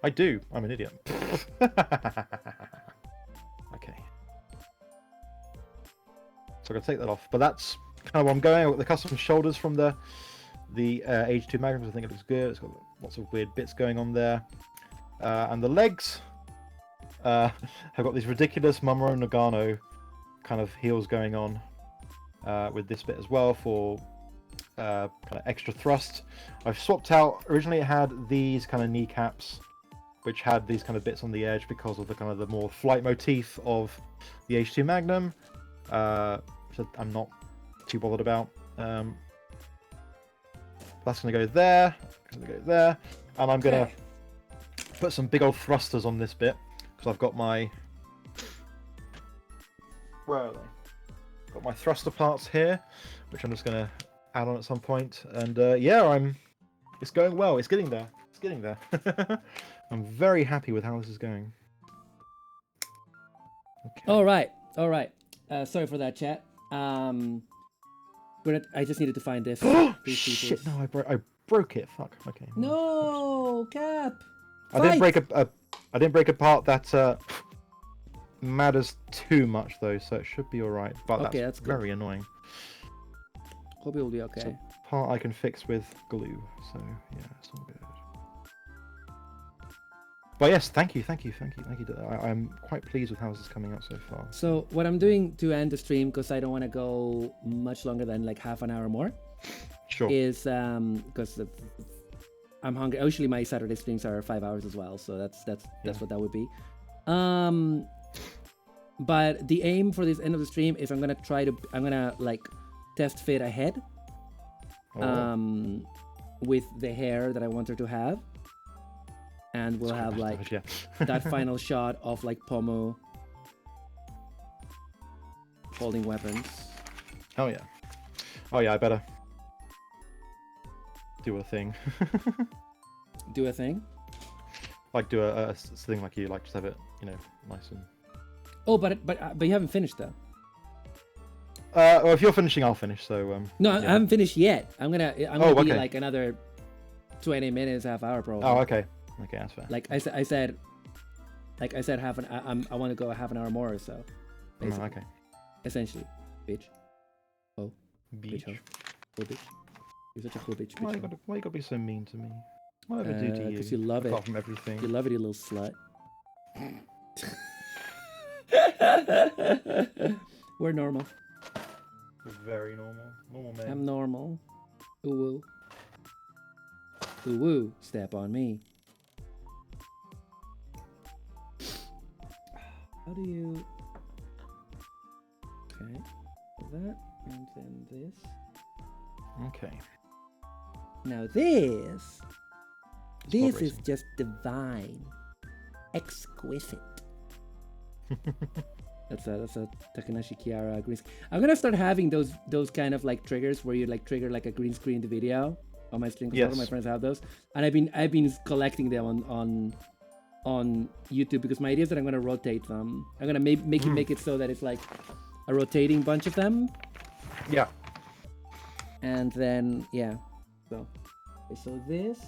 I do. I'm an idiot. Okay. So I'm gonna take that off. But that's kind of where I'm going. I've got the custom shoulders from the H2 Magnums. I think it looks good. It's got lots of weird bits going on there. And the legs have got these ridiculous Mamoru Nagano kind of heels going on with this bit as well for kind of extra thrust. I've swapped out. Originally it had these kind of kneecaps, which had these kind of bits on the edge because of the kind of the more flight motif of the H2 Magnum, which I'm not too bothered about. That's going to go there, and I'm going to put some big old thrusters on this bit because I've got my where are they? Got my thruster parts here, which I'm just going to add on at some point. And yeah, it's going well. It's getting there. It's getting there. I'm very happy with how this is going. Okay. All right. Sorry for that, chat. I just needed to find this. Shit! No, I broke it. Fuck. Okay. No, Cap. I didn't break a part that matters too much though, so it should be all right. But okay, that's good. very annoying. Hope it will be okay. It's a part I can fix with glue, so yeah, it's all good. But yes, thank you. I'm quite pleased with how this is coming out so far. So what I'm doing to end the stream, because I don't want to go much longer than like half an hour more, Sure. is because I'm hungry. Usually my Saturday streams are 5 hours as well, so that's what that would be. But the aim for this end of the stream is I'm gonna like test fit a head, with the hair that I want her to have. And we'll have like that final shot of like POMU holding weapons. Oh yeah. I better do a thing. Do a thing? Like do a thing like you like, just have it, nice and. Oh, but you haven't finished though. Well, if you're finishing, I'll finish. So no, yeah. I haven't finished yet. I'm gonna be okay. like another 20 minutes, half hour probably. Oh, okay. Okay, that's fair. Like I said, I want to go half an hour more or so. Oh, okay. Essentially, bitch. Oh, Beach. bitch. Oh, bitch. You're such a cool bitch. Why you gotta be so mean to me? Whatever do to you. Because you love it. Apart from everything. You love it, you little slut. We're normal. Very normal. Normal man. I'm normal. Ooh woo. Ooh woo. Step on me. How do you... Okay. That, and then this. Okay. Now this... This is racing. just divine. Exquisite. That's a Takanashi Kiara green screen. I'm gonna start having those kind of like triggers where you like trigger like a green screen the video on my stream. 'Cause a lot of my friends have those, and I've been collecting them on YouTube because my idea is that I'm gonna rotate them. I'm gonna make it so that it's like a rotating bunch of them, Yeah. and then yeah. So this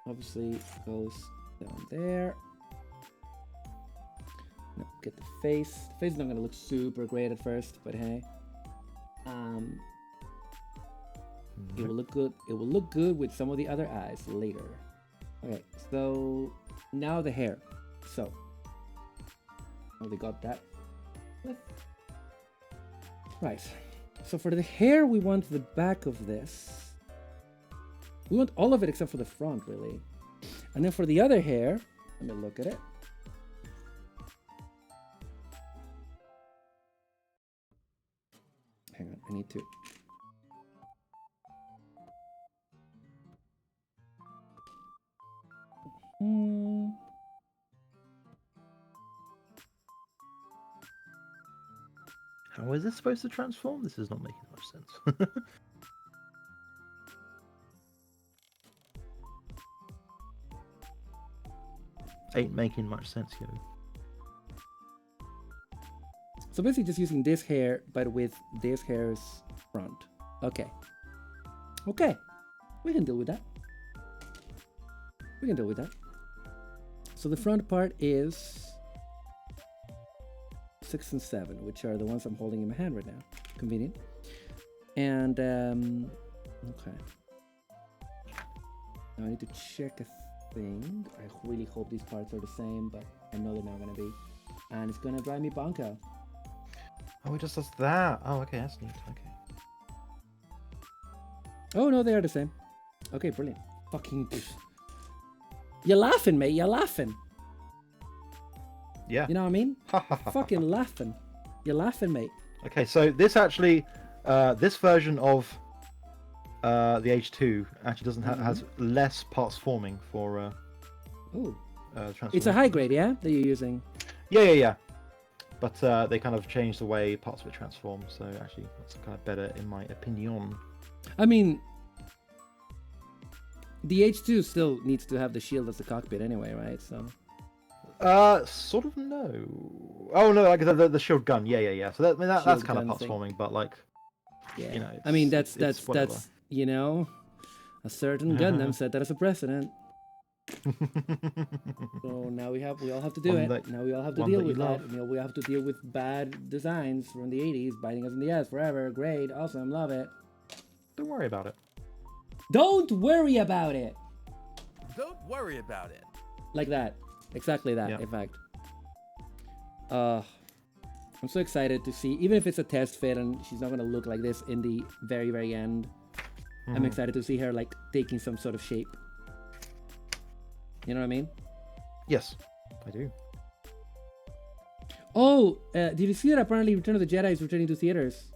obviously goes down there. No, get the face. The face is not gonna look super great at first, but hey. It will look good. It will look good with some of the other eyes later. Okay, so now the hair. So we got that. Right. So for the hair, we want the back of this. We want all of it except for the front, really. And then for the other hair, let me look at it. Hang on, I need to. How is this supposed to transform? This is not making much sense. Ain't making much sense, yo. So basically just using this hair, but with this hair's front. Okay. Okay. We can deal with that. We can deal with that. So the front part is 6 and 7, which are the ones I'm holding in my hand right now. Convenient. And, okay. Now I need to check a thing. I really hope these parts are the same, but I know they're not going to be. And it's going to drive me bonko. Oh, it just does that. Oh, okay, that's neat. Okay. Oh, no, they are the same. Okay, brilliant. Fucking... You're laughing, mate. You're laughing. Yeah. You know what I mean? Fucking laughing. You're laughing, mate. Okay, so this actually, this version of the H2 actually doesn't has less parts forming for transformation. It's a high grade, yeah, that you're using. Yeah. But they kind of changed the way parts of it transform, so actually that's kind of better in my opinion. I mean, the H2 still needs to have the shield as the cockpit anyway, right? So. Sort of no. Oh no, like the shield gun. Yeah. So that's kind of parts thing. forming, but like, yeah. You know, I mean, it's that's whatever. you know, a certain Gundam set that as a precedent. So now we all have to do it. Now we all have to deal with that. You know, we have to deal with bad designs from the 80s, biting us in the ass forever. Great, awesome, love it. Don't worry about it. Don't worry about it. Don't worry about it. Like that. Exactly that, Yeah. in fact. I'm so excited to see, even if it's a test fit and she's not going to look like this in the very, very end. I'm excited to see her like taking some sort of shape. You know what I mean? Yes, I do. Oh, did you see that apparently Return of the Jedi is returning to theaters?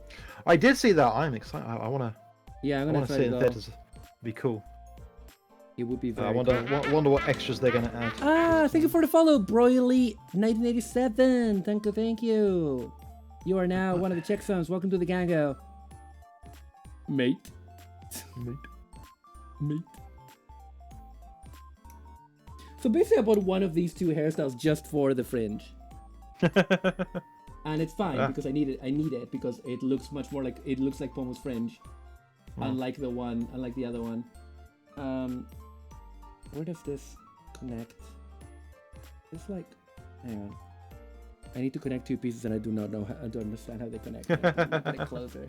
I did see that. I'm excited. I want to. Yeah, I'm I going want to to try see to it in go. theaters. It'd be cool. It would be very I wonder what extras they're gonna add. Thank you for the follow, Broily1987. Thank you. You are now one of the checksums. Welcome to the gango. Mate. So basically I bought one of these two hairstyles just for the fringe. And it's fine because I need it because it looks much more like POMU's fringe. Unlike the other one. Where does this connect? It's like, hang on. I need to connect two pieces and I do not know how, I don't understand how they connect. Look at it closer.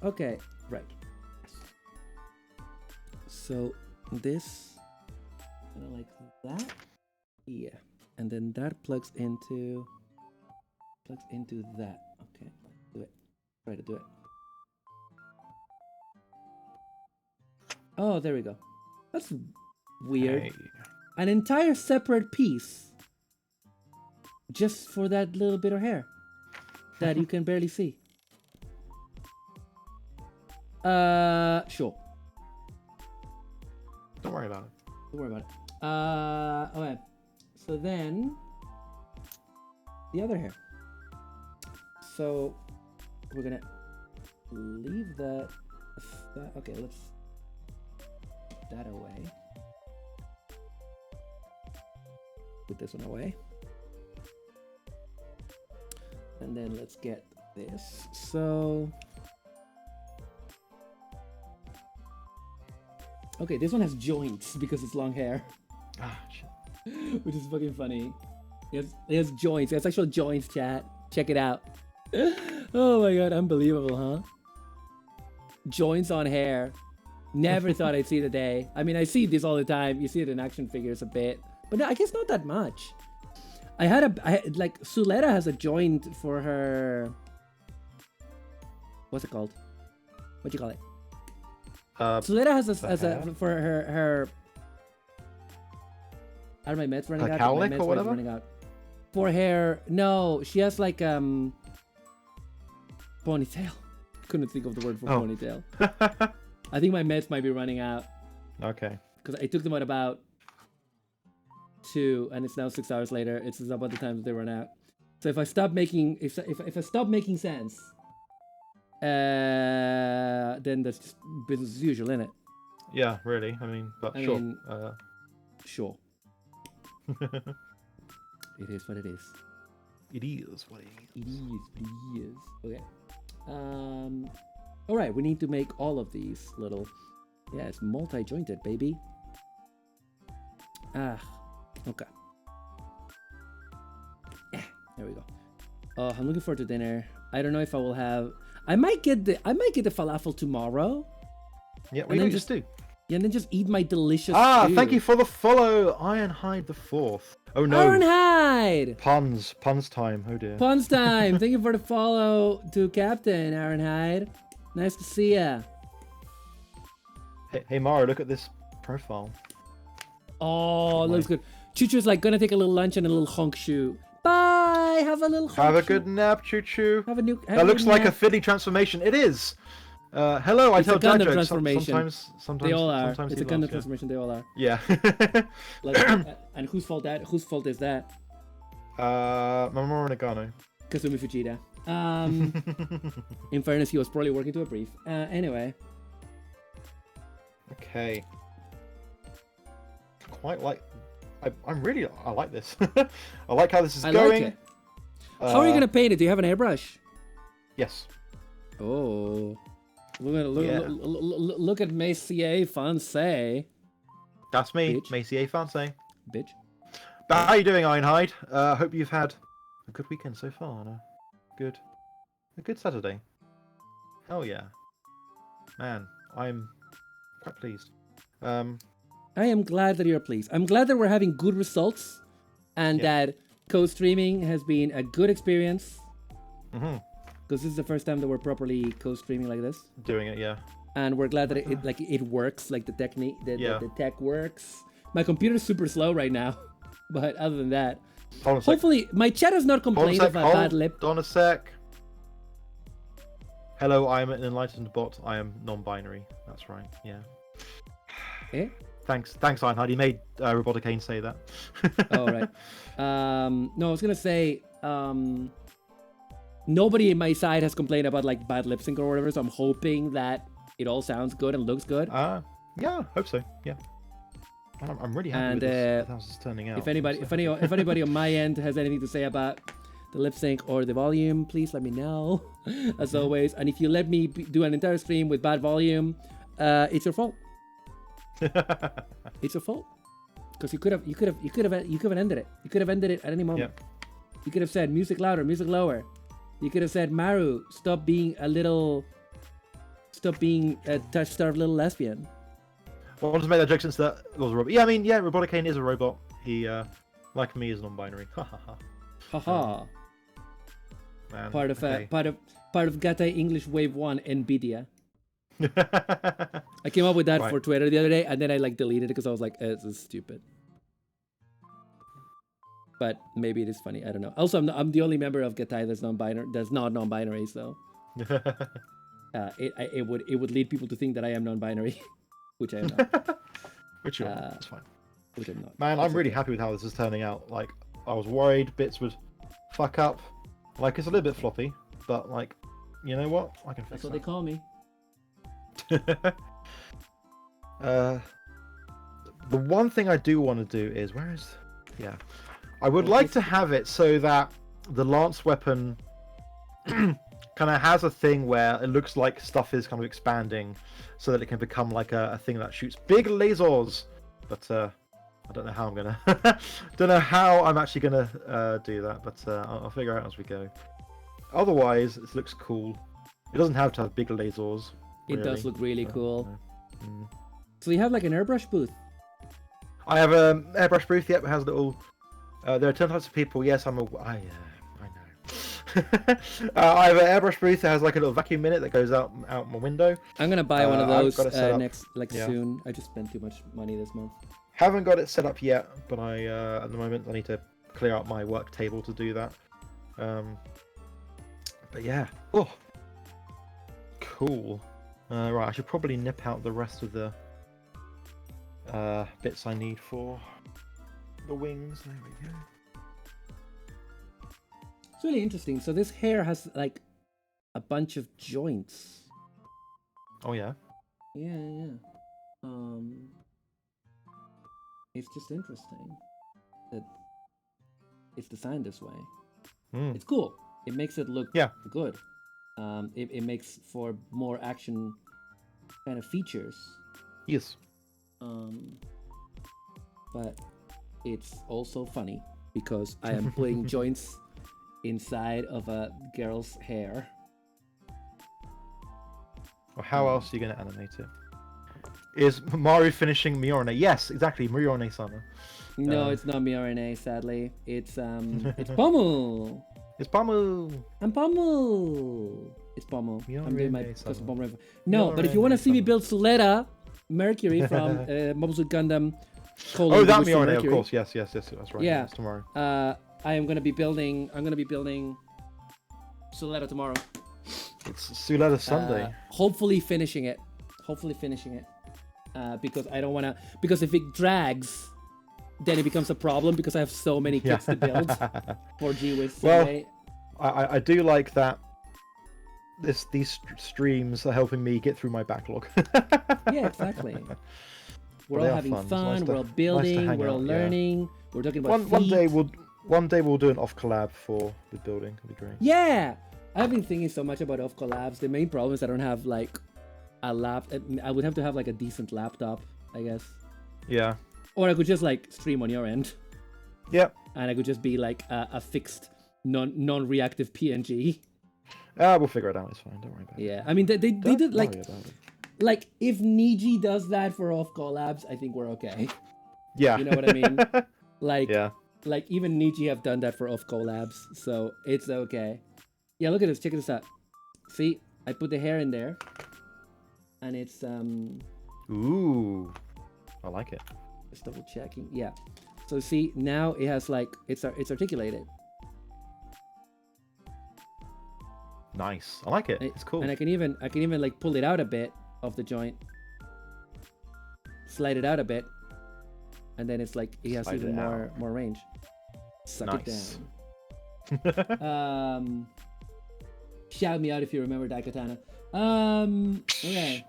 Okay, right. So this kind of like that. Yeah, and then that plugs into that. Okay, do it. Try to do it. Oh, there we go. That's weird. Hey. An entire separate piece just for that little bit of hair that you can barely see. Sure. Don't worry about it. Don't worry about it. Okay. So then the other hair. So we're gonna leave that. Okay, let's put that away. Put this one away. And then let's get this. So okay, this one has joints because it's long hair. Ah, shit. Which is fucking funny. It has joints. It has actual joints, chat. Check it out. Oh my god, unbelievable, huh? Joints on hair. Never thought I'd see the day. I mean, I see this all the time. You see it in action figures a bit. But no, I guess not that much. Like, Suletta has a joint for her... What's it called? What do you call it? Suletta has a for her... Are my meds running Her out? cowlick My meds or whatever? running out. For hair... No, she has like, ponytail. Couldn't think of the word for ponytail. I think my meds might be running out. Okay. Because I took them at about 2, and it's now 6 hours later. It's about the time that they run out. So if I stop making... If I stop making sense... then that's just business as usual, isn't it? Yeah, really. I mean, but I sure. mean, sure. It is what it is. It is what it is. It is. Okay. All right. We need to make all of these little. Yeah, it's multi-jointed, baby. Ah. Okay. Yeah. There we go. Oh, I'm looking forward to dinner. I don't know if I will have. I might get the falafel tomorrow. Yeah, And we then can just do. Yeah, and then just eat my delicious Thank food. you for the follow, Ironhide the 4th. Oh no. Ironhide! Puns time. Oh dear. Puns time! Thank you for the follow to Captain Ironhide. Nice to see ya. Hey Maru, look at this profile. Oh, looks good. Choo-choo's like gonna take a little lunch and a little honk shoe. Bye! Have a little honk Have a shoe. good nap, Choo Choo. Have a That looks like a Philly transformation. It is. Hello, I It's tell a dad Gundam jokes. transformation. Sometimes They all are. Sometimes It's a he Gundam laughs, transformation. They all are. Yeah. And whose fault that? Whose fault is that? Mamoru Nagano. Kasumi Fujita. In fairness, he was probably working to a brief. Anyway. Okay. Quite like. I like this. I like how this is I going. like it. How are you gonna paint it? Do you have an airbrush? Yes. Oh. Look at Messier Fancy. That's me, Bitch. Macy Fancy. Bitch. But how are you doing, Ironhide? Hope you've had a good weekend so far. And a good Saturday. Hell yeah. Man, I'm quite pleased. I am glad that you're pleased. I'm glad that we're having good results and that co-streaming has been a good experience. Mm-hmm. Because this is the first time that we're properly co-streaming like this. Doing it, yeah. And we're glad that it works, like the technique, the tech works. My computer's super slow right now, but other than that, hopefully my chat has not complained of a bad lip. Hold on a sec. Hello, I am an enlightened bot. I am non-binary. That's right. Yeah. Eh? Thanks, Ironhide. He made Robotic Kane say that. Oh right. No, I was gonna say. Nobody in my side has complained about like bad lip sync or whatever, so I'm hoping that it all sounds good and looks good. Yeah, hope so. Yeah. I'm really happy with how this is turning out. If anybody on my end has anything to say about the lip sync or the volume, please let me know, as always. And if you let me do an entire stream with bad volume, it's your fault. It's your fault. Because you could have ended it. You could have ended it at any moment. Yep. You could have said music louder, music lower. You could have said, Maru, stop being a touch-starved little lesbian. Well, I'll just make that joke since that was a robot. Yeah, I mean, yeah, Roboticane is a robot. He, like me, is non-binary. Ha ha ha. Haha. Man. Part of okay. part of Gatai English Wave 1 NVIDIA. I came up with that Right. for Twitter the other day, and then I like deleted it because I was like, this is stupid. But maybe it is funny. I don't know. Also, I'm the only member of Gatai that's non-binary. That's not non-binary, so it would lead people to think that I am non-binary, which I am not. Which you're not. That's fine. Which I'm not. Man, I'm really happy with how this is turning out. Like, I was worried bits would fuck up. Like, it's a little bit floppy, but like, you know what? I can fix That's what they call me. The one thing I do want to do is I would like to have it so that the lance weapon kind of has a thing where it looks like stuff is kind of expanding, so that it can become like a thing that shoots big lasers. But I don't know how I'm gonna don't know how I'm actually gonna do that, but I'll figure out as we go. Otherwise, it looks cool. It doesn't have to have big lasers. It does look really cool. Mm. So you have like an airbrush booth. I have an airbrush booth. Yep, it has little. There are 10 types of people. Yes, I know. I have an airbrush booth that has like a little vacuum in it that goes out my window. I'm gonna buy one of those next, Yeah. soon. I just spent too much money this month. Haven't got it set up yet, but I at the moment I need to clear out my work table to do that. But yeah, oh, cool. Right, I should probably nip out the rest of the bits I need for the wings. There we go. It's really interesting. So this hair has like a bunch of joints. Oh yeah. Yeah. It's just interesting that it's designed this way. Mm. It's cool. It makes it look good. It makes for more action kind of features. Yes. But it's also funny because I am putting joints inside of a girl's hair. Well, how else are you going to animate it? Is Maru finishing Miorne? Yes, exactly, Miorne-sama. No, it's not Miorne, sadly. It's it's POMU. It's POMU. I'm POMU. It's POMU. I'm doing my Miorne-sama. custom POMU. No, but if you want to see me build Suletta Mercury from Mobile Suit Gundam. Oh, that Miorne, of course. Yes, that's right. Yeah. That's tomorrow. I'm gonna be building Suletta tomorrow. It's Suletta Sunday. Hopefully finishing it. Because I don't wanna. Because if it drags, then it becomes a problem because I have so many kits to build for G-Wiz. Well, I do like that. These streams are helping me get through my backlog. Yeah, exactly. We're all having fun. We're all building. We're all learning. We're talking about one day we'll do an off collab with building. It'll be great. Yeah, I've been thinking so much about off collabs. The main problem is I don't have like a I would have to have like a decent laptop, I guess. Yeah. Or I could just like stream on your end. Yep. And I could just be like a fixed non-reactive PNG. We'll figure it out. It's fine. Don't worry about it. Yeah, I mean they did like if Niji does that for off collabs, I think we're okay. Yeah. You know what I mean? Like yeah. Like even Niji have done that for off collabs, so it's okay. Yeah, look at this. Check this out. See, I put the hair in there, and it's Ooh, I like it. Just double checking. Yeah. So see, now it has like it's articulated. Nice. I like it. It's cool. And I can even like pull it out a bit of the joint, slide it out a bit, and then it's like it has even more range. Suck it down. Shout me out if you remember Daikatana. Okay.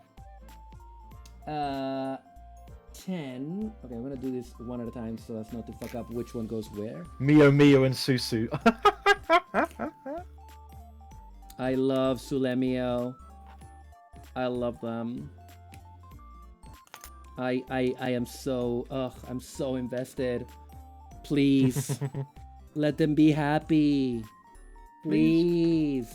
10. Okay, I'm gonna do this one at a time so as not to fuck up which one goes where. Mio and Susu. I love Sulemio. I love them. I am so I'm so invested. Please let them be happy. Please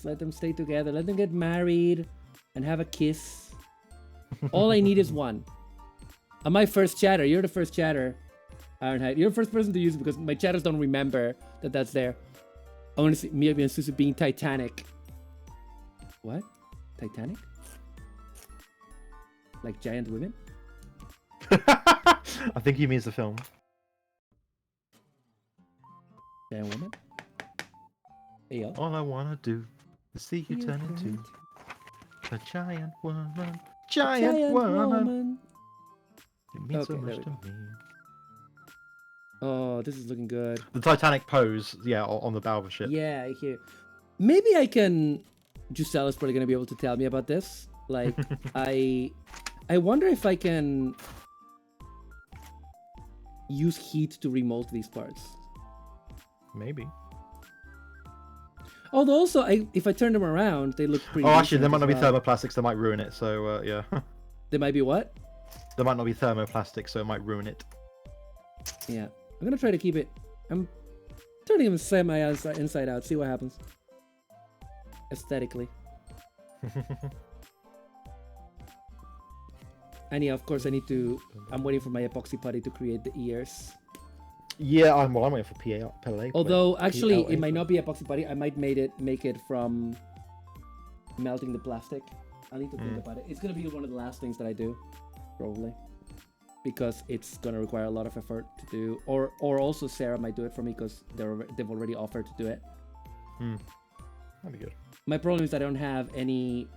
let them stay together. Let them get married and have a kiss. All I need is one. On my first chatter, you're the first chatter, Ironhide. You're the first person to use it because my chatters don't remember that that's there. I want to see Miyabi and Susu being Titanic. What? Titanic? Like giant women? I think he means the film. Giant women? Hey, yo. All I wanna do is see you turn into a giant woman. Giant woman. It means so Okay, much there to we me. Oh, this is looking good. The Titanic pose, yeah, on the bow of a ship. Yeah, I hear. Maybe I can. Giusella's probably gonna be able to tell me about this. Like, I wonder if I can use heat to remold these parts. Maybe. Although also, if I turn them around, they look pretty. Oh, actually, there decent might not as be well. thermoplastics. That might ruin it. So yeah, There might be what? there might not be thermoplastic, so it might ruin it. Yeah, I'm gonna try to keep it. I'm turning them semi inside out. See what happens. Aesthetically. And yeah, of course, I need to. I'm waiting for my epoxy putty to create the ears. Yeah, I'm waiting for PLA. Although actually, PLA. it might not be epoxy putty. I might make it from melting the plastic. I need to think about it. It's gonna be one of the last things that I do, probably, because it's gonna require a lot of effort to do. Or also Sarah might do it for me because they've already offered to do it. That'd be good. My problem is I don't have any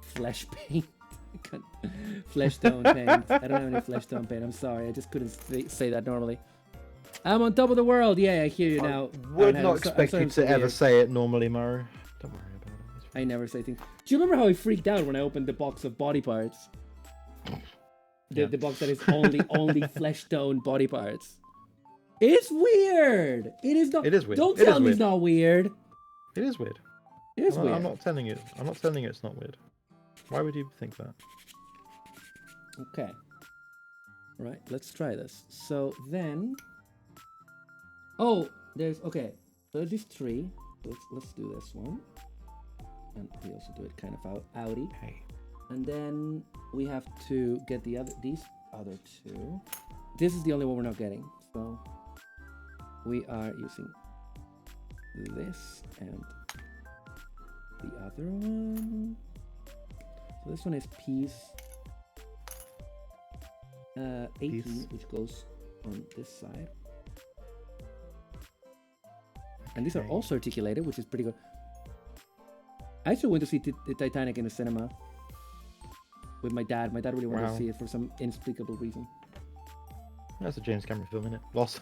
flesh paint. Flesh tone paint. I don't have any flesh tone paint. I'm sorry. I just couldn't say that normally. I'm on top of the world. Yeah, I hear you now. Would not expect you to ever say it normally, Maru. Don't worry about it. It's fine. I never say things. Do you remember how I freaked out when I opened the box of body parts? The box that is only flesh tone body parts. It's weird. It is not. It is weird. Don't It is tell me weird. it's not weird. It is weird. It is weird. I'm not telling you. I'm not telling you it's not weird. Why would you think that? Okay. Right, let's try this. So then... Oh, there's... Okay. So there's these three. Let's do this one. And we also do it kind of outy. Hey. And then we have to get these other two. This is the only one we're not getting. So we are using this and the other one. So this one is piece 18, which goes on this side. And these are Okay. also articulated, which is pretty good. I actually went to see the Titanic in the cinema with my dad. My dad really wanted to Wow. see it for some inexplicable reason. That's a James Cameron film, isn't it? Lost.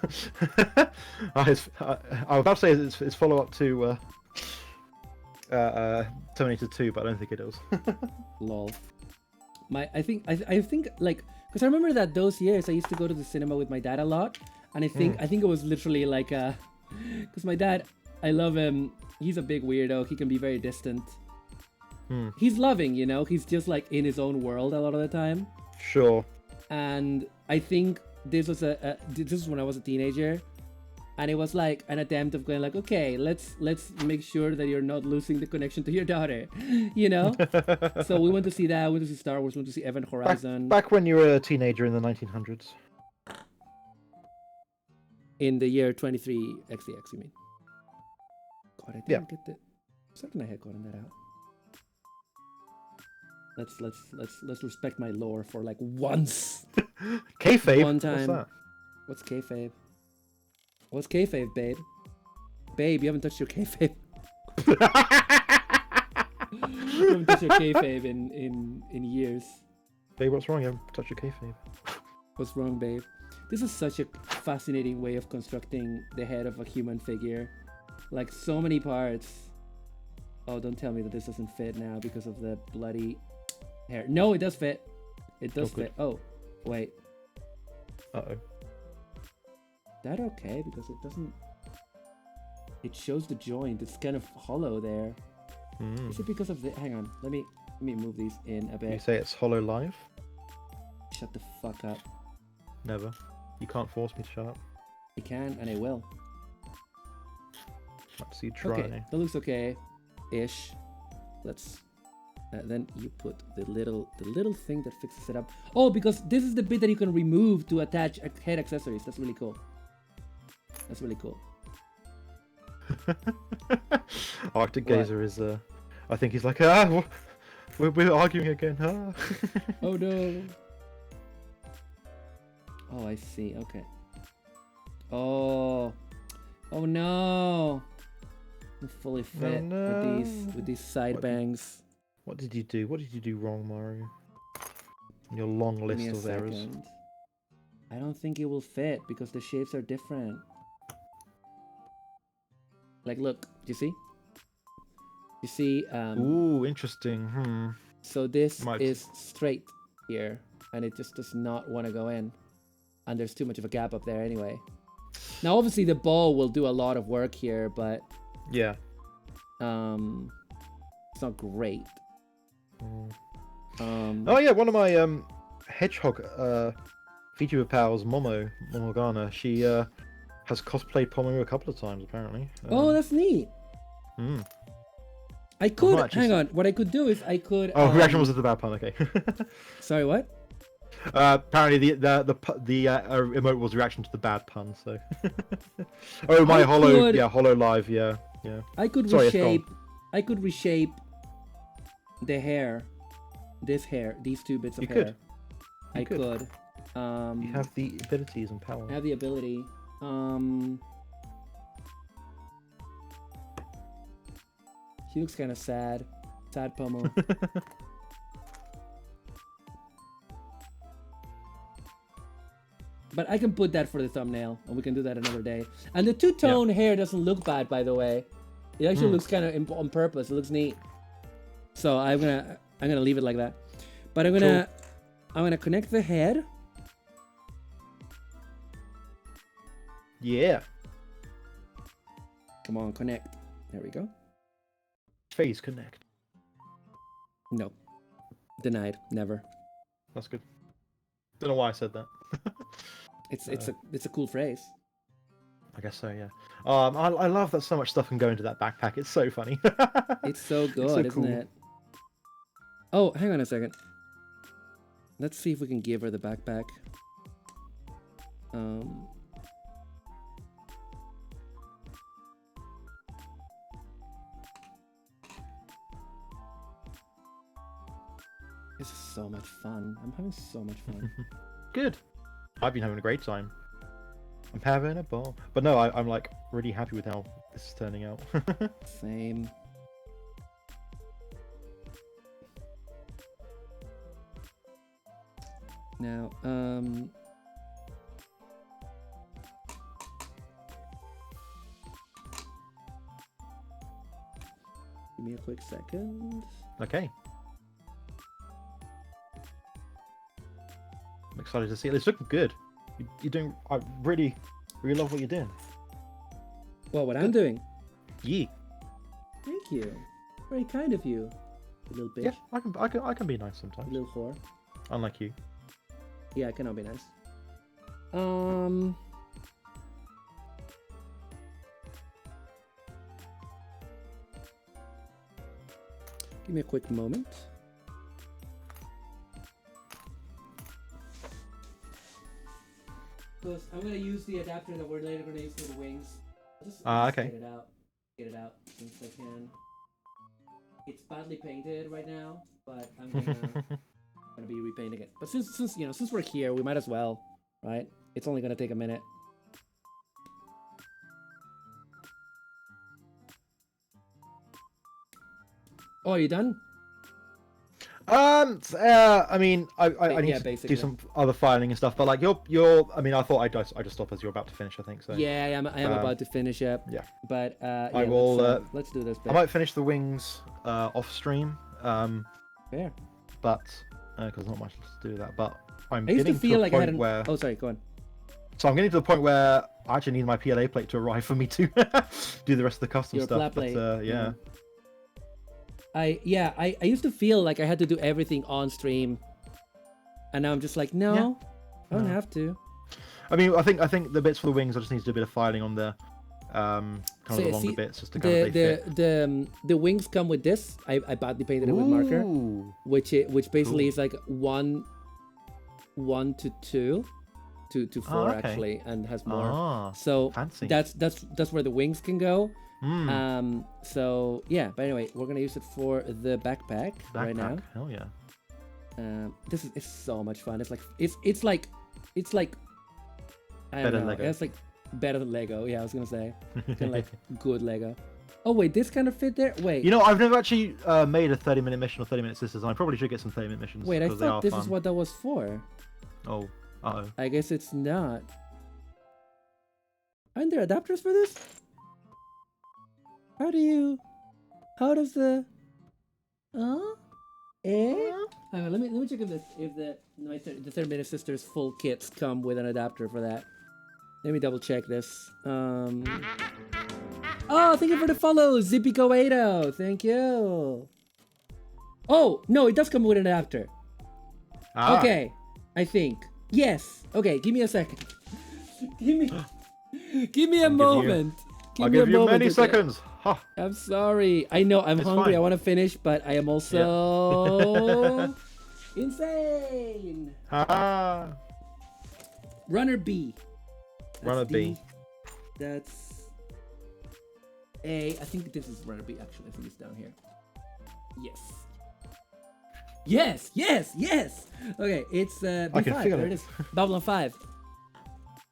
I was about to say it's follow-up to Terminator 2, but I don't think it is. Lol. I think like, because I remember that those years I used to go to the cinema with my dad a lot, and I think it was literally like because my dad, I love him. He's a big weirdo. He can be very distant. He's loving, you know. He's just like in his own world a lot of the time. Sure. And I think this was this was when I was a teenager, and it was like an attempt of going like, okay, let's make sure that you're not losing the connection to your daughter, you know. So we went to see that. We went to see Star Wars. We went to see Event Horizon. Back when you were a teenager in the 1900s. In the year 23 XDX, you mean? God, I didn't get the. Certain I had gotten that out. Let's respect my lore for like once. Kayfabe. One time. What's What's kayfabe? What's kayfabe, babe? Babe, you haven't touched your kayfabe. You haven't touched your kayfabe in years. that? Babe, what's wrong? You haven't touched your kayfabe. What's wrong, babe? This is such a fascinating way of constructing the head of a human figure. Like so many parts. Oh, don't tell me that this doesn't fit now because of the bloody hair. No, it does fit. It does good. fit. Oh, wait. Uh-oh. That okay? Because it doesn't... It shows the joint. It's kind of hollow there. Is it because of the... Hang on. Let me move these in a bit. You say it's Hollow Live? Shut the fuck up. Never. You can't force me to shut up. I can, and I will. Let's see, try. Okay, that looks okay-ish. Let's Then you put the little thing that fixes it up. Oh, because this is the bit that you can remove to attach head accessories. That's really cool. That's really cool. Arctic Gazer is I think he's like, we're arguing again. Oh no. Oh, I see. Okay. Oh no. I'm fully fit with these side bangs. What did you do? What did you do wrong, Maru? Your long Give me list a of errors. second. I don't think it will fit because the shapes are different. Like, look, do you see? You see? Ooh, interesting. So this is straight here, and it just does not want to go in. And there's too much of a gap up there anyway. Now, obviously, the ball will do a lot of work here, but yeah, it's not great. Oh yeah, one of my hedgehog VTuber pals, Momogana, she has cosplayed POMU a couple of times apparently. Oh, that's neat. I could hang on. What I could do is I could. Oh, reaction was the bad pun. Okay. Sorry, what? Apparently the emote was reaction to the bad pun. So. Oh, my Hollow Live. Yeah. I could Sorry, reshape. I could reshape the hair. This hair. These two bits of you hair. Could. I could. You have the abilities and power. I have the ability. He looks kind of sad. Sad POMU. But I can put that for the thumbnail, and we can do that another day. And the two-tone hair doesn't look bad, by the way. It actually looks kind of on purpose. It looks neat. So I'm gonna leave it like that. But I'm gonna connect the head. Yeah. Come on, connect. There we go. Phase connect. No. Denied. Never. That's good. Don't know why I said that. It's a cool phrase. I guess so, yeah. I love that so much stuff can go into that backpack. It's so funny. It's so good, so isn't cool. it? Oh, hang on a second. Let's see if we can give her the backpack. This is so much fun. I'm having so much fun. Good. I've been having a great time. I'm having a ball. But no, I'm like really happy with how this is turning out. Same. Now, give me a quick second. Okay. I'm excited to see it. It's looking good. You're doing. I really love what you're doing. Well, what I'm doing. Yeah. Thank you. Very kind of you, you little bitch. Yeah, I can be nice sometimes. You little whore. Unlike you. Yeah, I cannot be nice. Give me a quick moment. Because I'm gonna use the adapter that we're later gonna use for the wings. I'll just okay. Get it out since I can. It's badly painted right now, but I'm gonna be repainting it. But since we're here, we might as well, right? It's only gonna take a minute. Oh, are you done? I mean, I need to basically do some other filing and stuff, but like you're. I mean, I thought I just stop as you're about to finish. I think so. Yeah, I am about to finish up. Yeah. But yeah, I will. let's do this bit. I might finish the wings off stream. Fair. But because there's not much to do with that. But I'm I used to getting feel to like a I point had an... where. Oh, sorry. Go on. So I'm getting to the point where I actually need my PLA plate to arrive for me to do the rest of the custom Your stuff. plate. But yeah. I used to feel like I had to do everything on stream, and now I'm just like, no, I don't have to. I mean, I think the bits for the wings, I just need to do a bit of filing on the kind of So, the longer see, bits, just to kind of they fit. the wings come with this. I badly painted it with marker, Ooh. which basically Cool. is like one to two to four okay. actually, and has more. Ah, So fancy. that's where the wings can go. Mm, So yeah, but anyway, we're gonna use it for the backpack right now. Hell yeah. It's so much fun. It's like I don't Better know. Lego. It's like better than Lego. Yeah, I was gonna say kind of like good Lego. Oh wait, this kind of fit there. Wait, You know, I've never actually made a 30-minute mission or 30-minute sisters, and I probably should get some 30-minute missions. wait, I 'cause they thought are this fun. is what that was for. Oh, uh-oh. I guess it's not. Aren't there adapters for this? How does the Hang on, let me check if the 30-minute sisters full kits come with an adapter for that. Let me double check this. Oh, thank you for the follow, Zippy Coedo. Thank you. Oh no, it does come with an adapter. Ah. Okay, I think yes. Okay, give me a second. give me a moment. I'll me a give you moment, many okay? seconds. Ha. I'm sorry. I know I'm It's hungry. fine. I want to finish, but I am also insane. Ah. Runner B. Runner B. That's A. I think this is runner B. Actually, I think it's down here. Yes. Yes. Okay, it's B5. I can feel there it. it is. Babylon 5.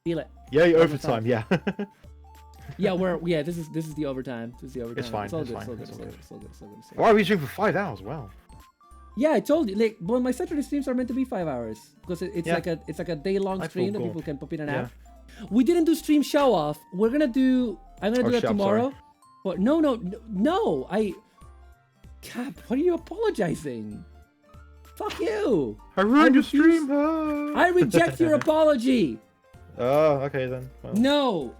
Feel it. Yeah, Babylon overtime. 5. Yeah. Yeah, this is the overtime. This is the overtime. It's fine. It's all It's good. fine. It's all good. It's It's all good. It's all good. It's all good. Why are we streaming for 5 hours? Wow. Yeah, I told you. Like, well, my Saturday streams are meant to be 5 hours because it's Yeah. like a day-long I stream feel that cool. people can pop in and Yeah. out. We didn't do stream show off. I'm gonna do Oh, that shit, I'm tomorrow. sorry. But no. Cap, what are you apologizing? Fuck you. I ruined your refuse- stream. Ah. I reject your apology. Oh, okay then. Well, No.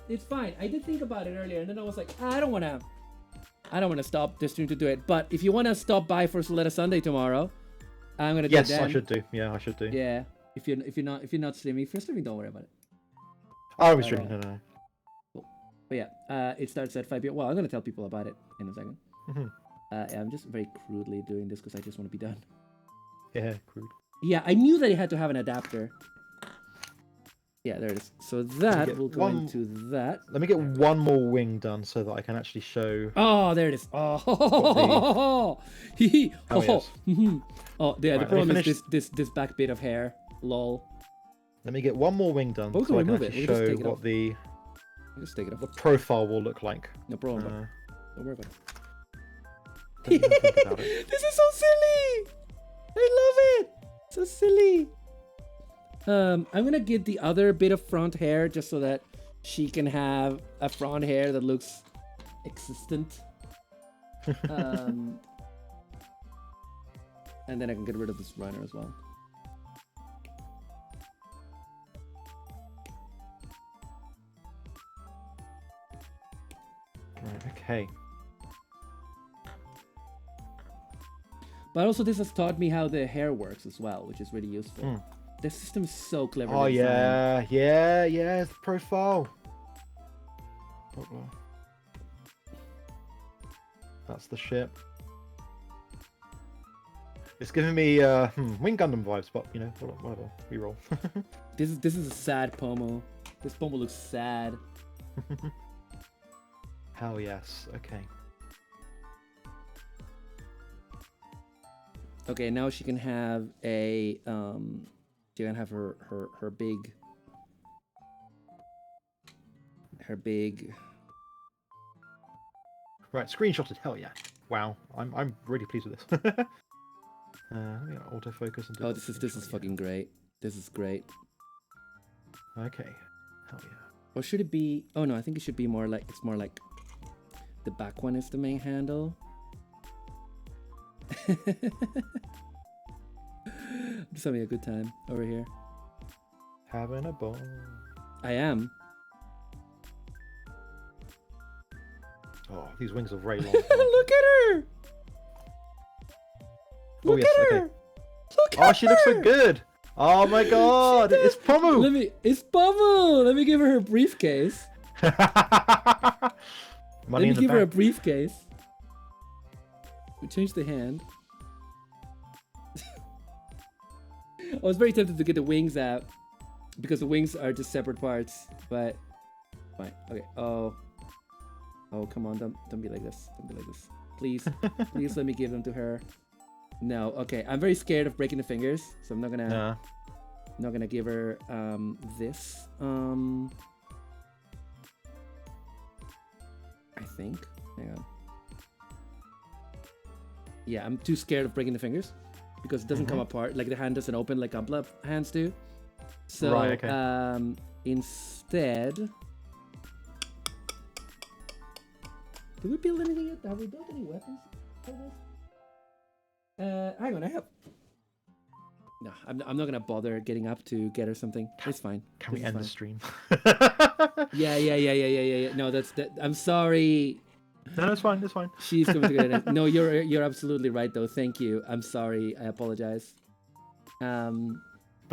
It's fine. I did think about it earlier, and then I was like, I don't wanna stop the stream to do it. But if you wanna stop by for Soletta Sunday tomorrow, I'm gonna do yes, it then. I should do. Yeah, I should do. Yeah. If you're not streaming, if you're streaming, don't worry about it. I was streaming. No. But yeah, it starts at 5 p.m. Well, I'm gonna tell people about it in a second. Mhm. I'm just very crudely doing this because I just want to be done. Yeah, crude. Yeah, I knew that it had to have an adapter. Yeah, there it is. So that get will go one- into that. Let me get one more wing done so that I can actually show. Oh, there it is. Oh, hee Oh, yes. Oh, yeah. The Right, let me problem is finish- this back bit of hair. Lol. Let me get one more wing done But we can so I can remove it. actually We can just show take it what off. the Just take it off. profile will look like. No problem. bro. Uh, Don't worry about it. don't even think about it. This is so silly. I love it. So silly. I'm gonna get the other bit of front hair just so that she can have a front hair that looks existent. And then I can get rid of this runner as well. Right, okay. But also this has taught me how the hair works as well, which is really useful. Mm. The system is so clever. Oh yeah, it's the profile. That's the ship. It's giving me Wing Gundam vibes, but you know, whatever. We roll. This is a sad POMU. This POMU looks sad. Hell yes. Okay. Okay, now she can have a she can have her big Right, screenshotted. Hell yeah. Wow, I'm really pleased with this. Let me autofocus and do Oh, this is fucking great. This is great. Okay. Hell yeah. Or should it be? Oh no, I think it should be more like the back one is the main handle. I'm just having a good time over here. Having a ball. I am. Oh, these wings are very long. Look at her! Look at her! Okay. Look at Oh, her! she looks so good. Oh my god, it's POMU. It's POMU! Let me give her briefcase. Let me give her a briefcase. We changed the hand. I was very tempted to get the wings out because the wings are just separate parts, but fine. Okay. Oh, come on! Don't be like this. Don't be like this. Please, please let me give them to her. No. Okay. I'm very scared of breaking the fingers, so I'm not gonna. Not gonna give her this. I think. Hang on. Yeah, I'm too scared of breaking the fingers because it doesn't come apart. Like the hand doesn't open like Gunpla hands do. So right, okay. Instead, did we build anything yet? Have we built any weapons for this? Hang on, I have. No, I'm not gonna bother getting up to get her something. It's fine. Can we end the stream? Yeah. No, that's that. I'm sorry. No, it's fine. It's fine. She's going to get it. No, you're absolutely right though. Thank you. I'm sorry. I apologize. But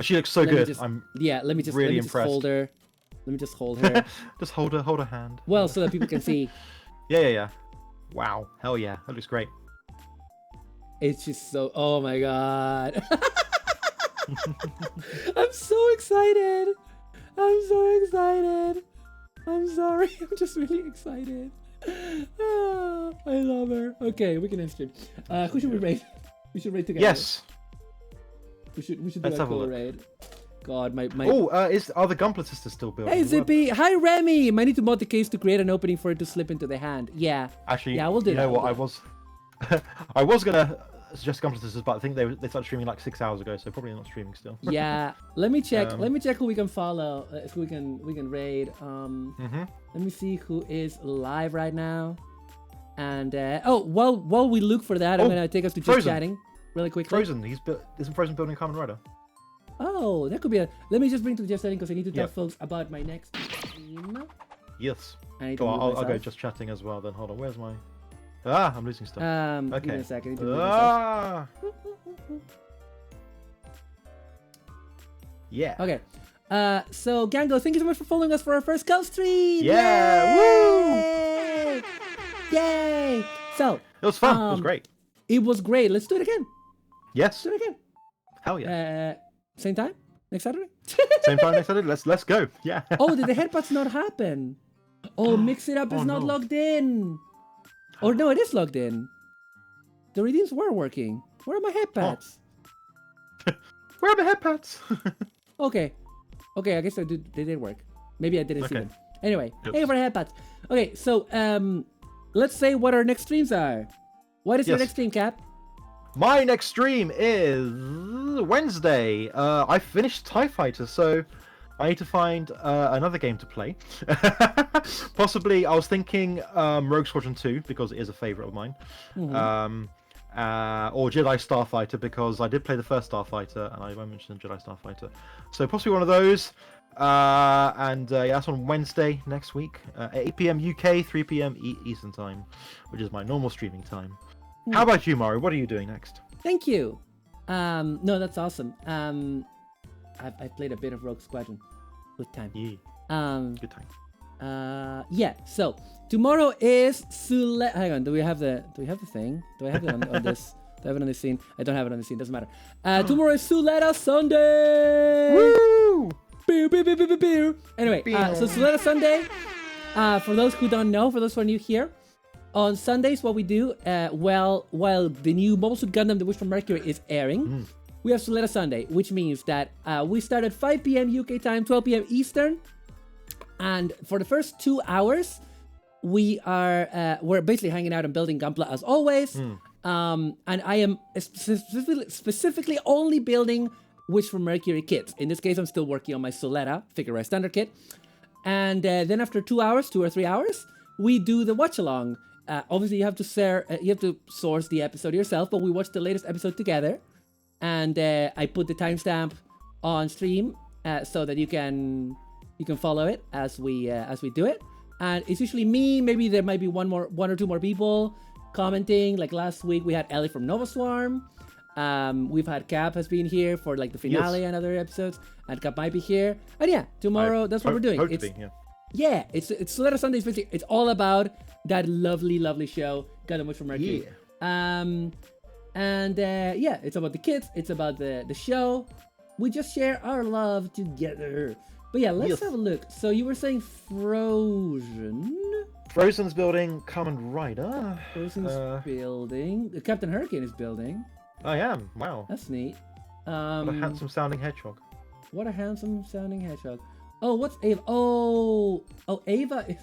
she looks so good. Let me just really impressed. hold her. Let me just hold her. Just hold her hand. Well, so that people can see. Yeah. Wow. Hell yeah. That looks great. It's just so. Oh my god. I'm so excited. I'm sorry. I'm just really excited. I love her. Okay, we can end stream. Who should we raid? We should raid together. Yes. We should do a cool raid. God, my. Oh, are the Gunpla sisters still building? Hey Zippy, hi Remy. Might need to mod the case to create an opening for it to slip into the hand. Yeah. Actually, yeah, we'll do that. You know what? I was gonna suggest Gunpla sisters, but I think they started streaming like 6 hours ago, so probably not streaming still. Yeah. Let me check. Let me check who we can follow. Who we can raid. Let me see who is live right now. And while we look for that, I'm gonna take us to just chatting really quickly. Frozen. Isn't Frozen building a Kamen Rider? Oh, that could be a. Let me just bring to just chatting because I need to tell folks about my next stream. Yes. I'll go just chatting as well. Then hold on. Where's my? I'm losing stuff. Okay. Give me a second. Yeah. Okay. So Gango, thank you so much for following us for our first Ghost stream. Yeah. Yay! Woo! Yay! So it was fun. It was great. It was great. Let's do it again. Yes. Let's do it again. Hell yeah. Same time next Saturday. Same time next Saturday. Let's go. Yeah. Oh, did the headbutts not happen? Oh, Mix It Up is not logged in. Or no, it is logged in. The redeems were working. Where are my headpads? Where are my headpads? Okay, I guess they did work. Maybe I didn't see them. Anyway, hey for headpads. Okay, so let's say what our next streams are. What is your next stream, Cap? My next stream is Wednesday. I finished TIE Fighter, so I need to find another game to play. Possibly, I was thinking Rogue Squadron 2, because it is a favourite of mine. Or Jedi Starfighter, because I did play the first Starfighter, and I mentioned Jedi Starfighter. So possibly one of those. That's on Wednesday next week. 8 PM UK, 3 PM Eastern Time, which is my normal streaming time. How about you, Maru? What are you doing next? Thank you. No, that's awesome. I played a bit of Rogue Squadron. Good time. Yeah. Good time. Yeah. So tomorrow is Hang on. Do we have the thing? Do I have it on this? Do I have it on this scene? I don't have it on the scene. Doesn't matter. Tomorrow is Suleta Sunday. Woo! Pew, pew, pew, pew, pew, pew. Anyway, so Suleta Sunday. For those who don't know, for those who are new here, on Sundays, what we do, while the new Mobile Suit Gundam: The Wish from Mercury is airing, we have Suleta Sunday, which means that we start at 5 PM UK time, 12 PM Eastern, and for the first 2 hours, we're basically hanging out and building Gunpla as always. And I am specifically only building Wish from Mercury kits. In this case, I'm still working on my Suleta Figure Rise Standard kit. And then after 2 hours, 2 or 3 hours, we do the watch along. Obviously, you have to source the episode yourself, but we watch the latest episode together, and I put the timestamp on stream so that you can follow it as we do it. And it's usually me. Maybe there might be one or two more people commenting. Like last week, we had Ellie from Nova Swarm. We've had Cap has been here for like the finale and other episodes, and Cap might be here. And yeah, tomorrow that's what we're doing. Yeah, it's Solera Sundays. Basically, it's all about that lovely show. Got a much from Mercury. Yeah. And yeah, it's about the kids. It's about the show. We just share our love together. But yeah, let's have a look. So you were saying Frozen. Frozen's building Kamen Rider. Frozen's building. Captain Hurricane is building. I am. Wow. That's neat. What a handsome sounding hedgehog. What a handsome sounding hedgehog. Oh, what's Ava? Oh, Ava is.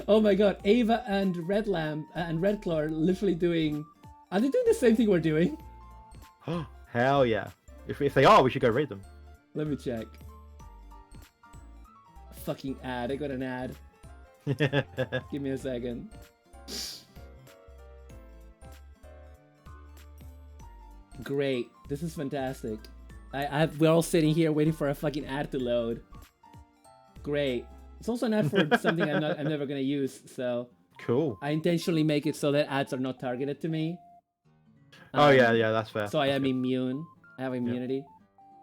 Oh my God, Ava and Red Lamb and Red Claw are literally doing. Are they doing the same thing we're doing? Hell yeah! If they are, we should go raid them. Let me check. Fucking ad! I got an ad. Give me a second. Great. This is fantastic. We're all sitting here waiting for a fucking ad to load. Great. It's also an ad for something I'm never gonna use, so Cool. I intentionally make it so that ads are not targeted to me. Oh yeah, that's fair. So I am immune. I have immunity.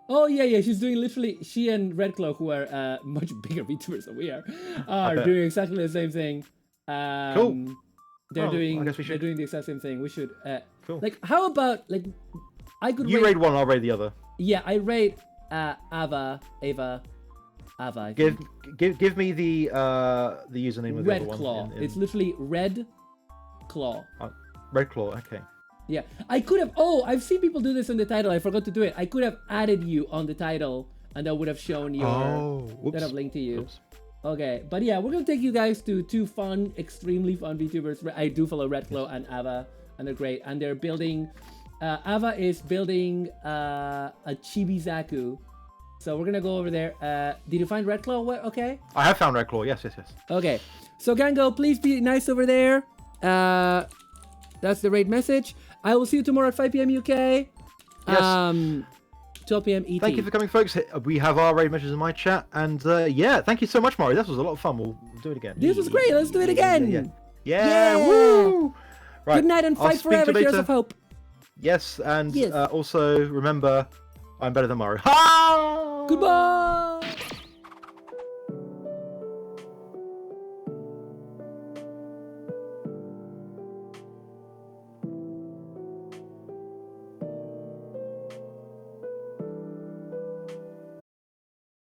Oh yeah, she's doing literally. She and Redclaw, who are much bigger VTubers than we are doing exactly the same thing. Cool. They're doing. I guess we should. They're doing the exact same thing. We should. Cool. Like, how about like, I could. You raid one, I'll raid the other. Yeah, I raid Ava. I think. Give me the username of the Red other Claw. one. It's literally Red Claw.Red Claw. Okay. Yeah, I could have. Oh, I've seen people do this in the title. I forgot to do it. I could have added you on the title, and that would have shown your. That have linked to you. Oops. Okay, but yeah, we're gonna take you guys to two fun, extremely fun VTubers. I do follow Redclaw and Ava, and they're great. And they're building. Ava is building a Chibizaku. So we're gonna go over there. Did you find Redclaw? Okay. I have found Red Claw. Yes. Okay. So Gango, please be nice over there. That's the raid message. I will see you tomorrow at 5 p.m. UK. Yes. 12 p.m. ET. Thank you for coming, folks. We have our raid messages in my chat, and yeah, thank you so much, Maru. This was a lot of fun. We'll do it again. This was great. Let's do it again. Yeah. Woo! Right. Good night and fight forever. Heroes of Hope. Yes, and Yes. Also remember, I'm better than Maru. Ha! Goodbye.